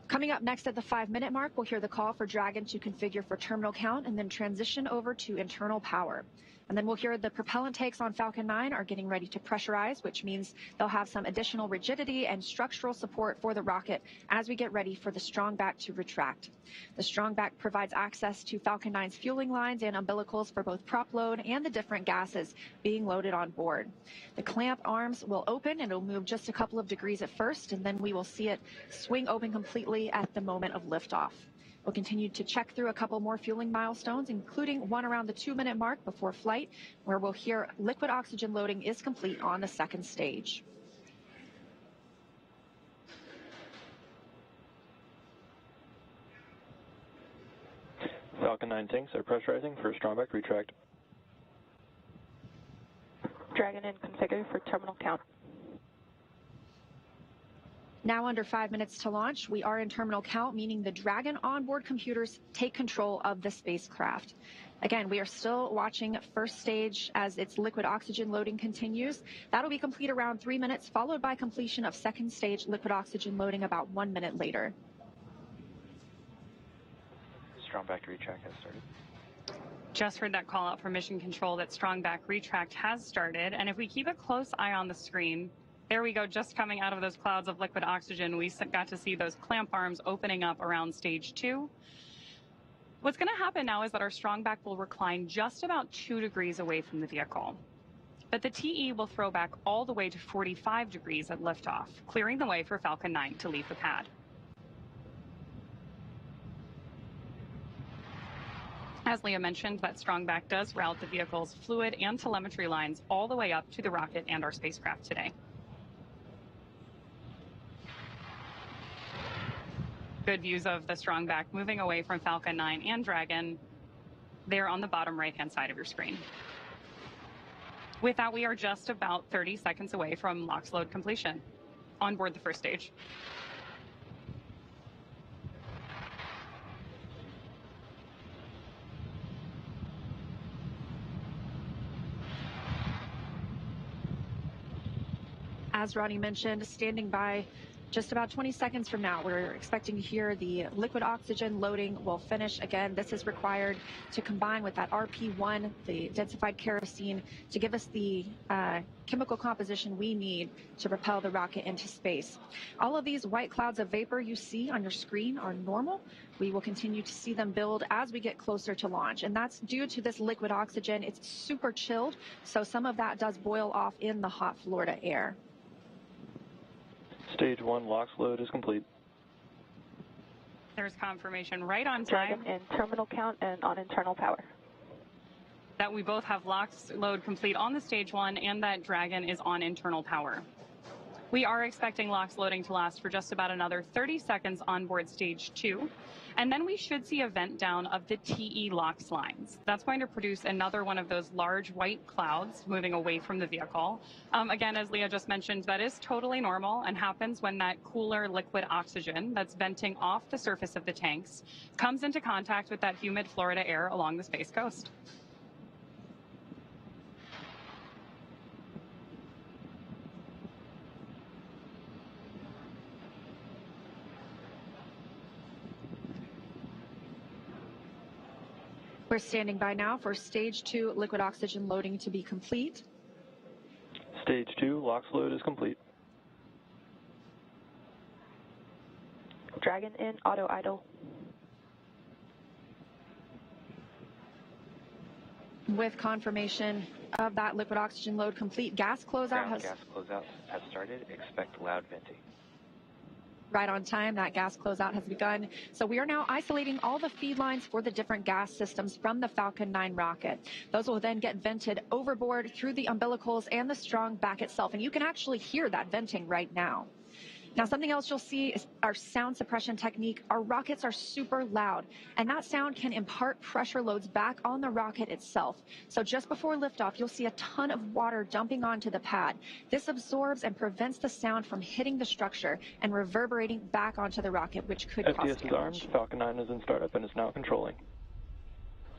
Coming up next at the 5-minute mark, we'll hear the call for Dragon to configure for terminal count and then transition over to internal power. And then we'll hear the propellant tanks on Falcon 9 are getting ready to pressurize, which means they'll have some additional rigidity and structural support for the rocket as we get ready for the strong back to retract. The strong back provides access to Falcon 9's fueling lines and umbilicals for both prop load and the different gases being loaded on board. The clamp arms will open and it'll move just a couple of degrees at first, and then we will see it swing open completely at the moment of liftoff. We'll continue to check through a couple more fueling milestones, including one around the 2-minute mark before flight, where we'll hear liquid oxygen loading is complete on the second stage. Falcon 9 tanks are pressurizing for strong back retract. Dragon in configure for terminal count. Now under 5 minutes to launch, we are in terminal count, meaning the Dragon onboard computers take control of the spacecraft. Again, we are still watching first stage as its liquid oxygen loading continues. That'll be complete around 3 minutes, followed by completion of second stage liquid oxygen loading about 1 minute later. Strong back retract has started. Just heard that call out from Mission Control that strong back retract has started. And if we keep a close eye on the screen, there we go, just coming out of those clouds of liquid oxygen, we got to see those clamp arms opening up around stage 2. What's going to happen now is that our strong back will recline just about 2 degrees away from the vehicle. But the TE will throw back all the way to 45 degrees at liftoff, clearing the way for Falcon 9 to leave the pad. As Leah mentioned, that strong back does route the vehicle's fluid and telemetry lines all the way up to the rocket and our spacecraft today. Good views of the strong back moving away from Falcon 9 and Dragon. They're on the bottom right-hand side of your screen. With that, we are just about 30 seconds away from LOX load completion on board the first stage. As Ronnie mentioned, standing by just about 20 seconds from now. We're expecting to hear the liquid oxygen loading will finish. Again, this is required to combine with that RP1, the densified kerosene, to give us the chemical composition we need to propel the rocket into space. All of these white clouds of vapor you see on your screen are normal. We will continue to see them build as we get closer to launch, and that's due to this liquid oxygen. It's super chilled, so some of that does boil off in the hot Florida air. Stage 1 LOX load is complete. There's confirmation right on time. Dragon in terminal count and on internal power. That we both have LOX load complete on the stage 1 and that Dragon is on internal power. We are expecting LOX loading to last for just about another 30 seconds on board stage 2. And then we should see a vent down of the TE LOX lines. That's going to produce another one of those large white clouds moving away from the vehicle. Again, as Leah just mentioned, that is totally normal and happens when that cooler liquid oxygen that's venting off the surface of the tanks comes into contact with that humid Florida air along the Space Coast. We're standing by now for stage 2 liquid oxygen loading to be complete. Stage 2 LOX load is complete. Dragon in auto idle. With confirmation of that liquid oxygen load complete, gas closeout has... Gas closeout has started. Expect loud venting. Right on time, that gas closeout has begun. So we are now isolating all the feed lines for the different gas systems from the Falcon 9 rocket. Those will then get vented overboard through the umbilicals and the strong back itself. And you can actually hear that venting right now. Now, something else you'll see is our sound suppression technique. Our rockets are super loud, and that sound can impart pressure loads back on the rocket itself. So just before liftoff, you'll see a ton of water dumping onto the pad. This absorbs and prevents the sound from hitting the structure and reverberating back onto the rocket, which could cause FTS is damage. armed. Falcon 9 is in startup and is now controlling.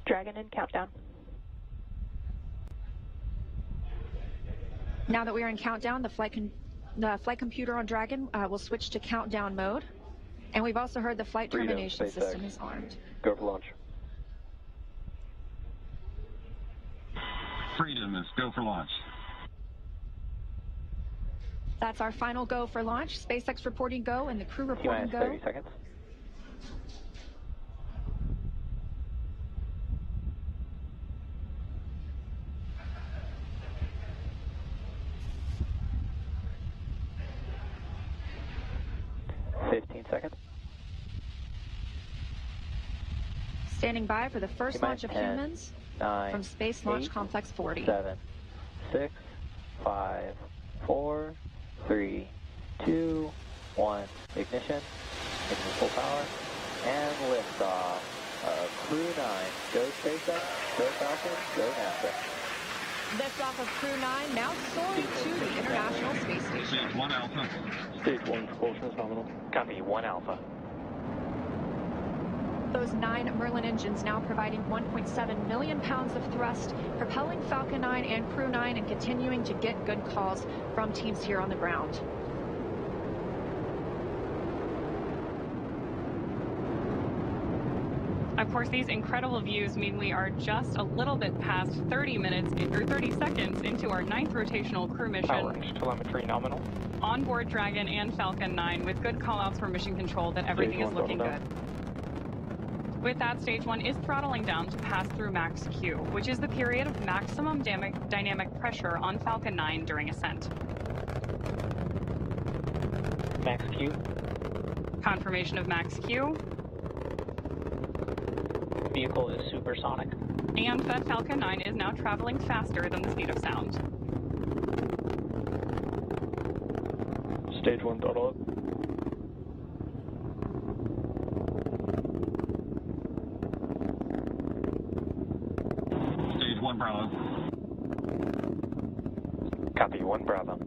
Dragon in countdown. Now that we are in countdown, the flight computer on Dragon will switch to countdown mode. And we've also heard the flight termination SpaceX. system is armed. Go for launch. Freedom is go for launch. That's our final go for launch. SpaceX reporting go and the crew reporting T-minus go. 30 seconds. Standing by for the first launch of 10, humans 9, from Space Launch 8, Complex 40. 7, 6, 5, 4, 3, 2, 1. Ignition. Engine full power. And liftoff of Crew 9. Go SpaceX, go Falcon, go NASA. Liftoff of Crew 9 now soaring to the International Space Station. Stage 1 Alpha. Stage 1 propulsion is nominal. Copy, 1 Alpha. Those 9 Merlin engines now providing 1.7 million pounds of thrust, propelling Falcon 9 and Crew 9 and continuing to get good calls from teams here on the ground. Of course, these incredible views mean we are just a little bit past 30 minutes or 30 seconds into our 9th rotational crew mission. Power telemetry nominal. On board Dragon and Falcon 9 with good callouts from mission control that everything is looking good. With that, stage 1 is throttling down to pass through max Q, which is the period of maximum dynamic pressure on Falcon 9 during ascent. Max Q. Confirmation of max Q. Vehicle is supersonic. And that Falcon 9 is now traveling faster than the speed of sound. Stage 1 throttle up. 1 Bravo. Copy, 1 Bravo.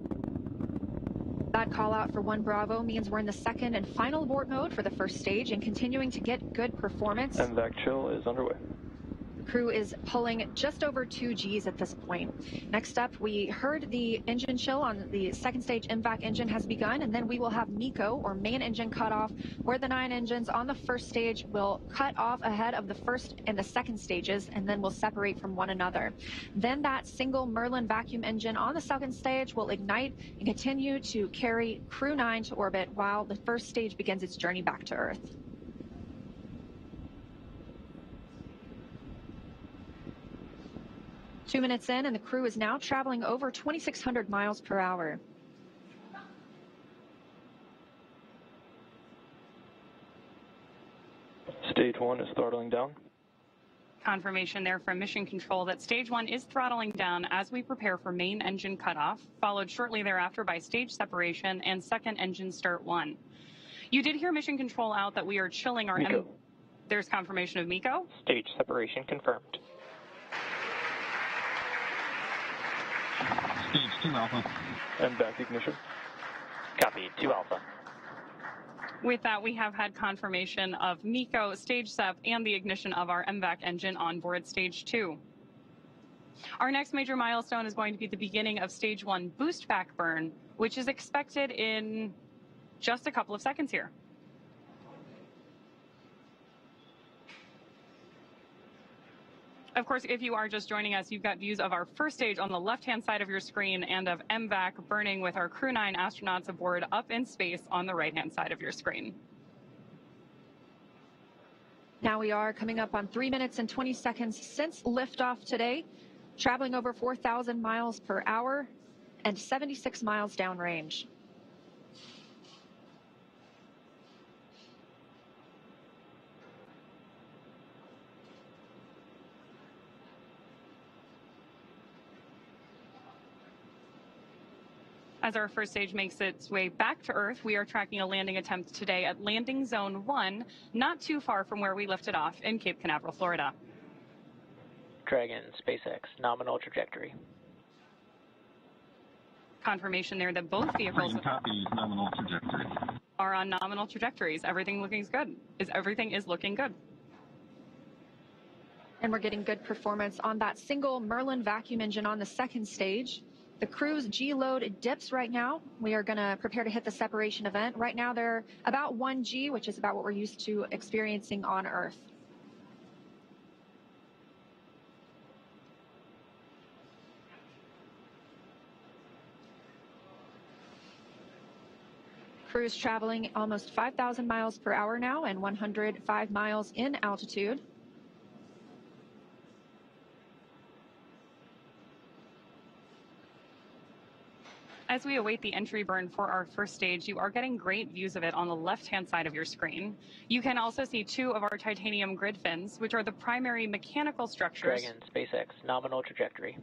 That call out for 1 Bravo means we're in the second and final abort mode for the first stage and continuing to get good performance. MVAC chill is underway. The crew is pulling just over 2 Gs at this point. Next up, we heard the engine chill on the second stage MVAC engine has begun, and then we will have MECO, or main engine cutoff, where the 9 engines on the first stage will cut off ahead of the first and the second stages, and then will separate from one another. Then that single Merlin vacuum engine on the second stage will ignite and continue to carry Crew 9 to orbit while the first stage begins its journey back to Earth. Two minutes in, and the crew is now traveling over 2,600 miles per hour. Stage 1 is throttling down. Confirmation there from Mission Control that Stage 1 is throttling down as we prepare for main engine cutoff, followed shortly thereafter by stage separation and second engine start 1. You did hear Mission Control out that we are chilling our... MECO. There's confirmation of MECO. Stage separation confirmed. Stage 2 Alpha. MVAC ignition. Copy, 2 Alpha. With that, we have had confirmation of MECO, stage SEP, and the ignition of our MVAC engine on board stage 2. Our next major milestone is going to be the beginning of stage 1 boost back burn, which is expected in just a couple of seconds here. Of course, if you are just joining us, you've got views of our first stage on the left-hand side of your screen and of MVAC burning with our Crew 9 astronauts aboard up in space on the right-hand side of your screen. Now we are coming up on 3 minutes and 20 seconds since liftoff today, traveling over 4,000 miles per hour and 76 miles downrange. As our first stage makes its way back to Earth, we are tracking a landing attempt today at landing zone 1, not too far from where we lifted off in Cape Canaveral, Florida. Dragon, SpaceX, nominal trajectory. Confirmation there that both vehicles Copy, nominal trajectory. are on nominal trajectories. Everything is looking good. And we're getting good performance on that single Merlin vacuum engine on the second stage. The crew's G-load dips right now. We are going to prepare to hit the separation event. Right now they're about 1 G, which is about what we're used to experiencing on Earth. Crew's traveling almost 5,000 miles per hour now and 105 miles in altitude. As we await the entry burn for our first stage, you are getting great views of it on the left-hand side of your screen. You can also see 2 of our titanium grid fins, which are the primary mechanical structures. Dragon, SpaceX, nominal trajectory.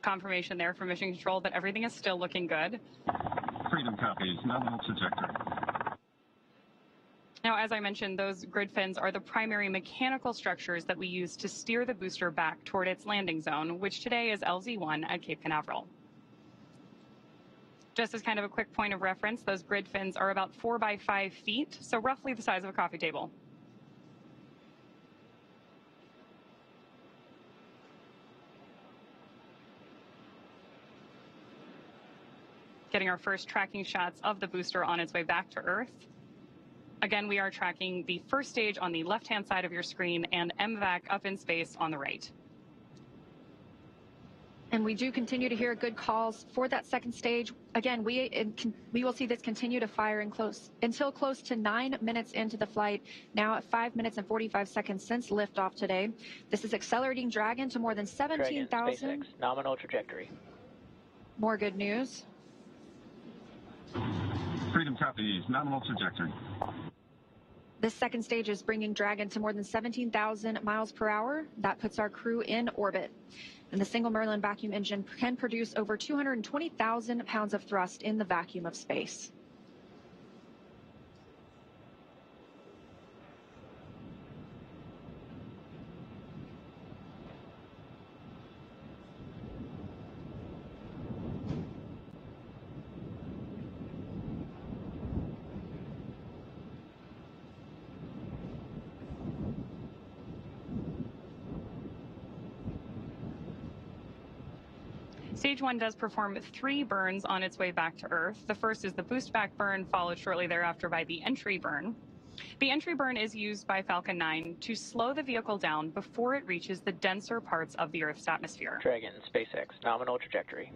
Confirmation there from Mission Control that everything is still looking good. Freedom copies, nominal trajectory. Now, as I mentioned, those grid fins are the primary mechanical structures that we use to steer the booster back toward its landing zone, which today is LZ1 at Cape Canaveral. Just as kind of a quick point of reference, those grid fins are about 4 by 5 feet, so roughly the size of a coffee table. Getting our first tracking shots of the booster on its way back to Earth. Again, we are tracking the first stage on the left-hand side of your screen and MVAC up in space on the right. And we do continue to hear good calls for that second stage. Again, we will see this continue to fire until close to 9 minutes into the flight, now at 5 minutes and 45 seconds since liftoff today. This is accelerating Dragon to more than 17,000. SpaceX, nominal trajectory. More good news. Freedom copies, nominal trajectory. This second stage is bringing Dragon to more than 17,000 miles per hour. That puts our crew in orbit. And the single Merlin vacuum engine can produce over 220,000 pounds of thrust in the vacuum of space. Stage 1 does perform 3 burns on its way back to Earth. The first is the boost back burn, followed shortly thereafter by the entry burn. The entry burn is used by Falcon 9 to slow the vehicle down before it reaches the denser parts of the Earth's atmosphere. Dragon, SpaceX, nominal trajectory.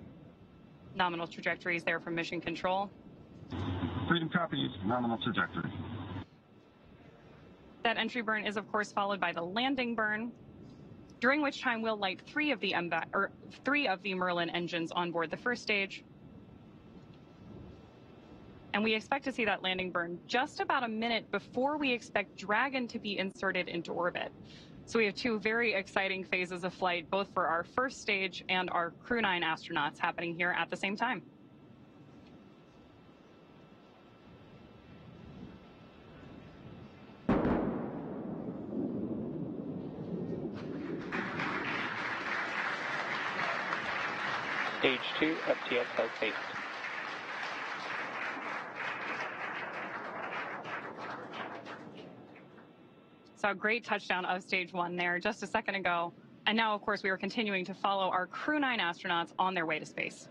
Nominal trajectory is there from Mission Control. Freedom copies, nominal trajectory. That entry burn is, of course, followed by the landing burn, during which time we'll light 3 of the Merlin engines on board the first stage. And we expect to see that landing burn just about a minute before we expect Dragon to be inserted into orbit. So we have 2 very exciting phases of flight, both for our first stage and our Crew 9 astronauts happening here at the same time. Stage 2, FTX has based. So a great touchdown of Stage 1 there just a second ago. And now, of course, we are continuing to follow our Crew 9 astronauts on their way to space.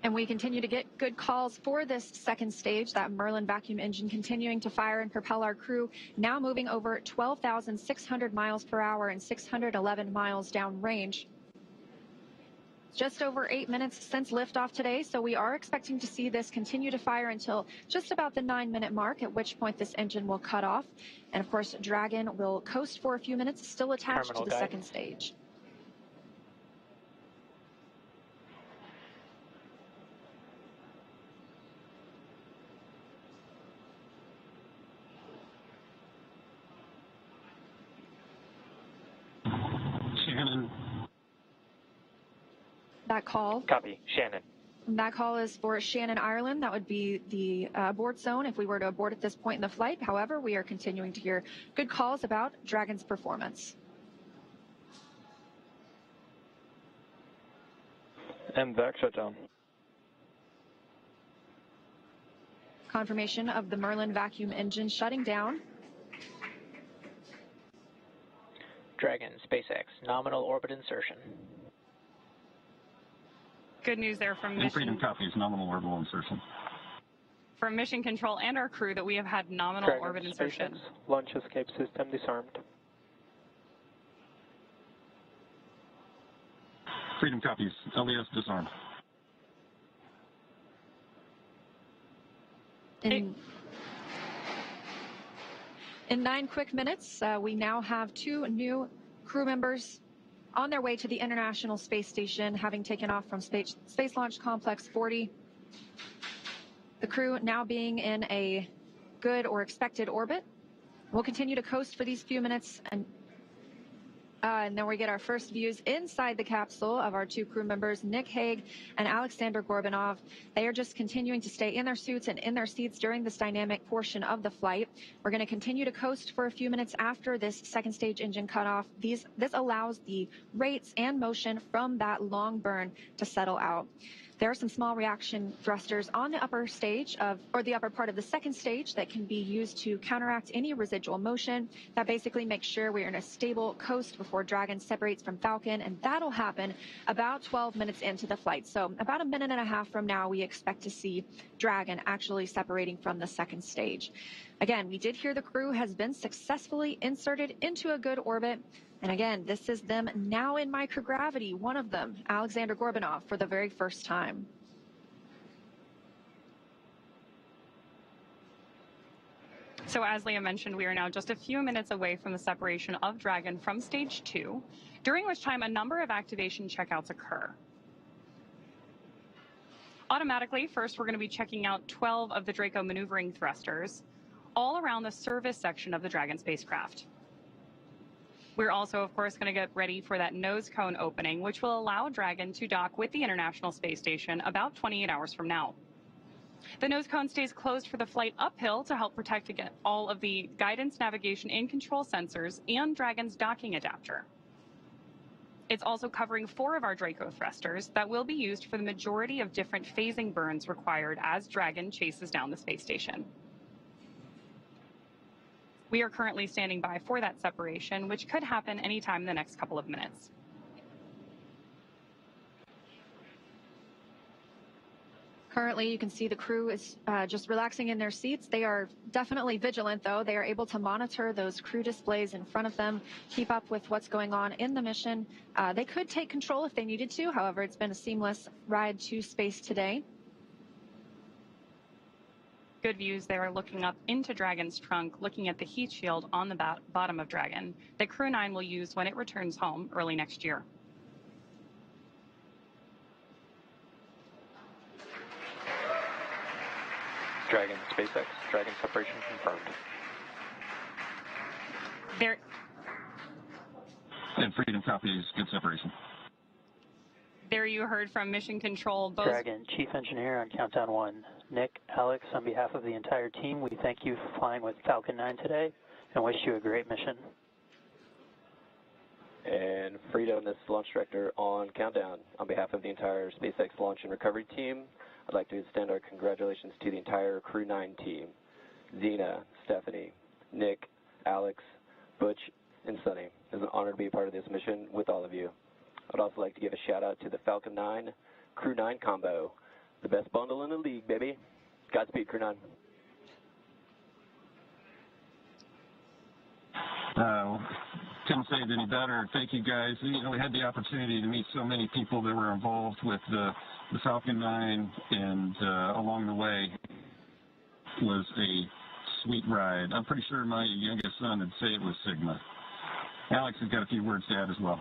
And we continue to get good calls for this second stage, that Merlin vacuum engine continuing to fire and propel our crew, now moving over 12,600 miles per hour and 611 miles downrange. Just over 8 minutes since liftoff today, so we are expecting to see this continue to fire until just about the 9-minute mark, at which point this engine will cut off. And of course, Dragon will coast for a few minutes, still attached to the second stage. Shannon. That call. Copy, Shannon. That call is for Shannon, Ireland. That would be the abort zone if we were to abort at this point in the flight. However, we are continuing to hear good calls about Dragon's performance. MVAC shutdown. Confirmation of the Merlin vacuum engine shutting down. Dragon, SpaceX, nominal orbit insertion. Good news there from Freedom Mission, copies, nominal orbital insertion. from Mission Control and our crew that we have had nominal Dragon, orbit insertion. SpaceX, launch escape system disarmed. Freedom copies, LES disarmed. In 9 quick minutes, we now have 2 new crew members on their way to the International Space Station, having taken off from Space Launch Complex 40. The crew now being in a good or expected orbit. We'll continue to coast for these few minutes, and then we get our first views inside the capsule of our 2 crew members, Nick Hague and Aleksandr Gorbunov. They are just continuing to stay in their suits and in their seats during this dynamic portion of the flight. We're going to continue to coast for a few minutes after this second stage engine cutoff. This allows the rates and motion from that long burn to settle out. There are some small reaction thrusters on the upper stage or the upper part of the second stage that can be used to counteract any residual motion. That basically makes sure we're in a stable coast before Dragon separates from Falcon, and that'll happen about 12 minutes into the flight. So about a minute and a half from now, we expect to see Dragon actually separating from the second stage. Again, we did hear the crew has been successfully inserted into a good orbit. And again, this is them now in microgravity, one of them, Aleksandr Gorbunov, for the very first time. So as Leah mentioned, we are now just a few minutes away from the separation of Dragon from Stage 2, during which time a number of activation checkouts occur. Automatically, first we're going to be checking out 12 of the Draco maneuvering thrusters, all around the service section of the Dragon spacecraft. We're also, of course, going to get ready for that nose cone opening, which will allow Dragon to dock with the International Space Station about 28 hours from now. The nose cone stays closed for the flight uphill to help protect against all of the guidance, navigation, and control sensors and Dragon's docking adapter. It's also covering 4 of our Draco thrusters that will be used for the majority of different phasing burns required as Dragon chases down the space station. We are currently standing by for that separation, which could happen anytime in the next couple of minutes. Currently, you can see the crew is just relaxing in their seats. They are definitely vigilant, though. They are able to monitor those crew displays in front of them, keep up with what's going on in the mission. They could take control if they needed to. However, it's been a seamless ride to space today. Good views there looking up into Dragon's trunk, looking at the heat shield on the bottom of Dragon that Crew 9 will use when it returns home early next year. Dragon SpaceX, Dragon separation confirmed. There. And Freedom copies, good separation. There you heard from Mission Control. Both Dragon Chief Engineer on countdown 1. Nick, Alex, on behalf of the entire team, we thank you for flying with Falcon 9 today and wish you a great mission. And Freedom, this is Launch Director on countdown. On behalf of the entire SpaceX Launch and Recovery team, I'd like to extend our congratulations to the entire Crew 9 team. Zena, Stephanie, Nick, Alex, Butch, and Suni. It's an honor to be a part of this mission with all of you. I'd also like to give a shout out to the Falcon 9 Crew 9 combo. The best bundle in the league, baby. Godspeed, Crew 9. Couldn't say it any better. Thank you, guys. You know, we had the opportunity to meet so many people that were involved with the Falcon 9, and along the way was a sweet ride. I'm pretty sure my youngest son would say it was Sigma. Alex has got a few words to add as well.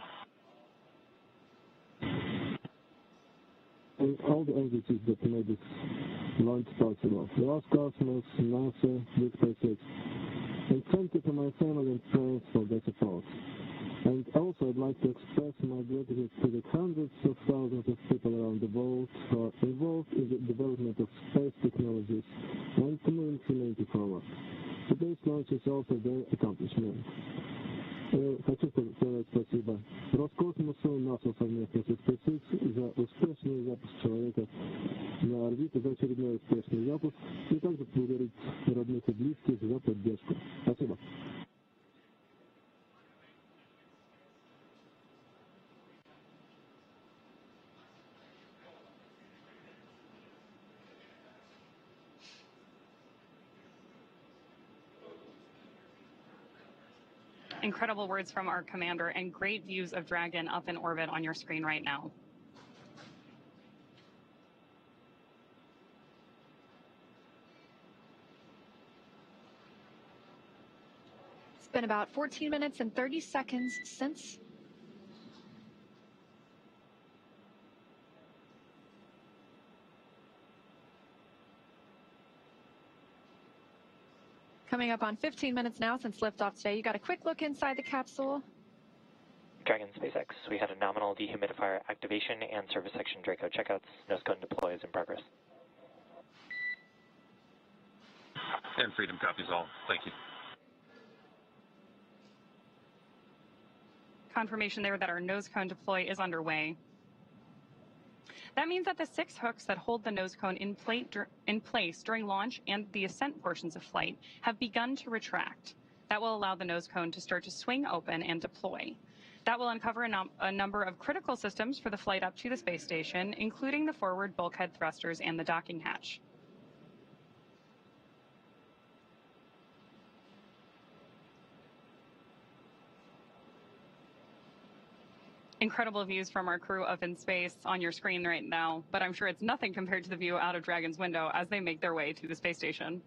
And all the entities that made this launch possible. Roscosmos, NASA, Big SpaceX. And thank you to my family and friends for their support. And also I'd like to express my gratitude to the hundreds of thousands of people around the world who are involved in the development of space technologies and community humanity forward. Today's launch is also their accomplishment. Хочу сказать спасибо Роскосмосу и НАСА совместно со SpaceX за успешный запуск человека на орбиту, за очередной успешный запуск, и также благодарить родных и близких за поддержку. Спасибо. incredible words from our commander and great views of Dragon up in orbit on your screen right now. It's been about 14 minutes and 30 seconds since coming up on 15 minutes now since liftoff today. You got a quick look inside the capsule. Dragon SpaceX, we had a nominal dehumidifier activation and service section Draco checkouts. Nose cone deploy is in progress. And Freedom copies all. Thank you. Confirmation there that our nose cone deploy is underway. That means that the 6 hooks that hold the nose cone in place during launch and the ascent portions of flight have begun to retract. That will allow the nose cone to start to swing open and deploy. That will uncover a number of critical systems for the flight up to the space station, including the forward bulkhead thrusters and the docking hatch. Incredible views from our crew up in space on your screen right now, but I'm sure it's nothing compared to the view out of Dragon's window as they make their way to the space station.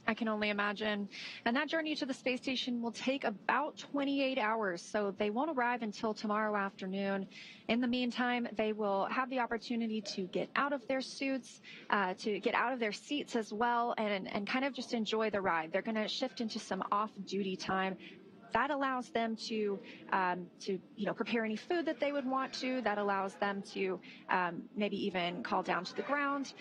I can only imagine. And that journey to the space station will take about 28 hours, so they won't arrive until tomorrow afternoon. In the meantime, they will have the opportunity to get out of their suits, to get out of their seats as well, and kind of just enjoy the ride. They're going to shift into some off-duty time. That allows them to prepare any food that they would want to. That allows them to maybe even call down to the ground.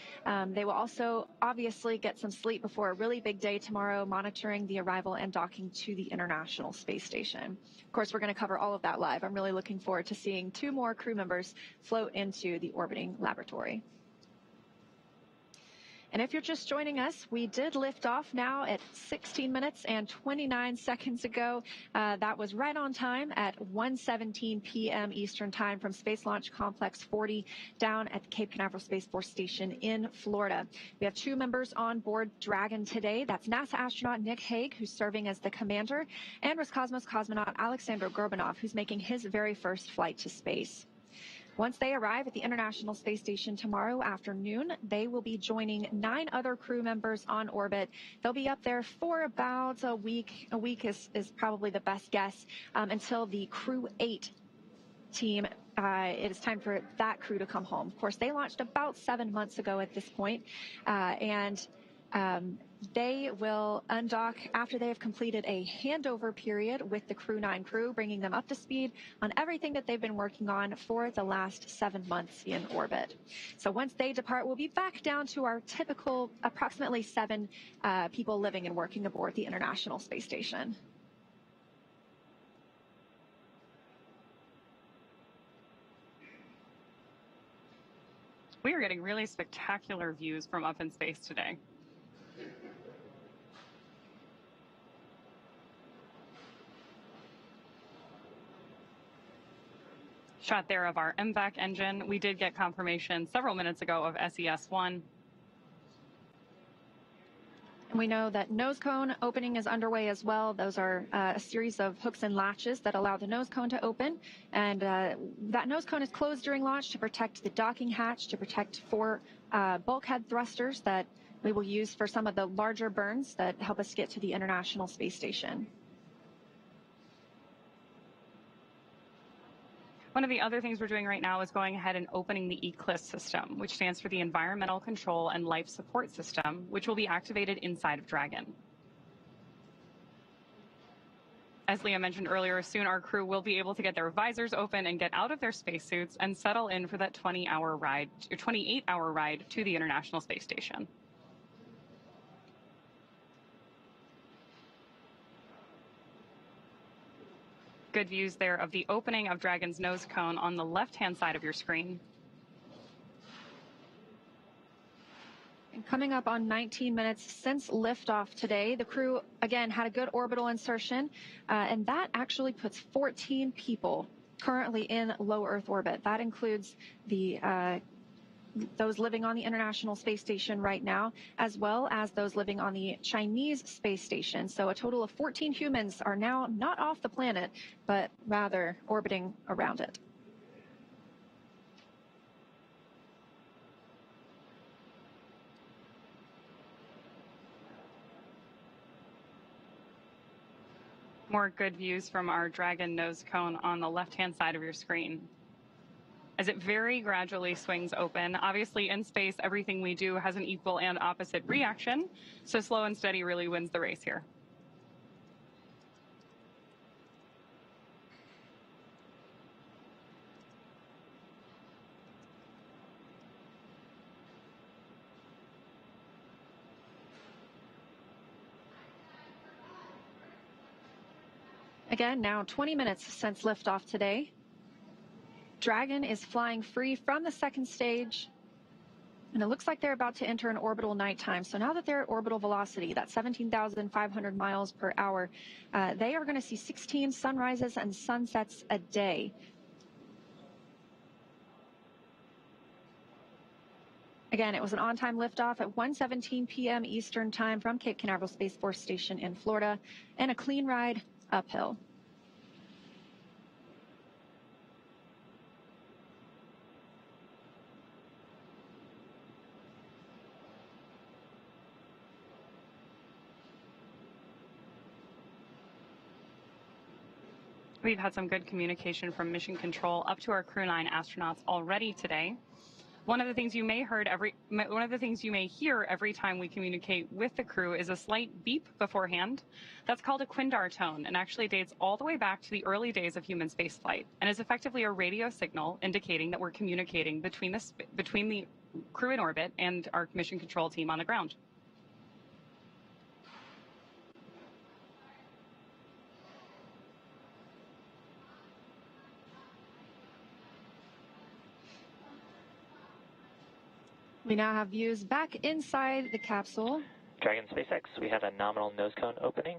They will also obviously get some sleep before a really big day tomorrow, monitoring the arrival and docking to the International Space Station. Of course, we're going to cover all of that live. I'm really looking forward to seeing 2 more crew members float into the orbiting laboratory. And if you're just joining us, we did lift off now at 16 minutes and 29 seconds ago. That was right on time at 1:17 p.m. Eastern Time from Space Launch Complex 40 down at the Cape Canaveral Space Force Station in Florida. We have 2 members on board Dragon today. That's NASA astronaut Nick Hague, who's serving as the commander, and Roscosmos cosmonaut Aleksandr Gorbunov, who's making his very first flight to space. Once they arrive at the International Space Station tomorrow afternoon, they will be joining 9 other crew members on orbit. They'll be up there for about a week. A week is probably the best guess, until the Crew 8 team, it is time for that crew to come home. Of course, they launched about 7 months ago at this point, and they will undock after they have completed a handover period with the Crew 9 crew, bringing them up to speed on everything that they've been working on for the last 7 months in orbit. So once they depart, we'll be back down to our typical approximately 7 people living and working aboard the International Space Station. We are getting really spectacular views from up in space today. Shot there of our MVAC engine. We did get confirmation several minutes ago of SES-1. We know that nose cone opening is underway as well. Those are a series of hooks and latches that allow the nose cone to open. And that nose cone is closed during launch to protect the docking hatch, to protect 4 bulkhead thrusters that we will use for some of the larger burns that help us get to the International Space Station. One of the other things we're doing right now is going ahead and opening the ECLSS system, which stands for the Environmental Control and Life Support System, which will be activated inside of Dragon. As Leah mentioned earlier, soon our crew will be able to get their visors open and get out of their spacesuits and settle in for that 28-hour ride to the International Space Station. Good views there of the opening of Dragon's nose cone on the left-hand side of your screen. And coming up on 19 minutes since liftoff today, the crew, again, had a good orbital insertion, and that actually puts 14 people currently in low Earth orbit. That includes the those living on the International Space Station right now, as well as those living on the Chinese space station. So a total of 14 humans are now not off the planet, but rather orbiting around it. More good views from our Dragon nose cone on the left-hand side of your screen. As it very gradually swings open. Obviously, in space, everything we do has an equal and opposite reaction, so slow and steady really wins the race here. Again, now 20 minutes since liftoff today. Dragon is flying free from the second stage, and it looks like they're about to enter an orbital nighttime. So now that they're at orbital velocity, that's 17,500 miles per hour, they are going to see 16 sunrises and sunsets a day. Again, it was an on-time liftoff at 1:17 p.m. Eastern Time from Cape Canaveral Space Force Station in Florida, and a clean ride uphill. We've had some good communication from Mission Control up to our Crew 9 astronauts already today. One of the things you may hear every time we communicate with the crew is a slight beep beforehand. That's called a Quindar tone, and actually dates all the way back to the early days of human spaceflight, and is effectively a radio signal indicating that we're communicating between the crew in orbit and our Mission Control team on the ground. We now have views back inside the capsule. Dragon SpaceX, we have a nominal nose cone opening.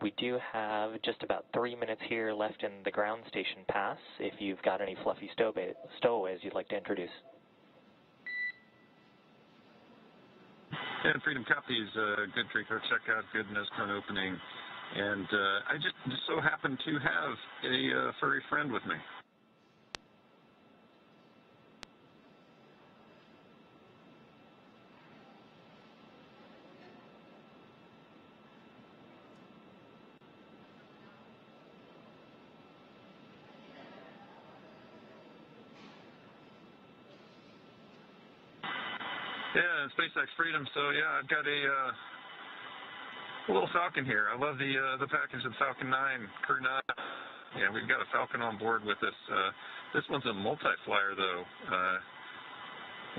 We do have just about 3 minutes here left in the ground station pass if you've got any fluffy stowaways you'd like to introduce. And Freedom copies, good Draco checkout, good nose cone opening. And I just so happen to have a furry friend with me. Yeah, SpaceX Freedom. So yeah, I've got a little Falcon here. I love the package of Falcon 9, Crew 9. Yeah, we've got a Falcon on board with us. This one's a multi-flyer though.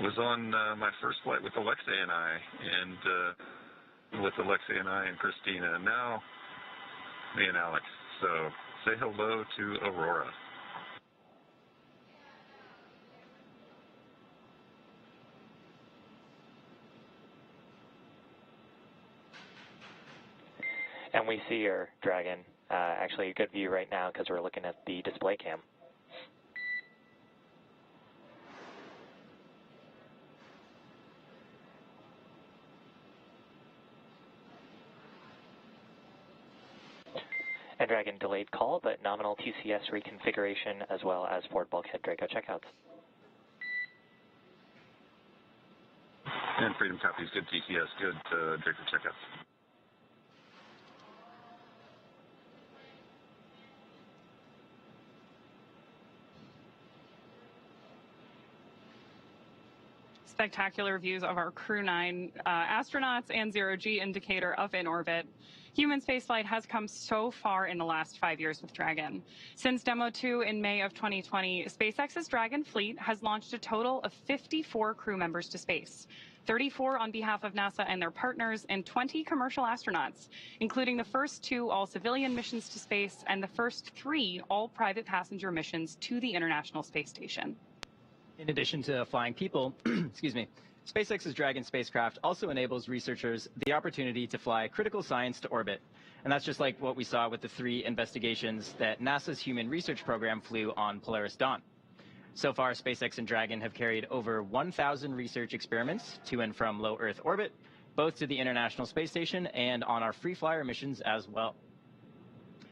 Was on my first flight with Alexei and I, and with Alexei and I and Christina, and now me and Alex. So say hello to Aurora. And we see your Dragon. Actually, a good view right now because we're looking at the display cam. And Dragon delayed call, but nominal TCS reconfiguration as well as forward bulkhead Draco checkouts. And Freedom copies, good TCS, good Draco checkouts. Spectacular views of our Crew 9 astronauts and zero-G indicator up in orbit. Human spaceflight has come so far in the last 5 years with Dragon. Since Demo 2 in May of 2020, SpaceX's Dragon fleet has launched a total of 54 crew members to space. 34 on behalf of NASA and their partners, and 20 commercial astronauts, including the first 2 all-civilian missions to space and the first 3 all-private passenger missions to the International Space Station. In addition to flying people, excuse me, SpaceX's Dragon spacecraft also enables researchers the opportunity to fly critical science to orbit. And that's just like what we saw with the 3 investigations that NASA's Human Research Program flew on Polaris Dawn. So far, SpaceX and Dragon have carried over 1,000 research experiments to and from low Earth orbit, both to the International Space Station and on our free flyer missions as well.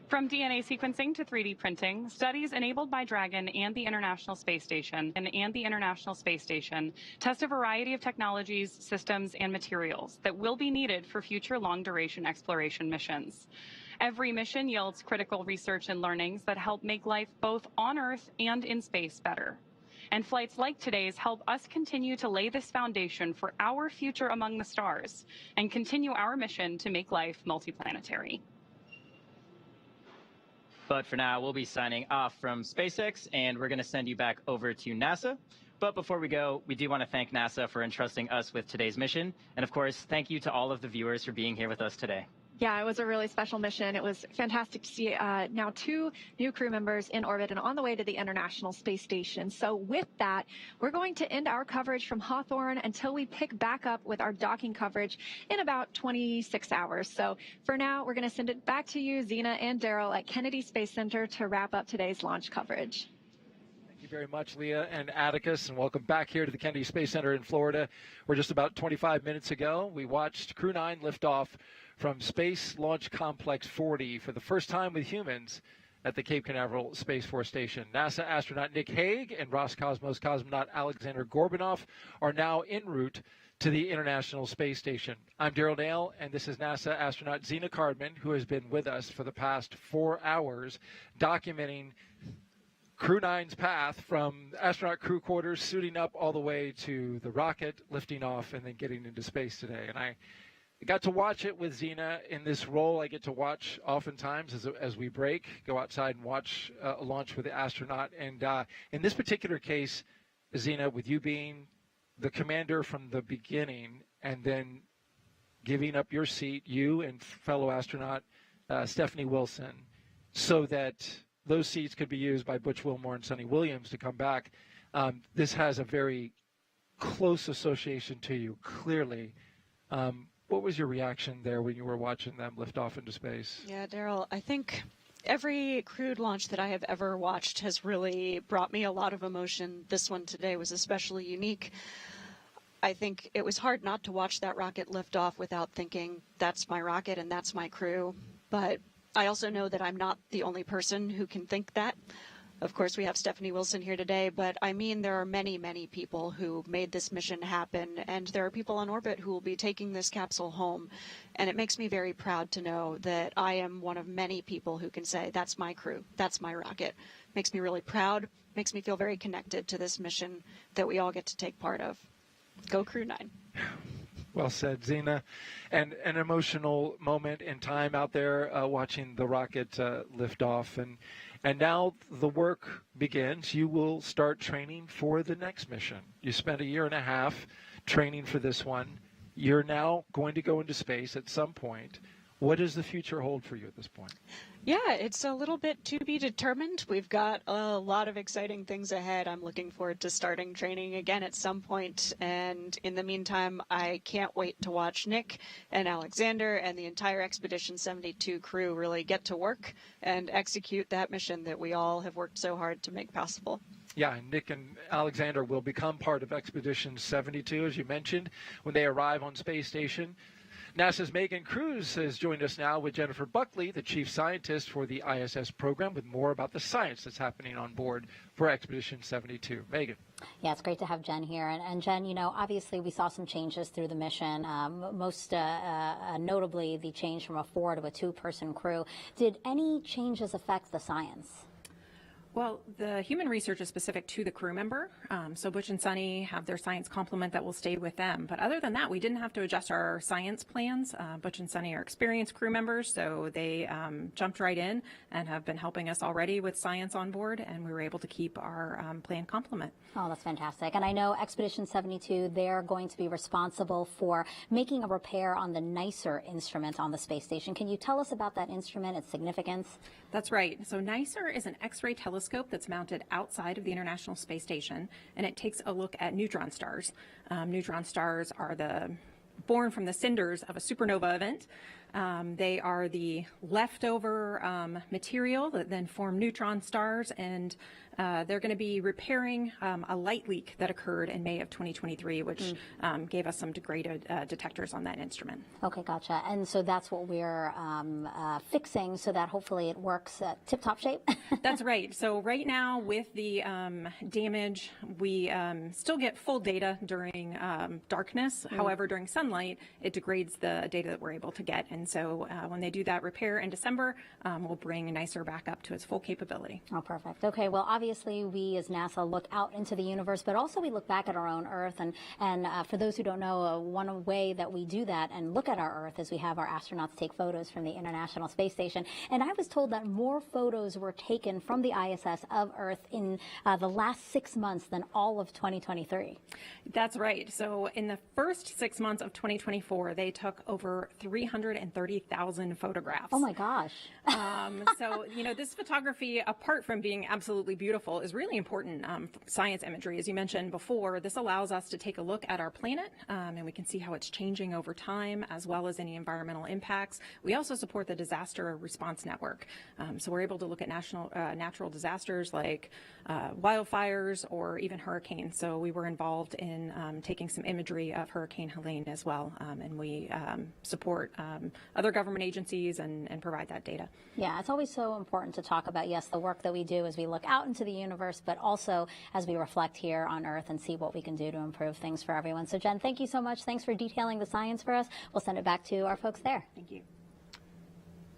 From DNA sequencing to 3D printing, studies enabled by Dragon and the International Space Station test a variety of technologies, systems, and materials that will be needed for future long-duration exploration missions. Every mission yields critical research and learnings that help make life both on Earth and in space better. And flights like today's help us continue to lay this foundation for our future among the stars and continue our mission to make life multiplanetary. But for now, we'll be signing off from SpaceX, and we're going to send you back over to NASA. But before we go, we do want to thank NASA for entrusting us with today's mission. And of course, thank you to all of the viewers for being here with us today. Yeah, it was a really special mission. It was fantastic to see now 2 new crew members in orbit and on the way to the International Space Station. So with that, we're going to end our coverage from Hawthorne until we pick back up with our docking coverage in about 26 hours. So for now, we're going to send it back to you, Zena and Daryl at Kennedy Space Center to wrap up today's launch coverage. Thank you very much, Leah and Atticus, and welcome back here to the Kennedy Space Center in Florida, where just about 25 minutes ago, we watched Crew 9 lift off from Space Launch Complex 40 for the first time with humans at the Cape Canaveral Space Force Station. NASA astronaut Nick Hague and Roscosmos cosmonaut Aleksandr Gorbunov are now en route to the International Space Station. I'm Daryl Dale, and this is NASA astronaut Zena Cardman, who has been with us for the past 4 hours, documenting Crew 9's path from astronaut crew quarters, suiting up all the way to the rocket, lifting off, and then getting into space today. And I got to watch it with Zena in this role. I get to watch oftentimes as we break, go outside and watch a launch with the astronaut. And in this particular case, Zena, with you being the commander from the beginning and then giving up your seat, you and fellow astronaut Stephanie Wilson, so that those seats could be used by Butch, Wilmore, and Suni Williams to come back. This has a very close association to you, clearly. What was your reaction there when you were watching them lift off into space? Yeah, Daryl, I think every crewed launch that I have ever watched has really brought me a lot of emotion. This one today was especially unique. I think it was hard not to watch that rocket lift off without thinking, that's my rocket and that's my crew. But I also know that I'm not the only person who can think that. Of course, we have Stephanie Wilson here today, but I mean, there are many, many people who made this mission happen, and there are people on orbit who will be taking this capsule home. And it makes me very proud to know that I am one of many people who can say, that's my crew, that's my rocket. Makes me really proud, makes me feel very connected to this mission that we all get to take part of. Go Crew 9. Well said, Zena. And an emotional moment in time out there watching the rocket lift off. And now the work begins. You will start training for the next mission. You spent 1.5 years training for this one. You're now going to go into space at some point. What does the future hold for you at this point? Yeah, it's a little bit to be determined. We've got a lot of exciting things ahead. I'm looking forward to starting training again at some point. And in the meantime, I can't wait to watch Nick and Aleksandr and the entire Expedition 72 crew really get to work and execute that mission that we all have worked so hard to make possible. Yeah, Nick and Aleksandr will become part of Expedition 72, as you mentioned, when they arrive on Space Station. NASA's Megan Cruz has joined us now with Jennifer Buckley, the chief scientist for the ISS program, with more about the science that's happening on board for Expedition 72. Megan. Yeah, it's great to have Jen here. And Jen, you know, obviously we saw some changes through the mission, most notably the change from a 4 to a 2-person crew. Did any changes affect the science? Well, the human research is specific to the crew member. So Butch and Suni have their science complement that will stay with them. But other than that, we didn't have to adjust our science plans. Butch and Suni are experienced crew members, so they jumped right in and have been helping us already with science on board, and we were able to keep our plan complement. Oh, that's fantastic. And I know Expedition 72, they're going to be responsible for making a repair on the NICER instrument on the space station. Can you tell us about that instrument, its significance? That's right. So NICER is an X-ray telescope that's mounted outside of the International Space Station, and it takes a look at neutron stars. Neutron stars are born from the cinders of a supernova event. They are the leftover material that then form neutron stars, and they're going to be repairing a light leak that occurred in May of 2023, which gave us some degraded detectors on that instrument. Okay, gotcha. And so that's what we're fixing so that hopefully it works tip-top shape? That's right. So right now with the damage, we still get full data during darkness. However, during sunlight, it degrades the data that we're able to get. And so when they do that repair in December, we'll bring NICER back up to its full capability. Oh, perfect. Okay, well, obviously we as NASA look out into the universe, but also we look back at our own Earth. And for those who don't know, one way that we do that and look at our Earth is we have our astronauts take photos from the International Space Station. And I was told that more photos were taken from the ISS of Earth in the last 6 months than all of 2023. That's right. So in the first 6 months of 2024, they took over 330,000 photographs. Oh my gosh. So, you know, this photography, apart from being absolutely beautiful, is really important science imagery. As you mentioned before, this allows us to take a look at our planet, and we can see how it's changing over time, as well as any environmental impacts. We also support the Disaster Response Network. So we're able to look at natural disasters like wildfires or even hurricanes. So we were involved in taking some imagery of Hurricane Helene as well, and we support other government agencies and provide that data. Yeah, it's always so important to talk about, yes, the work that we do as we look out into the universe, but also as we reflect here on Earth and see what we can do to improve things for everyone. So, Jen, thank you so much. Thanks for detailing the science for us. We'll send it back to our folks there. Thank you.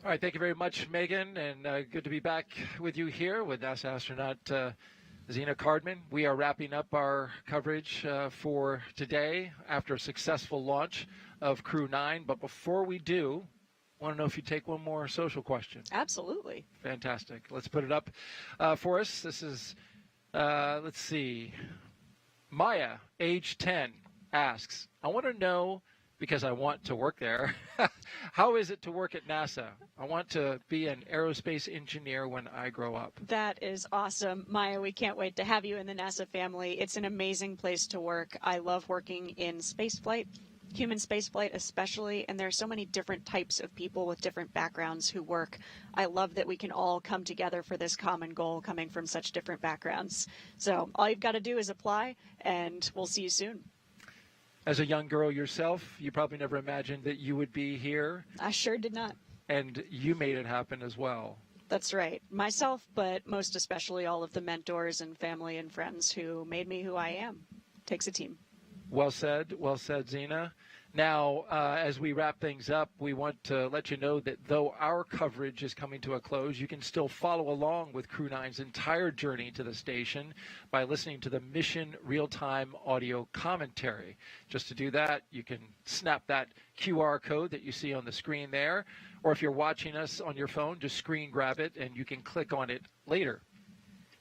All right, thank you very much, Megan, and good to be back with you here with NASA astronaut Zena Cardman. We are wrapping up our coverage for today after a successful launch of Crew 9. But before we do, I want to know if you take one more social question. Absolutely. Fantastic. Let's put it up for us. This is, let's see, Maya, age 10, asks, I want to know because I want to work there. How is it to work at NASA? I want to be an aerospace engineer when I grow up. That is awesome. Maya, we can't wait to have you in the NASA family. It's an amazing place to work. I love working in spaceflight, human spaceflight especially, and there are so many different types of people with different backgrounds who work. I love that we can all come together for this common goal coming from such different backgrounds. So all you've got to do is apply, and we'll see you soon. As a young girl yourself, you probably never imagined that you would be here. I sure did not. And you made it happen as well. That's right. Myself, but most especially all of the mentors and family and friends who made me who I am. Takes a team. Well said, Zena. Now, as we wrap things up, we want to let you know that though our coverage is coming to a close, you can still follow along with Crew 9's entire journey to the station by listening to the mission real-time audio commentary. Just to do that, you can snap that QR code that you see on the screen there, or if you're watching us on your phone, just screen grab it and you can click on it later.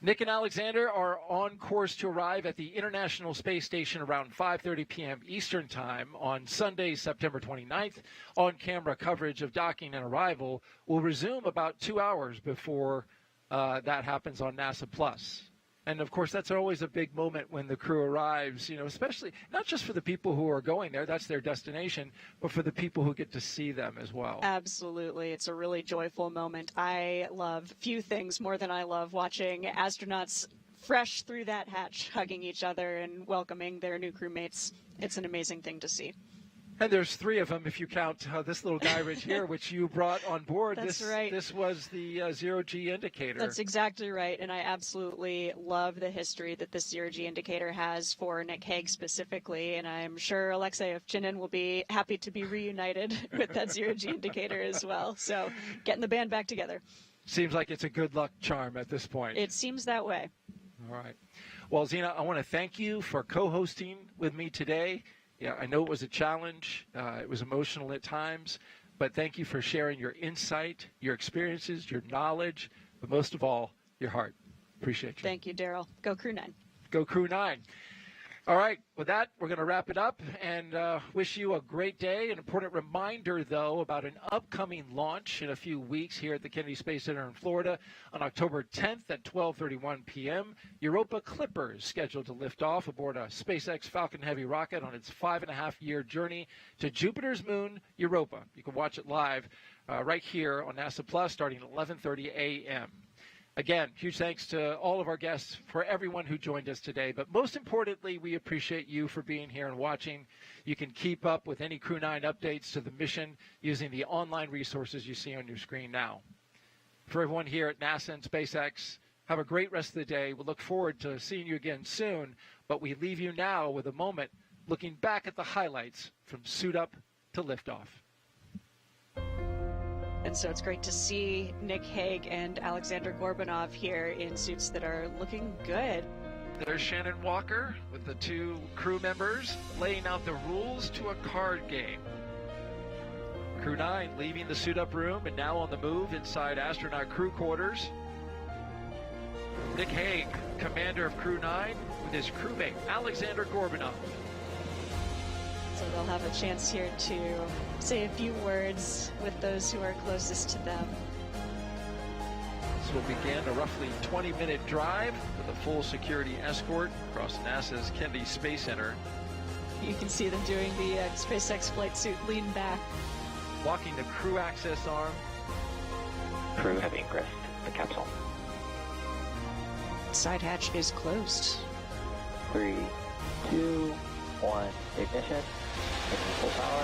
Nick and Aleksandr are on course to arrive at the International Space Station around 5:30 p.m. Eastern Time on Sunday, September 29th. On-camera coverage of docking and arrival will resume about 2 hours before that happens on NASA Plus. And, of course, that's always a big moment when the crew arrives, you know, especially not just for the people who are going there, that's their destination, but for the people who get to see them as well. Absolutely. It's a really joyful moment. I love few things more than I love watching astronauts fresh through that hatch, hugging each other and welcoming their new crewmates. It's an amazing thing to see. And there's 3 of them if you count this little guy right here, which you brought on board. That's right. This was the zero-G indicator. That's exactly right. And I absolutely love the history that this zero-G indicator has for Nick Hague specifically. And I'm sure Alexei Ovchinin will be happy to be reunited with that zero-G indicator as well. So getting the band back together. Seems like it's a good luck charm at this point. It seems that way. All right. Well, Zena, I want to thank you for co-hosting with me today. Yeah, I know it was a challenge. It was emotional at times, but thank you for sharing your insight, your experiences, your knowledge, but most of all, your heart. Appreciate you. Thank you, Daryl. Go Crew 9. Go Crew 9. All right, with that, we're going to wrap it up and wish you a great day. An important reminder, though, about an upcoming launch in a few weeks here at the Kennedy Space Center in Florida on October 10th at 12:31 p.m. Europa Clipper is scheduled to lift off aboard a SpaceX Falcon Heavy rocket on its 5.5-year journey to Jupiter's moon, Europa. You can watch it live right here on NASA Plus starting at 11:30 a.m. Again, huge thanks to all of our guests, for everyone who joined us today. But most importantly, we appreciate you for being here and watching. You can keep up with any Crew 9 updates to the mission using the online resources you see on your screen now. For everyone here at NASA and SpaceX, have a great rest of the day. We'll look forward to seeing you again soon. But we leave you now with a moment looking back at the highlights from suit up to liftoff. And so it's great to see Nick Hague and Aleksandr Gorbunov here in suits that are looking good. There's Shannon Walker with the 2 crew members laying out the rules to a card game. Crew 9 leaving the suit-up room and now on the move inside astronaut crew quarters. Nick Hague, commander of Crew 9, with his crewmate Aleksandr Gorbunov. So they'll have a chance here to say a few words with those who are closest to them. This will begin a roughly 20-minute drive with a full security escort across NASA's Kennedy Space Center. You can see them doing the SpaceX flight suit lean back. Walking the crew access arm. Crew have ingressed the capsule. Side hatch is closed. 3, 2, 1, ignition. Taking full power,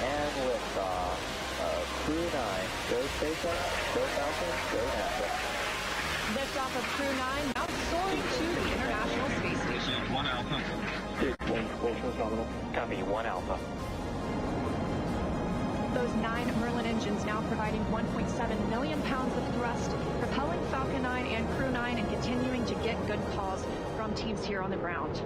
and liftoff. Crew 9, go SpaceX, go Falcon, go NASA. Liftoff of Crew 9, now soaring to the International Space Station. 1 Alpha. 6, 1, propulsion nominal. Copy, 1 Alpha. Those 9 Merlin engines now providing 1.7 million pounds of thrust, propelling Falcon 9 and Crew 9 and continuing to get good calls from teams here on the ground.